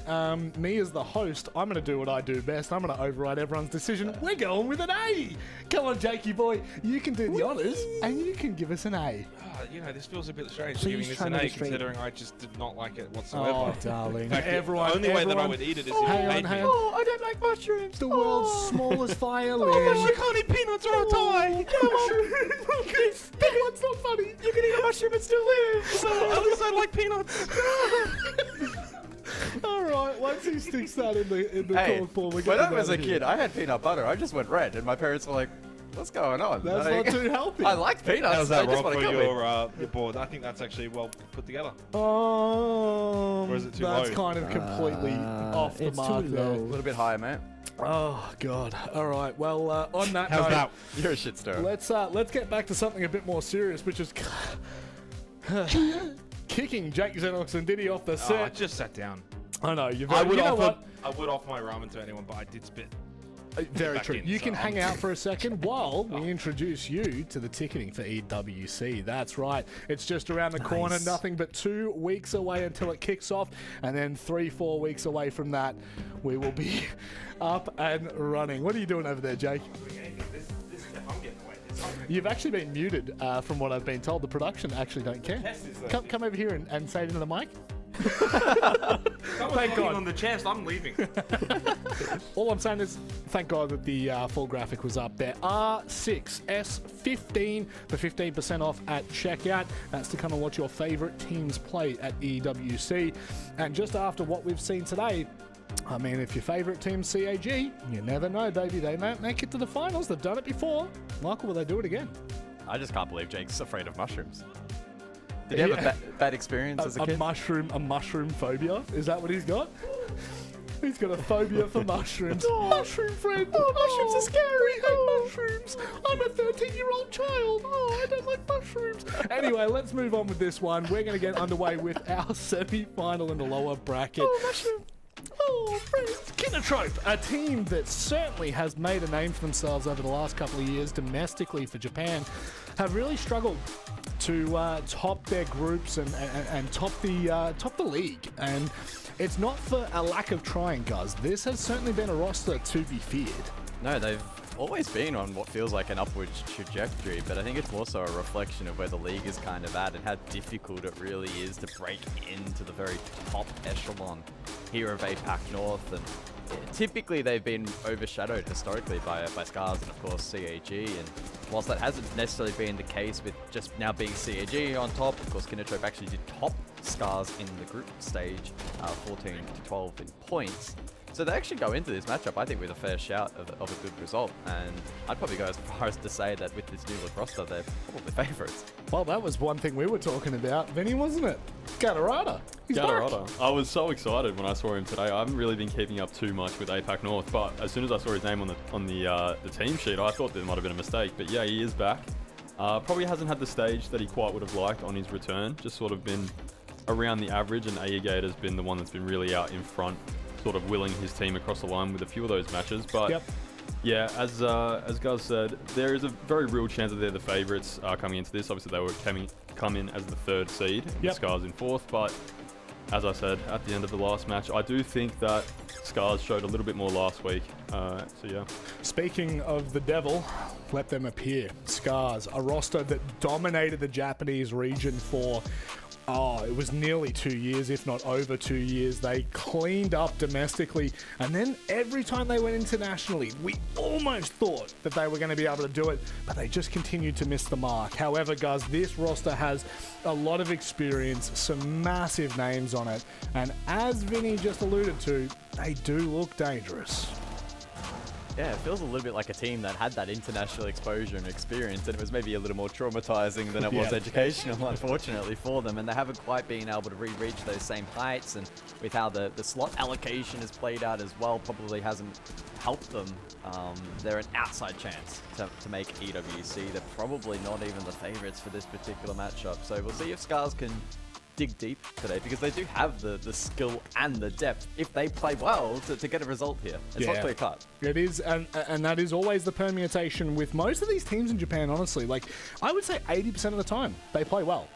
me as the host, I'm going to do what I do best. I'm going to override everyone's decision. We're going with an A. Come on, Jakey boy. You can do the honours and you can give us an A. You know, this feels a bit strange Please giving this try an not A to stream. considering I just did not like it whatsoever. Oh, darling. In fact, Everyone, the only way that I would eat it is if hang you on, made hang me. on. Oh, I don't like mushrooms. The world's smallest violin. Oh, I can't eat peanuts or I'll die. That one's not funny. You can eat a mushroom and still live. At least I like peanuts. All right, once he sticks that in the Hey, cork ball, we're when getting I was out a of kid, here. I had peanut butter. I just went red, and my parents were like, "What's going on?" That's Like, not too healthy. I like peanuts. How's They that, just Rob, want to for kill me. your board? I think that's actually well put together. Or is it too that's low? kind of completely off the it's mark too there. low. A little bit higher, mate. Oh God! All right. Well, on that How's note, that? You're a shitstirrer. let's get back to something a bit more serious, which is kicking Jake Xenox and Diddy off the I set. just sat down. I know you're I very. would You know offer. what? I would offer my ramen to anyone, but I did spit. Very back true. in, You so can I'm- hang out for a second while we introduce you to the ticketing for EWC. That's right. It's just around the corner. Nice. Nothing but 2 weeks away until it kicks off. And then 3-4 weeks away from that, we will be up and running. What are you doing over there, Jake? You've actually been muted from what I've been told. The production actually don't care. Come over here and say it into the mic. Thank God. On the chest, I'm leaving. All I'm saying is, thank God that the full graphic was up there. R6S15 for 15% off at checkout. That's to come and watch your favourite teams play at EWC. And just after what we've seen today, I mean, if your favourite team's CAG, you never know, baby. They might make it to the finals. They've done it before. Michael, will they do it again? I just can't believe Jake's afraid of mushrooms. Did he have a bad experience as a kid? A mushroom phobia? Is that what he's got? He's got a phobia for mushrooms. Mushroom friend. Mushrooms are scary. I hate mushrooms. I'm a 13-year-old child. I don't like mushrooms. Anyway, let's move on with this one. We're going to get underway with our semi-final in the lower bracket. Mushroom. Friends. Kinotrope, a team that certainly has made a name for themselves over the last couple of years domestically for Japan, have really struggled to top their groups and top the league. And it's not for a lack of trying, guys. This has certainly been a roster to be feared. No, they've always been on what feels like an upward trajectory, but I think it's more so a reflection of where the league is kind of at and how difficult it really is to break into the very top echelon here of APAC North. And typically they've been overshadowed historically by Scars and of course CAG, and whilst that hasn't necessarily been the case with just now being CAG on top, of course Kinotrope actually did top Scars in the group stage, 14 to 12 in points. So they actually go into this matchup, I think, with a fair shout of a good result. And I'd probably go as far as to say that with this new look roster, they're probably favourites. Well, that was one thing we were talking about, Vinny, wasn't it? Gatorada. He's back. I was so excited when I saw him today. I haven't really been keeping up too much with APAC North, but as soon as I saw his name on the team sheet, I thought there might have been a mistake. But yeah, he is back. Probably hasn't had the stage that he quite would have liked on his return. Just sort of been around the average, and Aegate has been the one that's been really out in front, sort of willing his team across the line with a few of those matches. But yeah, as Guz said, there is a very real chance that they're the favourites coming into this. Obviously, they were come in as the 3rd seed, and Scars in 4th. But as I said at the end of the last match, I do think that Scars showed a little bit more last week. So yeah. Speaking of the devil, let them appear. Scars, a roster that dominated the Japanese region for it was nearly 2 years, if not over 2 years. They cleaned up domestically, and then every time they went internationally, we almost thought that they were going to be able to do it, but they just continued to miss the mark. However, guys, this roster has a lot of experience, some massive names on it, and as Vinny just alluded to, they do look dangerous. Yeah, it feels a little bit like a team that had that international exposure and experience, and it was maybe a little more traumatizing than it was educational, unfortunately, for them. And they haven't quite been able to reach those same heights, and with how the slot allocation has played out as well, probably hasn't helped them. They're an outside chance to make EWC. They're probably not even the favorites for this particular matchup. So we'll see if Scars can dig deep today, because they do have the skill and the depth if they play well to get a result here. It's not clear cut. It is, and that is always the permutation with most of these teams in Japan, honestly. Like, I would say 80% of the time, they play well.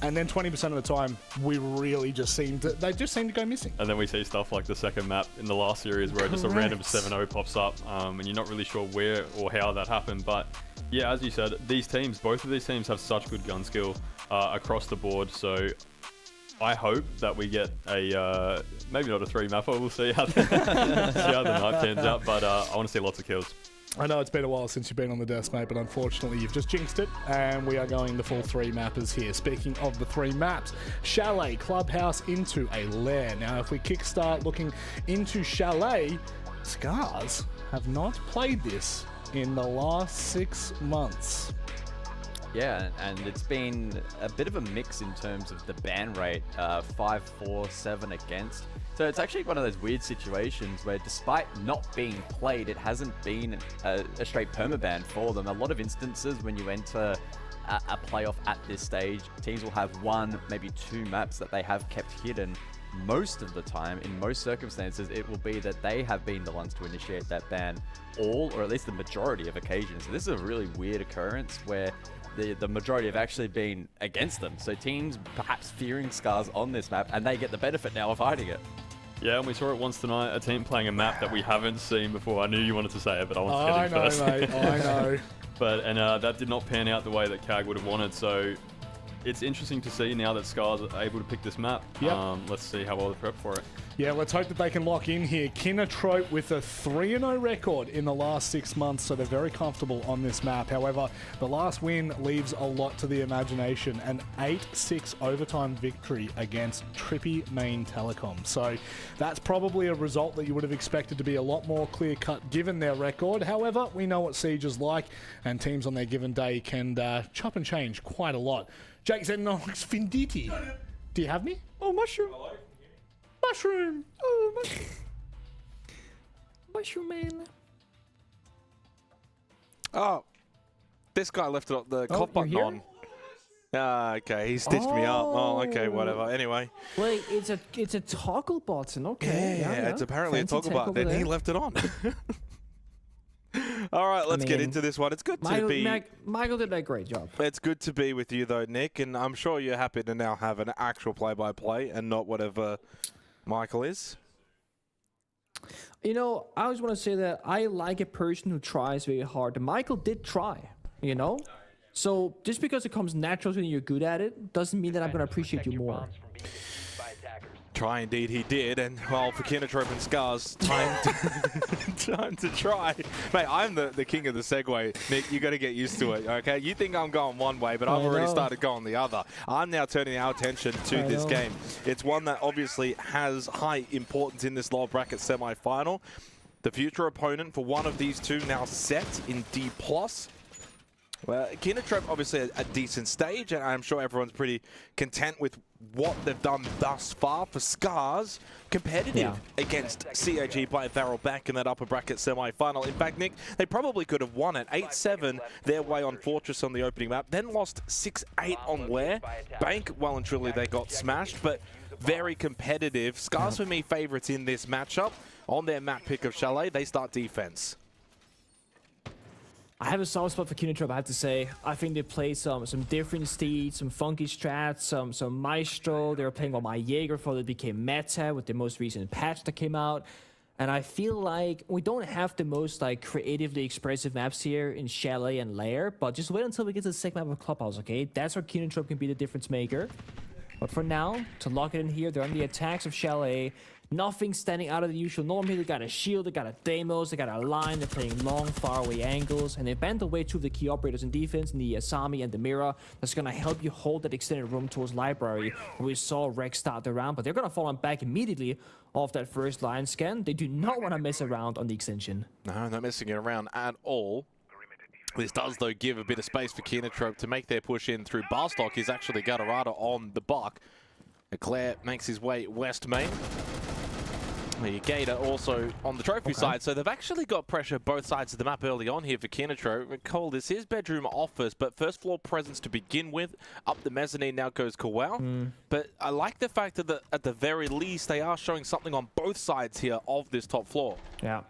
and then 20% of the time, we really just seem to go missing. And then we see stuff like the second map in the last series where just a random 7-0 pops up, and you're not really sure where or how that happened. But yeah, as you said, both of these teams have such good gun skill across the board. So I hope that we get a maybe not a 3-mapper. We'll see how the night pans out. But I want to see lots of kills. I know it's been a while since you've been on the desk, mate, but unfortunately you've just jinxed it, and we are going the full 3-mappers here. Speaking of the 3 maps, Chalet, Clubhouse into a lair. Now, if we kickstart looking into Chalet, Scars have not played this in the last 6 months. Yeah, and it's been a bit of a mix in terms of the ban rate, 5, 4, 7 against. So it's actually one of those weird situations where despite not being played, it hasn't been a straight permaban for them. A lot of instances when you enter a playoff at this stage, teams will have 1, maybe 2 maps that they have kept hidden. Most of the time, in most circumstances, it will be that they have been the ones to initiate that ban all, or at least the majority of occasions. So this is a really weird occurrence where the majority have actually been against them. So teams perhaps fearing Scars on this map, and they get the benefit now of hiding it. Yeah, and we saw it once tonight, a team playing a map that we haven't seen before. I knew you wanted to say it, but I wanted to get in first. Mate, I know. But that did not pan out the way that CAG would have wanted, so it's interesting to see now that Scars are able to pick this map. Yep. Let's see how well they prep for it. Yeah, let's hope that they can lock in here. Kinatrope with a 3-0 record in the last 6 months, so they're very comfortable on this map. However, the last win leaves a lot to the imagination. An 8-6 overtime victory against Trippy Main Telecom. So that's probably a result that you would have expected to be a lot more clear-cut given their record. However, we know what Siege is like, and teams on their given day can chop and change quite a lot. Jake Zenox Finditi. Do you have me? Oh, mushroom. Mushroom. Oh, mushroom. Mushroom man. Oh, this guy left the cough button on. Okay, he stitched me up. Oh, okay, whatever. Anyway. Wait, it's a toggle button. Okay. Yeah, it's apparently a toggle button. Then he left it on. All right, let's get into this one. It's good to be... Michael did a great job. It's good to be with you, though, Nick, and I'm sure you're happy to now have an actual play-by-play and not whatever Michael is. You know, I always want to say that I like a person who tries very hard. Michael did try, you know? So just because it comes natural to you and you're good at it, doesn't mean that I'm going to appreciate you more. Try indeed he did, and well, for Kinatrope and Scars, time to try. Mate, I'm the king of the segue. Nick, you got to get used to it, okay? You think I'm going one way, but I've already started going the other. I'm now turning our attention to this game. It's one that obviously has high importance in this lower bracket semi-final. The future opponent for one of these two now set in D+. Well, Kinatrope obviously a decent stage, and I'm sure everyone's pretty content with what they've done thus far. For Scars, competitive against CAG by Varel back in that upper bracket semi-final. In fact, Nick, they probably could have won it. 8-7 their way on Fortress on the opening map, then lost 6-8 on Lair. Bank, well and truly, they got smashed, but very competitive. Scars, for me, favorites in this matchup. On their map pick of Chalet, they start defense. I have a soft spot for Kinatrope, I have to say. I think they play some different steeds, some funky strats, some Maestro. They were playing on my Jaeger before they became meta with the most recent patch that came out. And I feel like we don't have the most creatively expressive maps here in Chalet and Lair, but just wait until we get to the second map of Clubhouse, okay? That's where Kinatrope can be the difference maker. But for now, to lock it in here, they're on the attacks of Chalet. Nothing standing out of the usual norm here. They got a shield, they got a Deimos, they got a line, they're playing long, far away angles, and they banned away two of the key operators in defense, in the Asami and the Mira. That's gonna help you hold that extended room towards library. We saw Rex start the round, but they're gonna fall on back immediately off that first line scan. They do not want to mess around on the extension. No, not messing it around at all. This does, though, give a bit of space for Kinatrope to make their push in through Barstock. He's actually Gatorada on the buck. Eclair makes his way west main. Gator also on the trophy side, so they've actually got pressure both sides of the map early on here for Kinatrope. Recall, this is bedroom office, but first floor presence to begin with. Up the mezzanine now goes Kowal. But I like the fact that at the very least they are showing something on both sides here of this top floor. Yeah.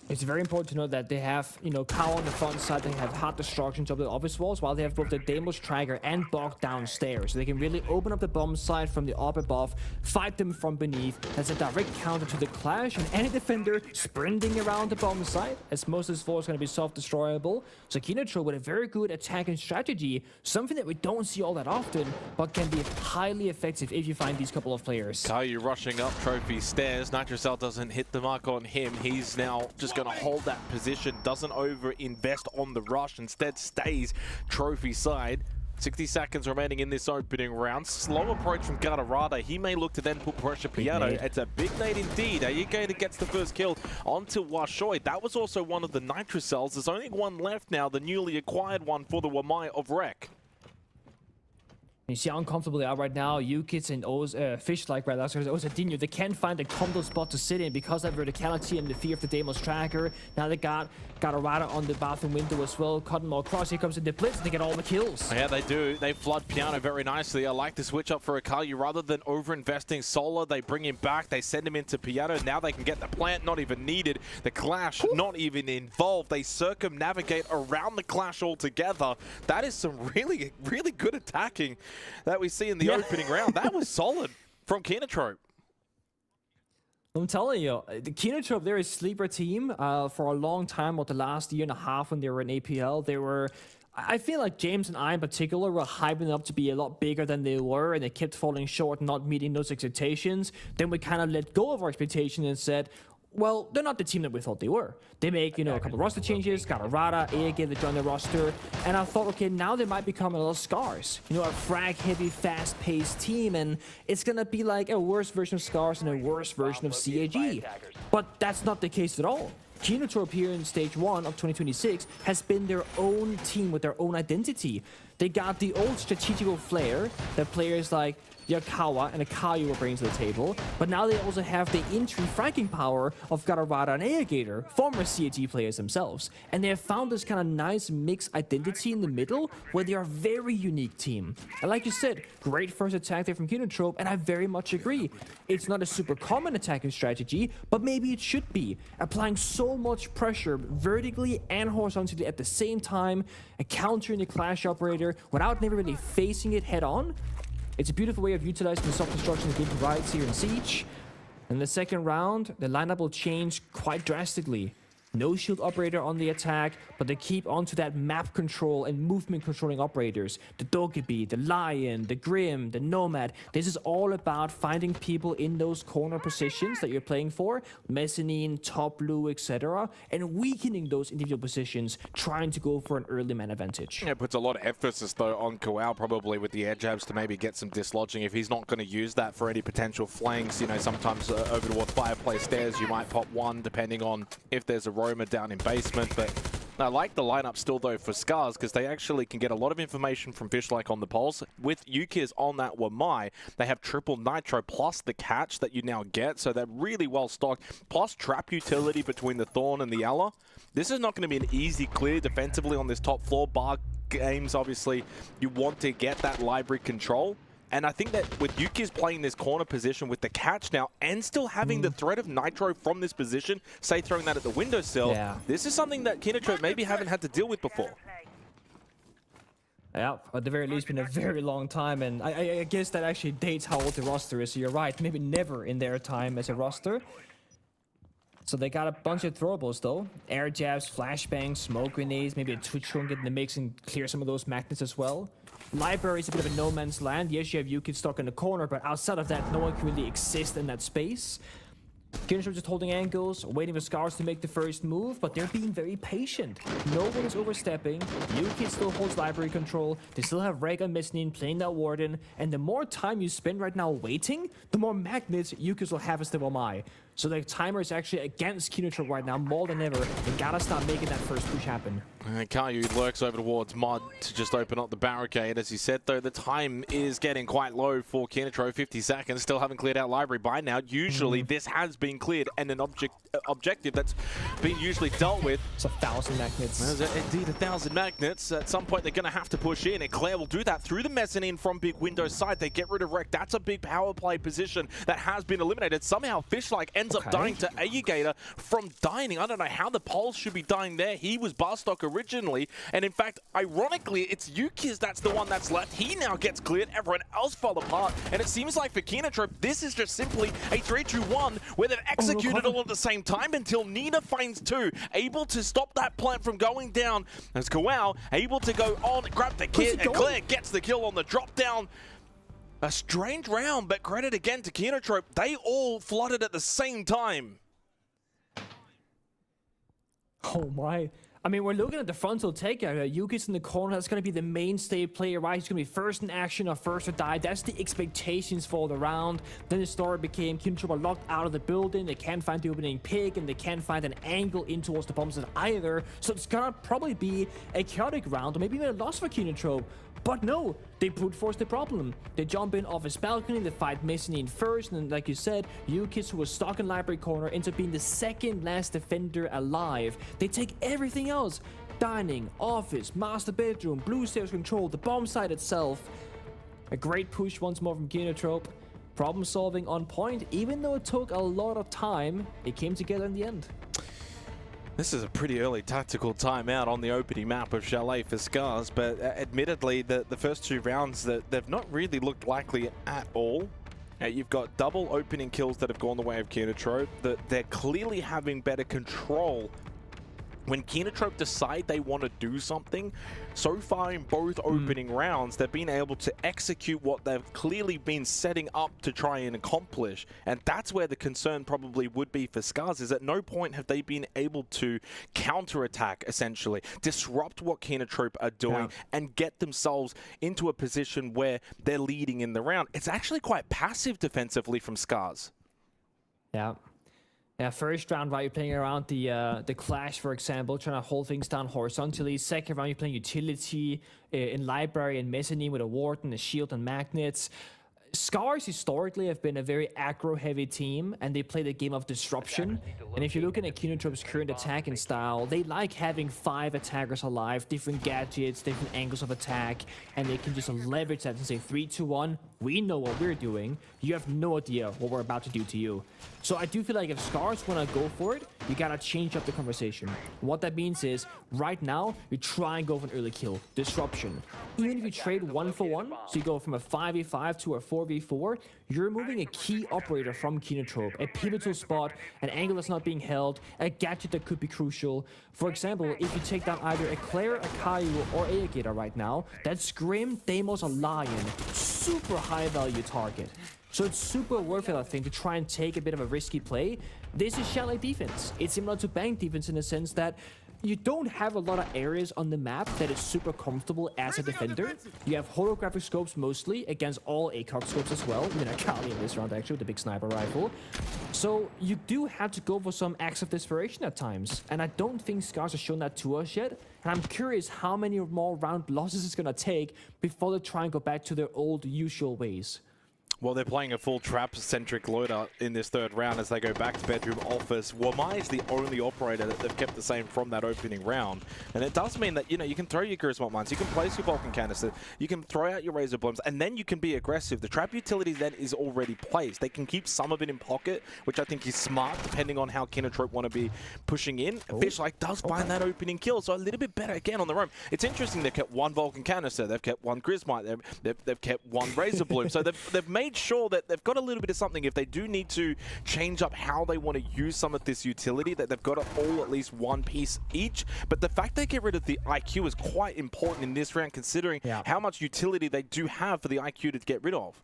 It's very important to know that they have, Cow on the front side, they have hard destruction to the office walls, while they have both the Deimos Tracker and Bog downstairs. So they can really open up the bomb side from the up above, fight them from beneath. That's a direct counter to the clash, and any defender sprinting around the bomb side, as most of this floor is going to be self-destroyable. So Kinetro with a very good attacking strategy, something that we don't see all that often, but can be highly effective if you find these couple of players. Caillou rushing up Trophy stairs. Nitrocell doesn't hit the mark on him. He's now just going to hold that position, doesn't over-invest on the rush, instead stays Trophy side. 60 seconds remaining in this opening round. Slow approach from Gatorada. He may look to then put pressure Piano. It's a big nade indeed. Ayugator gets the first kill onto Washoy. That was also one of the Nitrocells. There's only one left now, the newly acquired one for the Wamai of Rec. You see how uncomfortable they are right now. Ukits and Fish-like, right? That's Osadinho. They can't find a comfortable spot to sit in because of verticality and the fear of the Deimos Tracker. Now they got Gatorada on the bathroom window as well. Cutting more across. Here comes in the blitz. They get all the kills. Yeah, they do. They flood Piano very nicely. I like the switch up for Caillou. Rather than over-investing Solar, they bring him back. They send him into Piano. Now they can get the plant, not even needed. The clash, not even involved. They circumnavigate around the clash altogether. That is some really, really good attacking that we see in the opening round. That was solid from Kinotrope. I'm telling you, the Kinotrope, they're a sleeper team for a long time, or the last year and a half when they were in APL. They were, I feel like James and I in particular were hyping up to be a lot bigger than they were, and they kept falling short, not meeting those expectations. Then we kind of let go of our expectations and said, well, they're not the team that we thought they were. They make, a couple roster changes, Gatorada, Aegir, they join the roster, and I thought, okay, now they might become a little Scars. A frag-heavy, fast-paced team, and it's gonna be like a worse version of Scars and a worse version of CAG. But that's not the case at all. Kinotrope here in Stage 1 of 2026 has been their own team with their own identity. They got the old strategical flair that players like Yakawa and Akayu were bringing to the table, but now they also have the entry franking power of Gatorada and Aegator, former CAG players themselves, and they have found this kind of nice mixed identity in the middle where they are a very unique team. And like you said, great first attack there from Kinotrope, and I very much agree. It's not a super common attacking strategy, but maybe it should be, applying so much pressure vertically and horizontally at the same time, and countering the Clash Operator without never really facing it head on. It's a beautiful way of utilizing the self-destruction the game provides here in Siege. In the second round, the lineup will change quite drastically. No shield operator on the attack, but they keep onto that map control and movement controlling operators. The Dogebi, the Lion, the Grim, the Nomad. This is all about finding people in those corner positions that you're playing for, mezzanine, top blue, etc., and weakening those individual positions, trying to go for an early man advantage. Yeah, it puts a lot of emphasis though on Kowal, probably with the air jabs to maybe get some dislodging. If he's not going to use that for any potential flanks, sometimes over towards fireplace stairs, you might pop one depending on if there's a roamer down in basement. But I like the lineup still though for Scars, because they actually can get a lot of information from Fishlike on the pulse. With Yukiz on that Wamai, they have triple nitro plus the catch that you now get, so they're really well stocked, plus trap utility between the Thorn and the Ella. This is not going to be an easy clear defensively on this top floor. Bar games, obviously, you want to get that library control. And I think that with Yukiz playing this corner position with the catch now and still having the threat of Nitro from this position, say throwing that at the windowsill, this is something that Kinotrope maybe haven't had to deal with before. Yeah, at the very least been a very long time, and I guess that actually dates how old the roster is, so you're right, maybe never in their time as a roster. So they got a bunch of throwables though. Air jabs, flashbangs, smoke grenades, maybe a Twitch drone get in the mix and clear some of those magnets as well. Library is a bit of a no man's land. Yes, you have Yuki stuck in the corner, but outside of that, no one can really exist in that space. Kinotrope just holding angles, waiting for Scars to make the first move, but they're being very patient. No one is overstepping. Yuki still holds library control. They still have Reg and Mezzanine playing that Warden, and the more time you spend right now waiting, the more magnets Yuki will have as the Wamai. So the timer is actually against Kinotrope right now more than ever. They gotta start making that first push happen. Caillou lurks over towards Mod to just open up the barricade. As he said, though, the time is getting quite low for Kinotrope. 50 seconds, still haven't cleared out library by now. Usually this has been cleared and an objective that's been usually dealt with. It's 1,000 magnets. There's indeed 1,000 magnets. At some point they're going to have to push in, and Claire will do that through the mezzanine from big window side. They get rid of Wreck. That's a big power play position that has been eliminated. Somehow Fishlike ends ends up dying to Aegator from Dining. I don't know how the Pulse should be dying there. He was Barstock originally, and in fact, ironically, it's Yukiz that's the one that's left. He now gets cleared, everyone else fell apart, and it seems like for Kinotrope, this is just simply a 3-2-1 where they've executed all at the same time until Nina finds two, able to stop that plant from going down. As Kawau able to go on, grab the kit, and Claire gets the kill on the drop down. A strange round, but credit again to Kinotrope. They all flooded at the same time. Oh my. I mean, we're looking at the frontal takeout. Yuki's in the corner. That's going to be the mainstay player, right? He's going to be first in action or first to die. That's the expectations for the round. Then the story became Kinotrope are locked out of the building. They can't find the opening pick, and they can't find an angle in towards the bombs either. So it's going to probably be a chaotic round, or maybe even a loss for Kinotrope. But no, they brute force the problem. They jump in off his balcony, they fight Mezzanine first, and like you said, Yukiz, who was stuck in Library Corner, ends up being the second last defender alive. They take everything else. Dining, office, master bedroom, blue stairs control, the bomb site itself. A great push once more from Kinotrope. Problem solving on point, even though it took a lot of time, it came together in the end. This is a pretty early tactical timeout on the opening map of Chalet for Scars, but admittedly, the first two rounds, they've not really looked likely at all. You've got double opening kills that have gone the way of Kinotrope. They're clearly having better control. When Kinotrope decide they want to do something, so far in both opening rounds, they've been able to execute what they've clearly been setting up to try and accomplish. And that's where the concern probably would be for Scars, is at no point have they been able to counterattack, essentially, disrupt what Kinotrope are doing, and get themselves into a position where they're leading in the round. It's actually quite passive defensively from Scars. Yeah. Yeah, first round, right, you're playing around the Clash, for example, trying to hold things down horizontally. Second round, you're playing utility in Library and Mezzanine with a Warden, a Shield, and Magnets. Scars historically have been a very aggro-heavy team, and they play the game of disruption. And if you're looking at Kinotrope's current attacking style, they like having 5 attackers alive, different gadgets, different angles of attack, and they can just leverage that and say 3, 2, 1. We know what we're doing. You have no idea what we're about to do to you. So I do feel like if Scars want to go for it, you gotta change up the conversation. What that means is, right now, you try and go for an early kill. Disruption. Even if you trade 1 for 1, so you go from a 5v5 to a 4v4, you're removing a key operator from Kinotrope, a pivotal spot, an angle that's not being held, a gadget that could be crucial. For example, if you take down either a Claire, a Caillou, or Aegator right now, that Scrim, Deimos, or Lion, super high value target. So it's super worth it, I think, to try and take a bit of a risky play. This is Chalet defense. It's similar to Bank defense in the sense that you don't have a lot of areas on the map that is super comfortable as a defender. You have holographic scopes mostly against all ACOG scopes as well. I mean, Akali in this round actually with the big sniper rifle. So you do have to go for some acts of desperation at times. And I don't think Scars has shown that to us yet. And I'm curious how many more round losses it's going to take before they try and go back to their old usual ways. Well, they're playing a full trap-centric loader in this third round as they go back to bedroom office. Wamai is the only operator that they've kept the same from that opening round. And it does mean that, you know, you can throw your Charisma Mines, you can place your Vulcan Canister, you can throw out your Razor Blooms, and then you can be aggressive. The trap utility then is already placed. They can keep some of it in pocket, which I think is smart, depending on how Kinotrope want to be pushing in. Fishlike does find that opening kill, so a little bit better again on the roam. It's interesting they've kept 1 Vulcan Canister, they've kept 1 Grismite, they've kept 1 Razor Bloom, so they've made sure that they've got a little bit of something. If they do need to change up how they want to use some of this utility, that they've got all at least 1 piece each. But the fact they get rid of the IQ is quite important in this round, considering how much utility they do have for the IQ to get rid of.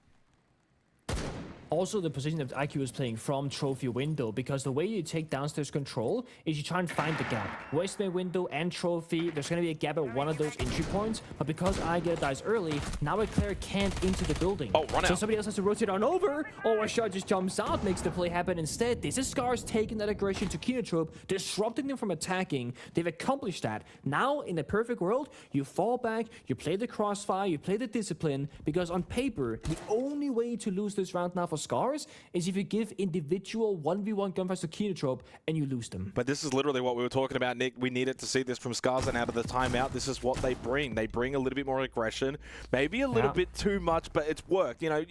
Also, the position that IQ is playing from trophy window, because the way you take downstairs control is you try and find the gap. West main window and trophy, there's going to be a gap at one of those entry points, but because Aegator dies early, now a Claire can't into the building. So somebody else has to rotate on over, or a shot just jumps out, makes the play happen instead. This is Scars taking that aggression to Kinotrope, disrupting them from attacking. They've accomplished that. Now, in the perfect world, you fall back, you play the crossfire, you play the discipline, because on paper, the only way to lose this round now for Scars is if you give individual 1v1 gunfights to Kenotrope and you lose them. But this is literally what we were talking about, Nick. We needed to see this from Scars, and out of the timeout, this is what they bring. They bring a little bit more aggression, maybe a little bit too much, but it's worked. You know,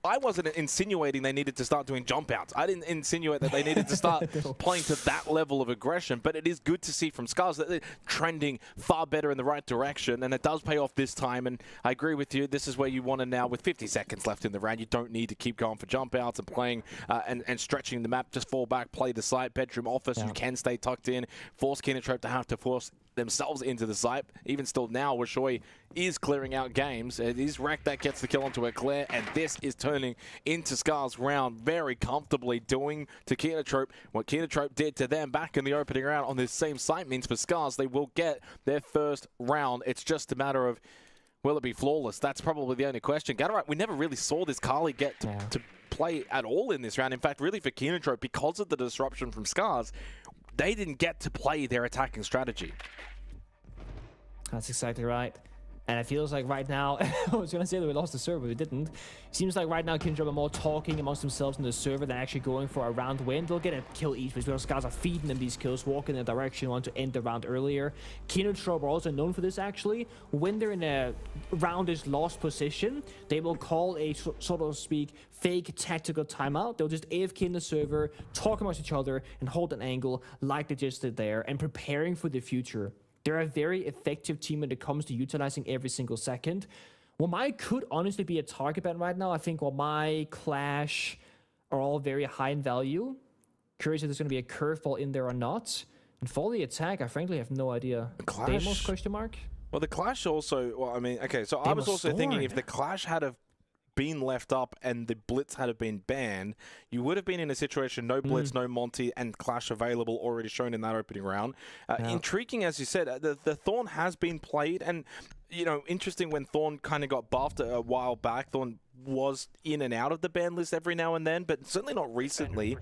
I wasn't insinuating they needed to start doing jump outs. I didn't insinuate that they needed to start playing to that level of aggression, but it is good to see from Scars that they're trending far better in the right direction, and it does pay off this time. And I agree with you. This is where you want to now, with 50 seconds left in the round, you don't need to keep going for jump outs and playing and stretching the map. Just fall back, play the site, bedroom, office. You can stay tucked in, force Kenotrope to have to force themselves into the site. Even still now, Wishoy is clearing out games. It is Rack that gets the kill onto Eclair, and this is turning into Scars' round very comfortably, doing to Kenotrope what Kenotrope did to them back in the opening round on this same site. Means for Scars, they will get their first round. It's just a matter of, will it be flawless? That's probably the only question. Gatterite, we never really saw this Kali get to play at all in this round. In fact, really for Kenotrope, because of the disruption from Scars, they didn't get to play their attacking strategy. That's exactly right. And it feels like right now, I was going to say that we lost the server, but we didn't. Seems like right now Kenotrope are more talking amongst themselves in the server than actually going for a round win. They'll get a kill each, because those guys are feeding them these kills, walking in the direction, want to end the round earlier. Kenotrope are also known for this, actually. When they're in a round is lost position, they will call a, so to speak, fake tactical timeout. They'll just AFK in the server, talk amongst each other, and hold an angle like they just did there, and preparing for the future. They're a very effective team when it comes to utilizing every single second. Wamai could honestly be a target ban right now. I think Wamai, Clash are all very high in value. Curious if there's going to be a curveball in there or not. And for the attack, I frankly have no idea. Clash? Deimos, question mark? Well, the Clash also, well, I mean, okay, so I was also thinking if the Clash had have been left up and the Blitz had have been banned, you would have been in a situation, no Blitz, no Monty, and Clash available, already shown in that opening round. Intriguing, as you said, the Thorn has been played, and, you know, interesting when Thorn kind of got buffed a while back. Thorn was in and out of the ban list every now and then, but certainly not recently.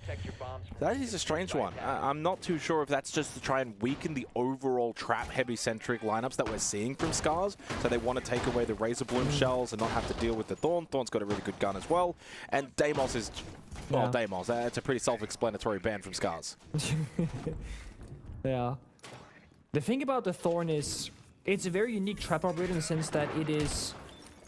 That is a strange one. I'm not too sure if that's just to try and weaken the overall trap-heavy-centric lineups that we're seeing from Scars, so they want to take away the Razor Bloom shells and not have to deal with the Thorn. Thorn's got a really good gun as well, and Deimos is, well, Deimos, it's a pretty self-explanatory ban from Scars. Yeah. The thing about the Thorn is, it's a very unique trap operator in the sense that it is,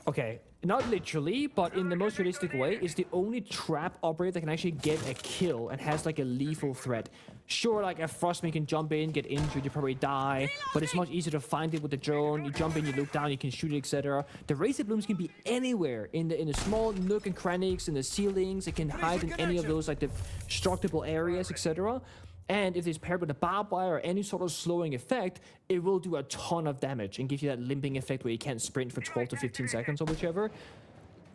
okay, not literally, but in the most realistic way, it's the only trap operator that can actually get a kill and has like a lethal threat. Sure, like a Frostman can jump in, get injured, you probably die, but it's much easier to find it with the drone. You jump in, you look down, you can shoot it, etc. The Razor Blooms can be anywhere, in the small nook and crannies, in the ceilings. It can hide in any of those like the destructible areas, etc. And if it's paired with a barbed wire or any sort of slowing effect, it will do a ton of damage and give you that limping effect where you can't sprint for 12 to 15 seconds or whichever.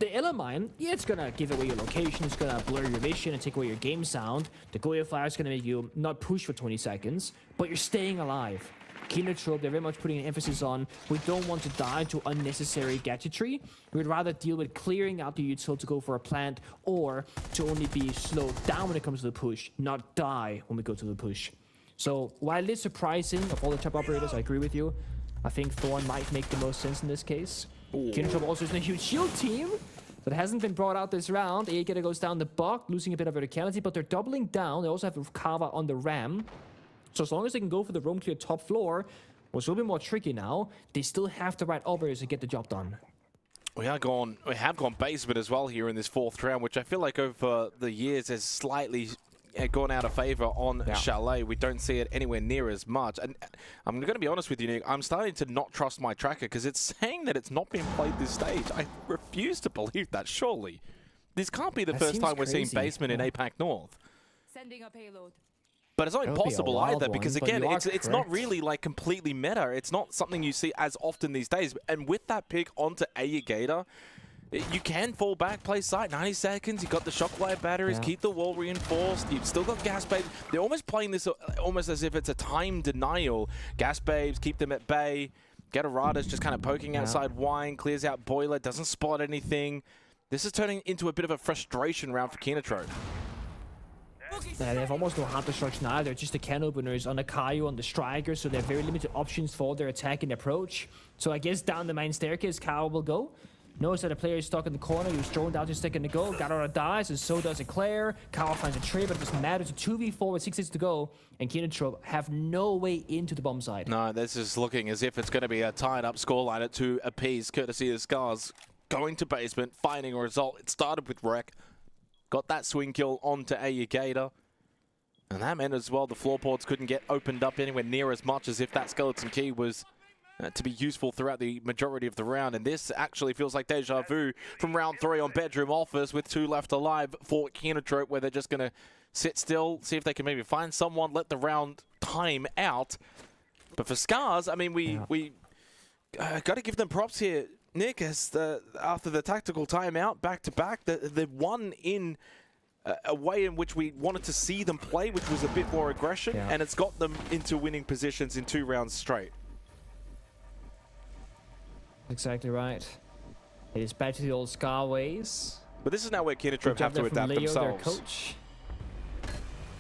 The Illimine, yeah, it's gonna give away your location, it's gonna blur your vision and take away your game sound. The Goya Fire is gonna make you not push for 20 seconds, but you're staying alive. Kenotrope, they're very much putting an emphasis on, we don't want to die to unnecessary gadgetry. We'd rather deal with clearing out the util to go for a plant, or to only be slowed down when it comes to the push, not die when we go to the push. So while it's surprising of all the trap operators, I agree with you. I think Thorn might make the most sense in this case. Kenotrope also is in a huge shield team that hasn't been brought out this round. Aegeta goes down the buck, losing a bit of verticality, but they're doubling down. They also have Kava on the ram. So as long as they can go for the roam clear top floor, which will be more tricky now, they still have the right operators to get the job done. We have gone basement as well here in this fourth round, which I feel like over the years has slightly gone out of favor on Chalet. We don't see it anywhere near as much. And I'm going to be honest with you, Nick, I'm starting to not trust my tracker because it's saying that it's not been played this stage. I refuse to believe that, surely. This can't be the first time we're seeing basement in APAC North. Sending a payload. But it's not impossible either, because again, it's not really like completely meta. It's not something you see as often these days. And with that pick onto Aegeta, you can fall back, play site, 90 seconds, you got the shockwave batteries, keep the wall reinforced, you've still got gas babes. They're almost playing this almost as if it's a time denial. Gas babes, keep them at bay. Gatterada's just kind of poking outside wine, clears out boiler, doesn't spot anything. This is turning into a bit of a frustration round for Kenotrope. They have almost no hard destruction either, just the can openers on the Kaio, on the Striker, so they have very limited options for their attack and approach. So I guess down the main staircase, Kaio will go. Knows that a player is stuck in the corner. He was thrown down just a second ago. Got out of dies, and so does Eclair. Kyle finds a trade, but it doesn't matter. It's a 2v4 with 6 seconds to go. And Kinotrope have no way into the bomb side. No, this is looking as if it's going to be a tied-up scoreline at 2 apiece, courtesy of Scars. Going to basement, finding a result. It started with Wreck. Got that swing kill onto Ayugator. And that meant as well the floorboards couldn't get opened up anywhere near as much as if that skeleton key was to be useful throughout the majority of the round. And this actually feels like deja vu from round 3 on Bedroom Office with 2 left alive for Kinotrope, where they're just going to sit still, see if they can maybe find someone, let the round time out. But for Scars, I mean, we got to give them props here, Nick, as after the tactical timeout, back-to-back, the one in a way in which we wanted to see them play, which was a bit more aggression, and it's got them into winning positions in 2 rounds straight. Exactly right. It is back to the old Scar ways. But this is now where Kinotrope have to adapt Leo, themselves. Their coach.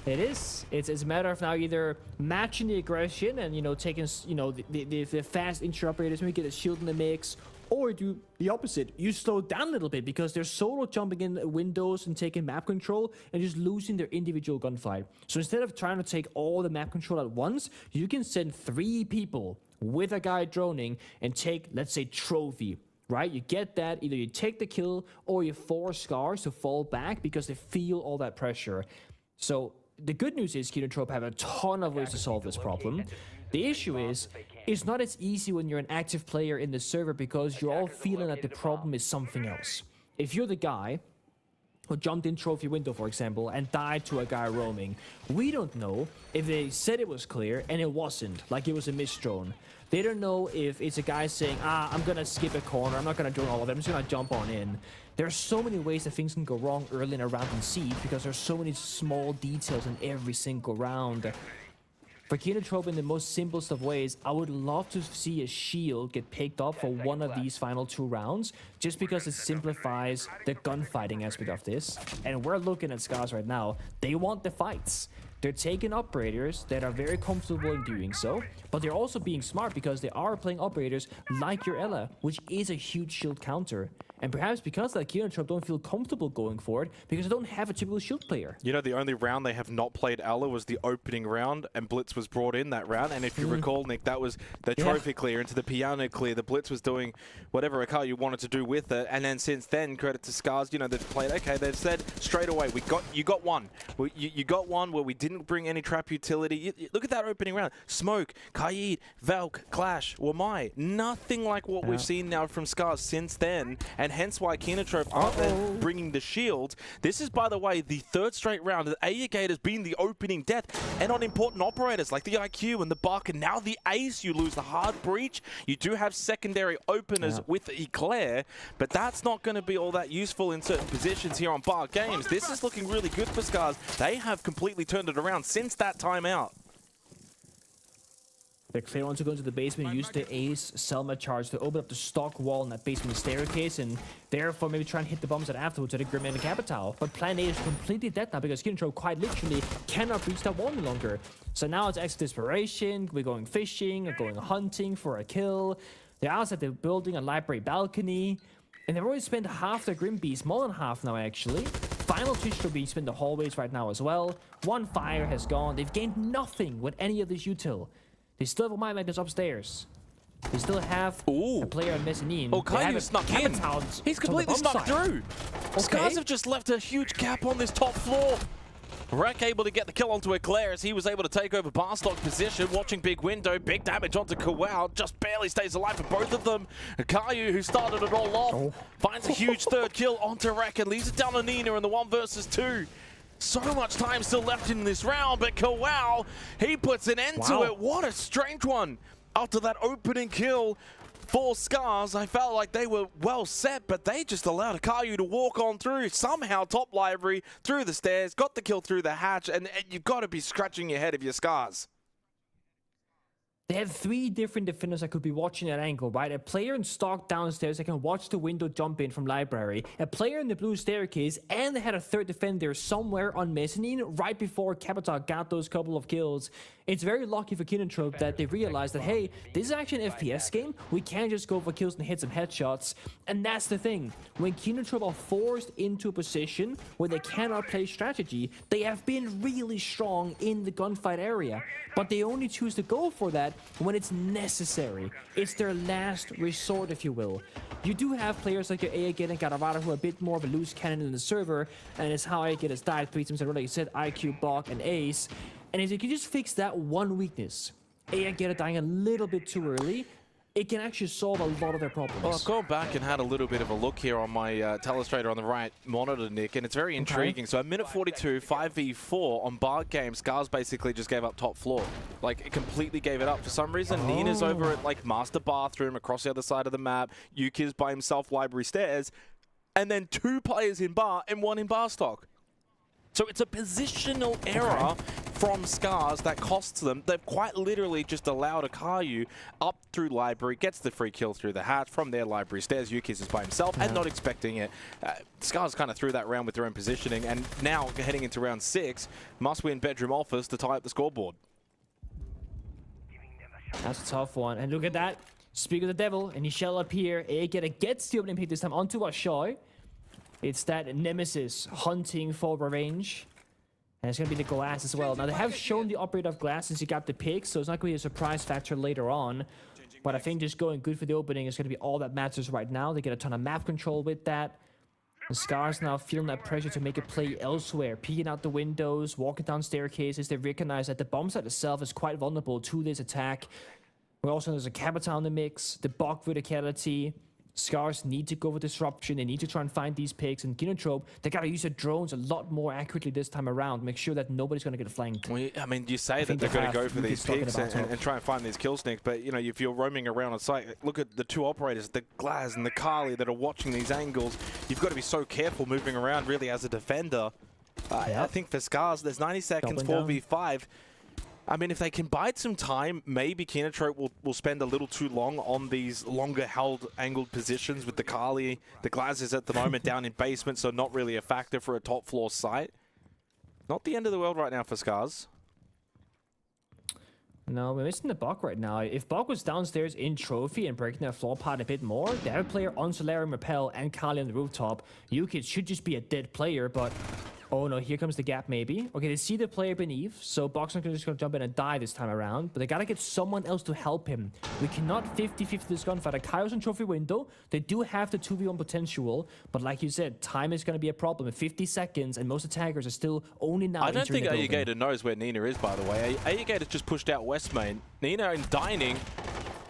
It is. It's a matter of now either matching the aggression and, you know, taking, you know, the fast intra operators, maybe get a shield in the mix, or do the opposite. You slow down a little bit because they're solo jumping in windows and taking map control and just losing their individual gunfight. So instead of trying to take all the map control at once, you can send 3 people with a guy droning and take, let's say, trophy, right? You get that, either you take the kill or you force Scars to fall back because they feel all that pressure. So the good news is Kinotrope have a ton of ways to solve this problem. The issue is, it's not as easy when you're an active player in the server because you're all feeling that the problem is something else. If you're the guy who jumped in trophy window, for example, and died to a guy roaming, we don't know if they said it was clear and it wasn't, like it was a missed drone. They don't know if it's a guy saying, I'm gonna skip a corner, I'm not gonna drone all of them, I'm just gonna jump on in. There are so many ways that things can go wrong early in a round in Siege because there's so many small details in every single round. For Kinotrope, in the most simplest of ways, I would love to see a shield get picked up for one of these final 2 rounds, just because it simplifies the gunfighting aspect of this. And we're looking at Scars right now. They want the fights. They're taking operators that are very comfortable in doing so, but they're also being smart because they are playing operators like your Ella, which is a huge shield counter. And perhaps because that Kinotrope don't feel comfortable going for it because they don't have a typical shield player. You know, the only round they have not played Ella was the opening round, and Blitz was brought in that round. And if you recall, Nick, that was the trophy clear into the piano clear. The Blitz was doing whatever Akayu wanted to do with it. And then since then, credit to Scars, you know, they've played, okay, they've said straight away, you got one. You got one where we didn't bring any trap utility. Look at that opening round. Smoke, Kaid, Valk, Clash, Wamai. Nothing like what we've seen now from Scars since then. And hence why Kinotrope aren't then bringing the shield. This is, by the way, the 3rd straight round that Ayugator's been the opening death. And on important operators like the IQ and the Buck, and now the Ace, you lose the hard breach. You do have secondary openers with Eclair, but that's not going to be all that useful in certain positions here on Bar Games. This is looking really good for Scars. They have completely turned it around since that timeout. They're clear on to go into the basement, use the Ace Selma charge to open up the stock wall in that basement staircase, and therefore maybe try and hit the bombs afterwards at a Grim and the Capital. But plan A is completely dead now because Kinotrope quite literally cannot reach that wall any longer. So now it's extra desperation, we're going fishing, or going hunting for a kill. They're outside the building, a library balcony, and they've already spent half their Grim Beast, more than half now actually. Final Tishro Beast in the hallways right now as well. 1 fire has gone, they've gained nothing with any of this util. They still have a Mind Magnus upstairs. They still have a player on mezzanine. Oh, Caillou snuck in. He's completely snuck through. Okay. Scars have just left a huge gap on this top floor. Wreck able to get the kill onto Eclair as he was able to take over Barstock position, watching big window, big damage onto Kawau, just barely stays alive for both of them. Caillou, who started it all off, finds a huge 3rd kill onto Wreck and leaves it down to Nina in the 1 versus 2. So much time still left in this round, but Kawau, he puts an end to it. What a strange one. After that opening kill for Scars, I felt like they were well set, but they just allowed Akayu to walk on through. Somehow top library, through the stairs, got the kill through the hatch, and you've got to be scratching your head if you're Scars. They have 3 different defenders that could be watching that angle, right? A player in stock downstairs that can watch the window jump in from library, a player in the blue staircase, and they had a 3rd defender somewhere on mezzanine right before Capital got those couple of kills. It's very lucky for Kinotrope that they realized that, hey, this is actually an FPS game. We can't just go for kills and hit some headshots. And that's the thing. When Kinotrope are forced into a position where they cannot play strategy, they have been really strong in the gunfight area. But they only choose to go for that when it's necessary. It's their last resort, if you will. You do have players like your Aegit and Garavara who are a bit more of a loose cannon in the server, and it's how Aegit has died 3 times in a row, like you said, IQ, Bok, and Ace. And if you can just fix that one weakness, Aegit dying a little bit too early, it can actually solve a lot of their problems. Well, I've gone back and had a little bit of a look here on my telestrator on the right monitor, Nick, and it's very intriguing. So at minute 42, 5v4 on Bard game, Scars basically just gave up top floor. Like, it completely gave it up. For some reason, Nina's over at, like, Master Bathroom across the other side of the map. Yuki's by himself, Library Stairs. And then 2 players in Bar and 1 in Bar stock. So it's a positional error from Scars that costs them. They've quite literally just allowed a Caillou up through Library, gets the free kill through the hatch. From there, Library Stairs, Yukis is by himself and not expecting it. Scars kind of threw that round with their own positioning, and now heading into round 6, must win Bedroom Office to tie up the scoreboard. That's a tough one. And look at that. Speak of the devil, and he shall appear. Aegit gets the opening pick this time onto a Shoy. It's that Nemesis hunting for revenge. And it's going to be the glass as well. Now, they have shown the operator of glass since he got the pick, so it's not going to be a surprise factor later on. But I think just going good for the opening is going to be all that matters right now. They get a ton of map control with that. The Scars now feeling that pressure to make a play elsewhere, peeking out the windows, walking down staircases. They recognize that the bomb site itself is quite vulnerable to this attack. We also there's a Capital in the mix, the Bok verticality. Scars need to go for disruption. They need to try and find these picks. And Kinotrope, they got to use their drones a lot more accurately this time around. Make sure that nobody's going to get flanked. Well, I mean, you say that they're going to go for these picks and try and find these kill sneaks, but, you know, if you're roaming around on site, look at the 2 operators, the Glaz and the Kali that are watching these angles. You've got to be so careful moving around, really, as a defender. I think for Scars, there's 90 seconds, 4v5. I mean, if they can bide some time, maybe Kinotrope will spend a little too long on these longer held angled positions with the Kali. The Glaz is at the moment down in basement, so not really a factor for a top floor site. Not the end of the world right now for Scars. No, we're missing the Bok right now. If Bok was downstairs in Trophy and breaking their floor part a bit more, they have a player on Solarium Rappel and Kali on the rooftop. Yuki should just be a dead player, but... Oh no, here comes the gap maybe. Okay, they see the player beneath, so Bok's not just gonna jump in and die this time around, but they gotta get someone else to help him. We cannot 50-50 this gunfight. Akayo's in Trophy window. They do have the 2v1 potential, but like you said, time is gonna be a problem. 50 seconds, and most attackers are still only now I don't think entering the building. Aegator knows where Nina is, by the way. Aegator's just pushed out West Main. Nina in Dining,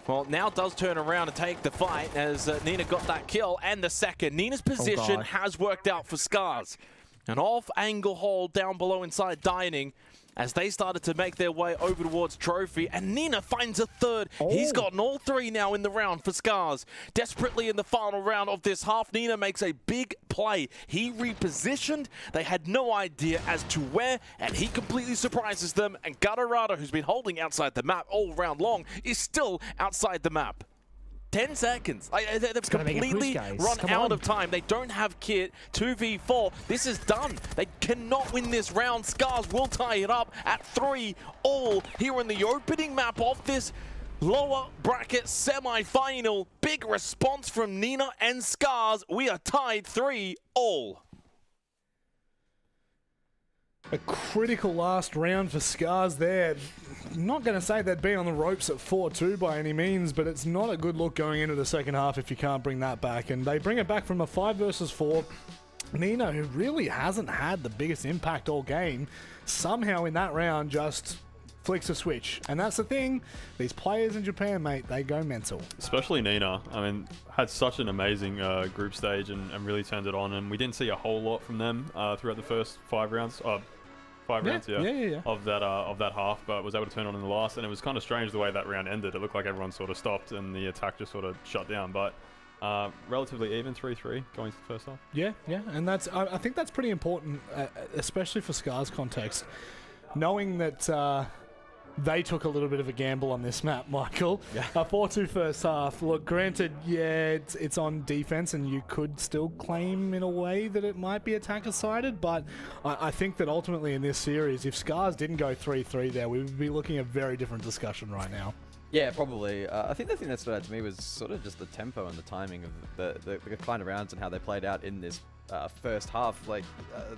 well, now does turn around and take the fight as Nina got that kill and the second. Nina's position has worked out for Scars. An off-angle hold down below inside Dining as they started to make their way over towards Trophy, and Nina finds a third. He's gotten all 3 now in the round for Scars. Desperately in the final round of this half, Nina makes a big play. He repositioned. They had no idea as to where, and he completely surprises them, and Gadarada, who's been holding outside the map all round long, is still outside the map. 10 seconds. They've completely run out of time. They don't have kit. 2v4. This is done. They cannot win this round. Scars will tie it up at 3-all here in the opening map of this lower bracket semi-final. Big response from Nina and Scars. We are tied 3-all. A critical last round for Scars there. Not going to say they'd be on the ropes at 4-2 by any means, but it's not a good look going into the second half if you can't bring that back. And they bring it back from a 5 versus 4. Nina, who really hasn't had the biggest impact all game, somehow in that round just flicks a switch. And that's the thing, these players in Japan, mate, they go mental. Especially Nina. I mean, had such an amazing group stage and really turned it on. And we didn't see a whole lot from them throughout the first 5 rounds. 5 rounds, of that half, but was able to turn on in the last, and it was kind of strange the way that round ended. It looked like everyone sort of stopped and the attack just sort of shut down, but relatively even 3-3 going to the first half. Yeah, and that's I think that's pretty important, especially for Scars context, knowing that they took a little bit of a gamble on this map, Michael. Yeah. 4-2 first half. Look, granted, yeah, it's on defense, and you could still claim in a way that it might be attacker-sided, but I think that ultimately in this series, if Scars didn't go 3-3 there, we would be looking at a very different discussion right now. Yeah, probably. I think the thing that stood out to me was sort of just the tempo and the timing of the kind of rounds and how they played out in this first half. Like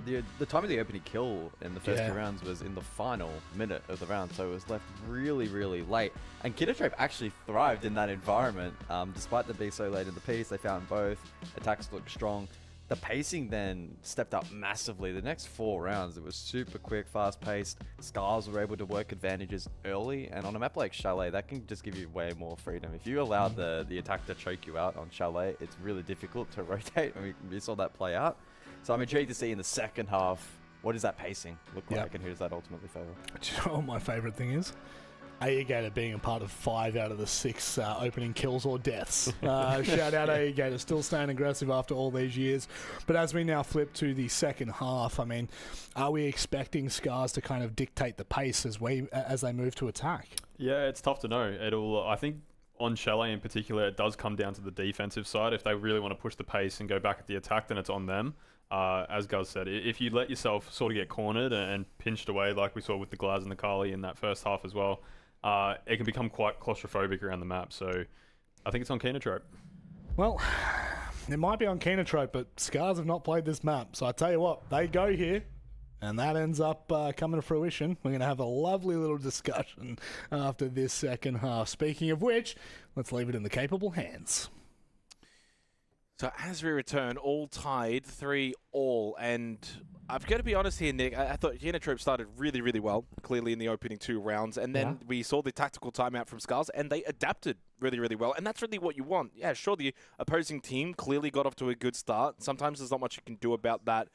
the time of the opening kill in the first 2 rounds was in the final minute of the round, so it was left really, really late. And Kiddertrape actually thrived in that environment, despite them being so late in the piece. They found both. Attacks looked strong. The pacing then stepped up massively. The next 4 rounds, it was super quick, fast-paced. Scars were able to work advantages early, and on a map like Chalet, that can just give you way more freedom. If you allow the attack to choke you out on Chalet, it's really difficult to rotate, and we saw that play out. So I'm intrigued to see in the second half, what does that pacing look like, and who does that ultimately favor? Do you know what my favourite thing is? Aegator being a part of 5 out of the 6 opening kills or deaths. Shout out Aegator, still staying aggressive after all these years. But as we now flip to the second half, I mean, are we expecting Scars to kind of dictate the pace as they move to attack? Yeah, it's tough to know. I think on Chalet in particular, it does come down to the defensive side. If they really want to push the pace and go back at the attack, then it's on them. As Guz said, if you let yourself sort of get cornered and pinched away like we saw with the Glaz and the Kali in that first half as well, it can become quite claustrophobic around the map. So I think it's on Keenatrope. Well, it might be on Keenatrope, but Scars have not played this map. So I tell you what, they go here, and that ends up coming to fruition. We're going to have a lovely little discussion after this second half. Speaking of which, let's leave it in the capable hands. So as we return, all tied, 3-all, and I've got to be honest here, Nick, I thought Keenatrope started really, really well, clearly in the opening 2 rounds, and then we saw the tactical timeout from Scars, and they adapted really, really well, and that's really what you want. Yeah, sure, the opposing team clearly got off to a good start. Sometimes there's not much you can do about that,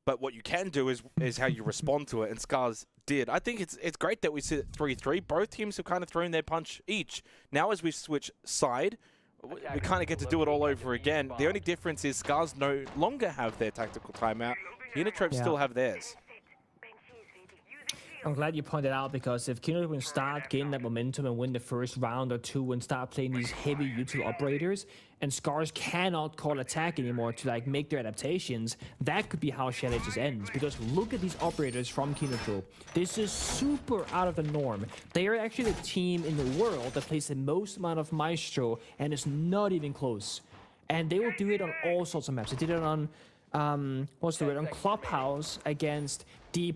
but what you can do is how you respond to it, and Scars did. I think it's great that we sit at 3-3. Both teams have kind of thrown their punch each. Now as we switch side, we kind of get to do it all over again. The only difference is Scars no longer have their tactical timeout. Keenatrope still have theirs. I'm glad you pointed out, because if Keenatrope can start gaining that momentum and win the first round or 2 and start playing these heavy util operators, and Scars cannot call attack anymore to like make their adaptations, that could be how Chalet just ends. Because look at these operators from Keenatrope. This is super out of the norm. They are actually the team in the world that plays the most amount of Maestro, and it's not even close. And they will do it on all sorts of maps. They did it on on Clubhouse against D+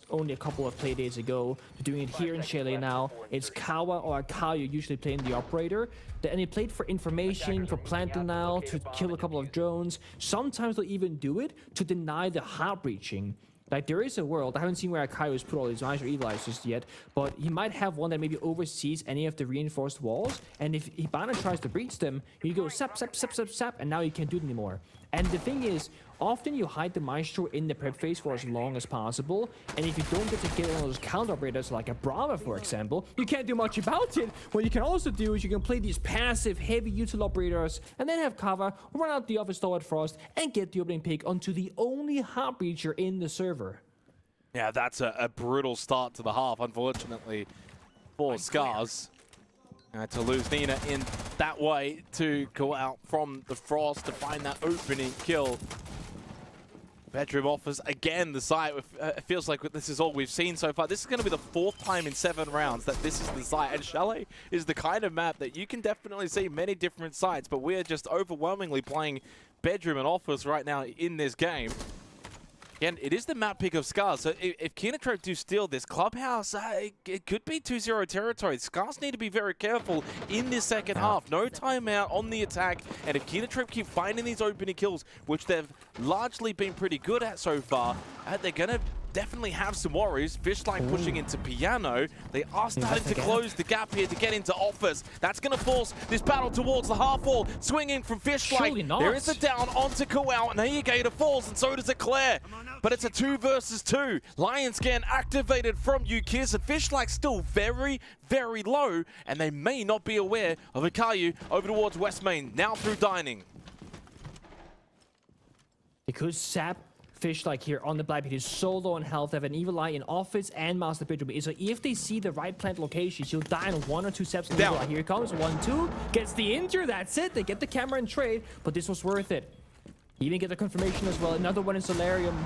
only a couple of play days ago. They're doing it here in Chalet now. It's Kawa or Akayu usually playing the operator. And they played for information, for plant denial, to kill a couple of drones. Sometimes they'll even do it to deny the heart breaching. Like, there is a world, I haven't seen where Akayu has put all his eyes or Eli's just yet, but he might have one that maybe oversees any of the reinforced walls, and if Hibana tries to breach them, he goes sap, sap, sap, sap, sap, and now you can't do it anymore. And the thing is, often you hide the Maestro in the prep phase for as long as possible, and if you don't get to get one of those counter operators like a Brava, for example, you can't do much about it. What you can also do is you can play these passive, heavy util operators, and then have cover, run out the office door at Frost, and get the opening pick onto the only heart breacher in the server. Yeah, that's a brutal start to the half, unfortunately, for Scars. To lose Nina in that way, to go out from the Frost to find that opening kill. Bedroom offers again the site. It feels like this is all we've seen so far. This is going to be the 4th time in 7 rounds that this is the site. And Chalet is the kind of map that you can definitely see many different sites, but we're just overwhelmingly playing Bedroom and Office right now in this game. Again, it is the map pick of Scars, so if Keenatrope do steal this Clubhouse, it could be 2-0 territory. Scars need to be very careful in this second half. No timeout on the attack, and if Keenatrope keep finding these opening kills, which they've largely been pretty good at so far, they're going to definitely have some worries. Fishlight pushing into Piano. They are starting to close the gap here to get into Office. That's going to force this battle towards the half wall. Swinging from Fishlight. There is a down onto Kowal, and Aegator falls, and so does Eclair. But it's a 2 versus 2. Lion Scan activated from Ukiz, and Fishlight still very, very low, and they may not be aware of Akayu over towards West Main, now through Dining. Because Sap Fish like here on the Black Pit is so low on health. They have an Evil Eye in office and Master Bedroom. So if they see the right plant location, she'll die in 1 or 2 steps. Evil Eye. Here it comes. 1-2. Gets the injure. That's it. They get the camera and trade. But this was worth it. Even get the confirmation as well. Another one in Solarium.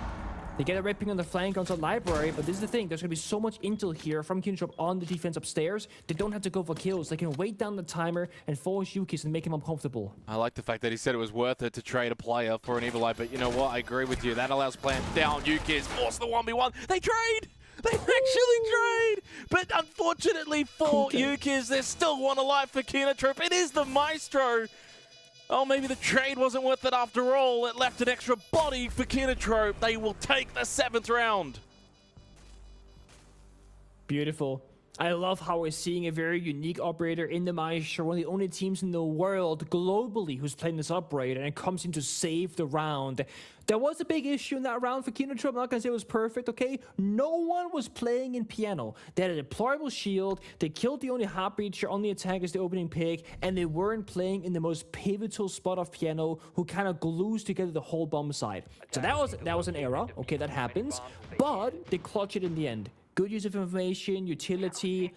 They get a ripping on the flank onto Library, but this is the thing. There's going to be so much intel here from Kintrop on the defense upstairs. They don't have to go for kills. They can wait down the timer and force Yukis and make him uncomfortable. I like the fact that he said it was worth it to trade a player for an Evil Eye, but you know what? I agree with you. That allows plant down. Yukis force the 1v1. They trade! They actually trade! But unfortunately for Yukis, there's still one alive for Kinatrope. It is the Maestro. Oh, maybe the trade wasn't worth it after all. It left an extra body for Kinatrope. They will take the 7th round. Beautiful. I love how we're seeing a very unique operator in the Maestro, one of the only teams in the world globally who's playing this operator, and it comes in to save the round. There was a big issue in that round for Kinatrope. I'm not going to say it was perfect, okay? No one was playing in piano. They had a deployable shield. They killed the only heart breacher on the attack as the opening pick, and they weren't playing in the most pivotal spot of piano, who kind of glues together the whole bomb side. So that was an error. Okay, that happens. But they clutch it in the end. Good use of information, utility,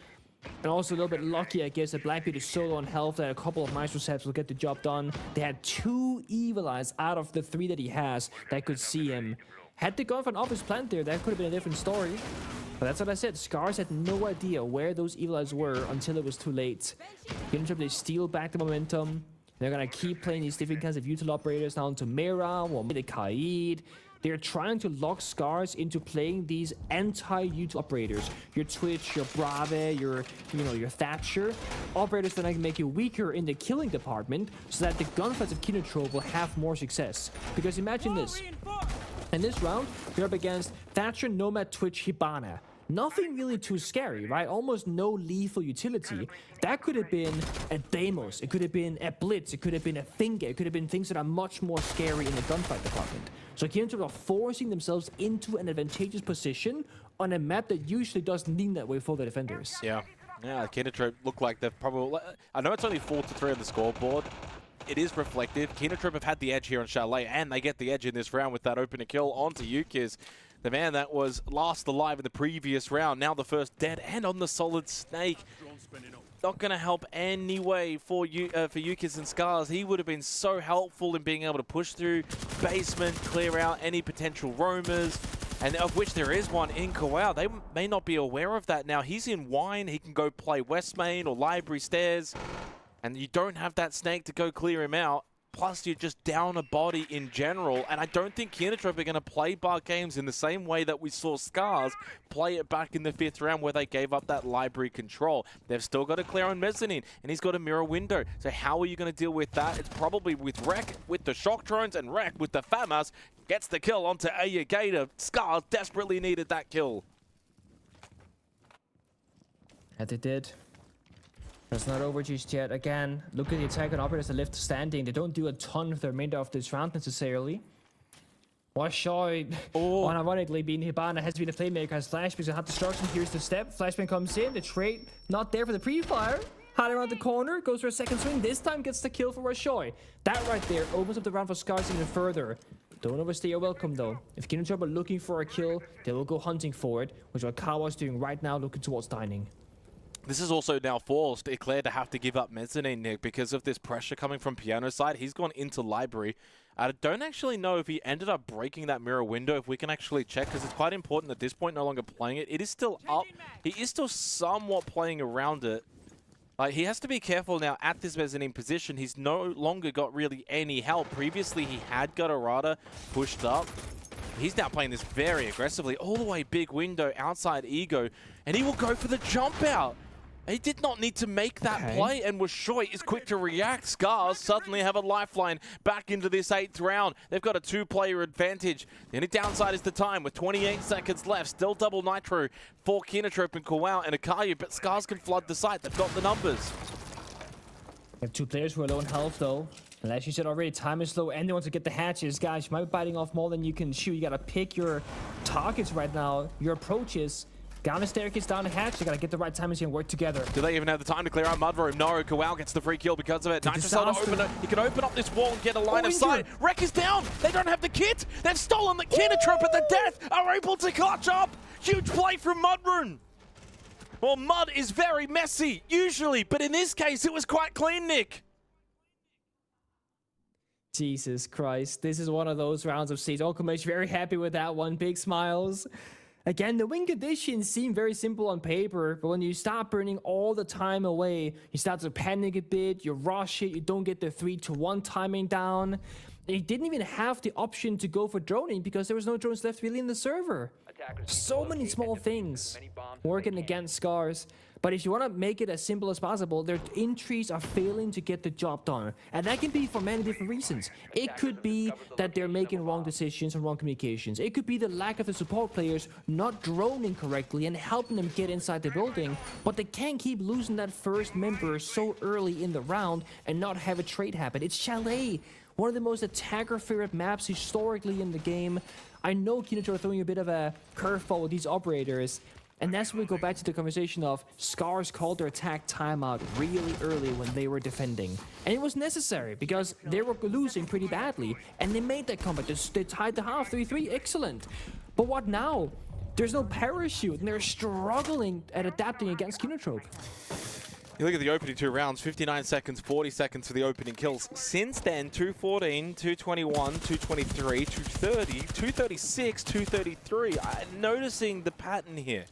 and also a little bit lucky, I guess, that Blackbeard is so low on health that a couple of Maestro sets will get the job done. They had 2 Evil Eyes out of the 3 that he has that could see him. Had they gone for an office plant there, that could have been a different story. But that's what I said. Scars had no idea where those Evil Eyes were until it was too late. They steal back the momentum. They're going to keep playing these different kinds of util operators now into Mira or maybe Kaid. They're trying to lock Scars into playing these anti-util operators. Your Twitch, your Brave, your Thatcher. Operators that can make you weaker in the killing department so that the gunfights of Kinatrope will have more success. Because imagine this. In this round, you're up against Thatcher, Nomad, Twitch, Hibana. Nothing really too scary, right? Almost no lethal utility. That could have been a Deimos, it could have been a Blitz, it could have been a Finger, it could have been things that are much more scary in the gunfight department. So Kinatrope are forcing themselves into an advantageous position on a map that usually doesn't lean that way for the defenders. Yeah, Kinatrope look like they've probably... I know it's only 4-3 on the scoreboard. It is reflective. Kinatrope have had the edge here on Chalet, and they get the edge in this round with that opener kill onto Yukis. The man that was last alive in the previous round, now the first dead, and on the solid snake. Not going to help anyway for Yukis and Scars. He would have been so helpful in being able to push through basement, clear out any potential roamers, and of which there is one in Kawau. They may not be aware of that now. He's in Wine. He can go play West Main or Library Stairs, and you don't have that snake to go clear him out. Plus, you're just down a body in general, and I don't think Kinatrope are going to play bar games in the same way that we saw Scars play it back in the 5th round where they gave up that library control. They've still got to clear on Mezzanine, and he's got a mirror window. So how are you going to deal with that? It's probably with Rek with the shock drones, and Rek with the FAMAS gets the kill onto Ayagata. Scars desperately needed that kill. And they did. It's not over just yet. Again, look at the attack on operators that left standing. They don't do a ton of the remainder of this round necessarily. Washoy, unironically, being Hibana has been a playmaker as Flashbang have destruction. Here's the step. Flashbang comes in. The trade not there for the pre-fire. Hiding around the corner, goes for a second swing. This time gets the kill for Washoy. That right there opens up the round for Scars even further. Don't overstay your welcome though. If Kinatrope are looking for a kill, they will go hunting for it, which is what Kawa's doing right now, looking towards dining. This is also now forced Eclair to have to give up Mezzanine, Nick, because of this pressure coming from Piano side. He's gone into Library. I don't actually know if he ended up breaking that mirror window, if we can actually check, because it's quite important at this point, no longer playing it. It is still up. He is still somewhat playing around it. He has to be careful now at this Mezzanine position. He's no longer got really any help. Previously, he had got a Rada pushed up. He's now playing this very aggressively. All the way big window outside Ego, and he will go for the jump out. He did not need to make that play, and Washoy is quick to react. Scars suddenly have a lifeline back into this 8th round. They've got a 2-player advantage. The only downside is the time with 28 seconds left. Still double nitro for Kinatrope and Kawau and Akayu, but Scars can flood the site. They've got the numbers. We have 2 players who are low in health, though. And as you said already, time is low, and they want to get the hatches. Guys, you might be biting off more than you can chew. You got to pick your targets right now, your approaches. Down the staircase, down the hatch. They gotta get the right timings and work together. Do they even have the time to clear out Mudroom? No, Kawau gets the free kill because of it. Nitrous he can open up this wall and get a line of sight. Wreck is down. They don't have the kit. They've stolen the Kinatrop at the death. Are able to clutch up. Huge play from Mudroom. Well, Mud is very messy, usually, but in this case, it was quite clean, Nick. Jesus Christ. This is one of those rounds of Siege. Alchemist very happy with that one. Big smiles. Again, the win conditions seem very simple on paper, but when you start burning all the time away, you start to panic a bit, you rush it, you don't get the 3-to-1 timing down. They didn't even have the option to go for droning because there was no drones left really in the server. So many small things working against Scars. But if you want to make it as simple as possible, their entries are failing to get the job done. And that can be for many different reasons. It could be that they're making wrong decisions and wrong communications. It could be the lack of the support players not droning correctly and helping them get inside the building. But they can't keep losing that first member so early in the round and not have a trade happen. It's Chalet, one of the most attacker-favorite maps historically in the game. I know Kinator are throwing a bit of a curveball with these operators. And that's when we go back to the conversation of Scars called their attack timeout really early when they were defending. And it was necessary because they were losing pretty badly. And they made that comeback. They tied the half 3-3. Excellent. But what now? There's no parachute and they're struggling at adapting against Kinotrope. You look at the opening 2 rounds, 59 seconds, 40 seconds for the opening kills. Since then, 214, 221, 223, 230, 236, 233. I'm noticing the pattern here.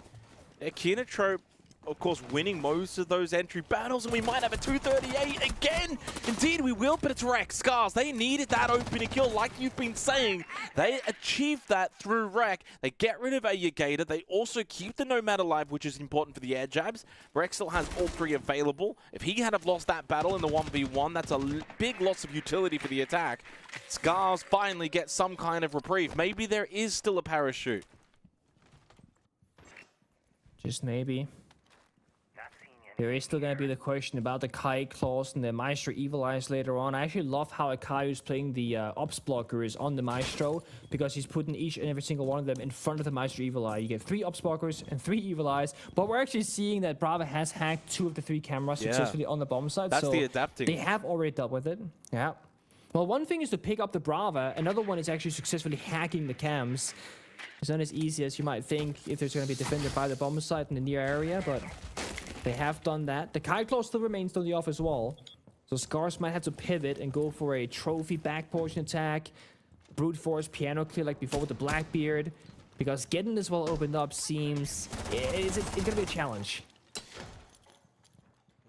Kinatrope, of course, winning most of those entry battles, and we might have a 238 again. Indeed, we will, but it's Wreck. Scars, they needed that opening kill, like you've been saying. They achieved that through Wreck. They get rid of Gator. They also keep the Nomad alive, which is important for the air jabs. Wreck still has all 3 available. If he had have lost that battle in the 1v1, that's a big loss of utility for the attack. Scars finally get some kind of reprieve. Maybe there is still a parachute. Just maybe. There is still going to be the question about the Kai claws and the Maestro Evil Eyes later on. I actually love how Akayu is playing the ops blockers on the Maestro because he's putting each and every single one of them in front of the Maestro Evil Eye. You get 3 ops blockers and 3 Evil Eyes, but we're actually seeing that Brava has hacked 2 of the 3 cameras successfully on the bomb side. That's so the adapting. They have already dealt with it. Yeah. Well, one thing is to pick up the Brava. Another one is actually successfully hacking the cams. It's not as easy as you might think if there's going to be defended by the bomb site in the near area, but they have done that. The Kai Claw still remains on the off as well. So Scars might have to pivot and go for a trophy back portion attack. Brute Force, piano clear like before with the Blackbeard. Because getting this well opened up seems... It's going to be a challenge.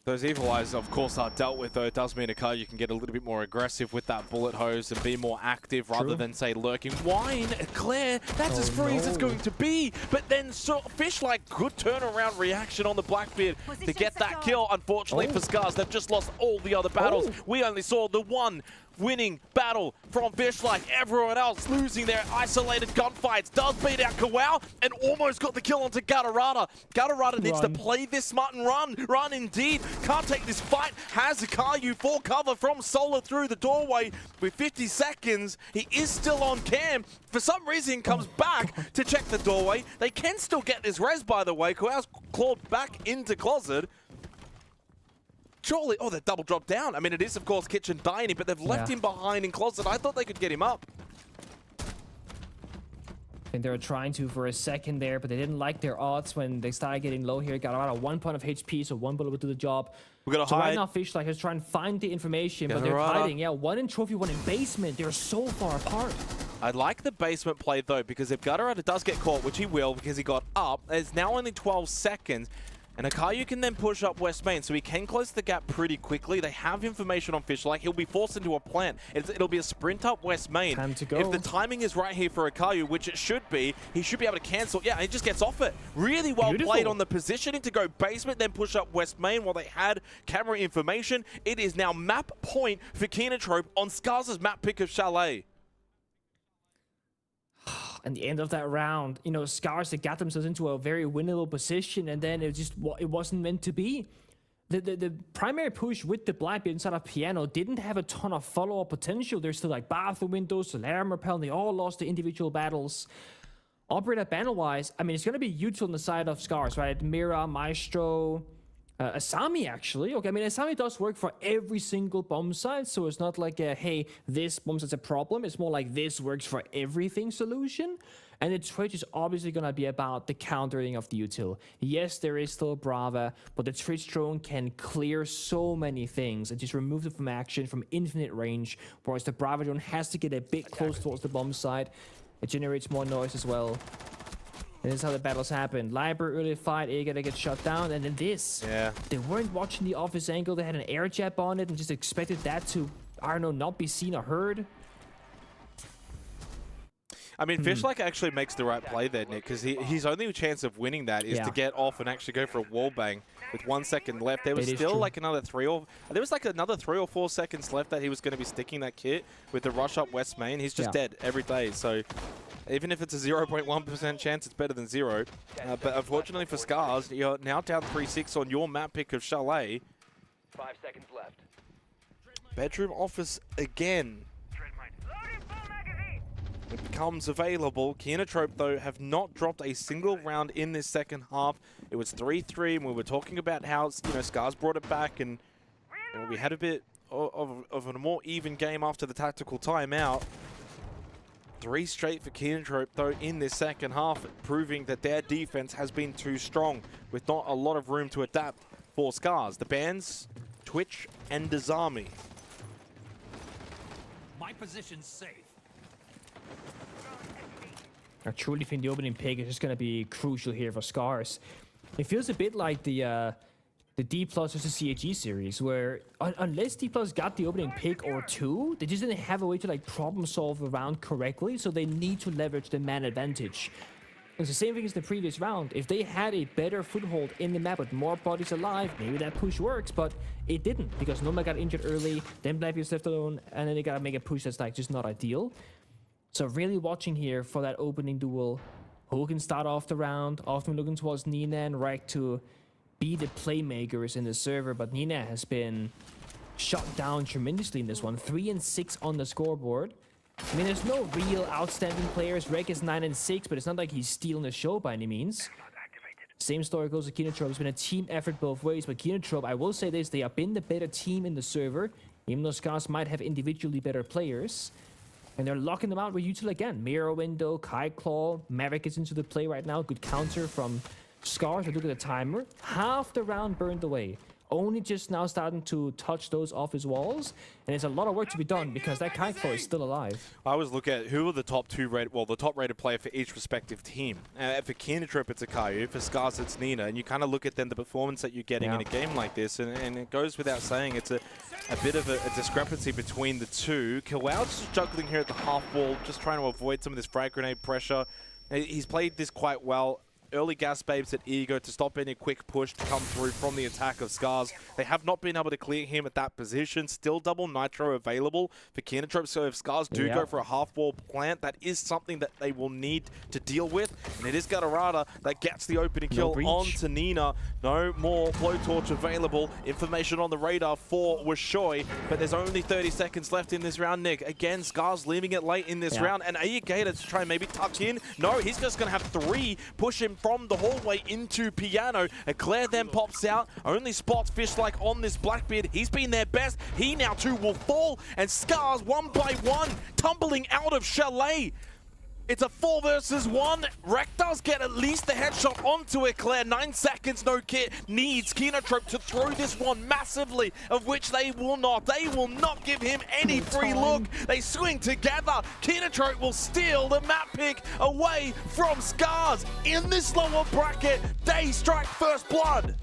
Those Evil Eyes, of course, are dealt with, though. It does mean you can get a little bit more aggressive with that bullet hose and be more active rather than, say, lurking. Wine, Claire, that's as free as it's going to be. But then Fish-like good turnaround reaction on the Blackbeard to get that kill. Unfortunately for Scars, they've just lost all the other battles. We only saw the one winning battle from Fish-like. Everyone else losing their isolated gunfights. Does beat out Kawau and almost got the kill onto Gatarada. Gatarada needs to play this smart and run. Run indeed. Can't take this fight. Has Akayu for cover from Solar through the doorway with 50 seconds. He is still on cam. For some reason, comes back to check the doorway. They can still get this res, by the way. Kawau's clawed back into closet. Surely, they double drop down. I mean, it is, of course, Kitchen Dining, but they've left him behind in closet. I thought they could get him up. I think they were trying to for a second there, but they didn't like their odds when they started getting low here. Got around 1 point of HP, so 1 bullet will do the job. We gotta so hide. Right now, Fish-like is trying to find the information, but they're hiding. Yeah, 1 in trophy, 1 in basement. They're so far apart. I like the basement play, though, because if Gatarada does get caught, which he will because he got up, there's now only 12 seconds. And Akayu can then push up West Main, so he can close the gap pretty quickly. They have information on Fish-like. He'll be forced into a plant. It'll be a sprint up West Main. Time to go. If the timing is right here for Akayu, which it should be, he should be able to cancel. Yeah, he just gets off it. Really well played on the positioning to go basement, then push up West Main while they had camera information. It is now map point for Kinatrope on Scars' map pick of Chalet. And the end of that round, Scars, they got themselves into a very winnable position, and then it wasn't meant to be. The primary push with the Blackbeard inside of Piano didn't have a ton of follow-up potential. There's still like Bathroom Windows, Alarm Repel, and they all lost the individual battles. Operator banner-wise, I mean, it's going to be util on the side of Scars, right? Mira, Maestro, Asami, actually. Okay, I mean, Asami does work for every single bomb site, so it's not like hey, this bomb site's a problem. It's more like this works for everything solution. And the Twitch is obviously going to be about the countering of the util. Yes, there is still Brava, but the Twitch drone can clear so many things and just remove them from action from infinite range, whereas the Brava drone has to get a bit close towards the bomb site. It generates more noise as well. And this is how the battles happen. Library early fight, A gotta get shut down, and then this. Yeah. They weren't watching the office angle, they had an air jab on it and just expected that to, I don't know, not be seen or heard. I mean, Fishlike actually makes the right play there, Nick, because his only chance of winning that is to get off and actually go for a wall bang with 1 second left. There was still like another 3 or 4 seconds left that he was going to be sticking that kit with the rush up West Main. He's just dead every day. So even if it's a 0.1% chance, it's better than 0. But unfortunately for Scars, you're now down 3-6 on your map pick of Chalet. 5 seconds left. Bedroom office again. It becomes available. Kinotrope, though, have not dropped a single round in this second half. It was 3-3, and we were talking about how, you know, Scars brought it back, and we had a bit of a more even game after the tactical timeout. 3 straight for Kinotrope, though, in this second half, proving that their defense has been too strong, with not a lot of room to adapt for Scars. The bands, Twitch, and Dazami. My position's safe. I truly think the opening pick is just going to be crucial here for Scars. It feels a bit like the D+ versus CAG series, where unless D+ got the opening pick or 2, they just didn't have a way to like problem solve the round correctly, so they need to leverage the man advantage. It's the same thing as the previous round. If they had a better foothold in the map with more bodies alive, maybe that push works, but it didn't, because Noma got injured early, then Blackbeard's left alone, and then they gotta make a push that's like just not ideal. So really watching here for that opening duel. Who can start off the round? Often looking towards Nina and Rek to be the playmakers in the server, but Nina has been shut down tremendously in this one. 3 and 6 on the scoreboard. I mean, there's no real outstanding players. Rek is 9 and 6, but it's not like he's stealing the show by any means. Same story goes with Kinotrope. It's been a team effort both ways, but Kinotrope, I will say this, they have been the better team in the server, even though Scars might have individually better players. And they're locking them out with util again. Mirror window, Kai Claw, Maverick is into the play right now. Good counter from Scars. Look at the timer. Half the round burned away. Only just now starting to touch those office walls. And there's a lot of work to be done because that Kai Claw is still alive. I always look at who are the top 2 rated, well, the top rated player for each respective team. For Kinotrope, it's Akayu. For Scars, it's Nina. And you kind of look at then the performance that you're getting in a game like this. And it goes without saying, it's a bit of a discrepancy between the two. Kawau's just juggling here at the half wall, just trying to avoid some of this frag grenade pressure. He's played this quite well. Early gas babes at Ego to stop any quick push to come through from the attack of Scars. They have not been able to clear him at that position. Still double nitro available for Kinotrope, so if Scars do go for a half-wall plant, that is something that they will need to deal with. And it is Gatorada that gets the opening kill onto Nina. No more blowtorch available. Information on the radar for Wishoy, but there's only 30 seconds left in this round, Nick. Again, Scars leaving it late in this round, and Gator to try and maybe tuck in. No, he's just going to have 3 push him from the hallway into Piano. Eclair then pops out, only spots Fishlike on this Blackbeard. He's been their best. He now too will fall, and Scars 1 by 1 tumbling out of Chalet. It's a 4 versus 1. Rek does get at least the headshot onto Eclair. 9 seconds, no kit. Needs Kinotrope to throw this one massively, of which they will not. They will not give him any free look. They swing together. Kinotrope will steal the map pick away from Scars. In this lower bracket, they strike first blood.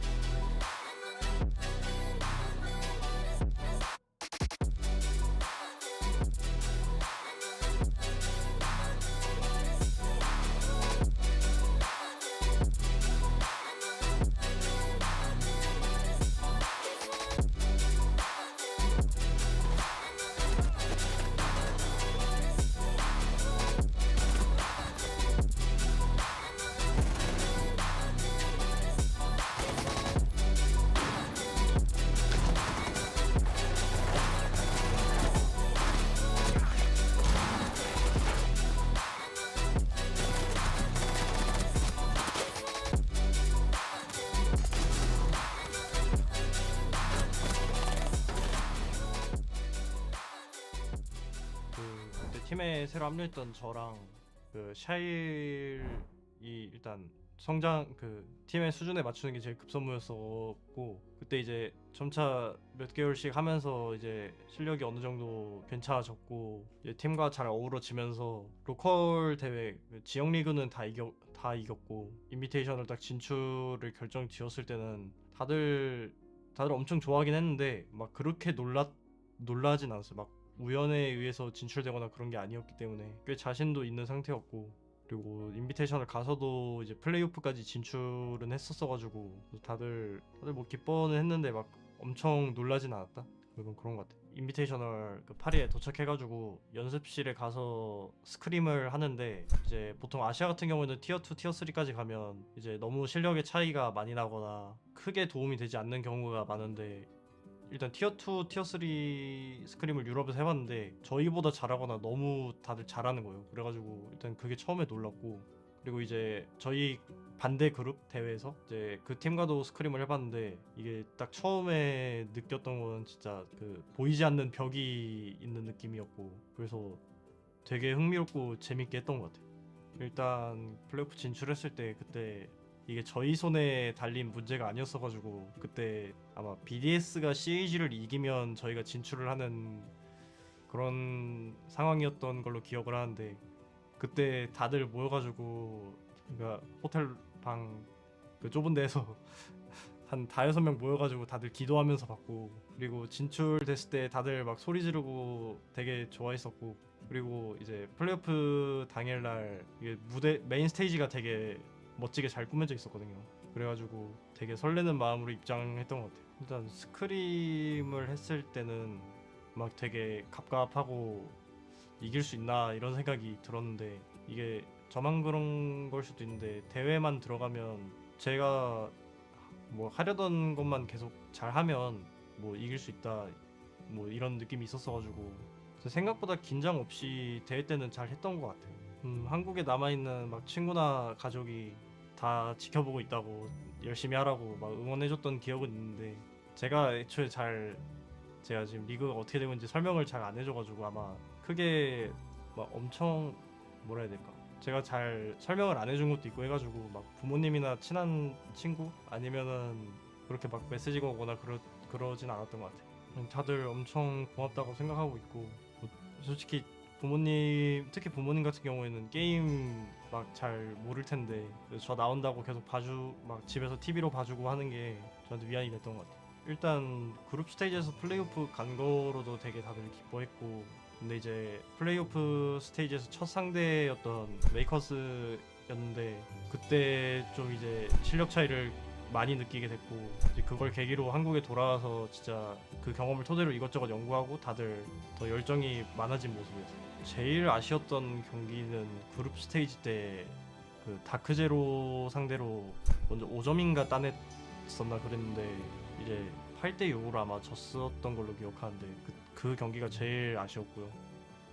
팀에 새로 합류했던 저랑 그 샤일이 일단 성장 그 팀의 수준에 맞추는 게 제일 급선무였었고, 그때 이제 점차 몇 개월씩 하면서 이제 실력이 어느 정도 괜찮아졌고 이제 팀과 잘 어우러지면서 로컬 대회 지역 리그는 다 이겼고 인비테이셔널 딱 진출을 결정 지었을 때는 다들 엄청 좋아하긴 했는데 막 그렇게 놀라진 않았어요. 막 우연에 의해서 진출되거나 그런 게 아니었기 때문에 꽤 자신도 있는 상태였고, 그리고 인비테이션을 가서도 이제 플레이오프까지 진출은 했었어가지고 다들 뭐 기뻐는 했는데 막 엄청 놀라진 않았다. 그런 것 같아. 인비테이셔널 그 파리에 도착해가지고 연습실에 가서 스크림을 하는데 이제 보통 아시아 같은 경우에는 티어 2, 티어 3까지 가면 이제 너무 실력의 차이가 많이 나거나 크게 도움이 되지 않는 경우가 많은데, 일단 티어 2, 티어 3 스크림을 유럽에서 해봤는데 저희보다 잘하거나 너무 다들 잘하는 거예요. 그래가지고 일단 그게 처음에 놀랐고, 그리고 이제 저희 반대 그룹 대회에서 이제 그 팀과도 스크림을 해봤는데 이게 딱 처음에 느꼈던 건 진짜 그 보이지 않는 벽이 있는 느낌이었고, 그래서 되게 흥미롭고 재밌게 했던 것 같아요. 일단 플레이오프 진출했을 때 그때 이게 저희 손에 달린 문제가 아니었어가지고 그때 아마 BDS가 CAG를 이기면 저희가 진출을 하는 그런 상황이었던 걸로 기억을 하는데, 그때 다들 모여가지고 그러니까 호텔 방 그 좁은 데에서 한 5-6명 모여가지고 다들 기도하면서 봤고, 그리고 진출됐을 때 다들 막 소리 지르고 되게 좋아했었고, 그리고 이제 플레이오프 당일날 이게 무대 메인 스테이지가 되게 멋지게 잘 꾸며져 있었거든요. 그래가지고 되게 설레는 마음으로 입장했던 것 같아요. 일단 스크림을 했을 때는 막 되게 갑갑하고 이길 수 있나 이런 생각이 들었는데, 이게 저만 그런 걸 수도 있는데 대회만 들어가면 제가 뭐 하려던 것만 계속 잘하면 뭐 이길 수 있다 뭐 이런 느낌이 있었어가지고 생각보다 긴장 없이 대회 때는 잘 했던 것 같아요. 한국에 남아있는 막 친구나 가족이 다 지켜보고 있다고 열심히 하라고 막 응원해줬던 기억은 있는데, 제가 애초에 제가 지금 리그가 어떻게 되고 있는지 설명을 잘 안 해줘가지고 아마 크게 막 엄청 뭐라 해야 될까, 제가 잘 설명을 안 해준 것도 있고 해가지고 막 부모님이나 친한 친구 아니면은 그렇게 막 메시지가 오거나 그러진 않았던 것 같아요. 다들 엄청 고맙다고 생각하고 있고, 솔직히 부모님, 특히 부모님 같은 경우에는 게임 막 잘 모를 텐데 저 나온다고 계속 막 집에서 TV로 봐주고 하는 게 저한테 위안이 됐던 것 같아요. 일단 그룹 스테이지에서 플레이오프 간 거로도 되게 다들 기뻐했고, 근데 이제 플레이오프 스테이지에서 첫 상대였던 메이커스였는데 그때 좀 이제 실력 차이를 많이 느끼게 됐고, 이제 그걸 계기로 한국에 돌아와서 진짜 그 경험을 토대로 이것저것 연구하고 다들 더 열정이 많아진 모습이었어요. 제일 아쉬웠던 경기는 그룹 스테이지 때 그 다크제로 상대로 먼저 5점인가 따냈었나 그랬는데 이제 8대6으로 아마 졌었던 걸로 기억하는데 그 경기가 제일 아쉬웠고요.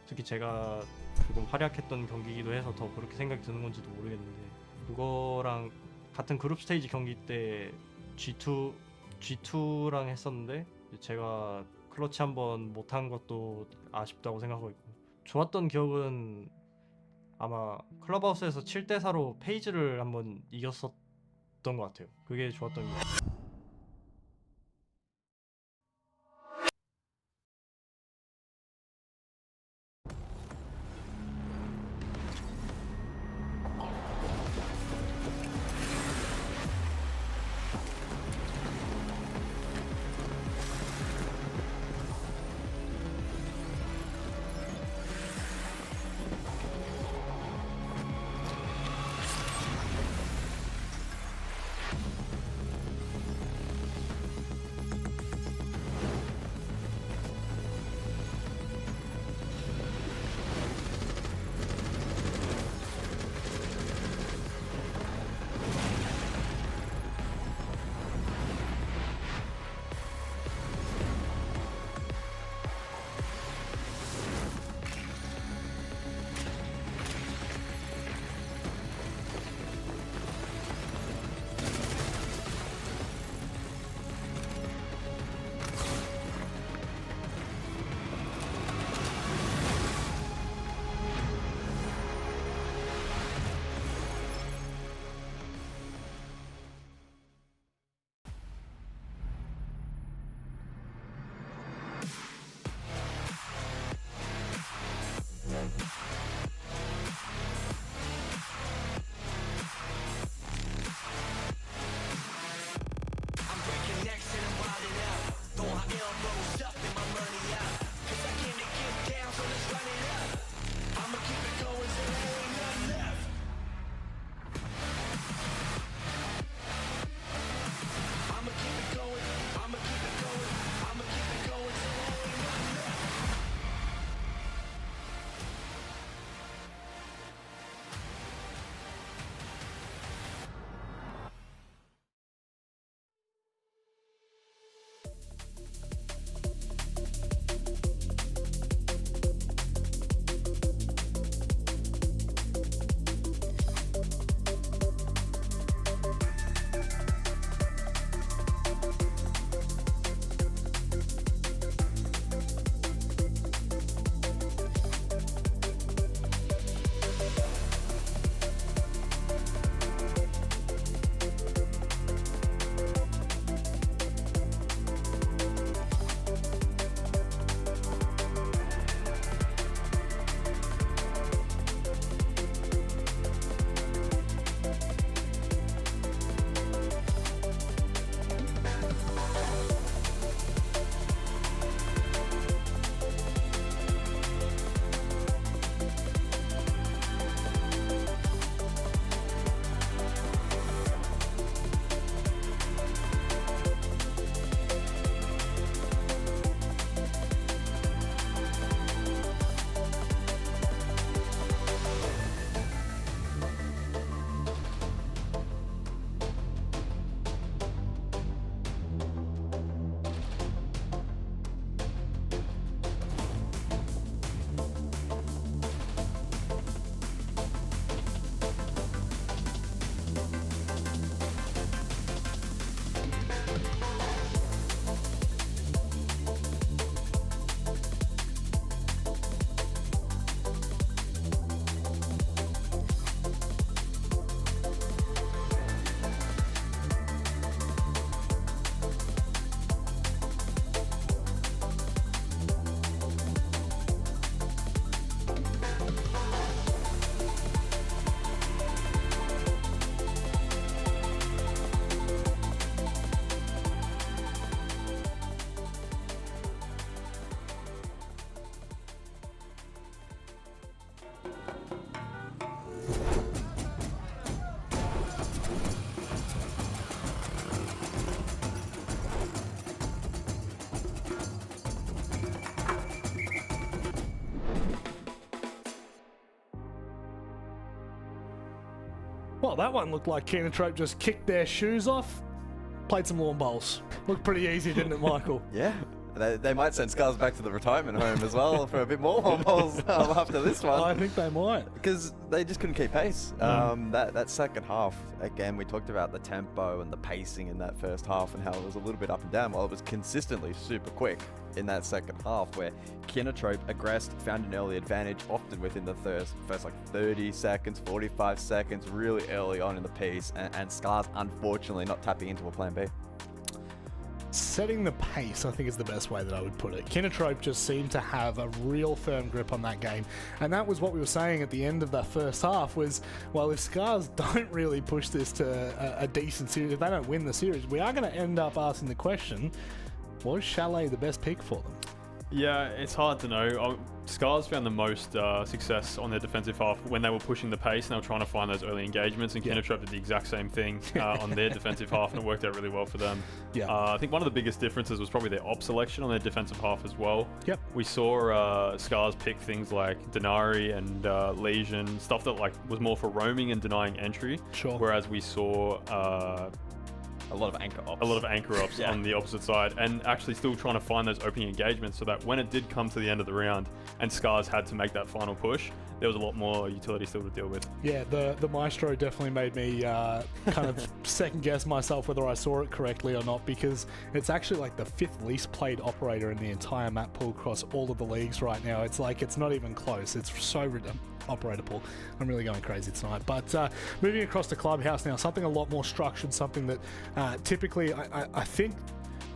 특히 제가 조금 활약했던 경기이기도 해서 더 그렇게 생각이 드는 건지도 모르겠는데, 그거랑 같은 그룹 스테이지 경기 때 G2랑 했었는데 제가 클러치 한번 못한 것도 아쉽다고 생각하고 있고, 좋았던 기억은 아마 클럽하우스에서 7대4로 페이지를 한번 이겼었던 것 같아요. 그게 좋았던 기억. Well, that one looked like Keenatrope just kicked their shoes off, played some lawn bowls. Looked pretty easy, didn't it, Michael? Yeah. They might send Scars back to the retirement home as well for a bit more balls after this one. I think they might. Because they just couldn't keep pace. That second half, again, we talked about the tempo and the pacing in that first half and how it was a little bit up and down, while it was consistently super quick in that second half, where Keenatrope aggressed, found an early advantage, often within the first like 30 seconds, 45 seconds, really early on in the piece, and Scars unfortunately not tapping into a plan B. Setting the pace, I think, is the best way that I would put it. Keenatrope just seemed to have a real firm grip on that game, and that was what we were saying at the end of that first half was, well, if Scars don't really push this to a decent series, if they don't win the series, we are going to end up asking the question, was Chalet the best pick for them? Yeah, it's hard to know. Scars found the most success on their defensive half when they were pushing the pace and they were trying to find those early engagements, and Keenatrope did the exact same thing on their defensive half, and it worked out really well for them. I think one of the biggest differences was probably their op selection on their defensive half as well. We saw Scars pick things like Denari and Legion, stuff that was more for roaming and denying entry, whereas we saw a lot of anchor ops. A lot of anchor ops on the opposite side, and actually still trying to find those opening engagements so that when it did come to the end of the round and Scars had to make that final push, there was a lot more utility still to deal with. Yeah, the Maestro definitely made me kind of second guess myself whether I saw it correctly or not, because it's actually like the 5th least played operator in the entire map pool across all of the leagues right now. It's like, it's not even close. It's so operator pool. I'm really going crazy tonight. But moving across to Clubhouse now, something a lot more structured, something that typically I think,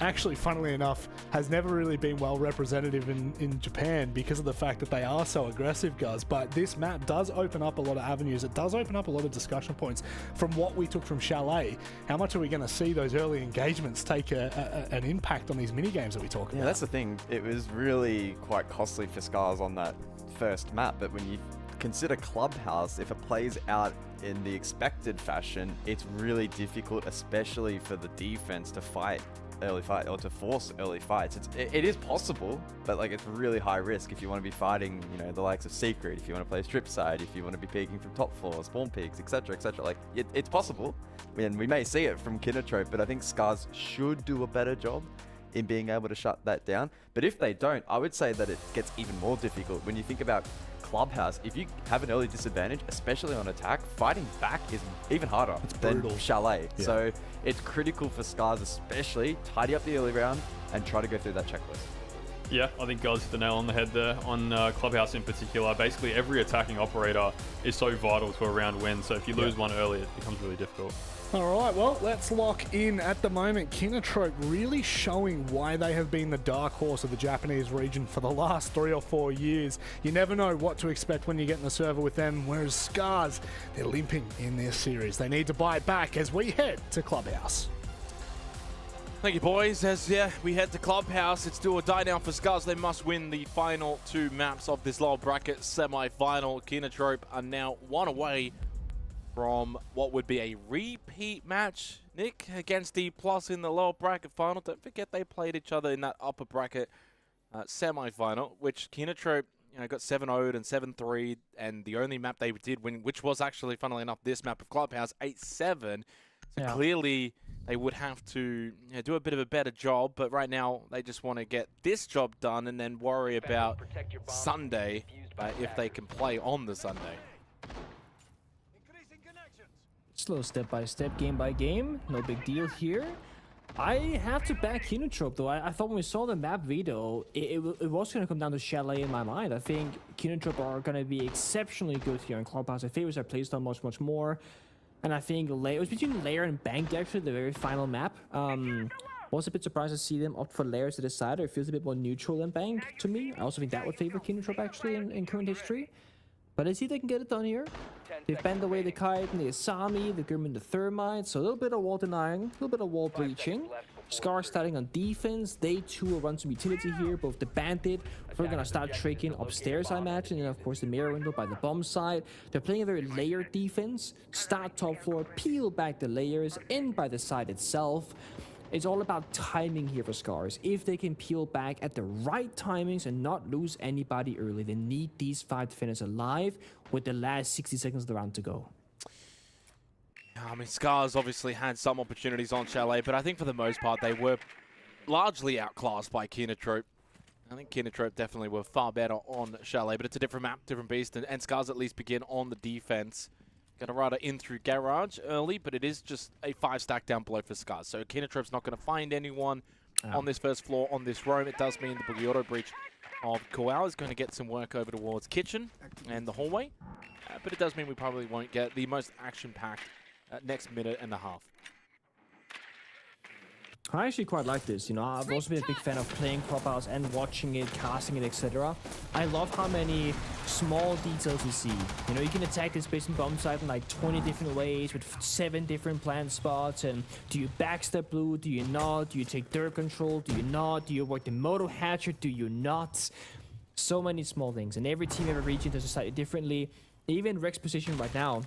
actually, funnily enough, has never really been well representative in Japan because of the fact that they are so aggressive, guys. But this map does open up a lot of avenues. It does open up a lot of discussion points from what we took from Chalet. How much are we going to see those early engagements take an impact on these mini games that we talk about? Yeah, that's the thing. It was really quite costly for Scars on that first map, but when you consider Clubhouse, if it plays out in the expected fashion, it's really difficult, especially for the defense, to fight early fight or to force early fights. It is possible, but it's really high risk if you want to be fighting, the likes of Secret, if you want to play strip side, if you want to be peeking from top floor, spawn peaks, etc., etc. It's possible, and we may see it from Keenatrope, but I think Scars should do a better job in being able to shut that down. But if they don't, I would say that it gets even more difficult when you think about Clubhouse. If you have an early disadvantage, especially on attack, fighting back is even harder than Chalet. Yeah. So it's critical for Scars, especially tidy up the early round and try to go through that checklist. Yeah, I think guys hit the nail on the head there on Clubhouse in particular. Basically, every attacking operator is so vital to a round win. So if you lose one early, it becomes really difficult. All right, well, let's lock in at the moment. Keenatrope really showing why they have been the dark horse of the Japanese region for the last 3 or 4 years. You never know what to expect when you get in the server with them, whereas Scars, they're limping in this series. They need to bite back as we head to Clubhouse. Thank you, boys. As we head to Clubhouse, it's do or die now for Scars. They must win the final 2 maps of this lower bracket semi-final. Keenatrope are now 1 away from what would be a repeat match, Nick, against the Plus in the lower bracket final. Don't forget they played each other in that upper bracket semi-final, which Keenatrope got 7-0'd and 7-3, and the only map they did win, which was actually, funnily enough, this map of Clubhouse, 8-7. So clearly they would have to do a bit of a better job, but right now they just want to get this job done and then worry about Sunday if they can play on the Sunday. Slow step by step, game by game. No big deal here. I have to back Keenatrope though. I thought when we saw the map video, it was going to come down to Chalet in my mind. I think Keenatrope are going to be exceptionally good here in Clubhouse. I favors are placed on much more. And I think it was between Lair and Bank actually, the very final map. Was a bit surprised to see them opt for Lairs to the side. It feels a bit more neutral than Bank to me. I also think that would favor Keenatrope actually in current history. But I see they can get it done here. They've banned away the Kite and the Asami, the Grim and the Thermite, so a little bit of wall denying, a little bit of wall breaching. Scar starting on defense. They too will run some utility here, both the Bandit. We're gonna start tricking upstairs, I imagine, and of course the mirror window by the bomb side. They're playing a very layered defense. Start top floor, peel back the layers, in by the side itself. It's all about timing here for Scars. If they can peel back at the right timings and not lose anybody early, they need these 5 defenders alive with the last 60 seconds of the round to go. I mean, Scars obviously had some opportunities on Chalet, but I think for the most part they were largely outclassed by Kinatrope. I think Kinatrope definitely were far better on Chalet, but it's a different map, different beast, and Scars at least begin on the defense. Got a rider in through Garage early, but it is just a 5-stack down below for Scars. So Kinatrope's not going to find anyone on this first floor, on this roam. It does mean the Boogie Auto Breach of Koal is going to get some work over towards Kitchen and the hallway. But it does mean we probably won't get the most action-packed next minute and a half. I actually quite like this. You know, I've also been a big fan of playing Clubhouse and watching it, casting it, etc. I love how many small details you see. You know, you can attack this base and bomb site in like 20 different ways with 7 different plant spots. And do you backstep blue? Do you not? Do you take dirt control? Do you not? Do you work the moto hatchet? Do you not? So many small things. And every team, every region does it slightly differently. Even Rek's position right now,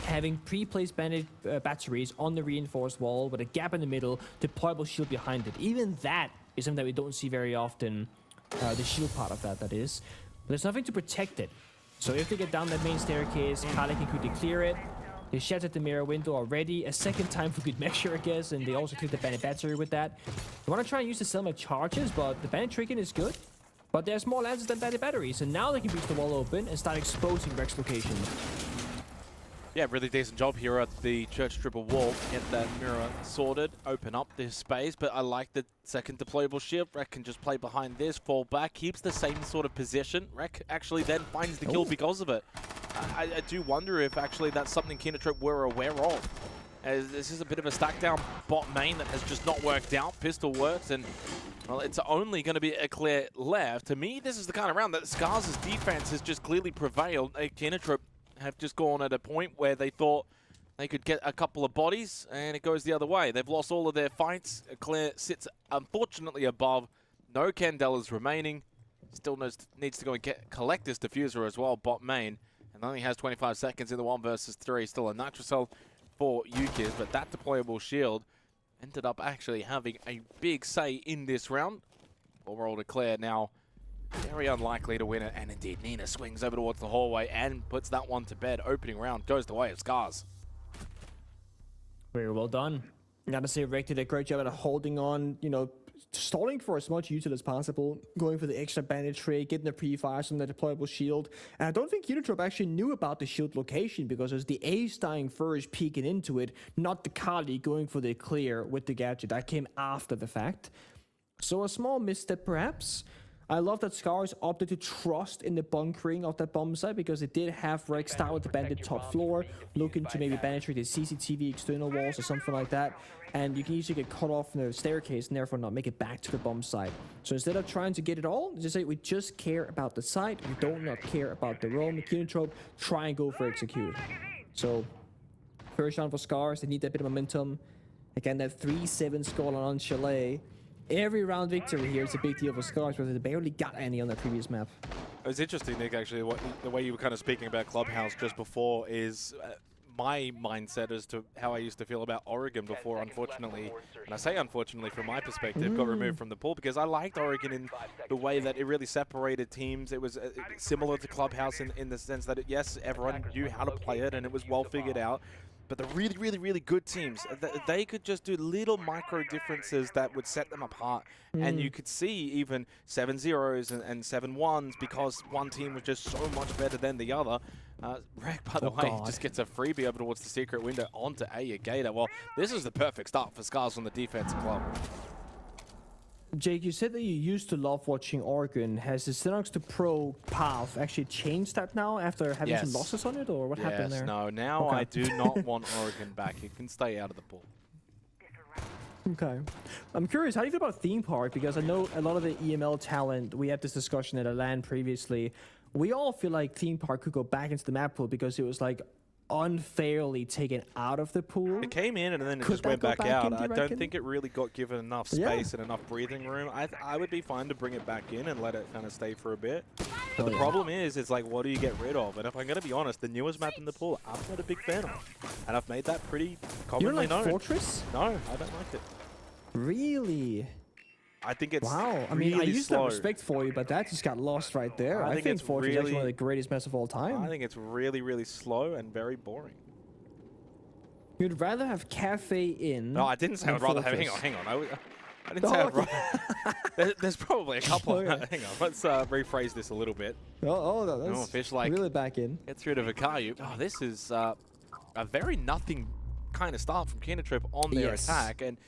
having pre-placed bandit batteries on the reinforced wall with a gap in the middle, deployable shield behind it. Even that is something that we don't see very often, the shield part of that is. But there's nothing to protect it. So if they get down that main staircase, Kali can quickly clear it. They shattered the mirror window already, a second time for good measure, I guess, and they also cleared the bandit battery with that. They want to try and use the Selma charges, but the bandit tricking is good. But there's more lances than bandit batteries, and now they can reach the wall open and start exposing Rek's location. Yeah, really decent job here at the church triple wall. Get that mirror sorted, open up this space, but I like the second deployable shield. Rek can just play behind this, fall back, keeps the same sort of position. Rek actually then finds the kill because of it. I do wonder if actually that's something Kinatrope were aware of. As this is a bit of a stack down bot main that has just not worked out. Pistol works, and well, it's only going to be a clear left. To me, this is the kind of round that Scars' defense has just clearly prevailed. Kinatrope have just gone at a point where they thought they could get a couple of bodies, and it goes the other way. They've lost all of their fights. Claire sits, unfortunately, above. No Candelas remaining. Still needs to go and collect this diffuser as well, bot main, and only has 25 seconds in the 1 versus 3. Still a Nitrocell for Yukiz, but that deployable shield ended up actually having a big say in this round. Overall to Claire now. Very unlikely to win it, and indeed Nina swings over towards the hallway and puts that one to bed. Opening round goes the way of Scars. Very well done. Gotta say, Rek did a great job at holding on, you know, stalling for as much util as possible, going for the extra bandit tray, getting the pre-fires from the deployable shield. And I don't think Kinatrope actually knew about the shield location because it was the Ace dying first, peeking into it, not the Kali going for the clear with the gadget. That came after the fact. So a small misstep perhaps. I love that Scars opted to trust in the bunkering of that bomb site because it did have Rek start with the bandit top floor, looking to maybe penetrate the CCTV external walls or something like that, and you can easily get cut off from the staircase and therefore not make it back to the bomb site. So instead of trying to get it all, just say we just care about the site, we don't not care about the roam. Kinatrope, try and go for execute. So first round for Scars, they need that bit of momentum. Again, that 3-7 score on Chalet. Every round victory here is a big deal for Scars, because they barely got any on their previous map. It was interesting, Nick, actually, the way you were kind of speaking about Clubhouse just before is my mindset as to how I used to feel about Oregon before, unfortunately, and I say unfortunately from my perspective, got removed from the pool, because I liked Oregon in the way that it really separated teams. It was similar to Clubhouse in the sense that, yes, everyone knew how to play it and it was well figured out. But the really, really, really good teams, they could just do little micro differences that would set them apart. And you could see even 7-0s and 7-1s because one team was just so much better than the other. Rek, by the way, just gets a freebie over towards the secret window onto Gator. Well, this is the perfect start for Scars on the defensive club. Jake, you said that you used to love watching Oregon. Has the Synox to Pro path actually changed that now after having some losses on it, or what happened there? No, now I do not want Oregon back. It can stay out of the pool. Okay. I'm curious, how do you feel about Theme Park? Because I know a lot of the EML talent, we had this discussion at a LAN previously. We all feel like Theme Park could go back into the map pool because it was like unfairly taken out of the pool. It came in and then it just went back out. I don't think it really got given enough space and enough breathing room. I would be fine to bring it back in and let it kind of stay for a bit. But the problem is, it's like, what do you get rid of? And if I'm going to be honest, the newest map in the pool, I'm not a big fan of. And I've made that pretty commonly known. You don't like Fortress? No, I don't like it. Really? I think it's wow. I mean, I used to have respect for you, but that just got lost right there. I think Fortress is actually one of the greatest maps of all time. I think it's really, really slow and very boring. You'd rather have Cafe in. No, I didn't say than I'd rather have. Fortress. Hang on. I didn't say I'd rather. There's probably a couple. Hang on. Let's rephrase this a little bit. That's Fish like really back in. gets rid of Akayu. Oh, this is a very nothing kind of start from Kinatrip on their attack, and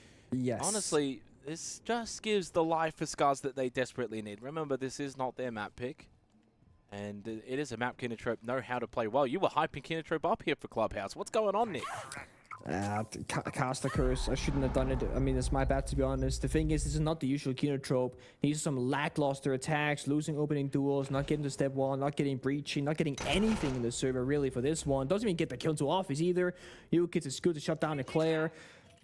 honestly, this just gives the life for Scars that they desperately need. Remember, this is not their map pick, and it is a map Kinatrip know how to play well. You were hyping Kinatrip up here for Clubhouse. What's going on, Nick? Cast the curse. I shouldn't have done it. I mean, it's my bad, to be honest. The thing is, this is not the usual Kinotrope. These are some lackluster attacks, losing opening duels, not getting to step 1, not getting breaching, not getting anything in the server, really, for this one. Doesn't even get the kill to office either. Yukits is good to shut down Eclair.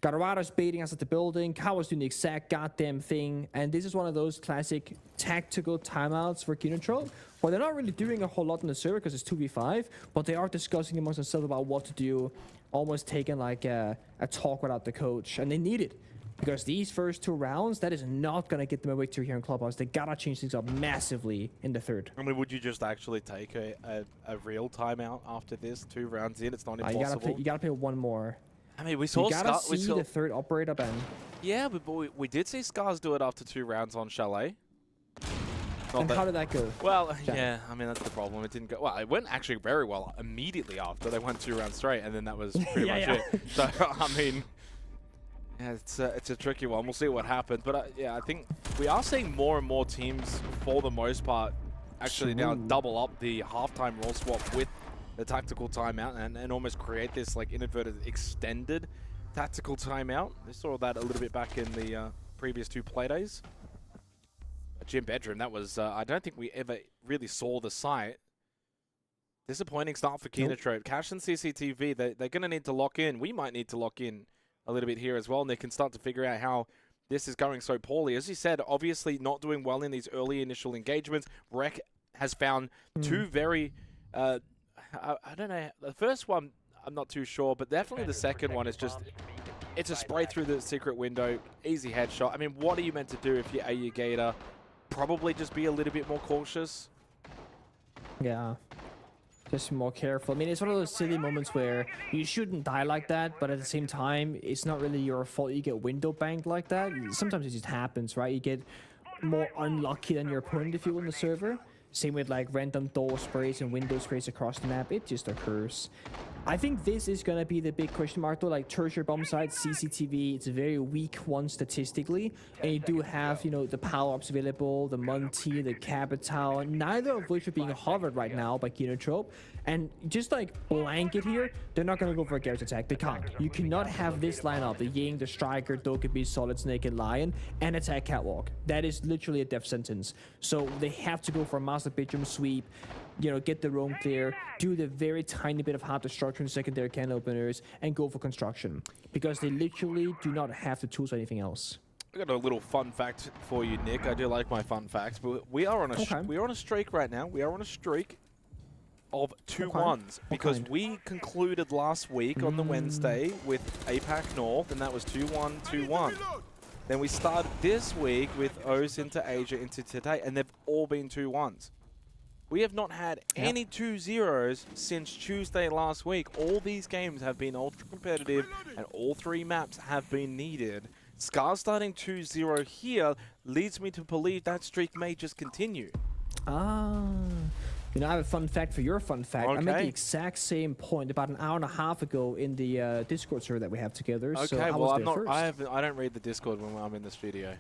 Garavada's baiting us at the building. Kawa's doing the exact goddamn thing. And this is one of those classic tactical timeouts for Kinotrope. Well, they're not really doing a whole lot in the server because it's 2v5, but they are discussing amongst themselves about what to do, almost taking like a talk without the coach. And they need it, because these first 2 rounds, that is not going to get them a victory here in Clubhouse. They got to change things up massively in the third. I mean, would you just actually take a real timeout after this? 2 rounds in, it's not impossible. You got to play one more. I mean, we saw you gotta see the third operator ban. Yeah, but we did see Scars do it after 2 rounds on Chalet. And how did that go? Well, yeah, I mean, that's the problem. It didn't go well. It went actually very well immediately after. They went 2 rounds straight, and then that was pretty much it. So, I mean, yeah, it's a tricky one. We'll see what happens. But yeah, I think we are seeing more and more teams, for the most part, actually now double up the halftime roll swap with the tactical timeout and almost create this like inadvertent extended tactical timeout. They saw that a little bit back in the previous 2 play days. Gym bedroom, that was I don't think we ever really saw the site. Disappointing start for Kinatrope. Cash and CCTV, they're going to need to lock in. We might need to lock in a little bit here as well, and they can start to figure out how this is going so poorly. As you said, obviously not doing well in these early initial engagements. Rek has found 2 very I don't know. The first one, I'm not too sure, but definitely the second one is just, it's a spray through the secret window, easy headshot. I mean, what are you meant to do if you're AU Gator? Probably just be a little bit more cautious. Yeah, just more careful. I mean, it's one of those silly moments where you shouldn't die like that, but at the same time, it's not really your fault you get window banged like that. Sometimes it just happens, right? You get more unlucky than your opponent, if you will, in the server. Same with like random door sprays and window sprays across the map. It just occurs. I think this is going to be the big question mark though, like tertiary bomb site, CCTV, it's a very weak one statistically. And you do have, you know, the power-ups available, the Munty, the Capital, neither of which are being hovered right now by Kinotrope. And just like blanket here, they're not going to go for a garage attack. They can't. You cannot have this lineup, the Ying, the Striker, Dokkaebi, Solid Snake, and Lion, and attack Catwalk. That is literally a death sentence. So they have to go for a master bedroom sweep, you know, get the roam clear, do the very tiny bit of hard destruction, secondary can openers, and go for construction. Because they literally do not have the tools or anything else. I got a little fun fact for you, Nick. I do like my fun facts, but we are on a streak right now. We are on a streak of 2-1s because we concluded last week on the Wednesday with APAC North, and that was 2-1, 2-1. Then we started this week with O's into Asia into today, and they've all been 2-1s. We have not had any 2-0s since Tuesday last week. All these games have been ultra competitive, and all 3 maps have been needed. Scar starting 2-0 here leads me to believe that streak may just continue. You know, I have a fun fact for your fun fact. I made the exact same point about an hour and a half ago in the Discord server that we have together. Okay, so well, I don't read the Discord when I'm in the studio.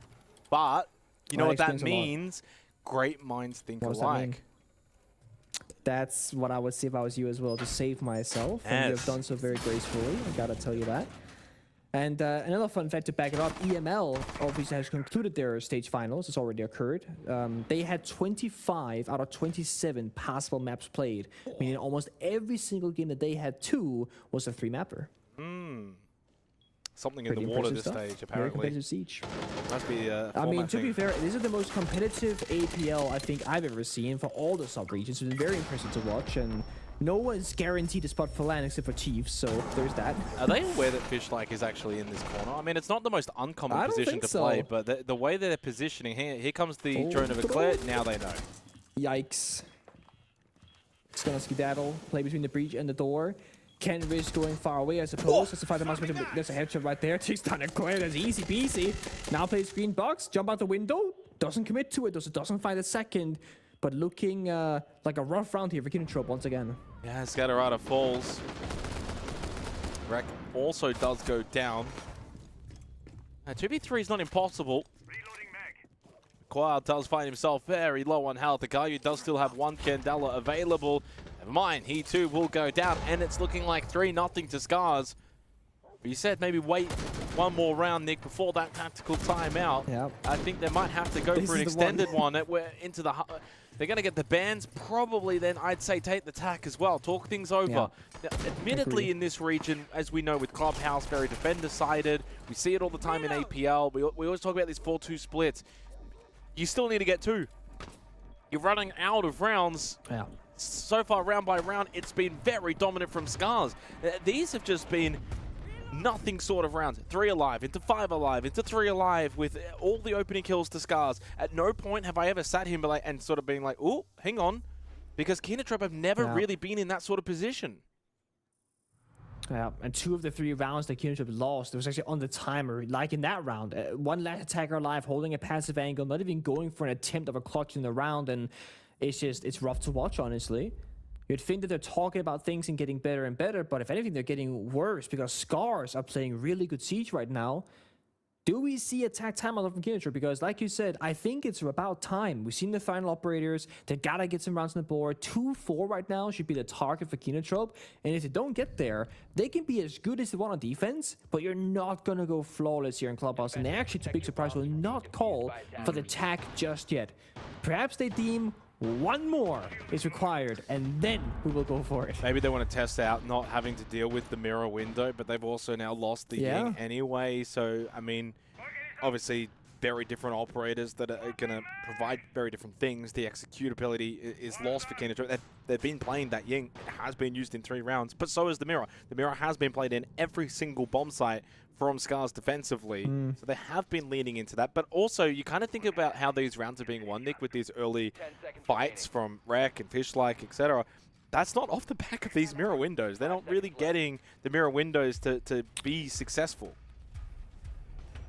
But you know what that means? Great minds think alike. That's what I would say if I was you as well, to save myself. And you have done so very gracefully, I gotta tell you that. And another fun fact to back it up, EML obviously has concluded their stage finals. It's already occurred. They had 25 out of 27 possible maps played, meaning almost every single game that they had 2 was a 3-mapper. Something in the water this stage, apparently. Very competitive siege. Must be I mean, to be fair, this is the most competitive APL I think I've ever seen for all the sub-regions. It's been very impressive to watch, and no one's guaranteed a spot for LAN except for Chiefs, so there's that. Are they aware that Fishlike is actually in this corner? I mean, it's not the most uncommon position to play, but the way they're positioning, here comes the drone of Eclair, now they know. Yikes. It's gonna skedaddle, play between the breach and the door. Can risk going far away, I suppose. That's the fight that must be. There's a headshot right there. Takes down a coin. That's easy peasy. Now plays green box. Jump out the window. Doesn't commit to it. Doesn't find a second. But looking like a rough round here for Kinotrope once again. Yeah, Scatterata falls. Wreck also does go down. 2v3 is not impossible. Quad does find himself very low on health. The Gayu does still have one Candela available. Never mind, he too will go down, and it's looking like 3-0 to Scars. But you said maybe wait one more round, Nick, before that tactical timeout. Yep. I think they might have to go for an extended one. We're into the... They're going to get the bans, probably then I'd say take the tack as well, talk things over. Yeah. Now, admittedly, in this region, as we know with Clubhouse, very defender-sided. We see it all the time in APL. We always talk about these 4-2 splits. You still need to get 2. You're running out of rounds. Yeah. So far, round by round, it's been very dominant from Scars. These have just been nothing sort of rounds. 3 alive, into 5 alive, into 3 alive, with all the opening kills to Scars. At no point have I ever sat here and sort of been like, oh, hang on. Because Kinotrope have never really been in that sort of position. Yeah, and 2 of the 3 rounds that Kinotrope lost, it was actually on the timer, like in that round. One last attacker alive, holding a passive angle, not even going for an attempt of a clutch in the round, and it's rough to watch, honestly. You'd think that they're talking about things and getting better and better, but if anything, they're getting worse because Scars are playing really good Siege right now. Do we see attack timeout from Kinotrope? Because like you said, I think it's about time. We've seen the final operators. They gotta get some rounds on the board. 2-4 right now should be the target for Kinotrope. And if they don't get there, they can be as good as they want on defense, but you're not gonna go flawless here in Clubhouse. And they actually, to big surprise, will not call for the attack just yet. Perhaps they deem one more is required, and then we will go for it. Maybe they want to test out not having to deal with the mirror window, but they've also now lost the Ying anyway. So, I mean, obviously, very different operators that are going to provide very different things. The executability is lost for Kinotrope. They've been playing that Ying. It has been used in 3 rounds, but so is the mirror. The mirror has been played in every single bomb site from Scars defensively. So they have been leaning into that. But also, you kind of think about how these rounds are being won, Nick, with these early fights from Rek and Fishlike, etc. That's not off the back of these mirror windows. They're not really getting the mirror windows to be successful.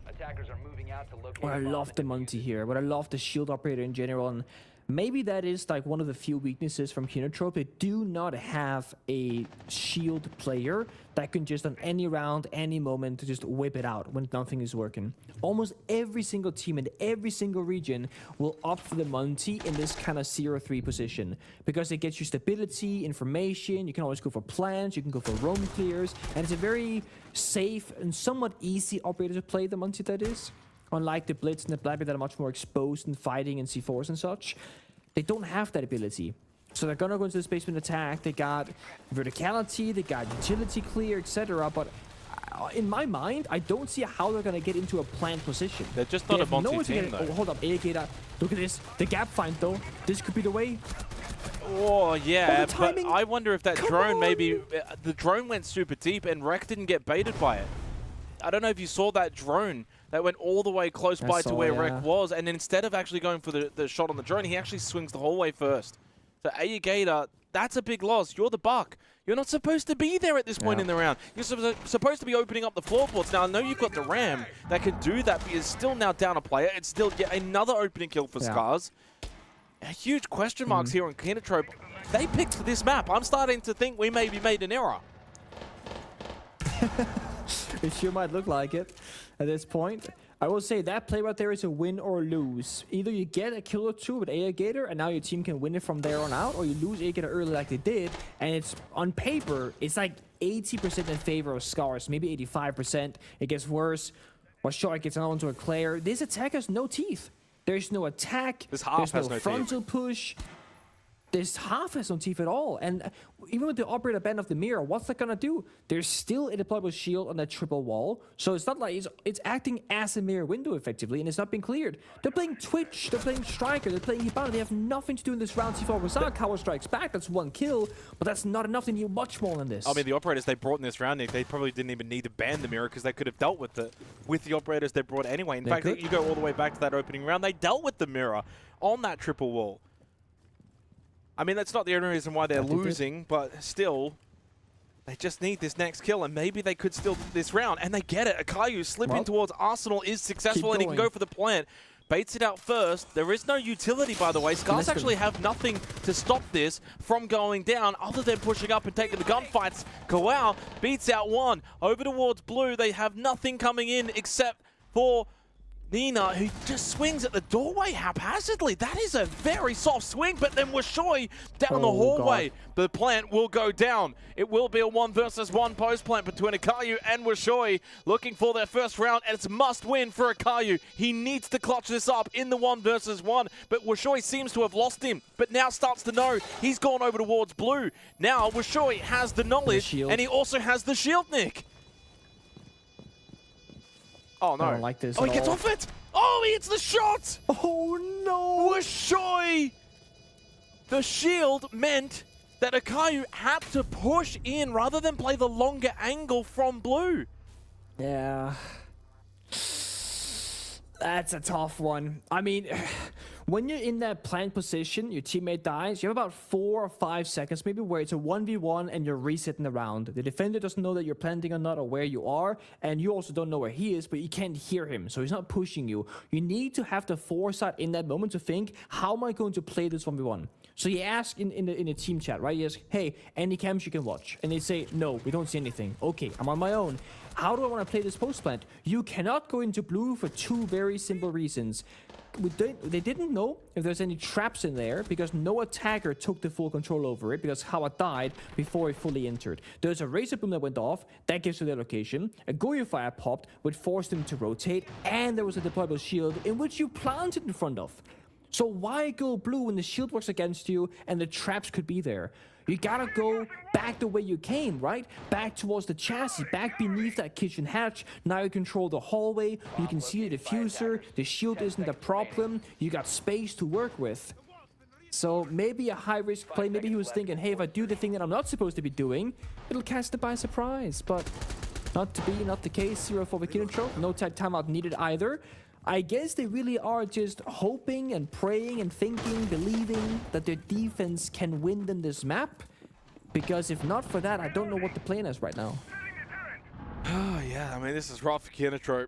Attackers are moving out to locate. Well, I love the Monty here, but I love the shield operator in general, and maybe that is like one of the few weaknesses from Kinotrope. They do not have a shield player that can just on any round, any moment, to just whip it out when nothing is working. Almost every single team in every single region will opt for the Monty in this kind of 0-3 position because it gets you stability, information. You can always go for plans, you can go for roam clears, and it's a very safe and somewhat easy operator to play, the Monty that is. Unlike the Blitz and the Blackbeard that are much more exposed in fighting and C4s and such, they don't have that ability. So they're gonna go into the basement attack. They got verticality, they got utility clear, etc. But in my mind, I don't see how they're gonna get into a planned position. They're just not a multi-team though. Oh, hold up, Aegata. Look at this. The gap find though. This could be the way. Oh, yeah, but I wonder if that drone maybe... the drone went super deep and Rek didn't get baited by it. I don't know if you saw that drone that went all the way close by to where Rek was, and then instead of actually going for the shot on the drone, he actually swings the whole way first. So Aegata, that's a big loss. You're the Buck. You're not supposed to be there at this point in the round. You're supposed to be opening up the floorboards. Now, I know you've got the Ram that can do that, but you're still now down a player. It's still yet another opening kill for Scars. Huge question marks here on Kinotrope. They picked this map. I'm starting to think we maybe made an error. It sure might look like it at this point. I will say that play right there is a win or lose. Either you get a kill or 2 with Aegata, and now your team can win it from there on out, or you lose Aegata early like they did, and it's on paper, it's like 80% in favor of Scars, maybe 85%. It gets worse. Well, sure, it gets another one to a Claire. This attack has no teeth. There's no attack. This half There's no frontal push. This half has no teeth at all. And even with the operator ban of the mirror, what's that gonna do? There's still a deployable shield on that triple wall. So it's not like it's acting as a mirror window effectively, and it's not being cleared. They're playing Twitch, they're playing Striker, they're playing Hibana. They have nothing to do in this round. C4 Rosal, Cower strikes back. That's 1 kill, but that's not enough. They need much more than this. I mean, the operators they brought in this round, Nick, they probably didn't even need to ban the mirror because they could have dealt with the operators they brought anyway. In fact, you go all the way back to that opening round, they dealt with the mirror on that triple wall. I mean, that's not the only reason why they're losing, but still, They just need this next kill, and maybe they could steal this round, and they get it. Akayu slipping towards Arsenal is successful, and he can go for the plant. Baits it out first. There is no utility, by the way. Scars actually have nothing to stop this from going down other than pushing up and taking the gunfights. Kawau beats out one. Over towards blue, they have nothing coming in except for Nina, who just swings at the doorway haphazardly. That is a very soft swing, but then Washoi down the hallway. God. The plant will go down. It will be a 1 versus 1 post plant between Akayu and Washoi, looking for their first round, and it's must win for Akayu. He needs to clutch this up in the 1 versus 1, but Washoi seems to have lost him, but now starts to know he's gone over towards blue. Now Washoi has the knowledge, and he also has the shield, Nick. Oh, no. I don't like this he gets off it. Oh, he hits the shot. Oh, no. Washoi. The shield meant that Akayu had to push in rather than play the longer angle from blue. Yeah. That's a tough one. I mean, when you're in that plant position, your teammate dies, you have about 4 or 5 seconds maybe where it's a 1v1 and you're resetting the round. The defender doesn't know that you're planting or not or where you are, and you also don't know where he is, but you can't hear him, so he's not pushing you. You need to have the foresight in that moment to think, how am I going to play this 1v1? So you ask in the team chat, right? You ask, hey, any cams you can watch? And they say, no, we don't see anything. Okay, I'm on my own. How do I want to play this post plant? You cannot go into blue for 2 very simple reasons. They didn't know if there's any traps in there because no attacker took the full control over it because Hawa died before it fully entered. There's a Razor Boom that went off, that gives you their location. A Goyo Fire popped, which forced them to rotate, and there was a deployable shield in which you planted in front of. So why go blue when the shield works against you and the traps could be there? You gotta go back the way you came, right? Back towards the chassis, back beneath that kitchen hatch. Now you control the hallway, you can see the diffuser, the shield isn't a problem, you got space to work with. So maybe a high-risk play, maybe he was thinking, hey, if I do the thing that I'm not supposed to be doing, it'll catch it by surprise. But not the case. 0 for Vikinotrope, no timeout needed either. I guess they really are just hoping and praying and thinking, believing that their defense can win them this map. Because if not for that, I don't know what the plan is right now. Oh, yeah. I mean, this is rough for Kinotrope.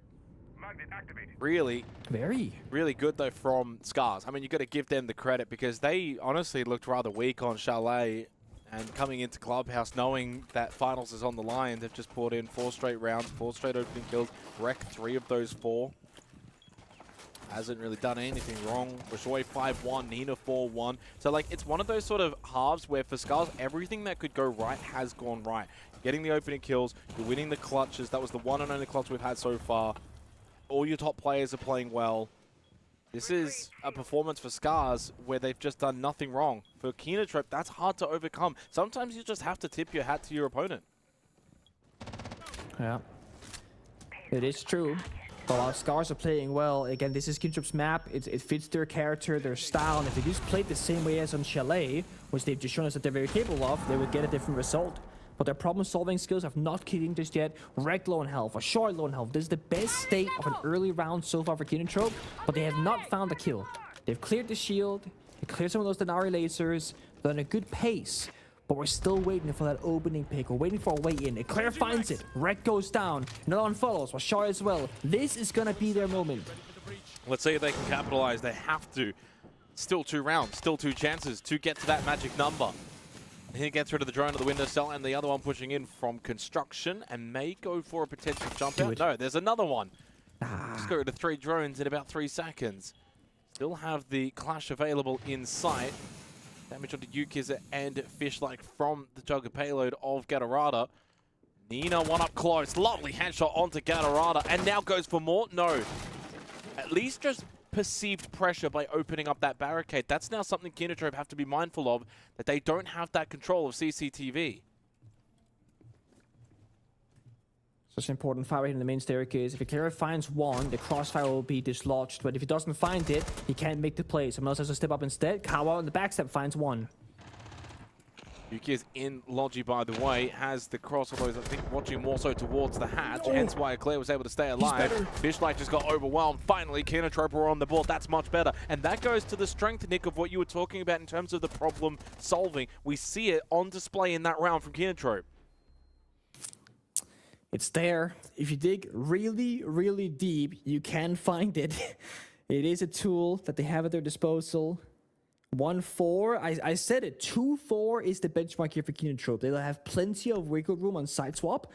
Really, really good, though, from Scars. I mean, you got to give them the credit because they honestly looked rather weak on Chalet. And coming into Clubhouse, knowing that finals is on the line, they've just poured in 4 straight rounds, 4 straight opening kills, wrecked 3 of those 4. Hasn't really done anything wrong. Washoi 5-1, Nina 4-1. So, like, it's one of those sort of halves where for Scars, everything that could go right has gone right. Getting the opening kills, you're winning the clutches. That was the one and only clutch we've had so far. All your top players are playing well. This is a performance for Scars where they've just done nothing wrong. For Kinotrope, that's hard to overcome. Sometimes you just have to tip your hat to your opponent. Yeah, it is true. But while Scars are playing well, again, this is Kinotrope's map. It fits their character, their style, and if they just played the same way as on Chalet, which they've just shown us that they're very capable of, they would get a different result. But their problem-solving skills have not kicked in just yet. Wrecked low on health, or short low on health. This is the best state of an early round so far for Kinotrope, but they have not found a kill. They've cleared the shield, they cleared some of those Denari lasers, they're on a good pace. But we're still waiting for that opening pick. We're waiting for a way in. Eclair finds it. Wreck goes down. Another one follows. Washoi as well. This is going to be their moment. Let's see if they can capitalize. They have to. Still 2 rounds. Still 2 chances to get to that magic number. He gets rid of the drone of the window cell, and the other one pushing in from construction and may go for a potential jump out. No, there's another one. Just go to 3 drones in about 3 seconds. Still have the clash available in sight. Damage onto Yukiza and Fishlike from the Jugger payload of Gatorada. Nina one up close. Lovely headshot onto Gatorada. And now goes for more. No. At least just perceived pressure by opening up that barricade. That's now something Kinotrope have to be mindful of, that they don't have that control of CCTV. Such an important fire in the main staircase. If Eclair finds one, the crossfire will be dislodged. But if he doesn't find it, he can't make the play. Someone else has to step up instead. Kawa on the backstep finds one. Yuki is in Logi, by the way, has the cross, although I think watching more so towards the hatch, hence why Eclair was able to stay alive. Fishlike just got overwhelmed. Finally, Kinotrope are on the board. That's much better. And that goes to the strength, Nick, of what you were talking about in terms of the problem solving. We see it on display in that round from Kinotrope. It's there. If you dig really, really deep, you can find it. It is a tool that they have at their disposal. 1-4, I said it, 2-4 is the benchmark here for Kinotrope. They'll have plenty of wiggle room on side swap,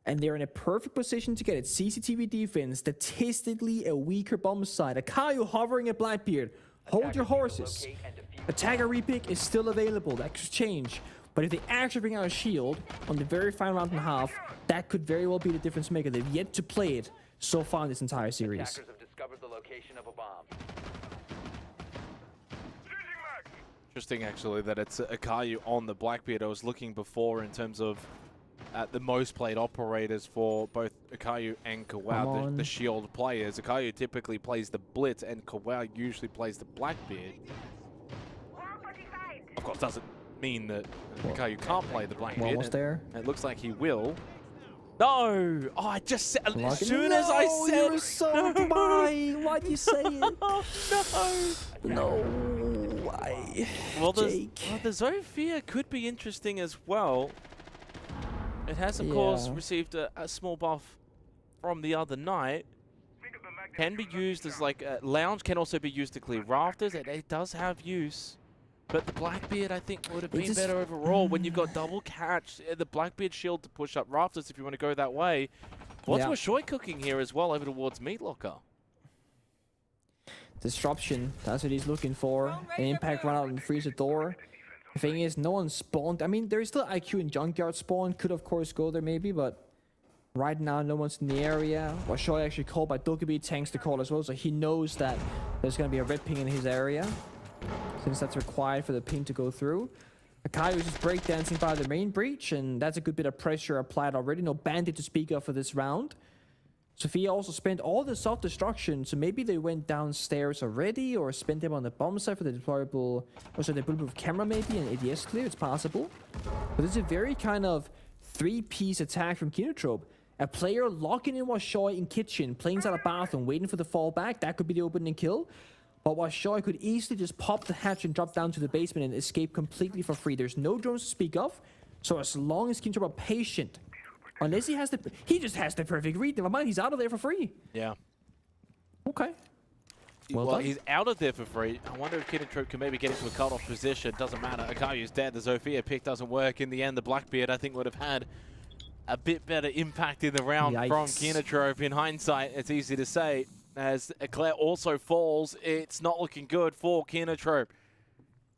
and they're in a perfect position to get it. CCTV defense, statistically a weaker bomb side. Akayu hovering at Blackbeard. Hold your horses. Attacker repick is still available. That could change. But if they actually bring out a shield on the very final round and a half, that could very well be the difference maker. They've yet to play it so far in this entire series. Attackers have discovered the location of a bomb. Interesting, actually, that it's Akayu on the Blackbeard. I was looking before in terms of the most played operators for both Akayu and Kawau, the shield players. Akayu typically plays the Blitz, and Kawau usually plays the Blackbeard. Of course, doesn't mean that Akayu can't play the Blackbeard. Almost there. It looks like he will. No! Oh, I just said, as soon as I said... You were so blind. Why'd you say it? No. Why? Well, the Zofia could be interesting as well. It has, of course, received a small buff from the other night. Can be used as like a lounge, can also be used to clear rafters. It does have use. But the Blackbeard, I think, would have been better overall when you've got double catch. The Blackbeard shield to push up rafters if you want to go that way. What's Washoy cooking here as well over towards Meat Locker? Disruption, that's what he's looking for. An impact run out and freeze the door. The thing is, no one spawned. I mean, there's still IQ and Junkyard spawn. Could, of course, go there maybe, but right now, no one's in the area. Washoy actually called by Dokkaebi, tanks the call as well, so he knows that there's going to be a red ping in his area, since that's required for the ping to go through. Akayu is just breakdancing by the main breach, and that's a good bit of pressure applied already. No bandit to speak of for this round. Sophia also spent all the self-destruction, so maybe they went downstairs already, or spent them on the bomb site for the deployable, also the bulletproof camera maybe, and ADS clear, it's possible. But this is a very kind of three-piece attack from Kinotrope. A player locking in Washoy in kitchen, playing out of bathroom, waiting for the fallback, that could be the opening kill. But Washoy could easily just pop the hatch and drop down to the basement and escape completely for free. There's no drones to speak of, so as long as Kinotrope are patient, unless he just has the perfect read. Never mind, he's out of there for free. Yeah. Okay. Well, he's out of there for free. I wonder if Kinotrope can maybe get into a cut-off position. Doesn't matter. Akayu's dead. The Zofia pick doesn't work. In the end, the Blackbeard, I think, would have had a bit better impact in the round from Kinotrope. In hindsight, it's easy to say. As Eclair also falls, it's not looking good for Kinotrope.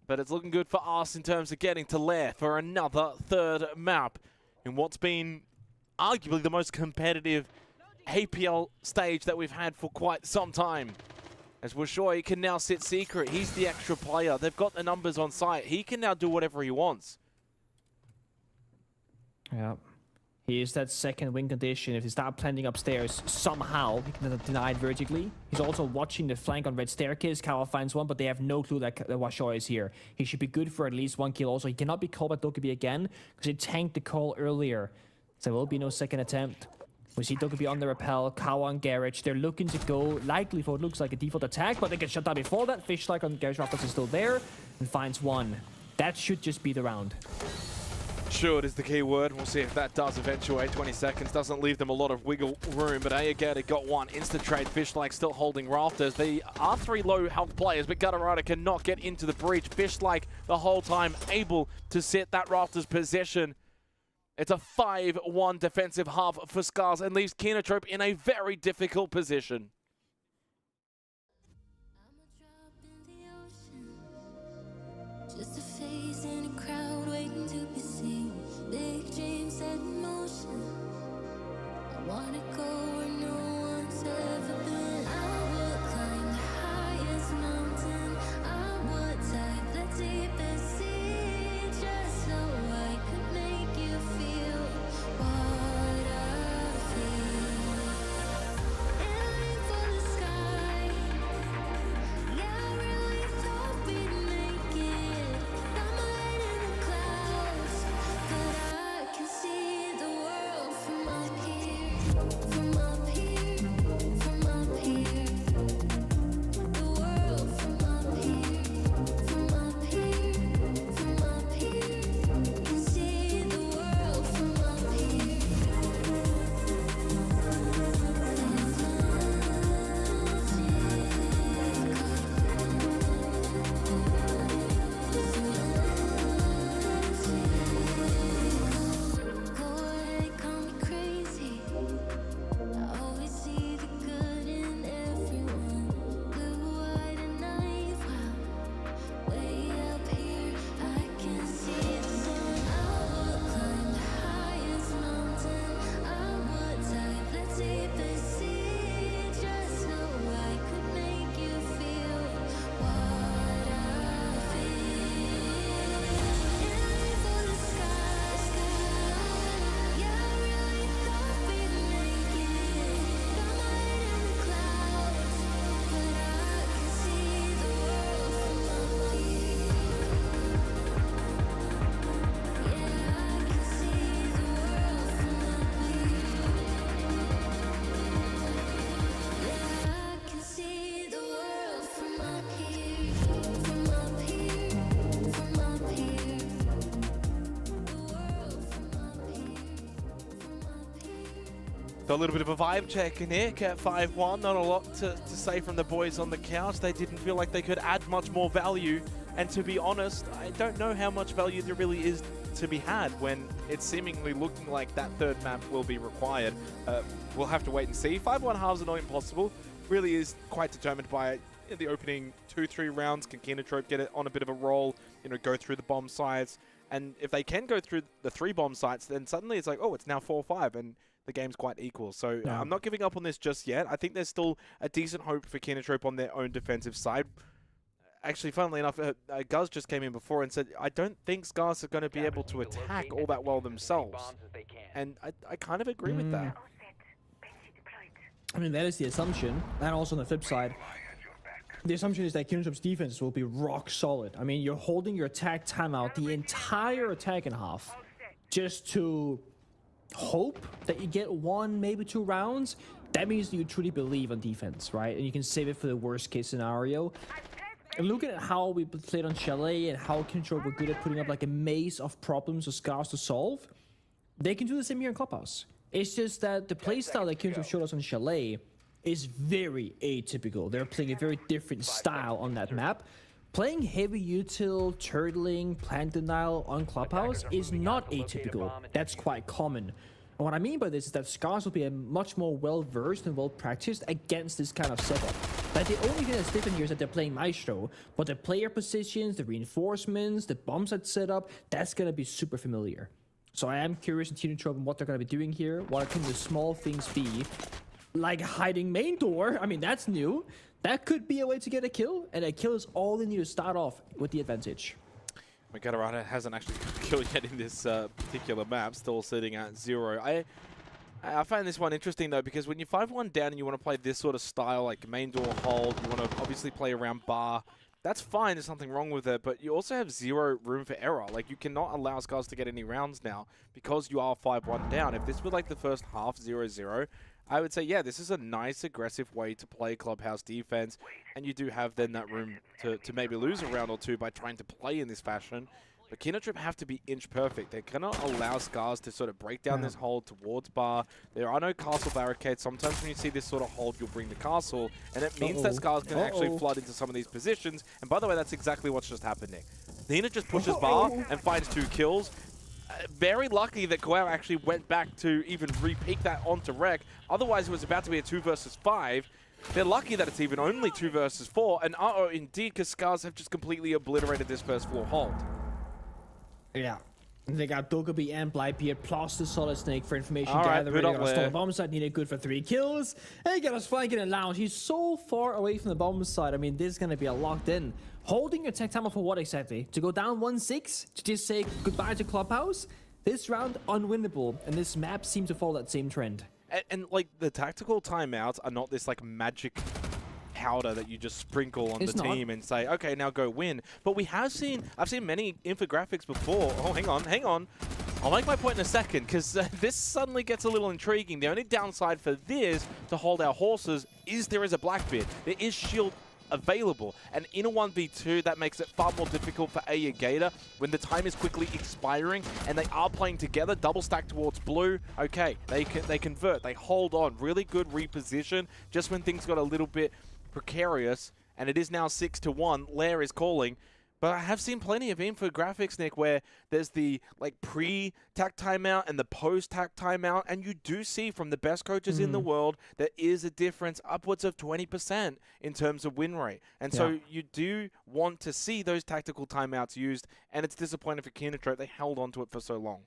But it's looking good for us in terms of getting to Lair for another third map in what's been arguably the most competitive APL stage that we've had for quite some time. As Washoy can now sit secret. He's the extra player. They've got the numbers on site. He can now do whatever he wants. Yeah. He is that second wing condition. If they start planting upstairs, somehow he can deny it vertically. He's also watching the flank on red staircase. Kawa finds one, but they have no clue that Washoy is here. He should be good for at least one kill. Also, he cannot be called by Dokkaebi again because he tanked the call earlier. So there will be no second attempt. We see Dokkaebi on the rappel, Kawa on Garage. They're looking to go likely for what looks like a default attack, but they get shut down before that. Fishlike on Garage Rafters is still there and finds one. That should just be the round. Should is the key word. We'll see if that does eventuate. 20 seconds doesn't leave them a lot of wiggle room, but Ayagata got one. Instant trade. Fishlike still holding rafters. They are three low health players, but Gutterrider cannot get into the breach. Fishlike the whole time able to set that rafters possession. It's a 5-1 defensive half for Scars and leaves Kinotrope in a very difficult position. Just a face in a crowd waiting to be seen. Big dreams set in motion. I wanna go where no one's ever been. I would climb the highest mountain. I would dive the deepest sea, just so I could make you feel what I feel. Aiming for So a little bit of a vibe check, Nick, at 5-1. Not a lot to say from the boys on the couch. They didn't feel like they could add much more value. And to be honest, I don't know how much value there really is to be had when it's seemingly looking like that third map will be required. We'll have to wait and see. 5-1 halves are not impossible. Really is quite determined by the opening 2-3 rounds. Can Kinotrope get it on a bit of a roll, you know, go through the bomb sites? And if they can go through the 3 bomb sites, then suddenly it's like, oh, it's now 4-5, and the game's quite equal. So I'm not giving up on this just yet. I think there's still a decent hope for Kinotrope on their own defensive side. Actually, funnily enough, Guz just came in before and said, I don't think Scars are going to be able to attack all that well themselves. And I kind of agree with that. I mean, that is the assumption. And also on the flip side, the assumption is that Kinotrope's defense will be rock solid. I mean, you're holding your attack timeout the entire attack in half just to hope that you get 1, maybe 2 rounds. That means that you truly believe on defense, right? And you can save it for the worst case scenario. And looking at how we played on Chalet and how Kinotrope were good at putting up like a maze of problems or scars to solve, they can do the same here in Clubhouse. It's just that the playstyle that Kinotrope showed us on Chalet is very atypical. They're playing a very different style on that map. Playing heavy util, turtling, plant denial on Clubhouse is not atypical. That's quite common. And what I mean by this is that Scars will be a much more well-versed and well-practiced against this kind of setup. Like, the only thing that's different here is that they're playing Maestro, but the player positions, the reinforcements, the bomb set setup, that's going to be super familiar. So I am curious in Kinotrope and what they're going to be doing here. What can the small things be? Like hiding main door. I mean, that's new. That could be a way to get a kill, and a kill is all they need to start off with the advantage. Gatorada hasn't actually got a kill yet in this particular map, still sitting at 0. I find this one interesting, though, because when you're 5-1 down and you want to play this sort of style, like main door hold, you want to obviously play around bar, that's fine, there's nothing wrong with it, but you also have 0 room for error. Like, you cannot allow Scars to get any rounds now because you are 5-1 down. If this were like the first half 0-0, I would say, yeah, this is a nice, aggressive way to play Clubhouse defense, and you do have then that room to maybe lose a round or 2 by trying to play in this fashion. But Kinotrope have to be inch perfect. They cannot allow Scars to sort of break down this hold towards bar. There are no castle barricades. Sometimes when you see this sort of hold, you'll bring the castle, and it means that Scars can actually flood into some of these positions. And by the way, that's exactly what's just happening. Nina just pushes bar and finds 2 kills. Very lucky that Goao actually went back to even re-peek that onto Rek. Otherwise, it was about to be a 2 versus 5. They're lucky that it's even only 2 versus 4. And indeed, because Scars have just completely obliterated this first floor hold. Yeah. They got Dokkaebi and Blightbeard plus the Solid Snake for information gathering. They got a Storm bomb side, needed good for 3 kills. And he got us flanking and lounge. He's so far away from the bomb side. I mean, this is going to be a locked in. Holding your tech timer for what exactly? To go down 1-6? To just say goodbye to Clubhouse? This round, unwinnable. And this map seems to follow that same trend. And like, the tactical timeouts are not this, like, magic powder that you just sprinkle on the team and say, okay, now go win. But we have seen, I've seen many infographics before. Oh, hang on. I'll make my point in a second, because this suddenly gets a little intriguing. The only downside for this, to hold our horses, is there is a Blackbeard. There is shield available, and in a 1v2 that makes it far more difficult for Aya Gator when the time is quickly expiring and they are playing together. Double stack towards blue. Okay, they convert, they hold on. Really good reposition just when things got a little bit precarious, and it is now 6-1. Lair is calling. But I have seen plenty of infographics, Nick, where there's the like pre-tac timeout and the post-tac timeout, and you do see from the best coaches in the world there is a difference upwards of 20% in terms of win rate. And so you do want to see those tactical timeouts used, and it's disappointing for Kinotrope. They held on to it for so long.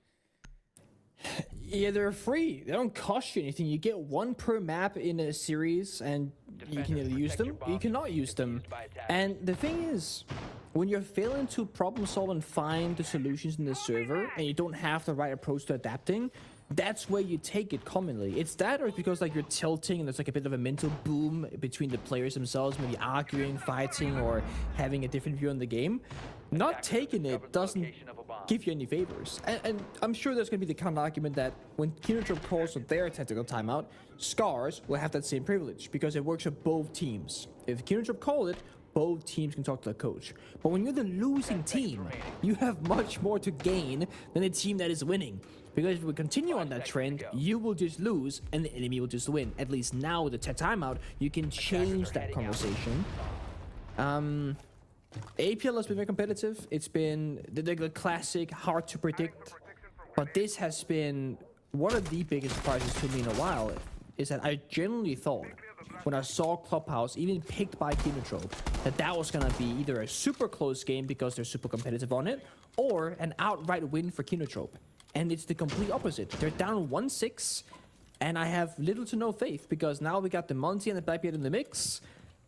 Yeah, they're free. They don't cost you anything. You get 1 per map in a series, and you can either use them or you cannot use them. And the thing is, when you're failing to problem solve and find the solutions in the server, and you don't have the right approach to adapting, that's where you take it commonly. It's that, or it's because like you're tilting and there's like a bit of a mental boom between the players themselves, maybe arguing, fighting, or having a different view on the game. Not taking it doesn't give you any favors. And I'm sure there's going to be the counter argument that when Kinotrope calls for their tactical timeout, Scars will have that same privilege because it works for both teams. If Kinotrope call it, both teams can talk to the coach. But when you're the losing team, you have much more to gain than the team that is winning. Because if we continue on that trend, you will just lose and the enemy will just win. At least now with the timeout, you can change that conversation. APL has been very competitive. It's been the classic, hard to predict. But this has been one of the biggest surprises to me in a while. Is that I genuinely thought, when I saw Clubhouse, even picked by Kinotrope, that was going to be either a super close game because they're super competitive on it, or an outright win for Kinotrope. And it's the complete opposite. They're down 1-6, and I have little to no faith, because now we got the Monty and the Blackbeard in the mix,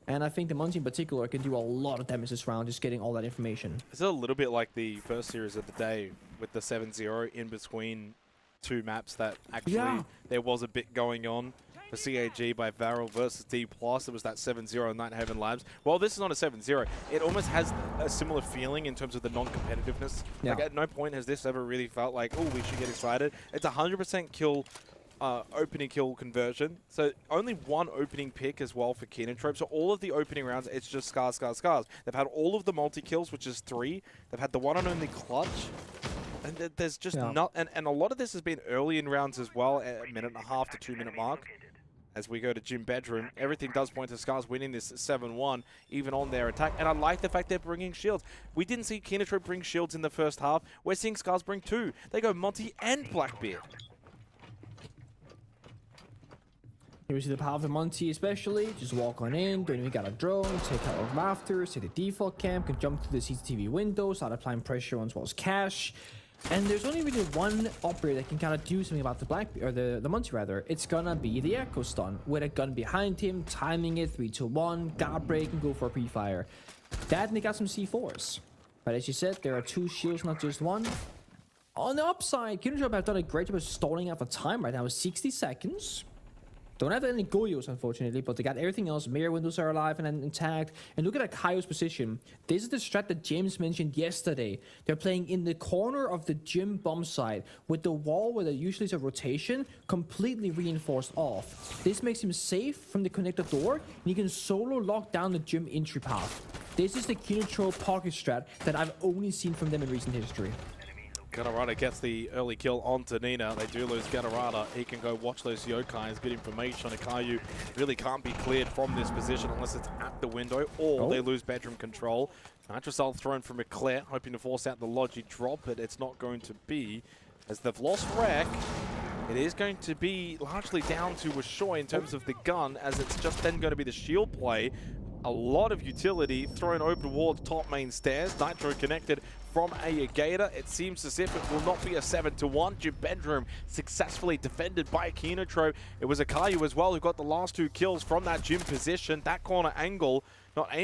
and I think the Monty in particular can do a lot of damage this round, just getting all that information. It's a little bit like the first series of the day, with the 7-0 in between two maps that actually there was a bit going on. For CAG by Varel versus D+, it was that 7-0 in Nighthaven Labs. Well, this is not a 7-0. It almost has a similar feeling in terms of the non-competitiveness. Yeah. Like, at no point has this ever really felt like, oh, we should get excited. It's 100% kill, opening kill conversion. So only one opening pick as well for Kinotrope. So all of the opening rounds, it's just scars, scars, scars. They've had all of the multi-kills, which is 3. They've had the one and only clutch. And there's just not... And a lot of this has been early in rounds as well, at a 1.5 to 2 minute mark. As we go to Gym Bedroom, everything does point to Scars winning this 7-1, even on their attack. And I like the fact they're bringing shields. We didn't see Kinotrope bring shields in the first half. We're seeing Scars bring 2. They go Monty and Blackbeard. Here we see the power of the Monty especially. Just walk on in, don't even got a drone, take out of rafters, take the default camp, can jump through the CCTV window, start applying pressure on as well as cash. And there's only really one operator that can kind of do something about the Blackbeard, or the Monty rather. It's gonna be the Echo Stun, with a gun behind him, timing it, 3-2-1, guard break, and go for a pre-fire. That, and they got some C4s. But as you said, there are 2 shields, not just 1. On the upside, Kinotrope have done a great job of stalling out the time right now, 60 seconds. Don't have any Goyos, unfortunately, but they got everything else. Mirror windows are alive and intact. And look at Akayo's position. This is the strat that James mentioned yesterday. They're playing in the corner of the gym bomb site, with the wall where there usually is a rotation completely reinforced off. This makes him safe from the connector door, and he can solo lock down the gym entry path. This is the Kinotrope pocket strat that I've only seen from them in recent history. Gatarada gets the early kill onto Nina. They do lose Gatarada. He can go watch those Yokais. Good information. Akayu really can't be cleared from this position unless it's at the window, or they lose bedroom control. Nitrocell thrown from Eclair, hoping to force out the Logi drop, but it's not going to be. As they've lost Wreck, it is going to be largely down to Wishoy in terms of the gun, as it's just then going to be the shield play. A lot of utility thrown over towards top main stairs. Nitro connected from a Gator. It seems as if it will not be a 7-1. Gym Bedroom successfully defended by Kinotrope. It was Akayu as well who got the last 2 kills from that gym position. That corner angle, not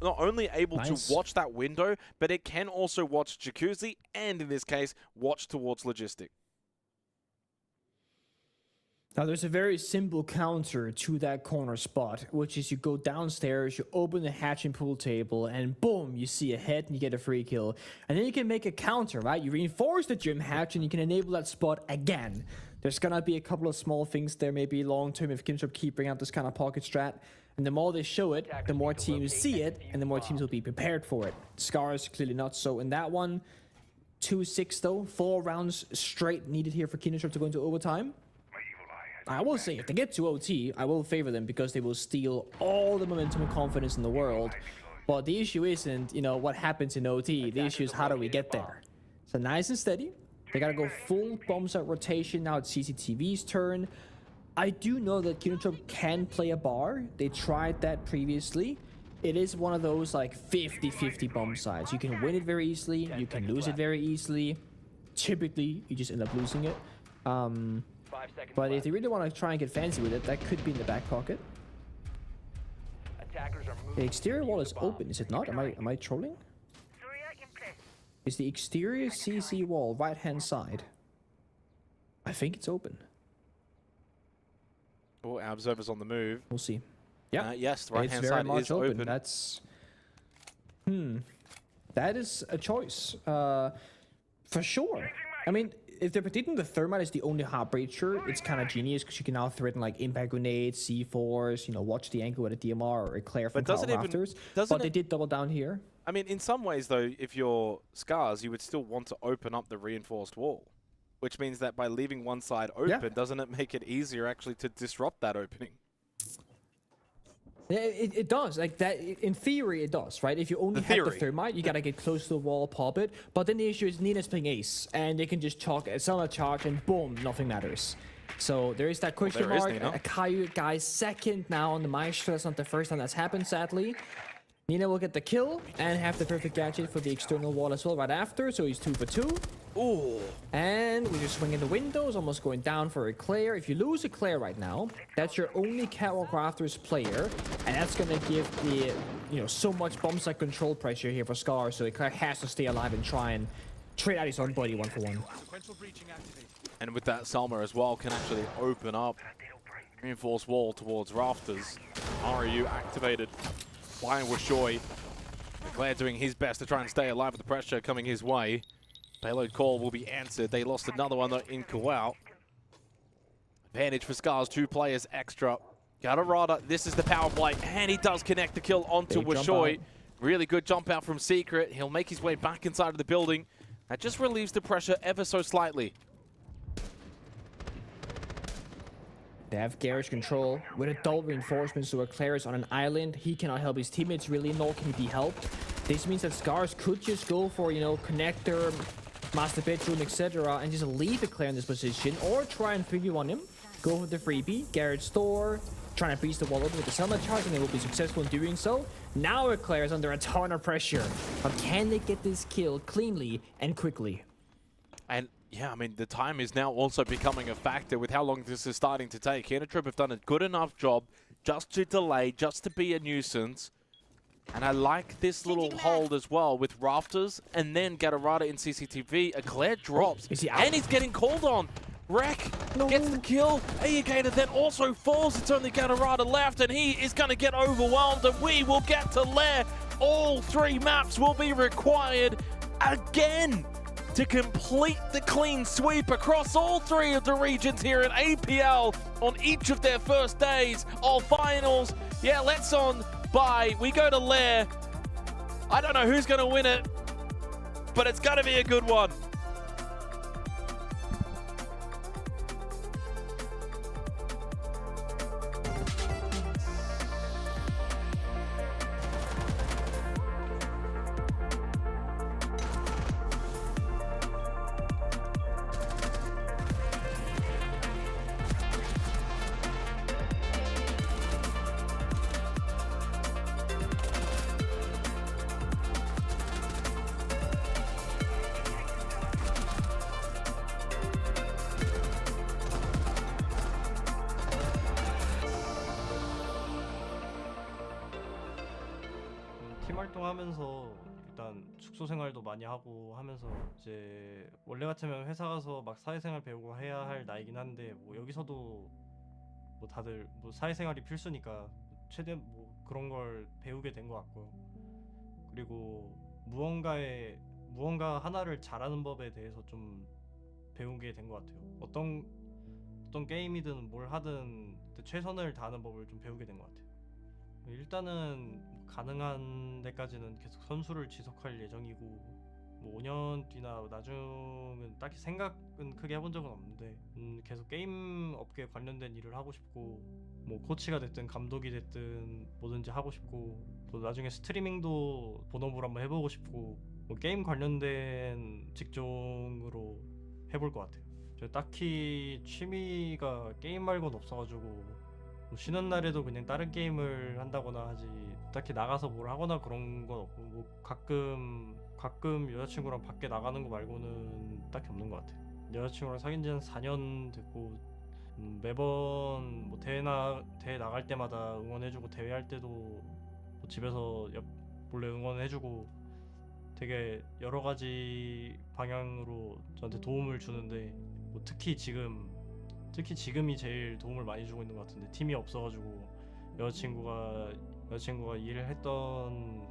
only able to watch that window, but it can also watch Jacuzzi, and in this case, watch towards Logistic. Now, there's a very simple counter to that corner spot, which is you go downstairs, you open the hatch and pool table, and boom, you see a head and you get a free kill. And then you can make a counter, right? You reinforce the gym hatch and you can enable that spot again. There's gonna be a couple of small things there, maybe long-term, if Kinotrope keep bringing out this kind of pocket strat. And the more they show it, the more teams see it, and the more teams will be prepared for it. Scars, clearly not so in that one. 2-6 though, 4 rounds straight needed here for Kinotrope to go into overtime. I will say, if they get to OT, I will favor them because they will steal all the momentum and confidence in the world. But the issue isn't, you know, what happens in OT. The issue is how do we get there? So nice and steady. They gotta go full bombs out rotation. Now it's CCTV's turn. I do know that Kinotrope can play a bar. They tried that previously. It is one of those like 50-50 bomb sides. You can win it very easily. You can lose it very easily. Typically, you just end up losing it. But if they really want to try and get fancy with it, that could be in the back pocket. The exterior wall is open, is it not? Am I trolling? Is the exterior CC wall right-hand side? I think it's open. Oh, our observer's on the move. We'll see. Yeah. Yes, the right-hand side is open. That's... That is a choice. For sure. I mean, if they're predicting the thermite is the only heartbreaker, it's kind of genius because you can now threaten like impact grenades, C4s, watch the angle with a DMR or a Eclair from Tower Rafters. But they did double down here. I mean, in some ways, though, if you're Scars, you would still want to open up the reinforced wall, which means that by leaving one side open, doesn't it make it easier actually to disrupt that opening? Yeah, it does. Like that, in theory, it does, right? If you only have the thermite, you gotta get close to the wall, pop it. But then the issue is Nina's playing ace, and they can just chalk a summer charge, and boom, nothing matters. So there is that question mark. A Caillou guy second now on the Maestro. That's not the first time that's happened, sadly. Nina will get the kill and have the perfect gadget for the external wall as well right after. So he's 2 for 2. Ooh. And we just swing in the windows, almost going down for Eclair. If you lose Eclair right now, that's your only Catwalk Rafters player. And that's going to give the, so much bomb site control pressure here for Scar. So Eclair has to stay alive and try and trade out his own body 1-for-1. And with that, Salma as well can actually open up reinforced wall towards Rafters. RU activated by Washoy. Eclair doing his best to try and stay alive with the pressure coming his way. Payload call will be answered. They lost another one though in Kawau. Advantage for Scars, 2 players extra. Gatorada, this is the power play, and he does connect the kill onto Washoy. Really good jump out from Secret. He'll make his way back inside of the building. That just relieves the pressure ever so slightly. They have garage control with a double reinforcement, so Eclair is on an island. He cannot help his teammates really, nor can he be helped. This means that Scars could just go for, connector, master bedroom, etc. and just leave Eclair in this position, or try and 3v1 him. Go for the freebie, garage store, trying to breach the wall open with the Selma charge, and they will be successful in doing so. Now Eclair is under a ton of pressure. But can they get this kill cleanly and quickly? And yeah, I mean, the time is now also becoming a factor with how long this is starting to take. Hinatrip have done a good enough job just to delay, just to be a nuisance. And I like this little hold as well with Rafters and then Gatorada in CCTV. Eclair drops, and he's getting called on. Wreck gets the kill. Aegator then also falls. It's only Gatorada left, and he is going to get overwhelmed, and we will get to Lair. All 3 maps will be required again to complete the clean sweep across all 3 of the regions here in APL on each of their first days of finals. Yeah, let's on by. We go to Lair. I don't know who's going to win it, but it's going to be a good one. 팀 활동하면서 일단 숙소 생활도 많이 하고 하면서 이제 원래 같으면 회사 가서 막 사회생활 배우고 해야 할 나이긴 한데 뭐 여기서도 뭐 다들 뭐 사회생활이 필수니까 최대한 뭐 그런 걸 배우게 된 것 같고요. 그리고 무언가 하나를 잘하는 법에 대해서 좀 배우게 된 것 같아요. 어떤 게임이든 뭘 하든 최선을 다하는 법을 좀 배우게 된 것 같아요. 일단은 가능한 데까지는 계속 선수를 지속할 예정이고 뭐 5년 뒤나 나중은 딱히 생각은 크게 해본 적은 없는데 계속 게임 업계에 관련된 일을 하고 싶고 뭐 코치가 됐든 감독이 됐든 뭐든지 하고 싶고 또 나중에 스트리밍도 본업으로 한번 해보고 싶고 뭐 게임 관련된 직종으로 해볼 것 같아요. 저 딱히 취미가 게임 말고는 없어가지고 뭐 쉬는 날에도 그냥 다른 게임을 한다거나 하지 딱히 나가서 뭘 하거나 그런 건 없고 뭐 가끔 여자친구랑 밖에 나가는 거 말고는 딱히 없는 것 같아요. 여자친구랑 사귄 지 한 4년 됐고 매번 뭐 대회 나갈 때마다 응원해주고 대회 할 때도 뭐 집에서 몰래 응원해주고 되게 여러 가지 방향으로 저한테 도움을 주는데 뭐 특히 지금이 제일 도움을 많이 주고 있는 것 같은데 팀이 없어가지고 여자친구가 일을 했던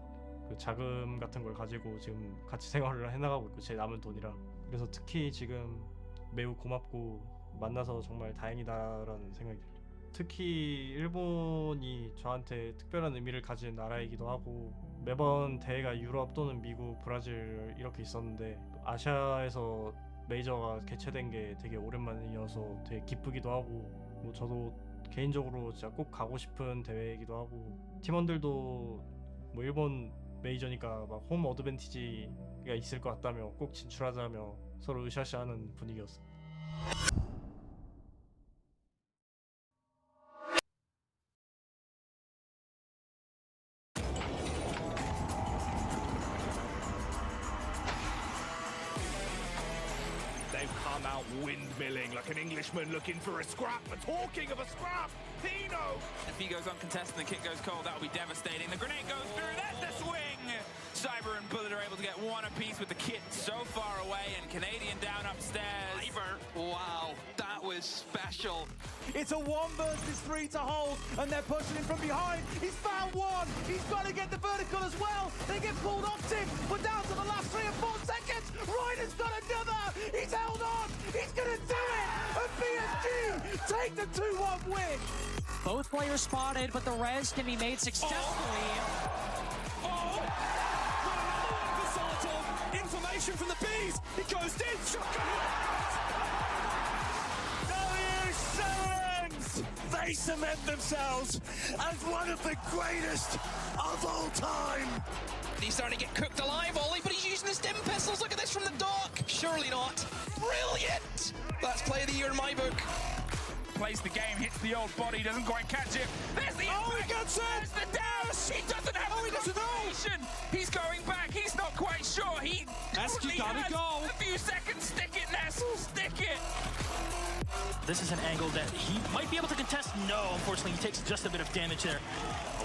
그 자금 같은 걸 가지고 지금 같이 생활을 해나가고 있고 제 남은 돈이랑 그래서 특히 지금 매우 고맙고 만나서 정말 다행이다라는 생각이 들어요. 특히 일본이 저한테 특별한 의미를 가진 나라이기도 하고 매번 대회가 유럽 또는 미국, 브라질 이렇게 있었는데 아시아에서 메이저가 개최된 게 되게 오랜만이어서 되게 기쁘기도 하고 뭐 저도 개인적으로 진짜 꼭 가고 싶은 대회이기도 하고 팀원들도 뭐 일본 메이저니까 막 홈 어드밴티지가 있을 것 같다며 꼭 진출하자며 서로 으쌰으쌰하는 분위기였어요. They've come out windmilling like an Englishman looking for a scrap. But talking of a scrap, Pino! If he goes uncontested and the kit goes cold, that'll be devastating. The grenade goes through, that's the swing! Cyber and Bullet are able to get one apiece with the kit so far away, and Canadian down upstairs. Cyber, wow, that was special. It's a 1 versus 3 to hold, and they're pushing him from behind. He's found one. He's got to get the vertical as well. They get pulled off him. We're down to the last 3 or 4 seconds. Ryder's got another. He's held on. He's going to do it. And PSG take the 2-1 win. Both players spotted, but the res can be made successfully. Information from the bees. It goes in. W7s! They cement themselves as one of the greatest of all time. He's starting to get cooked alive, Ollie, but he's using the stim pistols. Look at this from the dock. Surely not. Brilliant! That's play of the year in my book. Plays the game, hits the old body, doesn't quite catch it. There's the impact. He gets it! There's the douse! He doesn't have the confirmation. He's going back. He's not quite sure. He only has a few seconds. Stick it, Ness. Stick it. This is an angle that he might be able to contest. No, unfortunately, he takes just a bit of damage there.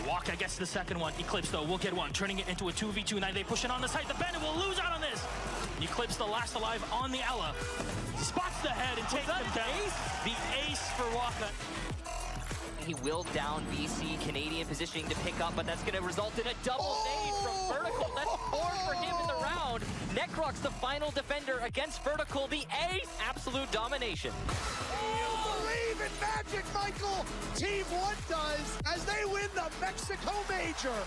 A walk, I guess, the second one. Eclipse, though, will get one, turning it into a 2v2. Now they push it on the side. The Bandit will lose out on this. Eclipse, the last alive on the Ella. Spots the head and takes him down. The ace for Waka. He will down VC. Canadian positioning to pick up, but that's going to result in a double nade from Vertical. That's 4 for him in the round. Necrox, the final defender against Vertical. The ace, absolute domination. You believe in magic, Michael! Team 1 does as they win the Mexico Major.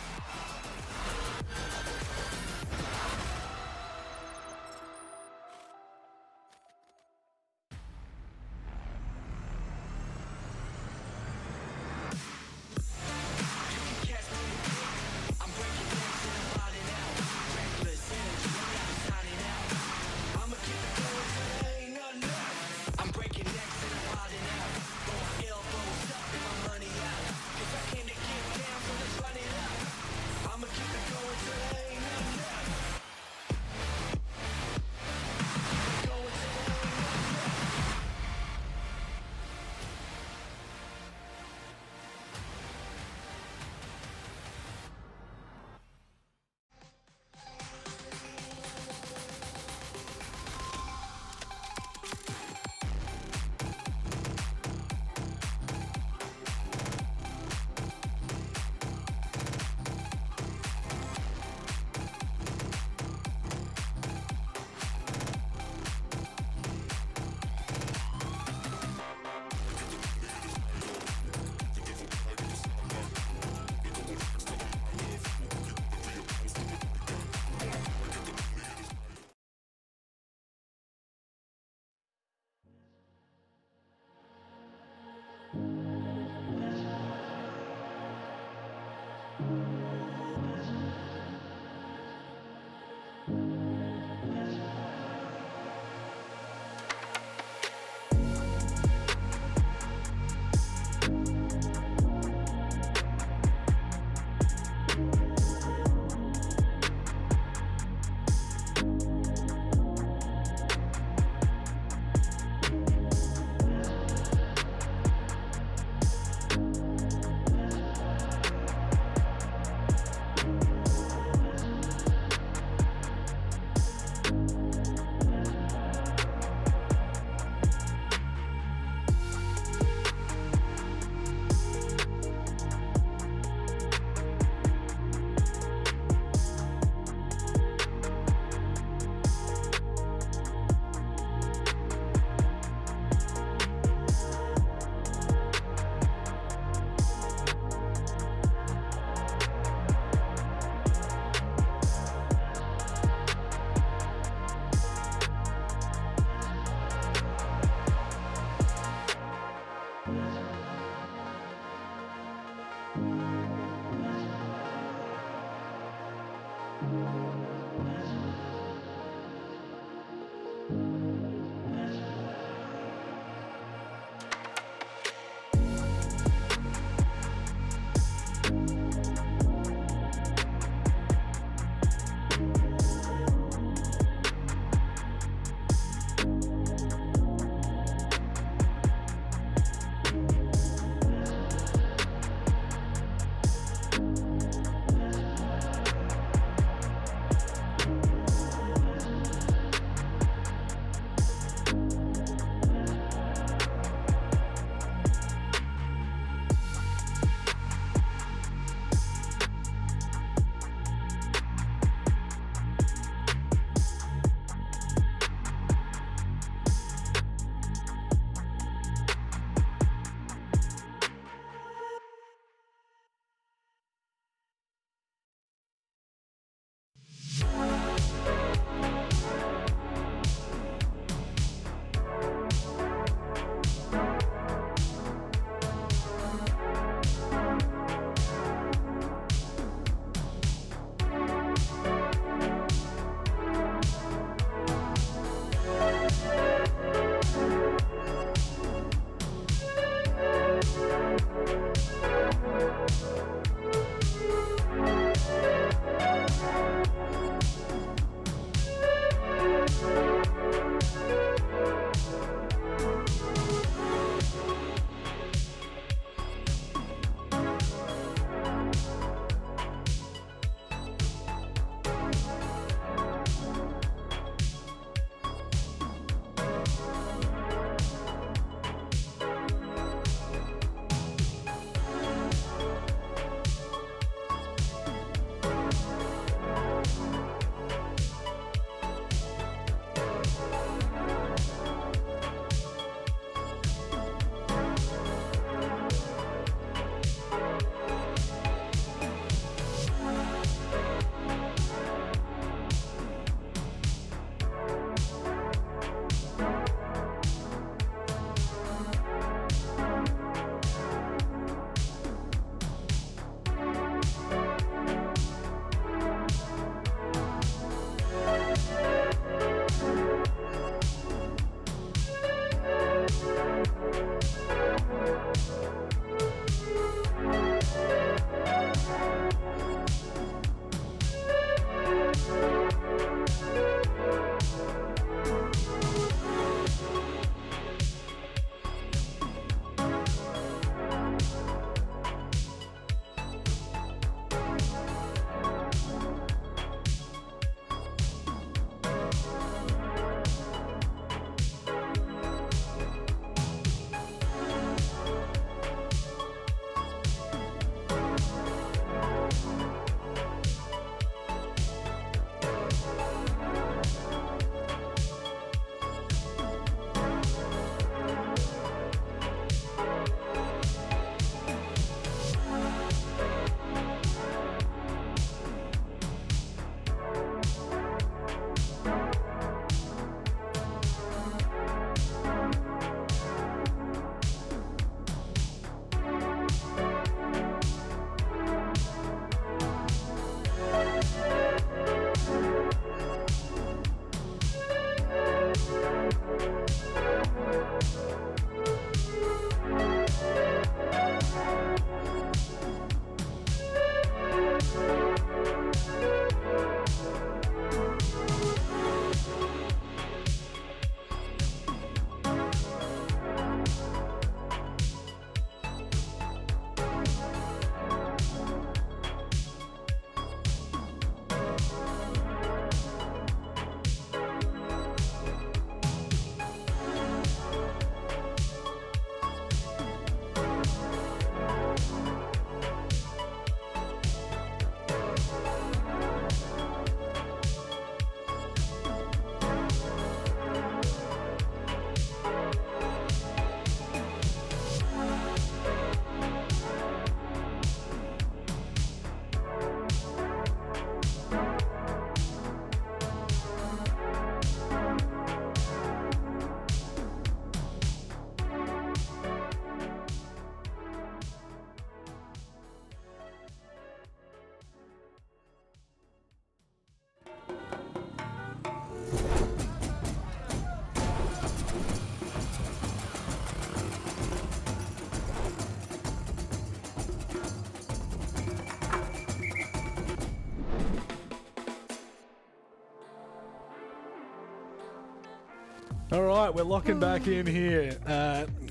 All right, we're locking back in here.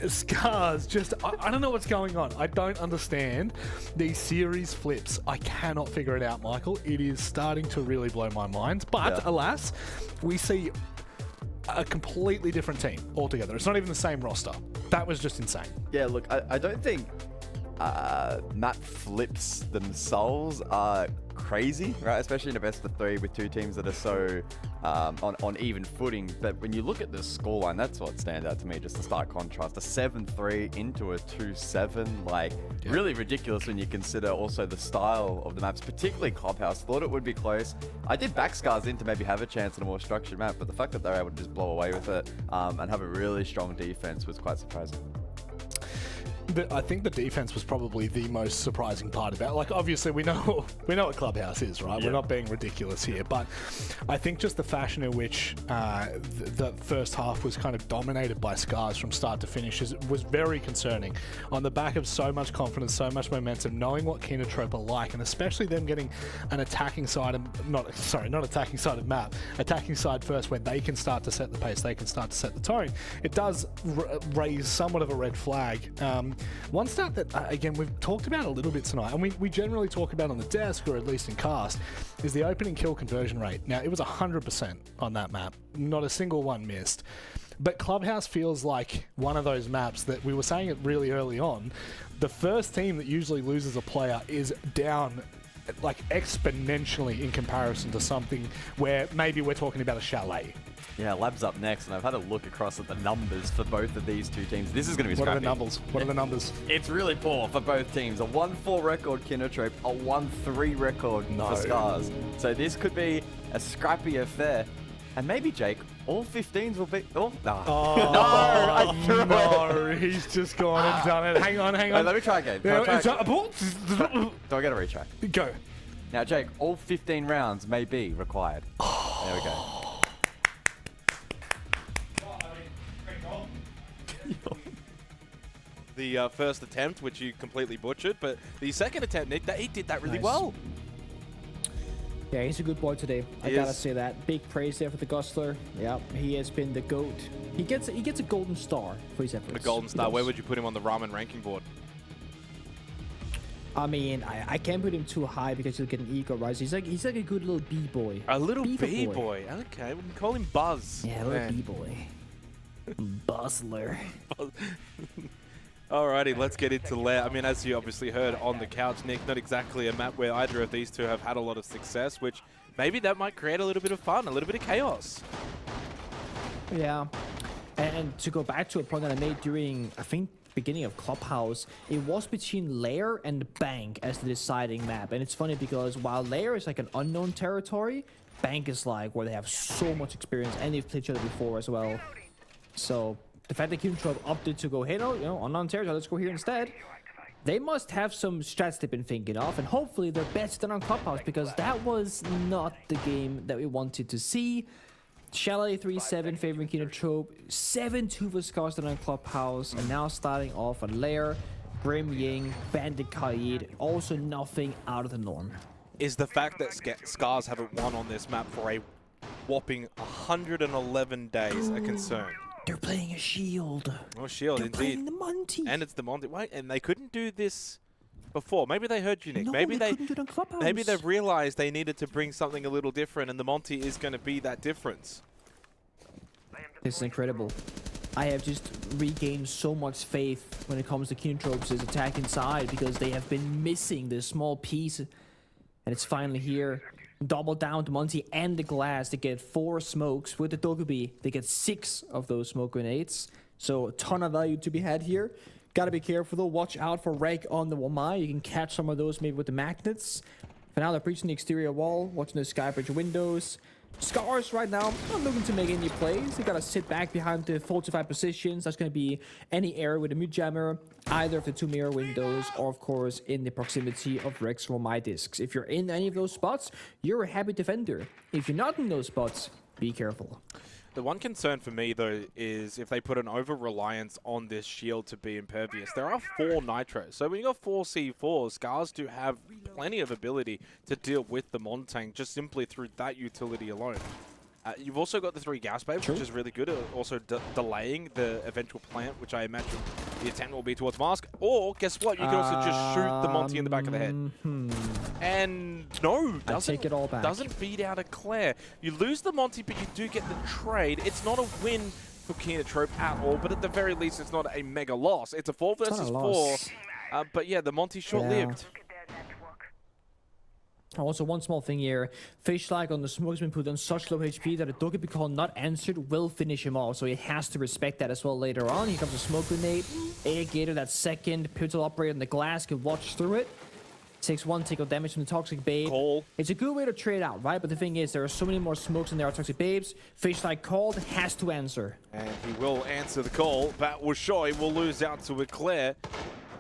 Scars, I don't know what's going on. I don't understand these series flips. I cannot figure it out, Michael. It is starting to really blow my mind. But alas, we see a completely different team altogether. It's not even the same roster. That was just insane. Yeah, look, I don't think map flips themselves are crazy, right? Especially in a best of 3 with 2 teams that are so on even footing. But when you look at the scoreline, that's what stands out to me, just the stark contrast. A 7-3 into a 2-7, like really ridiculous when you consider also the style of the maps, particularly Clubhouse. Thought it would be close. I did back Scars in to maybe have a chance in a more structured map, but the fact that they're able to just blow away with it and have a really strong defense was quite surprising. I think the defense was probably the most surprising part about it. Like, obviously, we know what Clubhouse is, right? Yeah. We're not being ridiculous here, but I think just the fashion in which the first half was kind of dominated by Scars from start to finish was very concerning. On the back of so much confidence, so much momentum, knowing what Kinotrope are like, and especially them getting an attacking side, not attacking side of map, attacking side first, where they can start to set the pace, they can start to set the tone. It does raise somewhat of a red flag. One stat that, again, we've talked about a little bit tonight, and we generally talk about on the desk, or at least in cast, is the opening kill conversion rate. Now, it was 100% on that map. Not a single one missed. But Clubhouse feels like one of those maps that we were saying it really early on. The first team that usually loses a player is down like exponentially in comparison to something where maybe we're talking about a Chalet. Yeah, Lab's up next, and I've had a look across at the numbers for both of these 2 teams. This is going to be scrappy. What are the numbers? What are the numbers? It's really poor for both teams. A 1-4 record Kinotrope, a 1-3 record for Scars. So this could be a scrappy affair. And maybe, Jake, all 15s will be... Oh, nah. Oh, no, I threw it. He's just gone and done it. Hang on. Wait, let me try again. Do I get a retry? Go. Now, Jake, all 15 rounds may be required. There we go. The first attempt, which you completely butchered, but the second attempt, Nick, he did that really well. Yeah, he's a good boy today. I gotta say that. Big praise there for the Gustler. Yeah, he has been the GOAT. He gets a golden star for his efforts. A golden star. Where would you put him on the ramen ranking board? I mean, I can't put him too high because he'll get an ego rise. He's like a good little B-boy. A little B-boy. Okay, we can call him Buzz. Yeah, a little B-boy. Buzzler. Alrighty, let's get into Lair. I mean, as you obviously heard on the couch, Nick, not exactly a map where either of these two have had a lot of success, which maybe that might create a little bit of fun, a little bit of chaos. Yeah, and to go back to a point that I made during, I think, beginning of Clubhouse, it was between Lair and Bank as the deciding map. And it's funny because while Lair is like an unknown territory, Bank is like where they have so much experience and they've played each other before as well. So the fact that Kinotrope opted to go, hey, no, unknown territory, let's go here instead. They must have some strats they've been thinking of, and hopefully they're better than on Clubhouse, because that was not the game that we wanted to see. Chalet 3-7 favoring Kinotrope, 7-2 for Scars on Clubhouse, and now starting off on Lair, Grim Ying, Bandit Kaid, also nothing out of the norm. Is the fact that Scars haven't won on this map for a whopping 111 days a concern? They're playing a shield. Oh, shield, They're indeed. playing the Monty. And it's the Monty. Wait, and they couldn't do this before. Maybe they heard you, Nick. No, maybe they couldn't do it on Clubhouse. Maybe they've realized they needed to bring something a little different, and the Monty is going to be that difference. This is incredible. I have just regained so much faith when it comes to Kinotrope's attack inside, because they have been missing this small piece, and it's finally here. Double down to Monty and the Glass. They get 4 smokes. With the Dokubi, they get 6 of those smoke grenades. So a ton of value to be had here. Gotta be careful though. Watch out for Rake on the Wamai. You can catch some of those maybe with the magnets. For now, they're breaching the exterior wall, watching the skybridge windows. Scars right now, not looking to make any plays. They gotta sit back behind the fortified positions. That's gonna be any area with a mute jammer, either of the 2 mirror windows, or of course in the proximity of Rex or my discs. If you're in any of those spots, you're a happy defender. If you're not in those spots, be careful. The one concern for me, though, is if they put an over-reliance on this shield to be impervious. There are 4 nitros, so when you got 4 C4s, Scars do have plenty of ability to deal with the Montang just simply through that utility alone. You've also got the 3 gas babes, which is really good. Also delaying the eventual plant, which I imagine the attempt will be towards Mask. Or, guess what? You can also just shoot the Monty in the back of the head. And no, take it all back. Doesn't beat out a Claire. You lose the Monty, but you do get the trade. It's not a win for Keenatrope at all, but at the very least, it's not a mega loss. It's a 4 versus 4. But yeah, the Monty's short-lived. Also, one small thing here. Fishlike on the smoke's been put on such low HP that a Doggett call not answered will finish him off. So he has to respect that as well later on. Here comes a smoke grenade. Gator, that second pivotal operator in the glass, can watch through it. Takes 1 tick of damage from the Toxic Babe. Cole. It's a good way to trade out, right? But the thing is, there are so many more smokes than there are Toxic Babes. Fishlike called, has to answer. And he will answer the call. But Washoy will lose out to Eclair.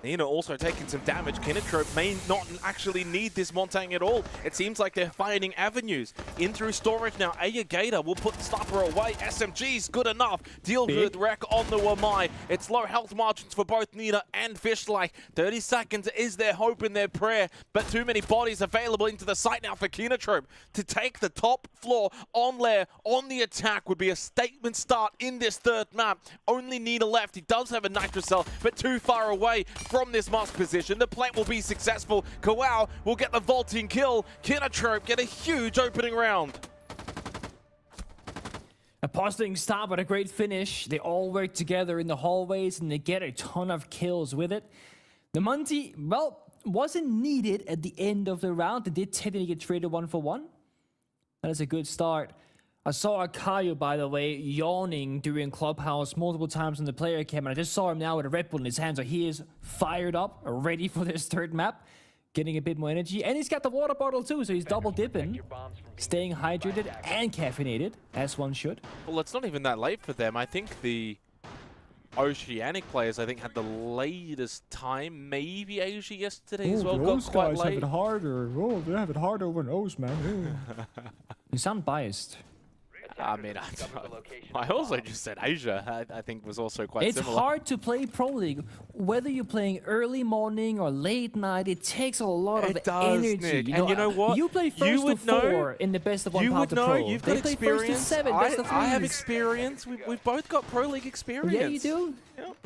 Nina also taking some damage. Keenatrope may not actually need this Montang at all. It seems like they're finding avenues. In through storage now. Aya Gator will put the sniper away. SMG's good enough. Deal good wreck on the Wamai. It's low health margins for both Nina and Fishlike. 30 seconds is their hope and their prayer. But too many bodies available into the site now for Keenatrope. To take the top floor on Lair on the attack would be a statement start in this 3rd map. Only Nina left. He does have a Nitro Cell, but too far away from this Musk position. The plant will be successful. Kawau will get the vaulting kill. Keenatrope get a huge opening round. A positive start, but a great finish. They all work together in the hallways, and they get a ton of kills with it. The Monty, well, wasn't needed at the end of the round. They did technically get traded 1-for-1. That is a good start. I saw Akayo, by the way, yawning during Clubhouse multiple times on the player cam, and I just saw him now with a Red Bull in his hand, so he is fired up, ready for this 3rd map, getting a bit more energy. And he's got the water bottle too, so he's double dipping, staying hydrated and caffeinated, as one should. Well, it's not even that late for them. I think the Oceanic players, had the latest time. Maybe Asia yesterday as well. Those got quite guys late. have it harder. Oh, they have it harder over O's, man. You sound biased. I mean, I also just said Asia, I think was also quite similar. It's hard to play Pro League. Whether you're playing early morning or late night, it takes a lot of energy. Nick. And you know what? You play first to 4 in the best of 1 path to Pro. You've got they play first to 7, best of 3s. I have experience. We've both got Pro League experience. Yeah, you do. Yep.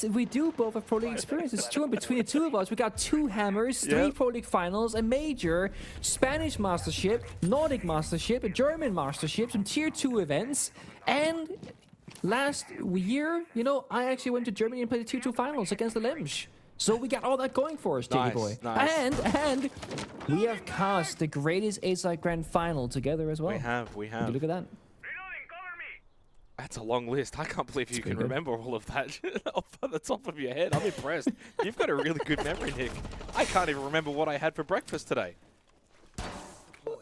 We do both have Pro League experience. It's true. And between the 2 of us, we got 2 hammers, 3 Pro League finals, a major, Spanish Mastership, Nordic Mastership, a German Mastership, some Tier 2 events, and last year, I actually went to Germany and played the Tier 2 finals against the Lemsch. So we got all that going for us, Jiggy boy. Nice. And we have cast the greatest A-Side Grand Final together as well. We have. Look at that. That's a long list. I can't believe you can remember all of that off the top of your head. I'm impressed. You've got a really good memory, Nick. I can't even remember what I had for breakfast today.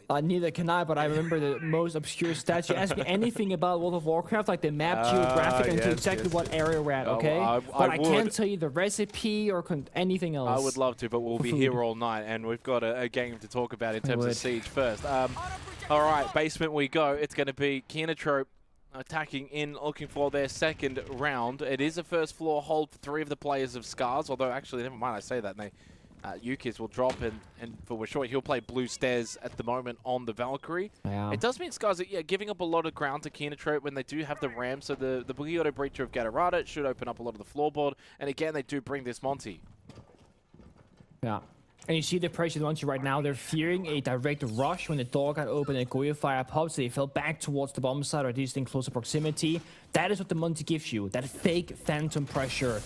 Neither can I, but I remember the most obscure stats. You ask me anything about World of Warcraft, like the map geographic, and to exactly what area we're at, okay? But I can't tell you the recipe or anything else. I would love to, but we'll be here all night, and we've got a game to talk about in terms of Siege first. All right, basement we go. It's going to be Keenatrope attacking in, looking for their 2nd round. It is a 1st floor hold for 3 of the players of Scars, although actually, never mind, I say that, and Yukis will drop, and for Washoy, he'll play Blue Stairs at the moment on the Valkyrie. Yeah. It does mean Scars are giving up a lot of ground to Keenatrope when they do have the Ram, so the Boogie Auto Breacher of Gatorada should open up a lot of the floorboard, and again, they do bring this Monty. Yeah. And you see the pressure on you right now. They're fearing a direct rush when the door got open and Goya fire pops. So they fell back towards the bomb side, or at least in closer proximity. That is what the Monty gives you. That fake phantom pressure.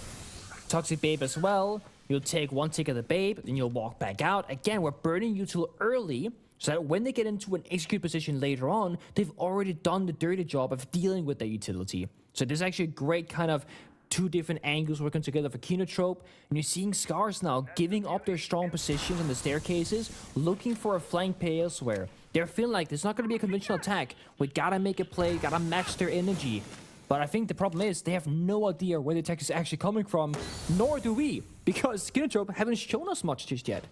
Toxic Babe as well. You'll take 1 tick of the Babe, then you'll walk back out. Again, we're burning you till early, so that when they get into an execute position later on, they've already done the dirty job of dealing with their utility. So this is actually a great kind of 2 different angles working together for Keenatrope, and you're seeing Scars now giving up their strong positions on the staircases, looking for a flank play elsewhere. They're feeling like there's not going to be a conventional attack. We gotta make a play, gotta match their energy. But I think the problem is they have no idea where the attack is actually coming from, nor do we, because Keenatrope haven't shown us much just yet.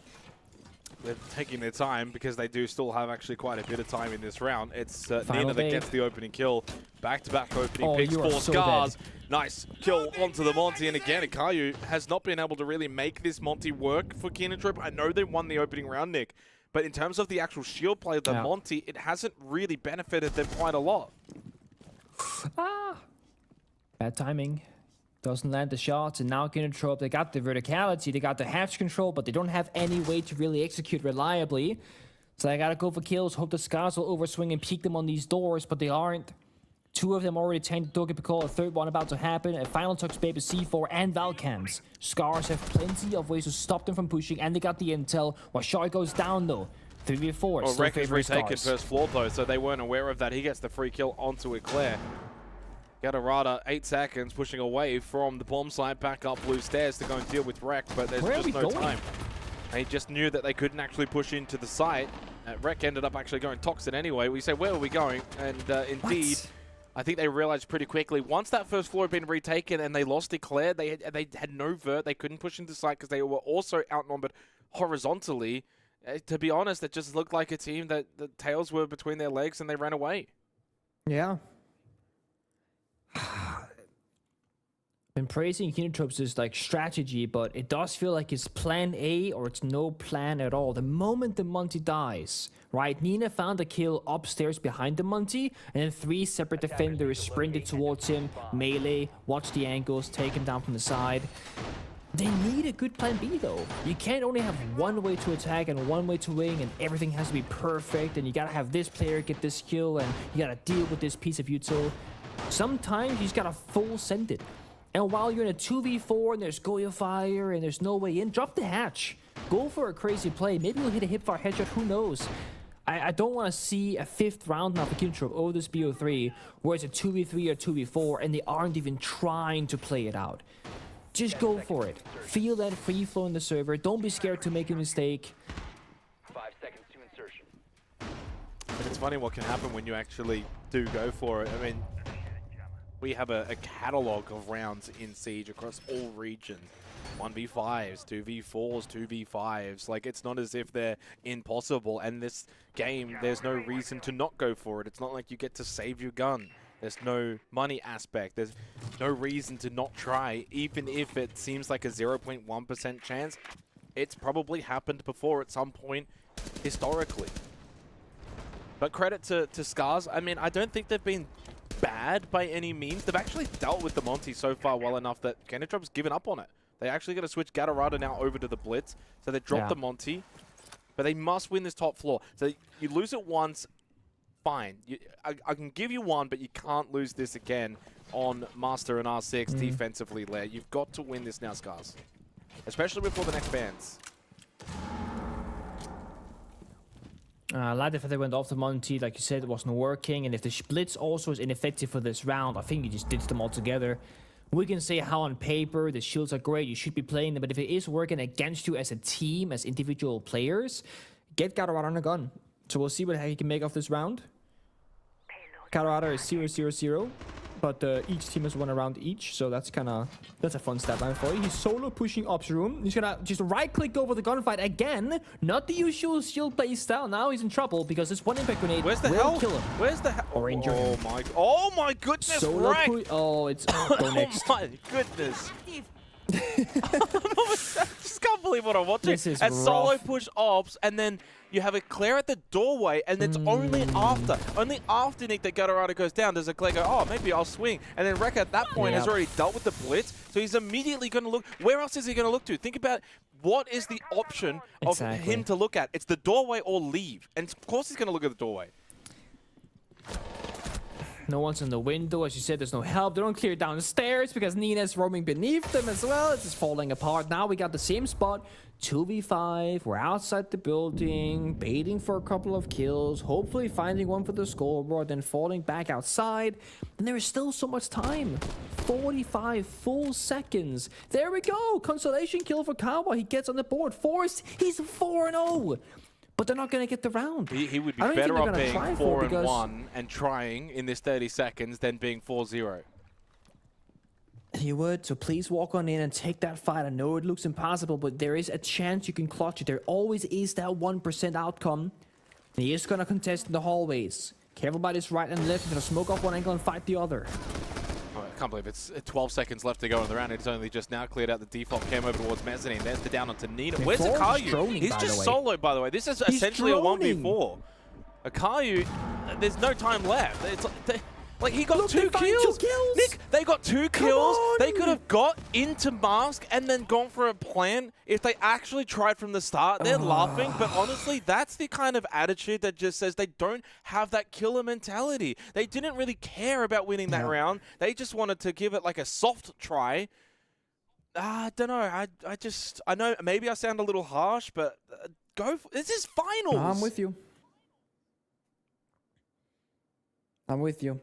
They're taking their time because they do still have actually quite a bit of time in this round. It's Nina that gets the opening kill. Back-to-back opening picks for Scars. Nice kill onto the Monty. And again, Akayu has not been able to really make this Monty work for Keenatrope. I know they won the opening round, Nick, But in terms of the actual shield play of the Monty, it hasn't really benefited them quite a lot. Bad timing. Doesn't land the shots, and now Ginotrope, they got the verticality, they got the hatch control, but they don't have any way to really execute reliably. So I gotta go for kills, hope the Scars will overswing and peek them on these doors, but they aren't. 2 of them already tanked Doggy, a third one about to happen, a final Tux Baby C4 and Valcams. Scars have plenty of ways to stop them from pushing, and they got the intel. While Shark goes down though. 3v4. Well, Wreck has retaken first floor though, so they weren't aware of that. He gets the free kill onto Eclair. Gatorada, 8 seconds, pushing away from the bomb site, back up blue stairs to go and deal with Wreck, but there's just no time. They just knew that they couldn't actually push into the site. Wreck ended up actually going Toxin anyway. We say, where are we going? And indeed, I think they realized pretty quickly, once that first floor had been retaken and they lost Eclair, they had no vert, they couldn't push into the site because they were also outnumbered horizontally. To be honest, it just looked like a team that the tails were between their legs and they ran away. Yeah. Been praising Unitrope's like strategy, but it does feel like it's plan A or it's no plan at all. The moment the Monty dies, right? Nina found a kill upstairs behind the Monty, and then 3 separate defenders sprinted towards him, melee, watch the angles, take him down from the side. They need a good plan B though. You can't only have one way to attack and one way to win, and everything has to be perfect, and you gotta have this player get this kill, and you gotta deal with this piece of util. Sometimes you just gotta full send it. And while you're in a 2v4 and there's Goya Fire and there's no way in, drop the hatch. Go for a crazy play. Maybe you'll hit a hipfire headshot, who knows? I don't want to see a 5th round now for Kintrop over this BO3 where it's a 2v3 or 2v4 and they aren't even trying to play it out. Just go for it. Feel that free flow in the server. Don't be scared to make a mistake. 5 seconds to insertion. But it's funny what can happen when you actually do go for it. I mean, we have a catalog of rounds in Siege across all regions. 1v5s, 2v4s, 2v5s. Like, it's not as if they're impossible. And this game, there's no reason to not go for it. It's not like you get to save your gun. There's no money aspect. There's no reason to not try. Even if it seems like a 0.1% chance, it's probably happened before at some point historically. But credit to Scars. I mean, I don't think they've been bad by any means. They've actually dealt with the Monty so far well enough that Canitrop's given up on it. They actually got to switch Gatorada now over to the Blitz. So they drop the Monty. But they must win this top floor. So you lose it once, fine. I can give you one, but you can't lose this again on Master and R6 defensively led. You've got to win this now, Scars. Especially before the next bans. Like if they went off the Monty, like you said, it wasn't working, and if the Blitz also is ineffective for this round, I think you just ditch them all together. We can say how on paper the shields are great, you should be playing them, but if it is working against you as a team, as individual players, get Gatorada on a gun. So we'll see what he can make of this round. Gatorada is 0-0-0, but each team has 1 round each, so that's a fun stat line for you. He's solo pushing Ops room. He's gonna just right-click over the gunfight again. Not the usual shield play style. Now he's in trouble because this 1 impact grenade will kill him. Where's the hell? Or injure him. Oh my goodness, Solo Wreck! Oh, it's go next. Oh my goodness. I just can't believe what I'm watching. This is a solo rough. push Ops, and then you have a Claire at the doorway, and it's only after Nick that Gatorada goes down, does a Claire go, oh, maybe I'll swing. And then Wreck at that point has already dealt with the Blitz, so he's immediately going to look. Where else is he going to look to? Think about what is the option of him to look at. It's the doorway or leave. And of course he's going to look at the doorway. No one's in the window. As you said, there's no help. They don't clear down the stairs because Nina's roaming beneath them as well. It's just falling apart. Now we got the same spot. 2v5. We're outside the building, baiting for a couple of kills, hopefully finding one for the scoreboard, then falling back outside. And there is still so much time. 45 full seconds. There we go. Consolation kill for Kawa. He gets on the board. Forrest, he's 4-0. But they're not going to get the round. He would be better off being 4-1 and trying in this 30 seconds than being 4-0. He would, so please walk on in and take that fight. I know it looks impossible, but there is a chance you can clutch it. There always is that 1% outcome. He is going to contest in the hallways. Careful about his right and left. He's going to smoke off one angle and fight the other. can't believe it's 12 seconds left to go in the round. It's only just now cleared out the default cam over towards Mezzanine. There's the down onto Nina. Where's Akayu? He's just solo, by the way. This is essentially a 1v4. Akayu, there's no time left. It's like he got two kills. Nick, they got 2 kills. They could have got into Mask and then gone for a plan if they actually tried from the start. They're laughing, but honestly, that's the kind of attitude that just says they don't have that killer mentality. They didn't really care about winning that round. They just wanted to give it like a soft try. I don't know. I know maybe I sound a little harsh, but this is finals. I'm with you.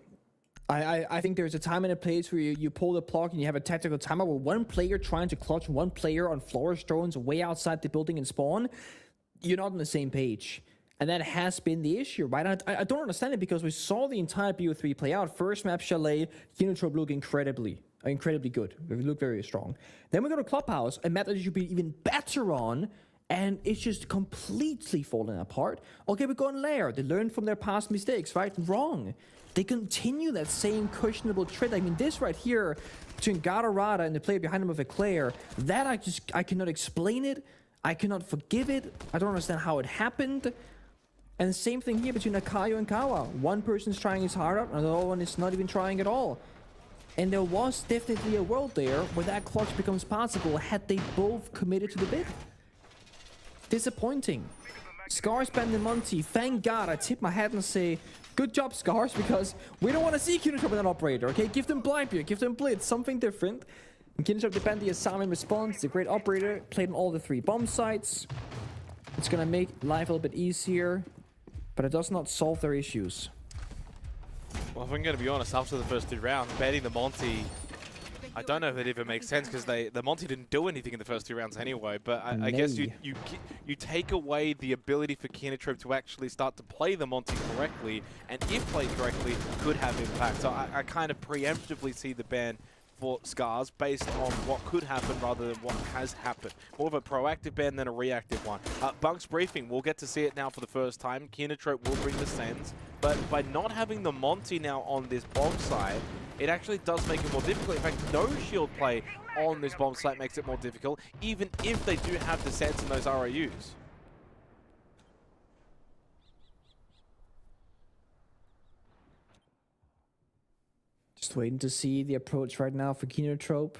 I think there's a time and a place where you pull the plug and you have a tactical timeout where one player trying to clutch one player on flourish drones way outside the building and spawn. You're not on the same page. And that has been the issue, right? I don't understand it because we saw the entire BO3 play out. First map, Chalet, Kinotrope look incredibly good. They look very strong. Then we go to Clubhouse, a map that you should be even better on, and it's just completely falling apart. Okay, we go in Lair. They learn from their past mistakes, right? Wrong. They continue that same questionable trend. I mean, this right here between Gatorada and the player behind him of Eclair, that I cannot explain it. I cannot forgive it. I don't understand how it happened. And the same thing here between Akayu and Kawa. One person's trying his heart out, and the other one is not even trying at all. And there was definitely a world there where that clutch becomes possible had they both committed to the bid. Disappointing. Scars, Band and Monty, thank God I tip my hat and say, good job, Scars, because we don't want to see Kinotrope with an operator, okay? Give them Blind, give them Blitz, something different. And Kinotrope, the Bandy has Sam in response. He's a great operator, played on all the 3 bomb sites. It's going to make life a little bit easier, but it does not solve their issues. Well, if I'm going to be honest, after the first 2 rounds, betting the Monty, I don't know if it even makes sense because the Monty didn't do anything in the first 2 rounds anyway. But I guess you take away the ability for Kinotrope to actually start to play the Monty correctly, and if played correctly, could have impact. So I kind of preemptively see the ban for Scars based on what could happen rather than what has happened. More of a proactive ban than a reactive one. Bunk's briefing, we'll get to see it now for the first time. Kinotrope will bring the sends, but by not having the Monty now on this bomb side, it actually does make it more difficult. In fact, no shield play on this bomb site makes it more difficult, even if they do have the sends and those ROUs. Just waiting to see the approach right now for Kinotrope.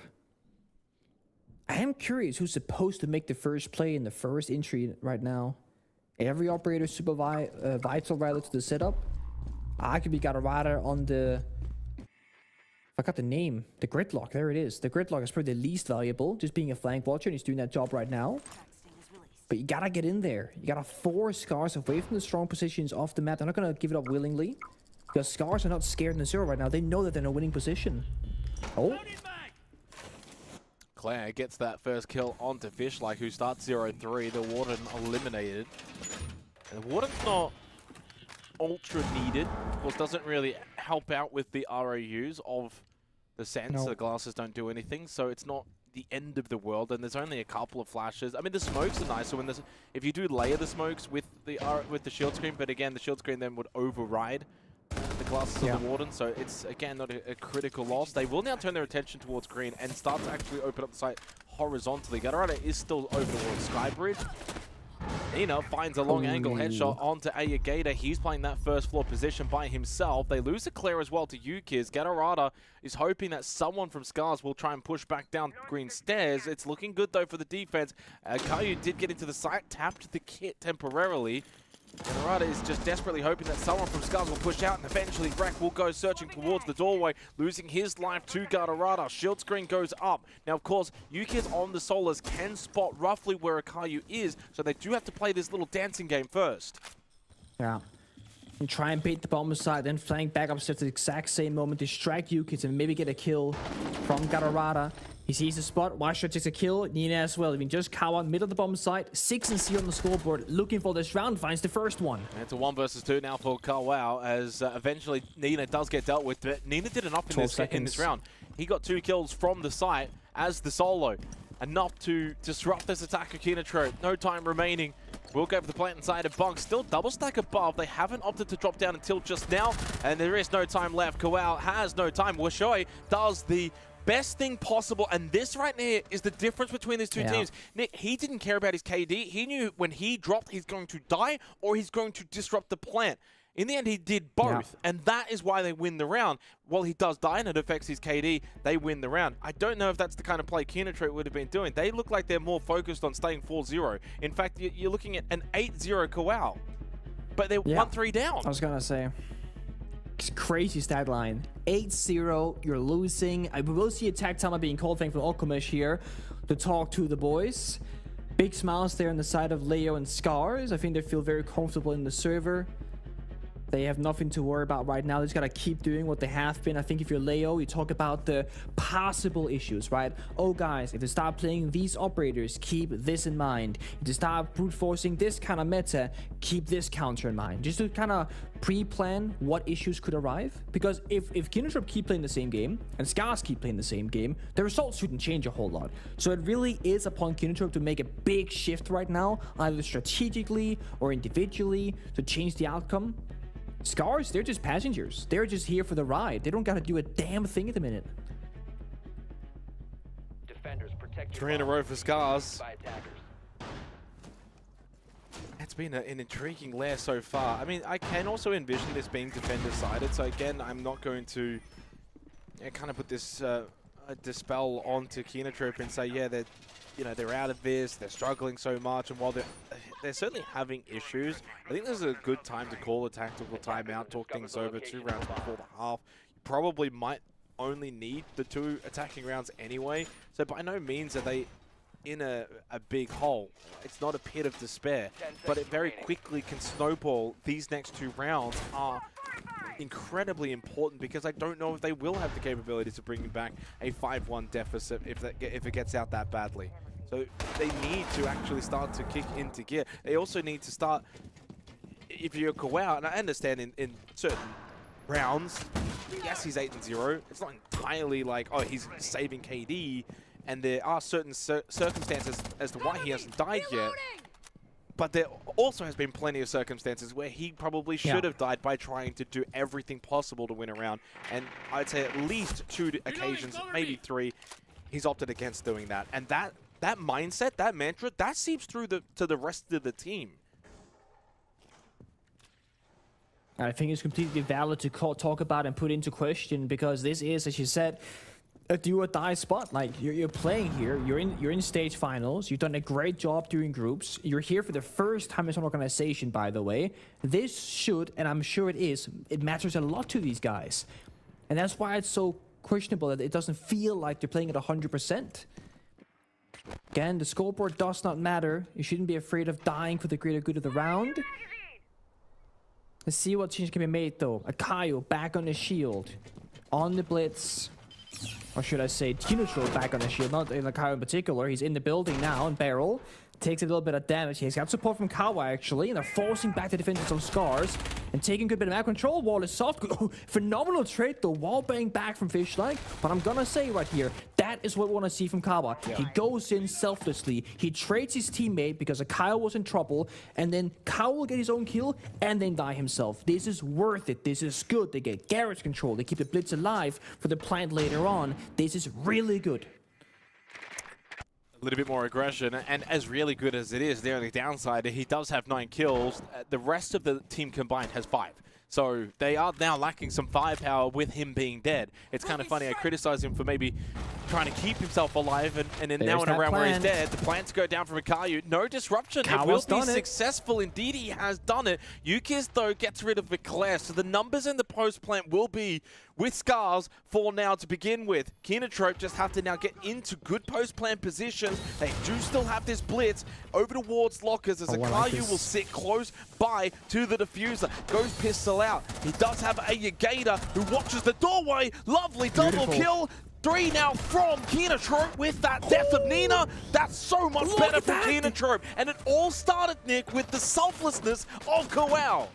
I am curious who's supposed to make the first play in the first entry right now. Every operator is super vital rather to the setup. Arguably got a rider on the... I got the name. The Gridlock. There it is. The Gridlock is probably the least valuable, just being a flank watcher, and he's doing that job right now. But you gotta get in there. You gotta force Scars away from the strong positions off the map. They're not gonna give it up willingly. Because Scars are not scared in the 0 right now. They know that they're in a winning position. Oh. Claire gets that first kill onto Fishlike, who starts 0-3. The Warden eliminated. And the Warden's not ultra needed. Of course, doesn't really help out with the ROUs of the sense. No. The glasses don't do anything, so it's not the end of the world. And there's only a couple of flashes. I mean, the smokes are nice. So when if you do layer the smokes with the shield screen, but again, the shield screen then would override the glasses of the Warden, so it's again not a critical loss. They will now turn their attention towards green and start to actually open up the site horizontally. Gatorada is still over towards Skybridge. Nina finds a long angle headshot onto Ayagata. He's playing that first floor position by himself. They lose a clear as well to Yukiz. Gatorada is hoping that someone from Scars will try and push back down green stairs. It's looking good though for the defense. Kayu did get into the site, tapped the kit temporarily. Gatorada is just desperately hoping that someone from Scars will push out, and eventually Rek will go searching towards the doorway, losing his life to Gatorada. Shield screen goes up. Now, of course, Yukiz on the Solas can spot roughly where Akayu is, so they do have to play this little dancing game first. Yeah. And try and bait the bomber side, then flank back upstairs at the exact same moment, distract Yukiz and maybe get a kill from Gatorada. He sees the spot, Washington takes a kill, Nina as well. I mean, just Kawa, middle of the bomb site, 6 and C on the scoreboard, looking for this round, finds the first one. And it's a 1 versus 2 now for Kawao, as eventually Nina does get dealt with, but Nina did enough in this round. He got 2 kills from the site as the solo, enough to disrupt this attack of Kinotrope. No time remaining. We'll go for the plant inside of Bunk. Still double stack above. They haven't opted to drop down until just now, and there is no time left. Kowal has no time. Washoi does the best thing possible, and this right here is the difference between these two teams. Nick, he didn't care about his KD. He knew when he dropped, he's going to die or he's going to disrupt the plant. In the end, he did both, and that is why they win the round. While he does die and it affects his KD, they win the round. I don't know if that's the kind of play Keenatrope would have been doing. They look like they're more focused on staying 4-0. In fact, you're looking at an 8-0 Kowal, but they're 1-3 down. I was going to say, it's crazy stat line. 8-0, you're losing. We will see attack timer being called. Thankfully, Alchemist here to talk to the boys. Big smiles there on the side of Leo and Scars. I think they feel very comfortable in the server. They have nothing to worry about right now. They just got to keep doing what they have been. I think if you're Leo, you talk about the possible issues, right? Oh, guys, if they start playing these operators, keep this in mind. If they start brute forcing this kind of meta, keep this counter in mind. Just to kind of pre-plan what issues could arrive. Because if Keenatrope keep playing the same game and Scars keep playing the same game, the results shouldn't change a whole lot. So it really is upon Keenatrope to make a big shift right now, either strategically or individually, to change the outcome. Scars, they're just passengers. They're just here for the ride. They don't got to do a damn thing at the minute. Defenders protect 3 in a row for Scars. It's been an intriguing lair so far. I mean, I can also envision this being defender-sided. So again, I'm not going to kind of put this dispel onto Keenatrope and say, yeah, they're out of this, they're struggling so much, and while they're certainly having issues, I think this is a good time to call a tactical timeout, talk things over 2 rounds before the half. You probably might only need the 2 attacking rounds anyway, so by no means are they in a big hole. It's not a pit of despair, but it very quickly can snowball. These next 2 rounds are incredibly important because I don't know if they will have the capability to bring back a 5-1 deficit if it gets out that badly. So they need to actually start to kick into gear. They also need to start, if you're Kowal, and I understand in certain rounds, yes, he's 8-0. It's not entirely like, oh, he's saving KD, and there are certain circumstances as to why he hasn't died yet. But there also has been plenty of circumstances where he probably should have died by trying to do everything possible to win a round. And I'd say at least 2 occasions, maybe 3, he's opted against doing that. And that mindset, that mantra, that seeps through to the rest of the team. I think it's completely valid to talk about and put into question because this is, as you said, a do or die spot. Like you're playing here, you're in stage finals, you've done a great job doing groups, you're here for the first time as an organization, by the way. This should, and I'm sure it matters a lot to these guys. And that's why it's so questionable that it doesn't feel like they're playing at 100%. Again, the scoreboard does not matter. You shouldn't be afraid of dying for the greater good of the round. Let's see what change can be made though. Akayo back on the shield. On the blitz. Or should I say Keenatrope back on the shield, not in Akayo in particular. He's in the building now, and Barrel takes a little bit of damage. He's got support from Kawa actually, and they're forcing back the defenders of Scars and taking a good bit of map control. Wall is soft. Phenomenal trade though. Wall bang back from Fishlike. But I'm gonna say right here, that is what we want to see from Kawa. Yeah. He goes in selflessly. He trades his teammate because Akayo was in trouble, and then Kawa will get his own kill and then die himself. This is worth it. This is good. They get garage control. They keep the blitz alive for the plant later on. This is really good. A little bit more aggression, and as really good as it is, the only downside, he does have 9 kills. The rest of the team combined has 5. So they are now lacking some firepower with him being dead. It's kind of funny, I criticize him for maybe trying to keep himself alive, and now in a round where he's dead, the plants go down from Akayu. No disruption. It will be successful. Indeed, he has done it. Yukis, though, gets rid of Eclair. So the numbers in the post plant will be with Scars for now to begin with. Keenatrope just have to now get into good post plant positions. They do still have this blitz over towards lockers as Akayu will sit close by to the diffuser. Goes pistol out. He does have a Yagator who watches the doorway. Lovely double kill. 3 now from Keenatrope with that death of Nina. That's so much better from Keenatrope. And it all started, Nick, with the selflessness of Kowal.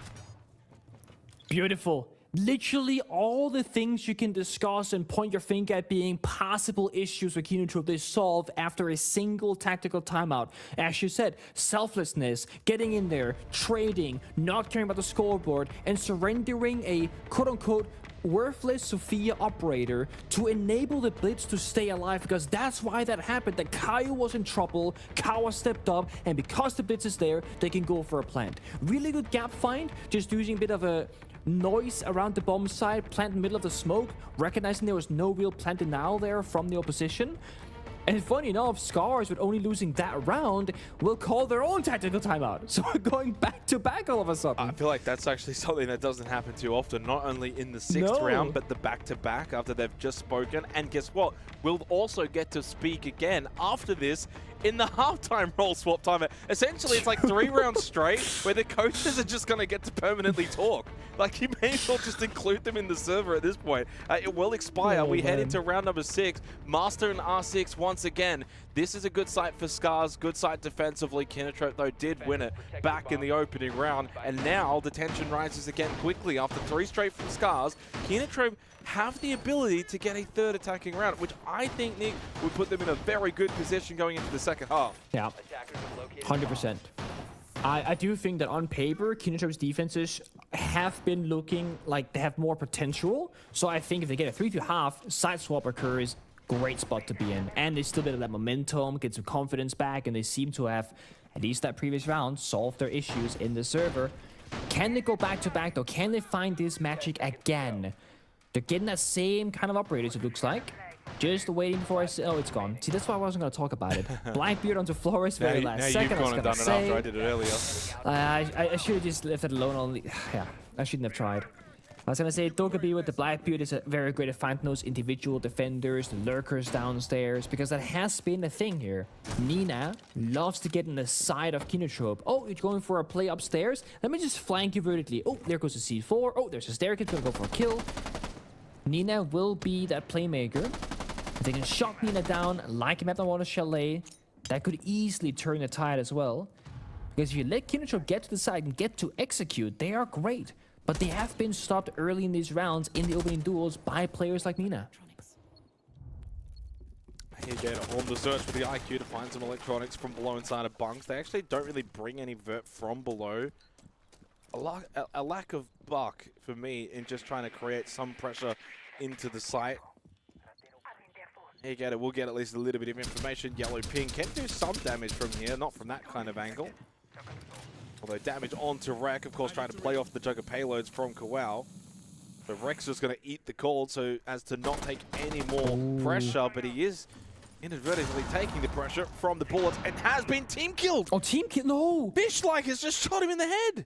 Beautiful. Literally all the things you can discuss and point your finger at being possible issues with Kinotrope, they solve after a single tactical timeout. As you said, selflessness, getting in there, trading, not caring about the scoreboard, and surrendering a quote-unquote worthless Sophia operator to enable the Blitz to stay alive, because that's why that happened. That Kaio was in trouble, Kawa stepped up, and because the Blitz is there, they can go for a plant. Really good gap find, just using a bit of a noise around the bomb side, plant in the middle of the smoke, recognizing there was no real plant denial there from the opposition. And funny enough, Scars, with only losing that round, will call their own tactical timeout. So we're going back to back all of a sudden. I feel like that's actually something that doesn't happen too often, not only in the 6th round, but the back-to-back after they've just spoken. And guess what? We'll also get to speak again after this in the halftime role swap timer. Essentially, it's like 3 rounds straight where the coaches are just going to get to permanently talk. Like, you may as well just include them in the server at this point. It will expire. We head into round number 6. Master and R6 once again. This is a good sight for Scars, good sight defensively. Kinotrope, though, did win it back in the opening round. And now the tension rises again quickly. After 3 straight from Scars, Kinotrope have the ability to get a 3rd attacking round, which I think, Nick, would put them in a very good position going into the second half. Yeah, 100%. I do think that on paper, Kinotrope's defenses have been looking like they have more potential. So I think if they get a 3-2 side swap occurs, great spot to be in. And they still get that momentum, get some confidence back, and they seem to have, at least that previous round, solved their issues in the server. Can they go back-to-back, though? Can they find this magic again? They're getting that same kind of operators, it looks like. Just waiting for us. Oh, it's gone. See, that's why I wasn't going to talk about it. Blackbeard onto Flores, very last second. You've gone and done it after I did it earlier. I should have just left it alone. Only, yeah, I shouldn't have tried. I was going to say, Togepi with the Blackbeard is very great at finding those individual defenders, the lurkers downstairs, because that has been a thing here. Nina loves to get in the side of Kinotrope. Oh, you're going for a play upstairs? Let me just flank you vertically. Oh, there goes the C4. Oh, there's a staircase, going to go for a kill. Nina will be that playmaker. If they can shot Nina down like a map on Water Chalet, that could easily turn the tide as well. Because if you let Kinotrope get to the side and get to execute, they are great. But they have been stopped early in these rounds in the opening duels by players like Nina. Again, on the search for the IQ to find some electronics from below inside of bunks. They actually don't really bring any vert from below. A lack of buck for me in just trying to create some pressure into the site. Here you go, we'll get at least a little bit of information. Yellow ping can do some damage from here, not from that kind of angle. Although damage onto Rek, of course, trying to play off the jug of payloads from Kawau. But Rek's just going to eat the cold so as to not take any more pressure, but he is inadvertently taking the pressure from the bullets and has been team killed. Oh, team kill? No! Fishlike has just shot him in the head.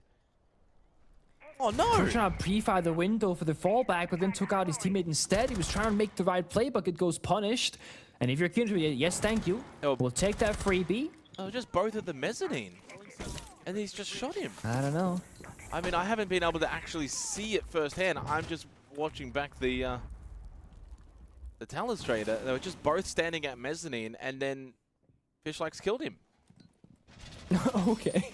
Oh no! He was trying to pre-fire the window for the fallback, but then took out his teammate instead. He was trying to make the right play, but it goes punished. And if you're Kinotrope, yes, thank you. Oh. We'll take that freebie. Oh, just both at the mezzanine. And he's just shot him. I don't know. I mean, I haven't been able to actually see it firsthand. I'm just watching back the Telestrator. They were just both standing at mezzanine, and then Fishlike's killed him. Okay.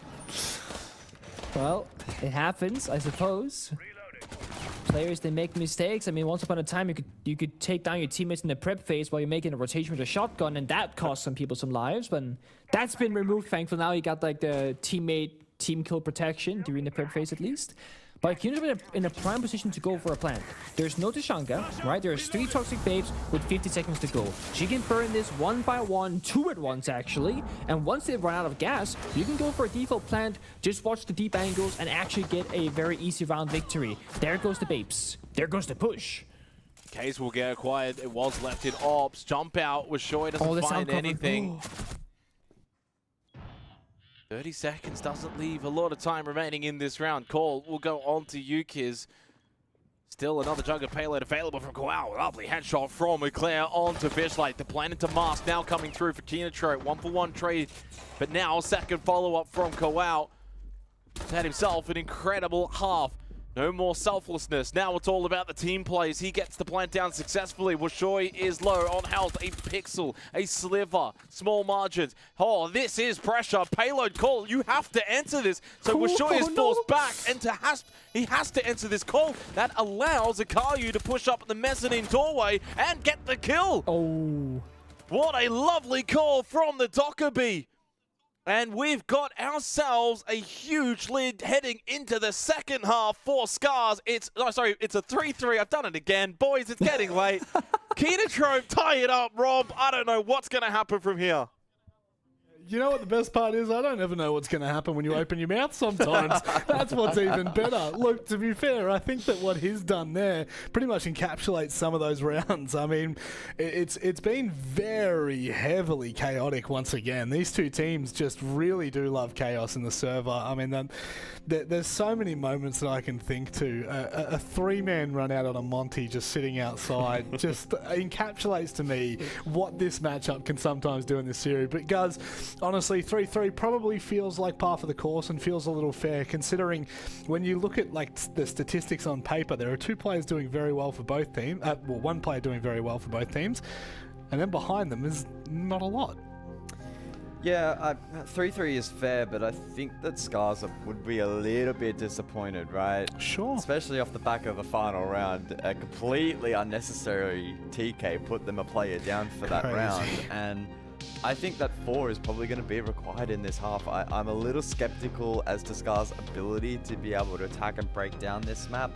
Well, it happens, I suppose. Players, they make mistakes. I mean, once upon a time, you could take down your teammates in the prep phase while you're making a rotation with a shotgun, and that cost some people some lives. But that's been removed, thankfully. Now you got like the team kill protection during the prep phase at least. But Kinotrope in a prime position to go for a plant. There's no Tashanka, right? There's 3 toxic babes with 50 seconds to go. She can burn this 1 by 1, 2 at once actually. And once they run out of gas, you can go for a default plant, just watch the deep angles and actually get a very easy round victory. There goes the babes. There goes the push. Case will get acquired. It was left in ops. Jump out was sure he doesn't find anything. 30 seconds doesn't leave a lot of time remaining in this round. Call will go on to Yukiz. Still another jug of payload available from Kawau. Lovely headshot from Eclair onto Fishlike. The plan into Mask now coming through for Kinotrope. 1-for-1 trade. But now second follow-up from Kawau. Had himself an incredible half. No more selflessness. Now it's all about the team plays. He gets the plant down successfully. Washoy is low on health. A pixel, a sliver, small margins. Oh, this is pressure. Payload call. You have to enter this. So Washoy is forced back, and he has to enter this call. That allows Akayu to push up the mezzanine doorway and get the kill. Oh. What a lovely call from the Dockerby. And we've got ourselves a huge lead heading into the second half for Scars. It's a 3-3. I've done it again. Boys, it's getting late. Keenatrope, tie it up, Rob. I don't know what's going to happen from here. You know what the best part is? I don't ever know what's going to happen when you open your mouth sometimes. That's what's even better. Look, to be fair, I think that what he's done there pretty much encapsulates some of those rounds. I mean, it's been very heavily chaotic once again. These two teams just really do love chaos in the server. I mean, there's so many moments that I can think to. A three-man run out on a Monty just sitting outside just encapsulates to me what this matchup can sometimes do in this series. But Guz, honestly, 3-3 probably feels like par for the course and feels a little fair, considering when you look at like the statistics on paper, there are two players doing very well for both teams. Well, one player doing very well for both teams, and then behind them is not a lot. Yeah, 3-3 is fair, but I think that Scars would be a little bit disappointed, right? Sure. Especially off the back of the final round. A completely unnecessary TK put them a player down for that round. And I think that 4 is probably going to be required in this half. I'm a little skeptical as to Scar's ability to be able to attack and break down this map.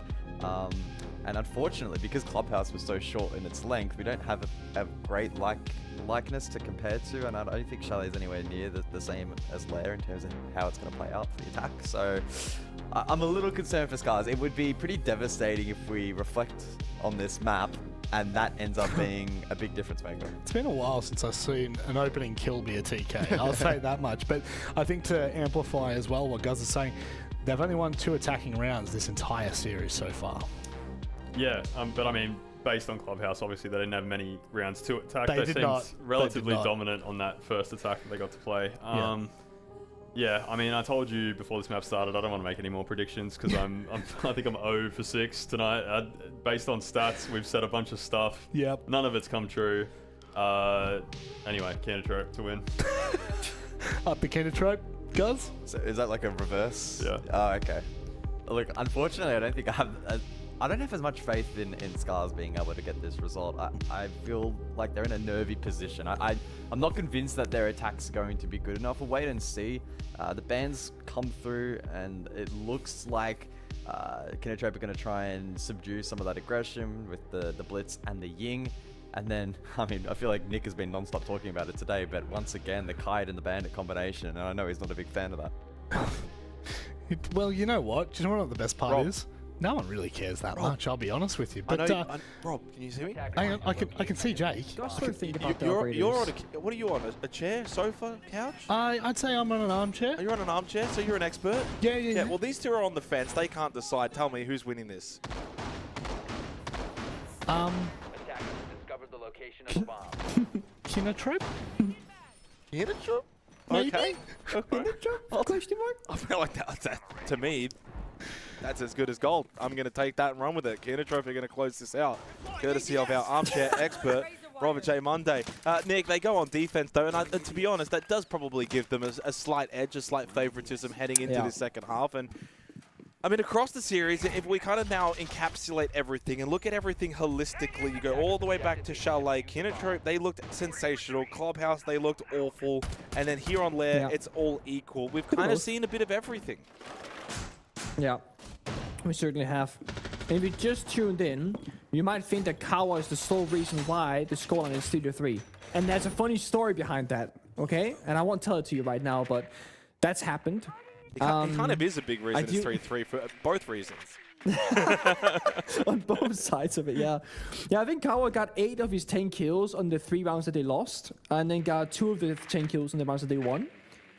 And unfortunately, because Clubhouse was so short in its length, we don't have a great likeness to compare to, and I don't think Chalet is anywhere near the same as Lair in terms of how it's going to play out for the attack. So I'm a little concerned for Scars. It would be pretty devastating if we reflect on this map and that ends up being a big difference maker. It's been a while since I've seen an opening kill be a TK. I'll say that much. But I think to amplify as well what Guz is saying, they've only won 2 attacking rounds this entire series so far. Yeah, but I mean, based on Clubhouse, obviously they didn't have many rounds to attack. They seemed not. relatively dominant on that first attack that they got to play. Yeah, I mean, I told you before this map started, I don't want to make any more predictions because I think I'm 0 for 6 tonight. Based on stats, we've said a bunch of stuff. Yep. None of it's come true. Anyway, Keenatrope to win. Up the Keenatrope, Guz? So is that like a reverse? Yeah. Oh, okay. Look, unfortunately, I don't think I don't have as much faith in Scars being able to get this result. I feel like they're in a nervy position. I'm not convinced that their attack's going to be good enough. We'll wait and see. The bans come through, and it looks like Keenatrope are going to try and subdue some of that aggression with the Blitz and the Ying. And then, I mean, I feel like Nick has been non-stop talking about it today, but once again, the Kite and the Bandit combination, and I know he's not a big fan of that. Well, you know what? Do you know what the best part Rob. is? No one really cares that Rob. much, I'll be honest with you. I But know, Rob, can you see me? hang on, I can see Jake. You're on what are you on? A chair, sofa, couch? I'd say I'm on an armchair. Are you on an armchair? So you're an expert? Yeah. Well, these two are on the fence. They can't decide. Tell me who's winning this. Attackers discovered the location of the bomb. Keenatrope? Keenatrope? Maybe? Question mark? I feel like that to me, that's as good as gold. I'm going to take that and run with it. Keenatrope are going to close this out, courtesy of our armchair expert, Robert J. Monday. Nick, they go on defense, though, and to be honest, that does probably give them a slight edge, a slight favoritism heading into this second half. And I mean, across the series, if we kind of now encapsulate everything and look at everything holistically, you go all the way back to Chalet, Keenatrope, they looked sensational. Clubhouse, they looked awful. And then here on Lair, it's all equal. We've kind of seen a bit of everything. Yeah, we certainly have. And if you just tuned in, you might think that Kawa is the sole reason why the scoreline is 3-3. And there's a funny story behind that, okay? And I won't tell it to you right now, but that's happened. It kind of is a big reason it's 3-3 for both reasons. On both sides of it, yeah. Yeah, I think Kawa got 8 of his 10 kills on the 3 rounds that they lost, and then got 2 of the 10 kills on the rounds that they won.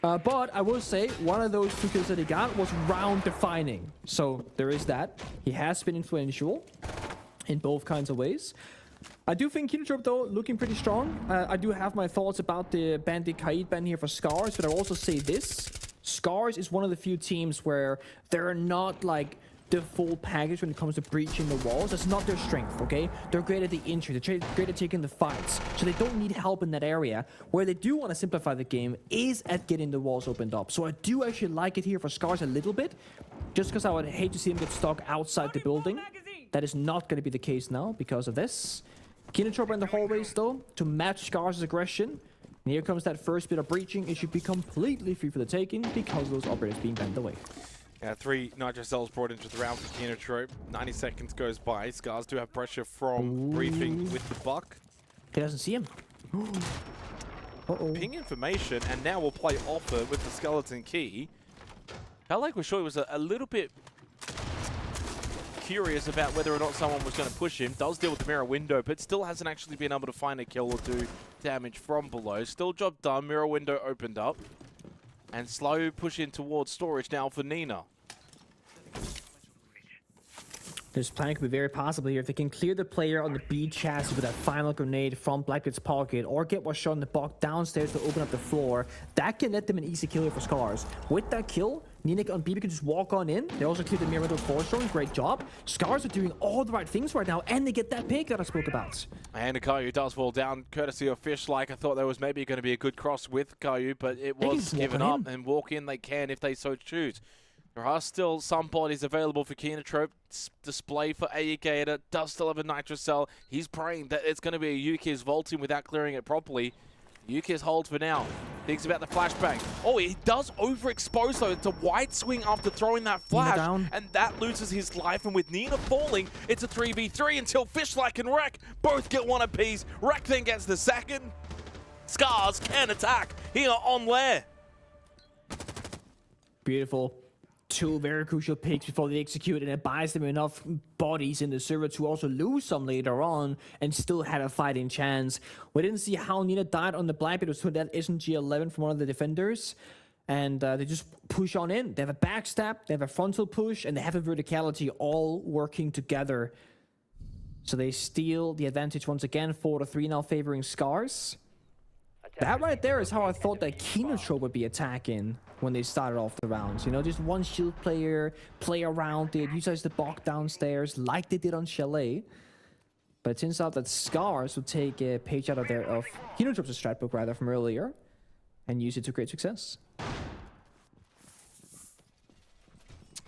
But I will say, one of those 2 kills that he got was round-defining. So there is that. He has been influential in both kinds of ways. I do think Keenatrope, though, looking pretty strong. I do have my thoughts about the Bandit Kaid ban here for Scars, but I'll also say this. Scars is one of the few teams where they're not, like, the full package when it comes to breaching the walls. That's not their strength, okay? They're great at the injury, they're great at taking the fights, so they don't need help in that area. Where they do want to simplify the game is at getting the walls opened up. So I do actually like it here for Scars a little bit, just because I would hate to see him get stuck outside the building. That is not going to be the case now because of this. Kinotrope in the hallways though, to match Scars' aggression. And here comes that first bit of breaching. It should be completely free for the taking because of those operators being banned away. Yeah, 3 Nitro Cells brought into the round for Kinotrope. 90 seconds goes by. Scars do have pressure from briefing with the buck. He doesn't see him. Ping information, and now we'll play offer with the skeleton key. Felt like Wishoy was a little bit curious about whether or not someone was going to push him. Does deal with the mirror window, but still hasn't actually been able to find a kill or do damage from below. Still job done. Mirror window opened up. And slow push in towards storage now for Nina. This plan could be very possible here. If they can clear the player on the B chassis with that final grenade from Blackbeard's pocket, or get what's shot in the box downstairs to open up the floor, that can let them an easy kill here for Scars. With that kill, Nina and BB can just walk on in. They also clear the mirror window for Storm. Great job. Scars are doing all the right things right now, and they get that pick that I spoke about. And Caillou does fall down, courtesy of Fish-like. I thought there was maybe going to be a good cross with Caillou, but it was given up, and walk in they can if they so choose. There are still some bodies available for Kinotrope. Display for Gator. Does still have a Nitro Cell. He's praying that it's going to be a Yuki's vaulting without clearing it properly. Yuki's hold for now. Thinks about the flashbang. Oh, he does overexpose though. It's a wide swing after throwing that flash. And that loses his life. And with Nina falling, it's a 3v3 until Fish-like and Wreck both get one apiece. Wreck then gets the second. Scars can attack here on Lair. Beautiful. 2 very crucial picks before they execute, and it buys them enough bodies in the server to also lose some later on and still had a fighting chance. We didn't see how Nina died on the Blackbeard. It was to that SMG-11 from one of the defenders, and they just push on in. They have a backstab, they have a frontal push, and they have a verticality all working together. So they steal the advantage once again, 4-3 now favoring Scars. That right there is how I thought that Kinotrope would be attacking when they started off the rounds. You know, just one shield player, play around it, utilize the block downstairs like they did on Chalet. But it turns out that Scars will take a page out of Kinotrope's strat book rather from earlier and use it to great success.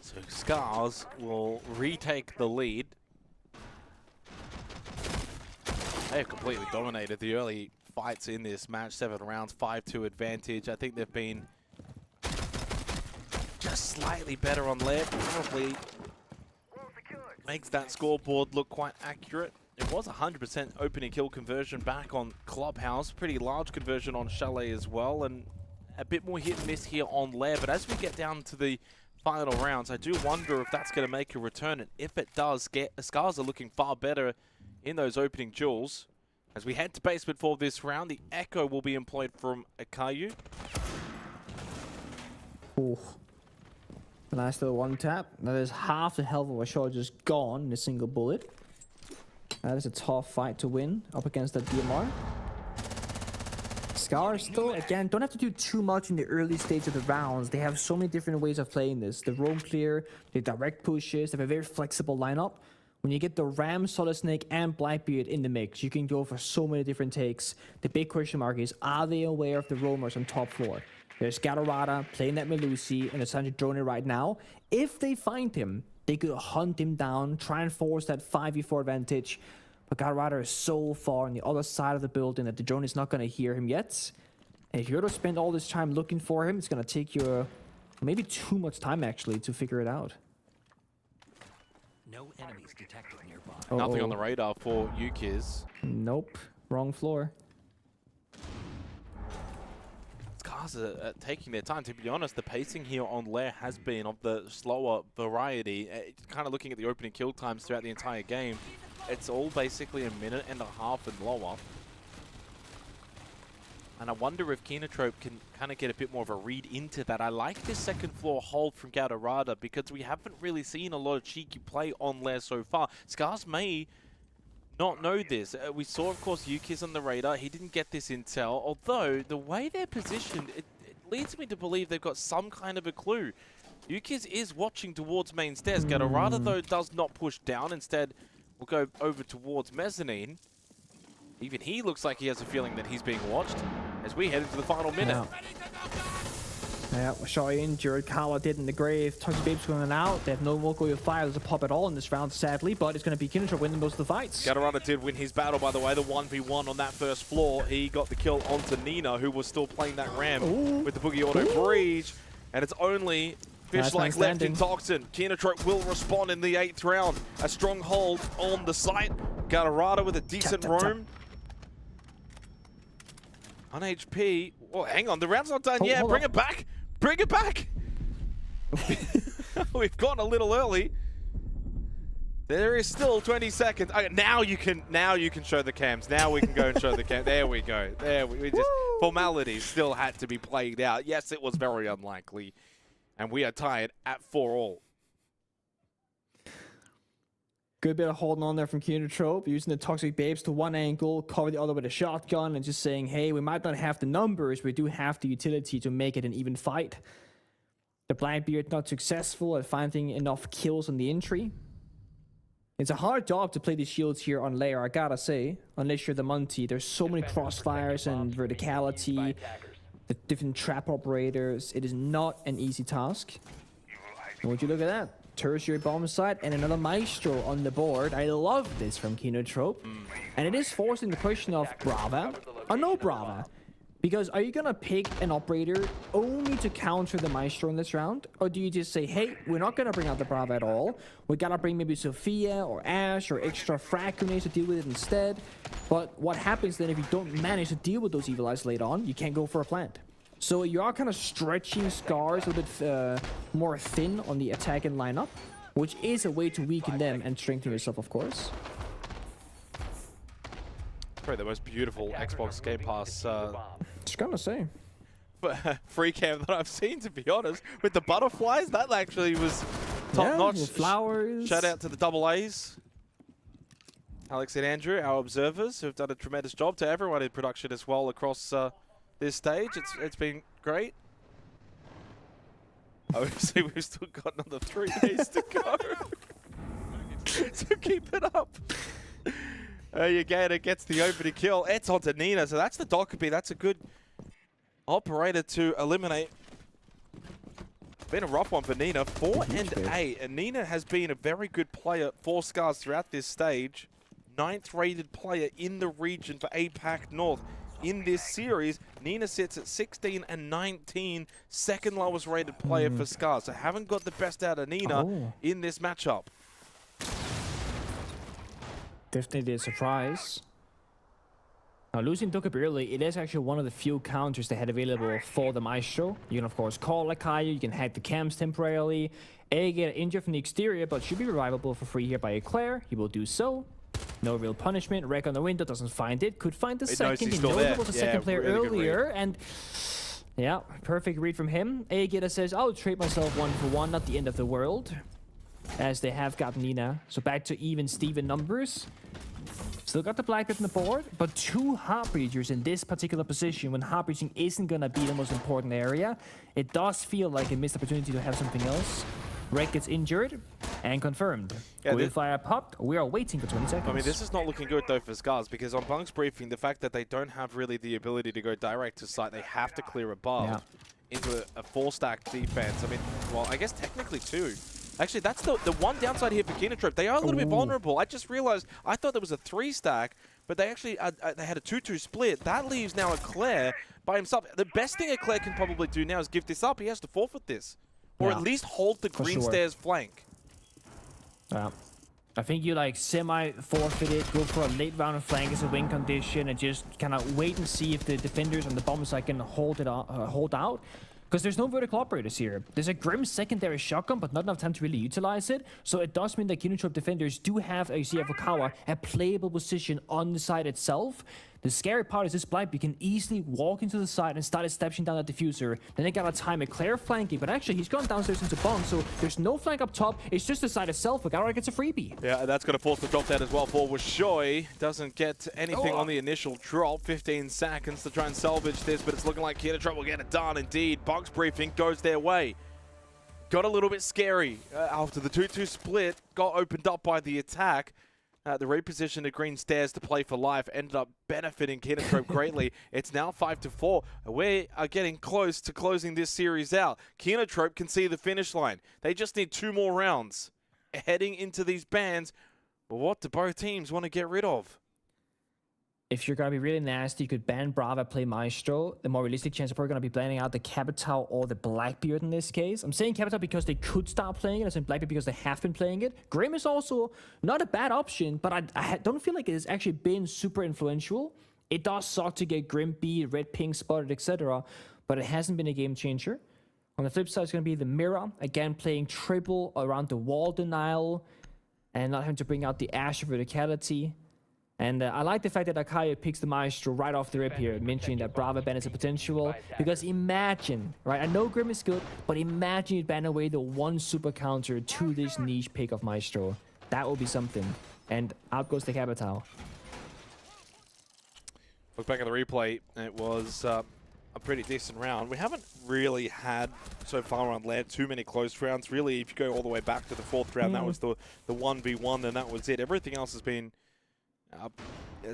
So Scars will retake the lead. They have completely dominated the early fights in this match. 7 rounds, 5-2 advantage. I think they've been just slightly better on left. Probably makes that scoreboard look quite accurate. It was 100% opening kill conversion back on Clubhouse. Pretty large conversion on Chalet as well. And a bit more hit and miss here on Lair. But as we get down to the final rounds, I do wonder if that's going to make a return. And if it does, Scars are looking far better in those opening duels. As we head to basement for this round, the Echo will be employed from Caillou. Ooh. Nice little one tap. That is half the health of a shot just gone in a single bullet. That is a tough fight to win up against that DMR. Scars still, again, don't have to do too much in the early stage of the rounds. They have so many different ways of playing this. The roam clear, the direct pushes, they have a very flexible lineup. When you get the Ram, Solid Snake, and Blackbeard in the mix, you can go for so many different takes. The big question mark is, are they aware of the roamers on top floor? There's Gatorada playing that Melusi and essentially drone it right now. If they find him, they could hunt him down, try and force that 5v4 advantage. But Gatorada is so far on the other side of the building that the drone is not going to hear him yet. And if you're to spend all this time looking for him, it's going to take you maybe too much time actually to figure it out. No enemies detected nearby. Nothing on the radar for Yukiz. Nope. Wrong floor. Scars are taking their time. To be honest, the pacing here on Lair has been of the slower variety. Kind of looking at the opening kill times throughout the entire game, it's all basically 1.5 minutes and lower. And I wonder if Kinotrope can kind of get a bit more of a read into that. I like this second floor hold from Gatorada because we haven't really seen a lot of cheeky play on Lair so far. Scars may not know this. We saw, of course, Yuki's on the radar. He didn't get this intel, although the way they're positioned, it leads me to believe they've got some kind of a clue. Yukiz is watching towards main stairs. Gatorada, though, does not push down. Instead, will go over towards mezzanine. Even he looks like he has a feeling that he's being watched as we head into the final minute. Yeah, Shaw injured, Kawa dead in the grave, Toxic Babes going out, they have no more go fire, there's a pop at all in this round, sadly, but it's going to be Kinshop winning most of the fights. Gatorada did win his battle, by the way, the 1v1 on that first floor. He got the kill onto Nina, who was still playing that ramp with the Boogie Auto Breach, and it's only Fish-like left in Toxin. Kinotrope will respond in the 8th round. A strong hold on the site. Gatorada with a decent roam. On HP. Oh, hang on, the round's not done yet. Bring it back. Bring it back. We've gone a little early. There is still 20 seconds. Okay, now you can show the cams. Now we can go and show the cam. There we go. There we just formalities still had to be played out. Yes, it was very unlikely. And we are tied at 4-all. Good bit of holding on there from Kinotrope, using the Toxic Babes to one angle, cover the other with a shotgun, and just saying, hey, we might not have the numbers, we do have the utility to make it an even fight. The Blackbeard not successful at finding enough kills on the entry. It's a hard job to play the shields here on layer, I gotta say, unless you're the Monty. There's so many crossfires and verticality, the different trap operators. It is not an easy task. And would you look at that? Tertiary bomb site and another Maestro on the board. I love this from Kinotrope. And it is forcing the question of Brava or no Brava. Because are you going to pick an operator only to counter the Maestro in this round? Or do you just say, hey, we're not going to bring out the Brava at all. We got to bring maybe Sophia or Ash or extra frag grenades to deal with it instead. But what happens then if you don't manage to deal with those Evil Eyes later on? You can't go for a plant. So you are kind of stretching Scars a little bit more thin on the attack and lineup, which is a way to weaken them and strengthen yourself, of course. Probably the most beautiful Xbox Game Pass just gonna say free cam that I've seen, to be honest. With the butterflies, that actually was top notch. With flowers. Shout out to the double A's. Alex and Andrew, our observers, who have done a tremendous job. To everyone in production as well across this stage. It's been great. Obviously, we've still got another 3 days to go. So keep it up. Gator gets the opening kill. It's onto Nina. So that's the Dokkaebi. That's a good operator to eliminate. Been a rough one for Nina. 4 and 8. And Nina has been a very good player for Scars throughout this stage. 9th rated player in the region for APAC North. In this series, Nina sits at 16 and 19, second lowest rated player for Scars. So haven't got the best out of Nina in this matchup. Definitely a surprise. Now, losing Dokkaebi early, it is actually one of the few counters they had available for the Maestro. You can, of course, call Akayu, you can hack the cams temporarily. A get injured from the exterior, but should be revivable for free here by Eclair. He will do so. No real punishment. Wreck on the window, doesn't find it. Could find the second. He knows there was a second player really earlier. And yeah, perfect read from him. Agita says, I'll trade myself 1-for-1, not the end of the world. As they have got Nina. So back to even Steven numbers. Still got the Blackbeard on the board, but 2 Heartbreachers in this particular position when Heartbreaching isn't going to be the most important area. It does feel like a missed opportunity to have something else. Wreck gets injured and confirmed. Yeah, fire popped. We are waiting for 20 seconds. I mean, this is not looking good though for Scars, because on Bunk's briefing, the fact that they don't have really the ability to go direct to site, they have to clear above into a 4-stack defense. I mean, well, I guess technically 2. Actually, that's the one downside here for Kinotrope. They are a little bit vulnerable. I just realized, I thought there was a 3-stack, but they actually they had a 2-2 split. That leaves now Eclair by himself. The best thing Eclair can probably do now is give this up. He has to forfeit this. Or at least hold the green stairs flank. Yeah. I think you like semi-forfeit it, go for a late round of flank as a win condition, and just kind of wait and see if the defenders on the bomb side can hold out. Because there's no vertical operators here. There's a grim secondary shotgun, but not enough time to really utilize it. So it does mean that Kinotrope defenders do have, as you see Fukawa, a playable position on the side itself. The scary part is this blind you can easily walk into the side and start establishing down that diffuser. Then they gotta time a Claire flanking, but actually he's gone downstairs into bomb, so there's no flank up top. It's just the side itself. Gara gets a freebie. Yeah, that's going to force the drop down as well for Wishoy. Doesn't get anything on the initial drop. 15 seconds to try and salvage this, but it's looking like Kinatrop will get it done indeed. Bugs briefing goes their way. Got a little bit scary after the 2-2 split. Got opened up by the attack. The reposition of Green Stairs to play for life ended up benefiting Kinatrop greatly. It's now 5-4. We are getting close to closing this series out. Kinatrop can see the finish line. They just need 2 more rounds. Heading into these bans, what do both teams want to get rid of? If you're going to be really nasty, you could ban Brava, play Maestro. The more realistic chance, you're probably going to be planning out the Capital or the Blackbeard in this case. I'm saying Capital because they could start playing it, as in Blackbeard because they have been playing it. Grim is also not a bad option, but I don't feel like it has actually been super influential. It does suck to get Grim B, Red Pink spotted, etc., but it hasn't been a game changer. On the flip side, it's going to be the Mirror, again playing triple around the wall denial and not having to bring out the Ash of verticality. And I like the fact that Akayo picks the Maestro right off the rip here, mentioning that Brava ban is a potential. Because imagine, right, I know Grim is good, but imagine you ban away the one super counter to this niche pick of Maestro. That would be something. And out goes the Capital. Look back at the replay, it was a pretty decent round. We haven't really had, so far on land, too many close rounds. Really, if you go all the way back to the 4th round, that was the 1v1, and that was it. Everything else has been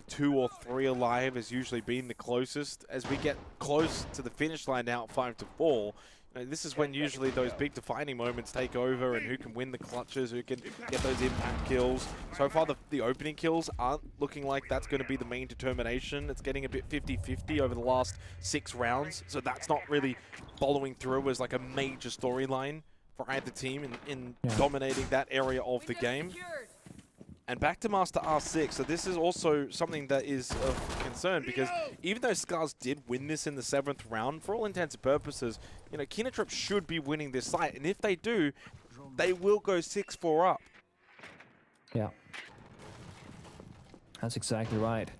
2 or 3 alive has usually been the closest. As we get close to the finish line now at 5-4, this is when usually those big defining moments take over and who can win the clutches, who can get those impact kills. So far, the opening kills aren't looking like that's going to be the main determination. It's getting a bit 50-50 over the last 6 rounds, so that's not really following through as like a major storyline for either team in dominating that area of the game. And back to Master R6, so this is also something that is of concern because even though Scars did win this in the 7th round, for all intents and purposes, Kinatrop should be winning this site. And if they do, they will go 6-4 up. Yeah. That's exactly right.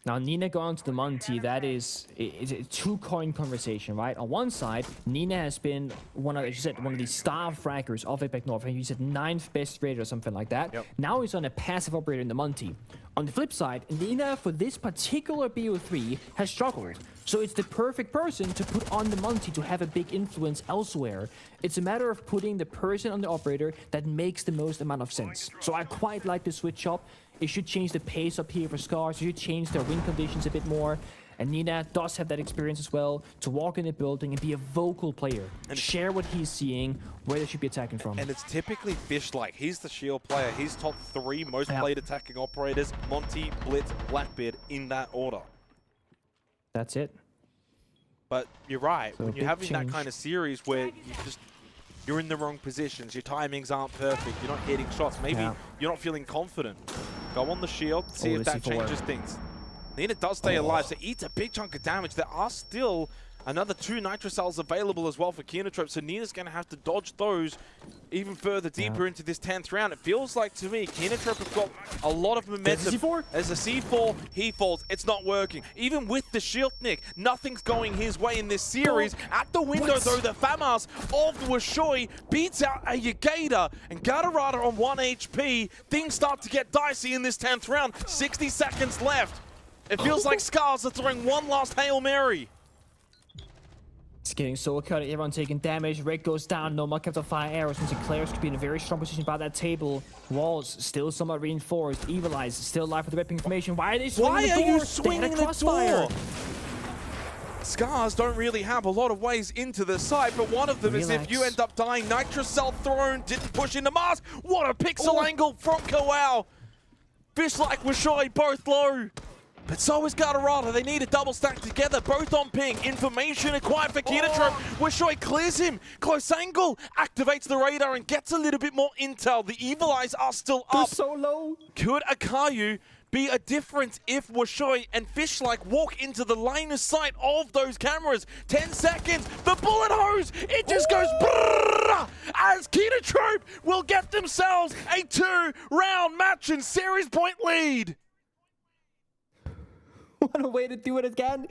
Now, Nina going to the Monty, that is it's a 2-coin conversation, right? On one side, Nina has been one of the star fraggers of Epic North. He said 9th best rated or something like that. Yep. Now he's on a passive operator in the Monty. On the flip side, Nina, for this particular BO3, has struggled. So it's the perfect person to put on the Monty to have a big influence elsewhere. It's a matter of putting the person on the operator that makes the most amount of sense. So I quite like the switch up. It should change the pace up here for Scars. It should change their win conditions a bit more. And Nina does have that experience as well to walk in the building and be a vocal player and share what he's seeing, where they should be attacking from. And it's typically Fish-like. He's the shield player. He's top 3 most played attacking operators. Monty, Blitz, Blackbeard in that order. That's it. But you're right. So when you're having that kind of series where you're in the wrong positions, your timings aren't perfect, you're not hitting shots, maybe you're not feeling confident. Go on the shield, see if that changes things. Nina does stay alive, so eats a big chunk of damage. There are still another 2 Nitro Cells available as well for Kinatrop, so Nina's going to have to dodge those even further deeper into this 10th round. It feels like to me, Kinatrop have got a lot of momentum. As a C4, he falls. It's not working. Even with the shield nick, nothing's going his way in this series. At the window, though, the FAMAS of Wishoy beats out a Yagata and Gatarada on 1 HP. Things start to get dicey in this 10th round. 60 seconds left. It feels like Scars are throwing one last Hail Mary. It's getting so cut. Everyone taking damage. Red goes down. No more kept on fire arrows. And Sinclair's could be in a very strong position by that table. Walls still somewhat reinforced. Evil Eyes still alive with the red pink information. Why are they swinging the door? Why are you swinging the door? Scars don't really have a lot of ways into the site, but one of them is if you end up dying. Nitro Cell thrown, didn't push into Mars. What a pixel angle from Kawao. Fish-like Wishoy, both low. But so is Gatarada. They need a double stack together, both on ping. Information acquired for Kinatrop. Wishoy clears him. Close angle. Activates the radar and gets a little bit more intel. The Evil Eyes are still up. They're so low. Could Akayu be a difference if Wishoy and Fish-like walk into the line of sight of those cameras? 10 seconds. The bullet hose. It just goes brrrr, as Kinatrop will get themselves a 2-round match and series point lead. find a way to do it again.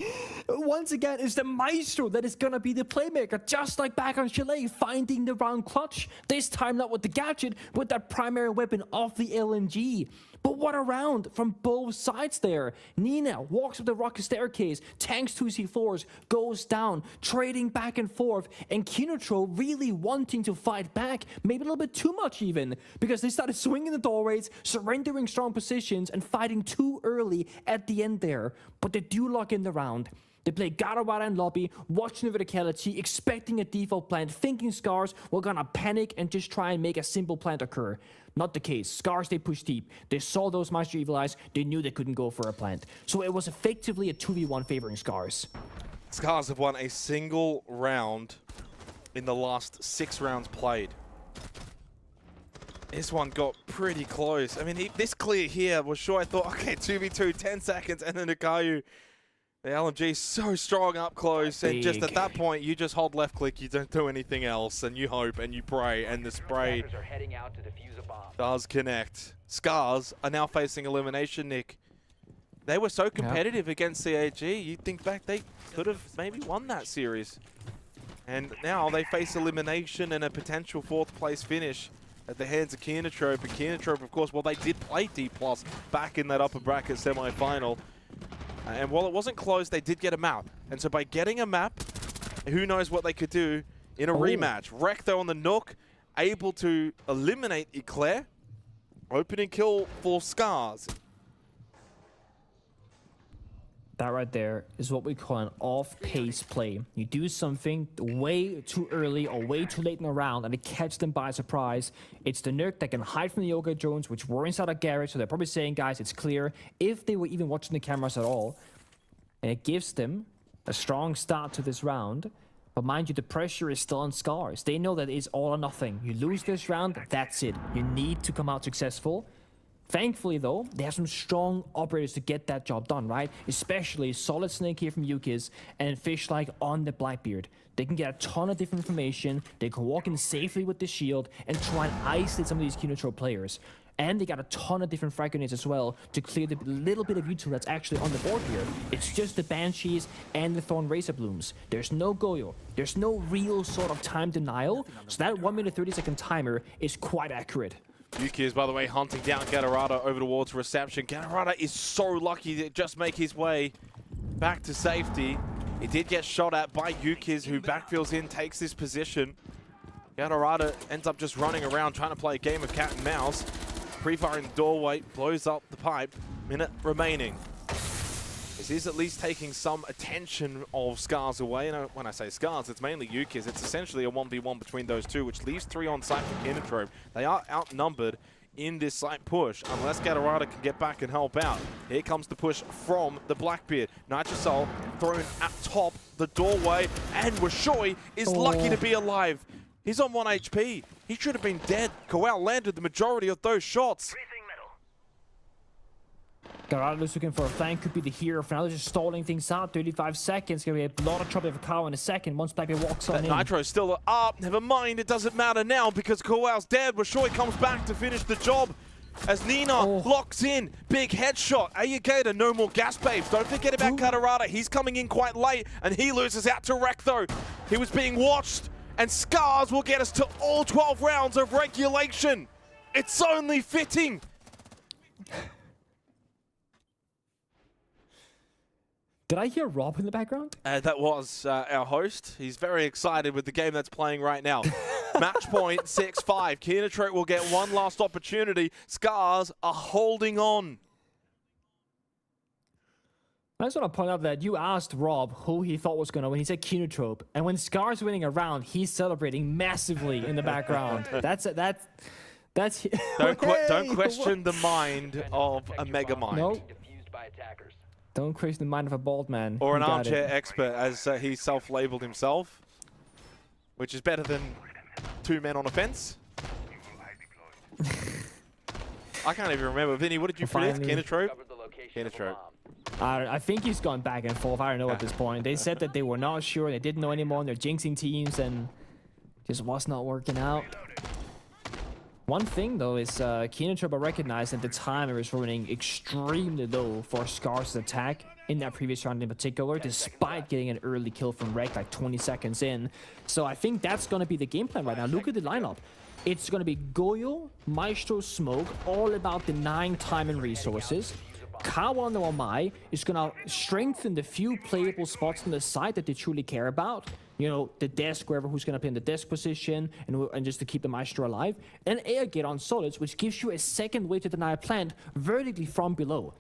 Once again, it's the Maestro that is gonna be the playmaker, just like back on Chalet, finding the round clutch. This time not with the gadget, with that primary weapon of the LNG. But what a round from both sides there. Nina walks up the rocket staircase, tanks 2 C4s, goes down, trading back and forth, and Kinotro really wanting to fight back, maybe a little bit too much even, because they started swinging the doorways, surrendering strong positions, and fighting too early at the end there. But they do lock in the round. They play Garawara and lobby, watching the verticality, expecting a default plant, thinking Scars were gonna panic and just try and make a simple plant occur. Not the case. Scars, they pushed deep. They saw those Master Evil Eyes. They knew they couldn't go for a plant. So it was effectively a 2v1 favoring Scars. Scars have won a single round in the last 6 rounds played. This one got pretty close. I mean, this clear here was sure I thought, okay, 2v2, 10 seconds, and then Akayu. The LMG is so strong up close, and just at that point, you just hold left click, you don't do anything else, and you hope and you pray, and the spray does connect. Scars are now facing elimination, Nick. They were so competitive against CAG, you'd think back they could have maybe won that series. And now they face elimination and a potential 4th place finish at the hands of Kinotrope. And Kinotrope, of course, well, they did play D+ back in that upper bracket semi-final. And while it wasn't close, they did get a map. And so by getting a map, who knows what they could do in a rematch. Recto on the Nook, able to eliminate Eclair. Opening kill for Scars. That right there is what we call an off-pace play. You do something way too early or way too late in the round and it catches them by surprise. It's the Nerk that can hide from the Yoga drones, which were inside a garage, so they're probably saying, guys, it's clear, if they were even watching the cameras at all. And it gives them a strong start to this round. But mind you, the pressure is still on Scars. They know that it's all or nothing. You lose this round, that's it. You need to come out successful. Thankfully, though, they have some strong operators to get that job done, right? Especially Solid Snake here from Yukis and Fishlike on the Blackbeard. They can get a ton of different information, they can walk in safely with the shield and try and isolate some of these Kinotro players. And they got a ton of different frag grenades as well to clear the little bit of util that's actually on the board here. It's just the Banshees and the Thorn Razor Blooms. There's no Goyo. There's no real sort of time denial. So that 1 minute 30-second timer is quite accurate. Yuki is, by the way, hunting down Gatarada over towards reception. Gatarada is so lucky to just make his way back to safety. He did get shot at by Yukis, who backfills in, takes this position. Gatarada ends up just running around trying to play a game of cat and mouse. Pre-fire in the doorway, blows up the pipe. Minute remaining. This is at least taking some attention of Scars away. And when I say Scars, it's mainly Yukis. It's essentially a 1v1 between those two, which leaves 3 on site for Kinotrope. They are outnumbered in this site push, unless Gatarada can get back and help out. Here comes the push from the Blackbeard. Nitrosol thrown at top the doorway, and Washoi is lucky to be alive. He's on 1 HP. He should have been dead. Kowal landed the majority of those shots. Garada's looking for a flank, could be the hero for now. They're just stalling things out. 35 seconds. Gonna be a lot of trouble for Kyle in a second once Blackbeard walks on in. Nitro's still up. Never mind, it doesn't matter now because Kowal's dead. Washoi comes back to finish the job as Nina locks in. Big headshot. Ayagator, no more gas babes. Don't forget about Gatarada. He's coming in quite late and he loses out to Recto. He was being watched, and Scars will get us to all 12 rounds of regulation. It's only fitting. Did I hear Rob in the background? That was our host. He's very excited with the game that's playing right now. Match point 6-5. Kinotrope will get one last opportunity. Scars are holding on. I just want to point out that you asked Rob who he thought was going to win. He said Kinotrope. And when Scar's winning a round, he's celebrating massively in the background. That's Don't question the mind of a mega mind. Nope. Don't question the mind of a bald man. Or an armchair expert, as he self-labeled himself. Which is better than 2 men on a fence. I can't even remember. Vinny, what did you predict? Kinotrope? Kinotrope. I think he's gone back and forth. I don't know at this point. They said that they were not sure. They didn't know anymore. And they're jinxing teams and just was not working out. One thing though is Keenan Turbo recognized at the time it was running extremely low for Scar's attack in that previous round in particular, despite getting an early kill from Rek like 20 seconds in. So I think that's going to be the game plan right now. Look at the lineup. It's going to be Goyo, Maestro, Smoke, all about denying time and resources. Kawa no Amai is going to strengthen the few playable spots on the side that they truly care about. You know, the desk, wherever who's going to play in the desk position, and just to keep the Maestro alive. And Airgate on solids, which gives you a second way to deny a plant vertically from below.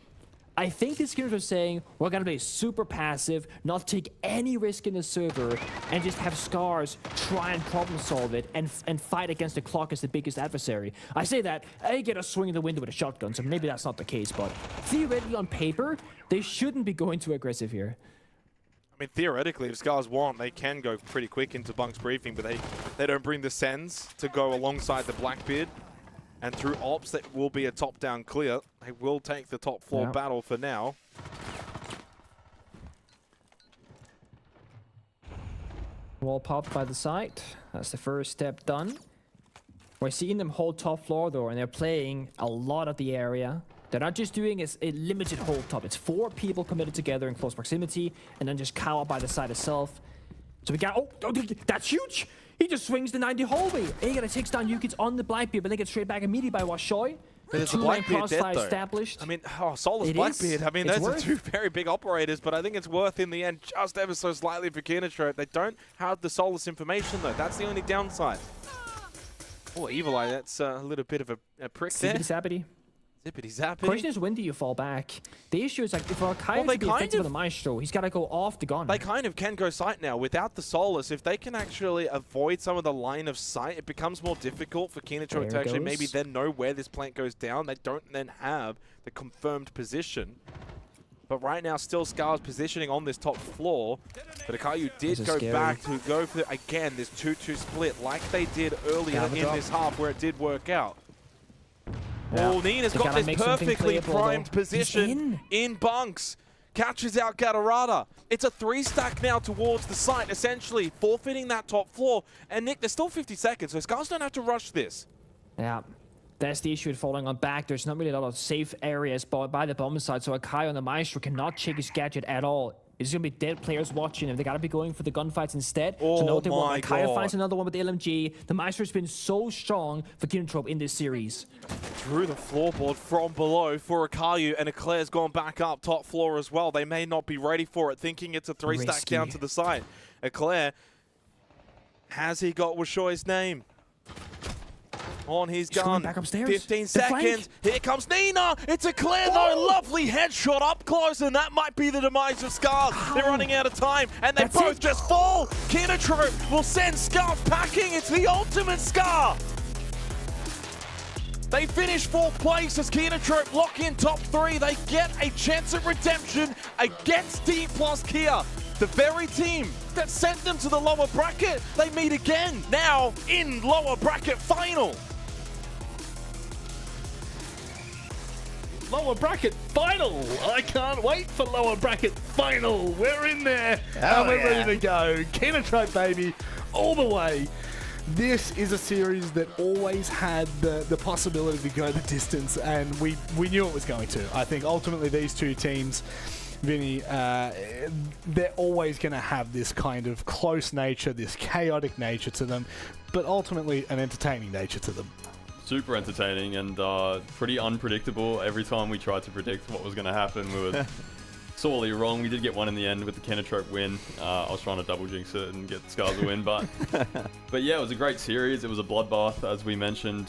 I think the skinners are saying, we're going to play super passive, not take any risk in the server, and just have Scars try and problem solve it and fight against the clock as the biggest adversary. I say that, I get a swing in the window with a shotgun, so maybe that's not the case, but theoretically on paper, they shouldn't be going too aggressive here. I mean, theoretically, if Scars want, they can go pretty quick into Bunk's briefing, but they don't bring the Sens to go alongside the Blackbeard. And through ops, that will be a top-down clear. They will take the top floor battle for now. Wall popped by the side. That's the first step done. We're seeing them hold top floor though, and they're playing a lot of the area. They're not just doing a limited hold top. It's 4 people committed together in close proximity, and then just Kawa by the side itself. So we got, oh, that's huge! He just swings the 90 hallway. Aegata takes down Yukits on the Blackbeard, but they get straight back immediately by Washoy. But it's a Blackbeard dead, though. Established. I mean, Solus Blackbeard, I mean, those are 2 very big operators, but I think it's worth in the end just ever so slightly for Kinatrope. They don't have the Solus information, though. That's the only downside. Oh, Evil Eye, that's a little bit of a prick there. Zippity-zappity. Zippity-zappity. Question is, when do you fall back? The issue is, like, if Archive to be effective with the Maestro, he's got to go off the gun. They kind of can go sight now. Without the Solus, if they can actually avoid some of the line of sight, it becomes more difficult for Kinatrope to actually maybe then know where this plant goes down. They don't then have the confirmed position. But right now, still Scar's positioning on this top floor. But Akayu did go back to go for, again, this 2-2 split like they did earlier in this half where it did work out. Yeah. Oh, Nina's got this perfectly primed position in bunks. Catches out Gatorada. It's a 3-stack now towards the site, essentially forfeiting that top floor. And Nick, there's still 50 seconds, so Scars don't have to rush this. Yeah. That's the issue with falling on back. There's not really a lot of safe areas by the bomb side, so Akai on the Maestro cannot check his gadget at all. It's going to be dead players watching him. They got to be going for the gunfights instead. Oh, so no, they my Kaya God. finds another one with the LMG. The Maestro's been so strong for Kinatrope in this series. Through the floorboard from below for Akayu, and Eclair's gone back up top floor as well. They may not be ready for it, thinking it's a 3-stack down to the side. Eclair, has he got Washoy's name on his gun? Back upstairs. 15 seconds. Here comes Nina. It's Eclair though. Lovely headshot up close, and that might be the demise of Scars. They're running out of time, and they both just fall. Kinatrope will send Scars packing. It's the ultimate Scar. They finish 4th place as Kinatrope lock in top 3. They get a chance at redemption against Team Plus Kia. The very team that sent them to the lower bracket, they meet again now in lower bracket final. Lower bracket final. I can't wait for lower bracket final. We're in there and we're ready to go. Kinatrope, baby, all the way. This is a series that always had the possibility to go the distance, and we knew it was going to. I think ultimately these 2 teams, Vinny, they're always going to have this kind of close nature, this chaotic nature to them, but ultimately an entertaining nature to them. Super entertaining and pretty unpredictable. Every time we tried to predict what was going to happen, we were sorely wrong. We did get one in the end with the Kinatrope win. I was trying to double jinx it and get Scars a win, but yeah, it was a great series. It was a bloodbath, as we mentioned.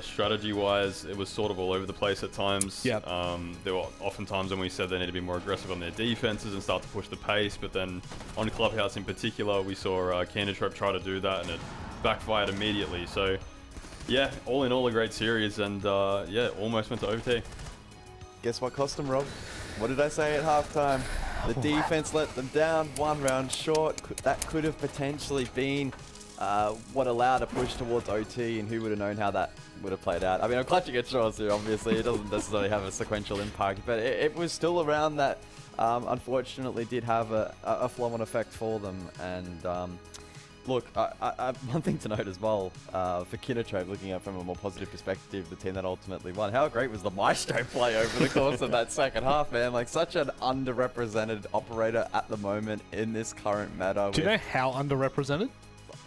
Strategy-wise, it was sort of all over the place at times. Yep. There were often times when we said they need to be more aggressive on their defenses and start to push the pace, but then on Clubhouse in particular, we saw Kinatrope try to do that, and it backfired immediately. So yeah, all in all, a great series, and yeah, almost went to OT. Guess what cost them, Rob? What did I say at halftime? The defense let them down 1 round short. That could have potentially been what allowed a push towards OT, and who would have known how that would have played out. I mean, I'm clutching at straws here, obviously. It doesn't necessarily have a sequential impact, but it was still around that. Unfortunately, did have a flow-on effect for them, and Look, one thing to note as well, for Kinotrope, looking at it from a more positive perspective, the team that ultimately won, how great was the Maestro play over the course of that second half, man? Like, such an underrepresented operator at the moment in this current meta. Do you know how underrepresented?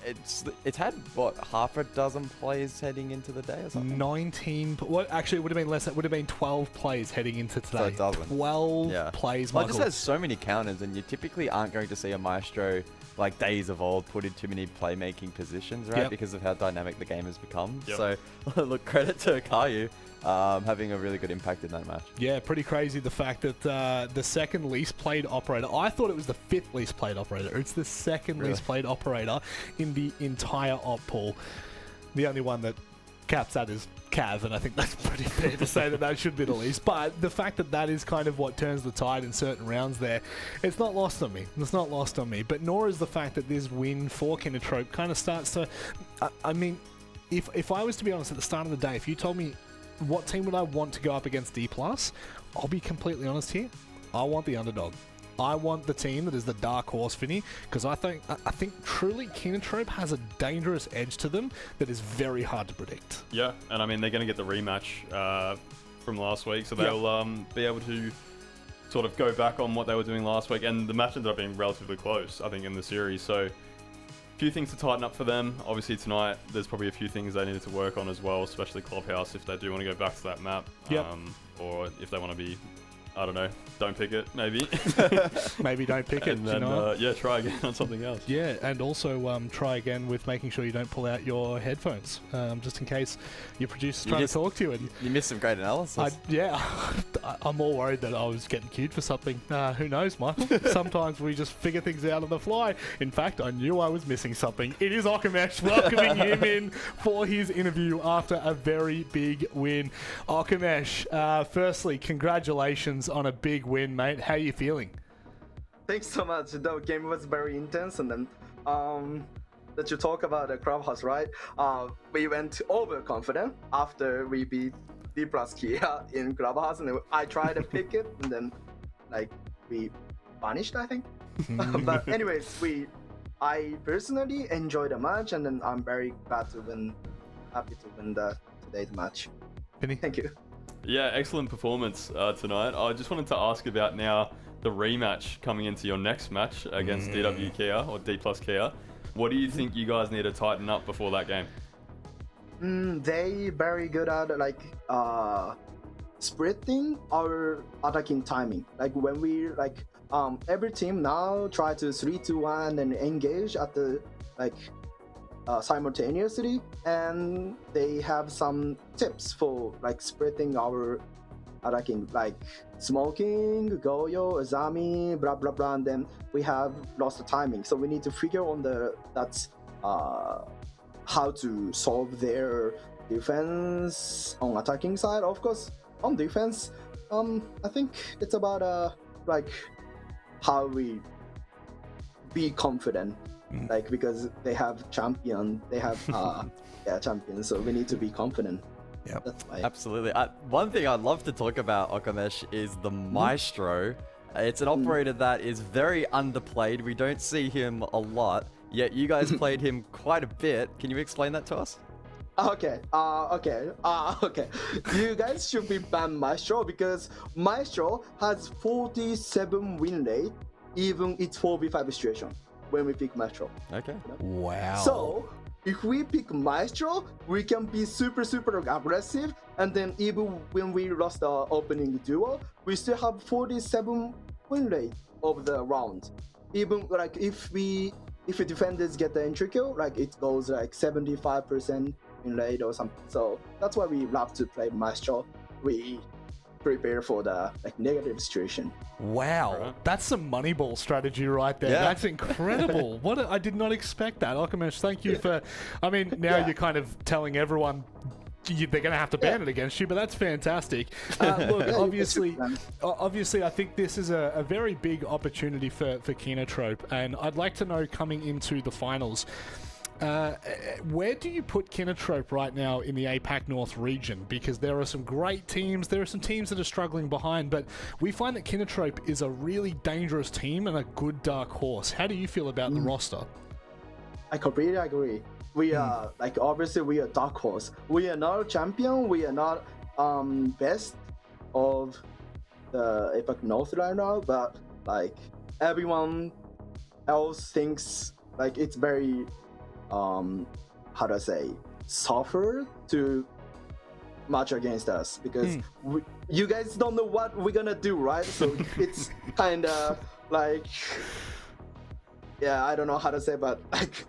It's had, what, half a dozen plays heading into the day or something? 19. What? Actually, it would have been less. It would have been 12 plays heading into today. So a dozen. 12 plays, Well, it Michael. just has so many counters, and you typically aren't going to see a Maestro like days of old put in too many playmaking positions, right? Yep. Because of how dynamic the game has become. Yep. So, look, credit to Caillou having a really good impact in that match. Yeah, pretty crazy the fact that the second least played operator, I thought it was the fifth least played operator. It's the second least played operator in the entire op pool. The only one that caps that is Cav, and I think that's pretty fair to say that should be the least. But the fact that that is kind of what turns the tide in certain rounds there, it's not lost on me. It's not lost on me. But nor is the fact that this win for Kinotrope kind of starts to... I mean, if I was to be honest, at the start of the day, if you told me what team would I want to go up against D+, I'll be completely honest here. I want the underdog. I want the team that is the dark horse, Vinny, because I think truly Kinotrope has a dangerous edge to them that is very hard to predict. Yeah, and I mean, they're going to get the rematch from last week, so they'll be able to sort of go back on what they were doing last week, and the match ended up being relatively close, I think, in the series. So a few things to tighten up for them. Obviously tonight, there's probably a few things they needed to work on as well, especially Clubhouse, if they do want to go back to that map. Yep. Or if they want to be, I don't know, don't pick it, maybe. Maybe don't pick it. And then, you know? yeah, try again on something else. Yeah, and also try again with making sure you don't pull out your headphones, just in case your producer's trying to talk to you. And you missed some great analysis. I'm more worried that I was getting cued for something. Who knows, Michael? Sometimes we just figure things out on the fly. In fact, I knew I was missing something. It is Okamesh welcoming him in for his interview after a very big win. Okamesh, firstly, congratulations on a big win, mate. How are you feeling? Thanks so much. The game was very intense, and then that you talk about the Clubhouse, right? We went overconfident after we beat D+ Kia in Clubhouse, and I tried to pick it, and then we vanished, I think. But anyways, I personally enjoyed the match, and then I'm very glad to win, happy to win today's match. Vinny? Thank you. Yeah, excellent performance tonight. I just wanted to ask about now the rematch coming into your next match against DW Kia or D+ Kia. What do you think you guys need to tighten up before that game? They very good at splitting our attacking timing. Like when we every team now try to 3-2-1 and engage at the simultaneously, and they have some tips for splitting our attacking, like smoking, Goyo, Azami, blah blah blah, and then we have lost the timing. So we need to figure on how to solve their defense on attacking side. Of course, on defense, I think it's about how we be confident. Because they have champion, they have champions, so we need to be confident. Yeah, that's why. Absolutely. One thing I'd love to talk about, Okamesh, is the Maestro. It's an operator that is very underplayed. We don't see him a lot, yet you guys played him quite a bit. Can you explain that to us? Okay. You guys should be ban Maestro, because Maestro has 47 win rate, even it's 4v5 situation when we pick Maestro. Okay. Wow. So if we pick Maestro, we can be super aggressive, and then even when we lost the opening duo, we still have 47 win rate of the round. Even if defenders get the entry kill, it goes 75% win rate or something. So that's why we love to play Maestro. We prepare for the negative situation. Wow, that's some Moneyball strategy right there. Yeah. That's incredible. I did not expect that. Okamesh, thank you for... I mean, now you're kind of telling everyone they're going to have to ban it against you, but that's fantastic. Look, obviously, I think this is a very big opportunity for Kinotrope, and I'd like to know, coming into the finals, where do you put Kinotrope right now in the APAC North region? Because there are some great teams, there are some teams that are struggling behind, but we find that Kinotrope is a really dangerous team and a good dark horse. How do you feel about the roster? I completely agree. We are like obviously we are dark horse. We are not a champion. We are not best of the APAC North right now. But like everyone else thinks like it's very how do I say suffer to match against us because you guys don't know what we're gonna do, right? So it's kind of like I don't know how to say, but like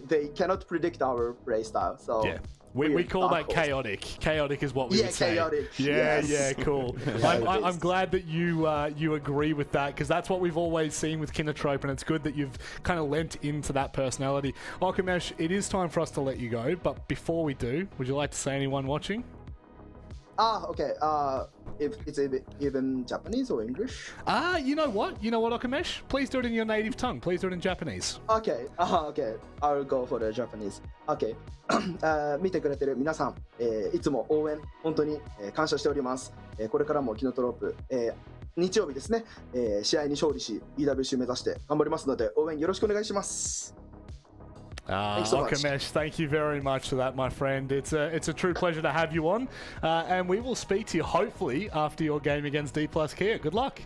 they cannot predict our play style. So yeah. We call that chaotic. Chaotic is what we would say. Chaotic. Yeah, Yes. yeah, cool. I'm glad that you agree with that because that's what we've always seen with Kinatrope, and it's good that you've kind of lent into that personality. Okamesh, it is time for us to let you go, but before we do, would you like to say anyone watching? Okay. If it's even Japanese or English? You know what, Okamesh? Please do it in your native tongue. Please do it in Japanese. Okay. Okay. I'll go for the Japanese. Okay. 見てくれてる皆さん、いつも応援本当に、感謝しております。これからもキノトロープ、日曜日ですね、試合に勝利し EWC 目指して頑張りますので応援よろしくお願いします。Thanks so much. Okamesh, thank you very much for that, my friend. It's a true pleasure to have you on, and we will speak to you hopefully after your game against D+ Kia. Good luck.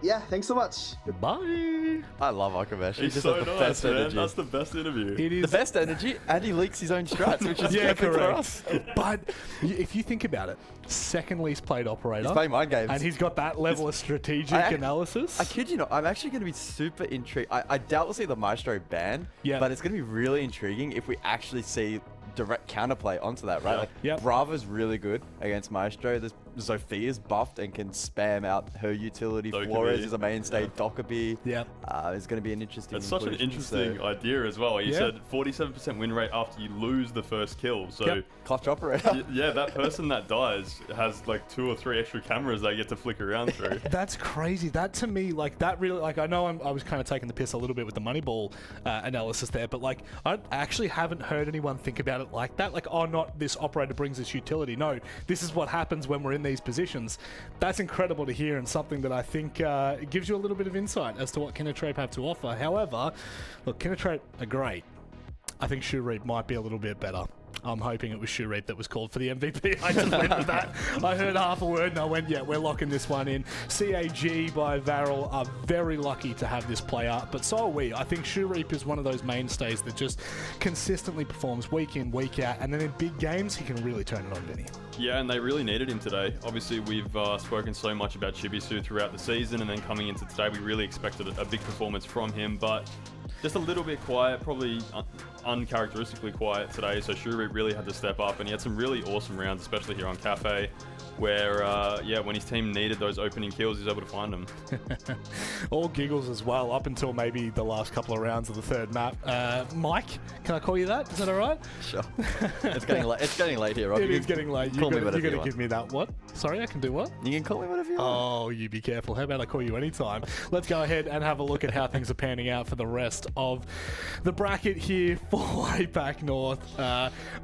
Yeah, thanks so much. Goodbye. I love Akamesh. He He's just so has the nice, best man. energy. That's the best interview. It is the best energy, and he leaks his own strats, which is perfect for us. But if you think about it, second least played operator. He's playing mind games. And he's got that level of strategic analysis. I kid you not, I'm actually going to be super intrigued. I doubt we'll see the Maestro ban, but it's going to be really intriguing if we actually see direct counterplay onto that, right? Brava's really good against Maestro. There's Zophia's buffed and can spam out her utility. Dokkaebi. Flores is a mainstay. Dokkaebi. Yeah. It's going to be an interesting. It's such an interesting idea as well. You said 47% win rate after you lose the first kill. So clutch operator. Yeah, that person that dies has like 2 or 3 extra cameras they get to flick around through. That's crazy. That to me, like that really, like I know I was kind of taking the piss a little bit with the Moneyball analysis there, but like I actually haven't heard anyone think about it like that. Like, oh, not this operator brings us utility. No, this is what happens when we're in these positions. That's incredible to hear and something that I think gives you a little bit of insight as to what Kinatrope have to offer. However, look, Kinatrope are great. I think Shureep might be a little bit better. I'm hoping it was Shureep that was called for the MVP. I just went with that. I heard half a word and I went, yeah, we're locking this one in. CAG by Varel are very lucky to have this player, but so are we. I think Shureep is one of those mainstays that just consistently performs week in, week out, and then in big games, he can really turn it on, Vinny. Yeah, and they really needed him today. Obviously, we've spoken so much about Chibisu throughout the season, and then coming into today, we really expected a big performance from him, but just a little bit quiet, probably uncharacteristically quiet today, so Shureep really had to step up, and he had some really awesome rounds, especially here on Cafe, where, when his team needed those opening kills, he was able to find them. All giggles as well, up until maybe the last couple of rounds of the third map. Mike, can I call you that? Is that all right? Sure. It's getting late. It's getting late here, Rob. It is getting late. Call me whatever you got you to want. give me that. What? Sorry, I can do what? You can call me whatever you want. Oh, you be careful. How about I call you anytime? Let's go ahead and have a look at how things are panning out for the rest of the bracket here for APAC North.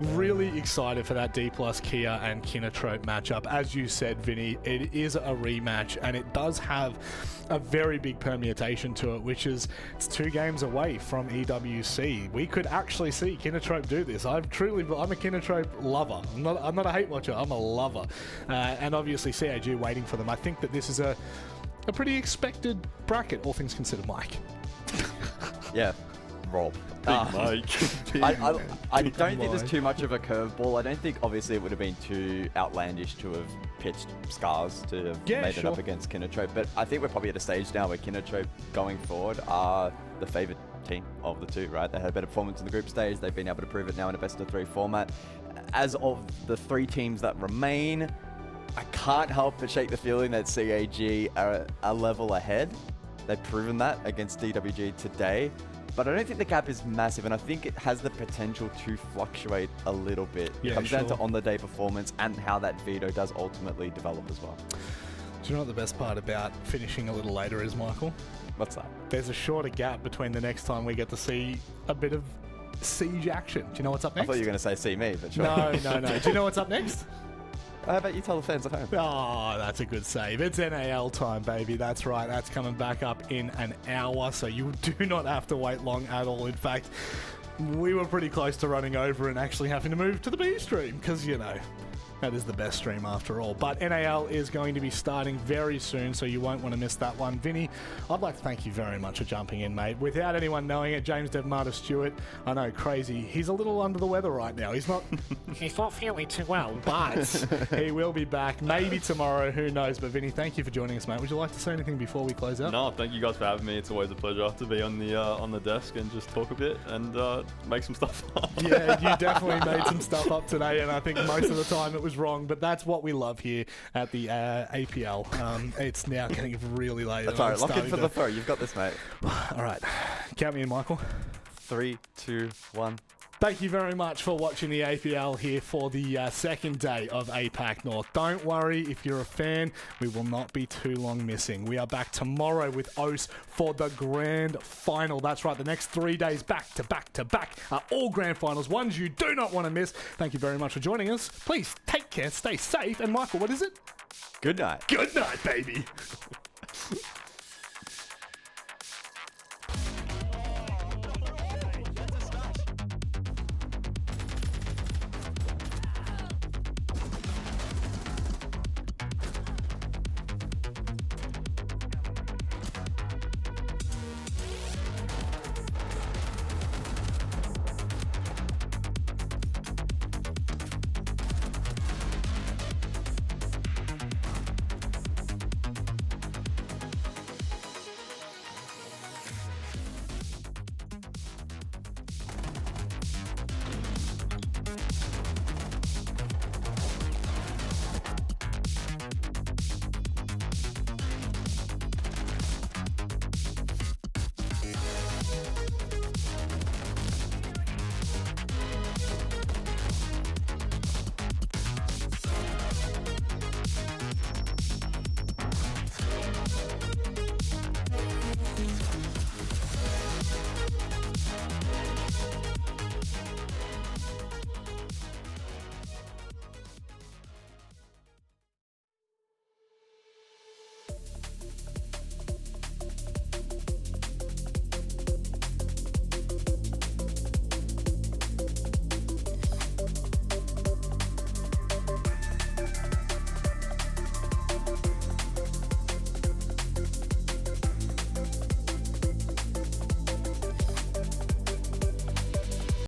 Really excited for that D+ Kia and Kinatrope matchup. As you said, Vinny, it is a rematch, and it does have a very big permutation to it, which is it's 2 games away from EWC. We could actually see Kinatrope do this. I'm a Kinatrope lover. I'm not a hate watcher. I'm a lover, and obviously CAG waiting for them. I think that this is a pretty expected bracket, all things considered, Mike. Yeah, Rob. Mike. I don't think there's too much of a curveball. I don't think, obviously, it would have been too outlandish to have pitched Scars to have made it up against Kinatrope. But I think we're probably at a stage now where Kinatrope, going forward, are the favoured team of the two, right? They had a better performance in the group stage. They've been able to prove it now in a best-of-3 format. As of the 3 teams that remain, I can't help but shake the feeling that CAG are a level ahead. They've proven that against DWG today. But I don't think the gap is massive, and I think it has the potential to fluctuate a little bit. Yeah, it comes down to on-the-day performance and how that veto does ultimately develop as well. Do you know what the best part about finishing a little later is, Michael? What's that? There's a shorter gap between the next time we get to see a bit of siege action. Do you know what's up next? I thought you were going to say see me, but sure. No. Do you know what's up next? How about you tell the fans at home? Oh, that's a good save. It's NAL time, baby. That's right. That's coming back up in an hour, so you do not have to wait long at all. In fact, we were pretty close to running over and actually having to move to the B stream because, you know, that is the best stream after all. But NAL is going to be starting very soon, so you won't want to miss that one. Vinny, I'd like to thank you very much for jumping in, mate. Without anyone knowing it, James Devmata Stewart, I know, crazy. He's a little under the weather right now. He's not feeling too well, but he will be back maybe tomorrow. Who knows? But Vinny, thank you for joining us, mate. Would you like to say anything before we close out? No, thank you guys for having me. It's always a pleasure to be on the desk and just talk a bit and make some stuff up. Yeah, you definitely made some stuff up today, and I think most of the time it was wrong, but that's what we love here at the APL. It's now getting really late. That's all right. Lock in for the throw. You've got this, mate. All right. Count me in, Michael. 3, 2, 1. Thank you very much for watching the APL here for the second day of APAC North. Don't worry, if you're a fan, we will not be too long missing. We are back tomorrow with OS for the grand final. That's right, the next 3 days back to back to back are all grand finals, ones you do not want to miss. Thank you very much for joining us. Please take care, stay safe, and Michael, what is it? Good night. Good night, baby.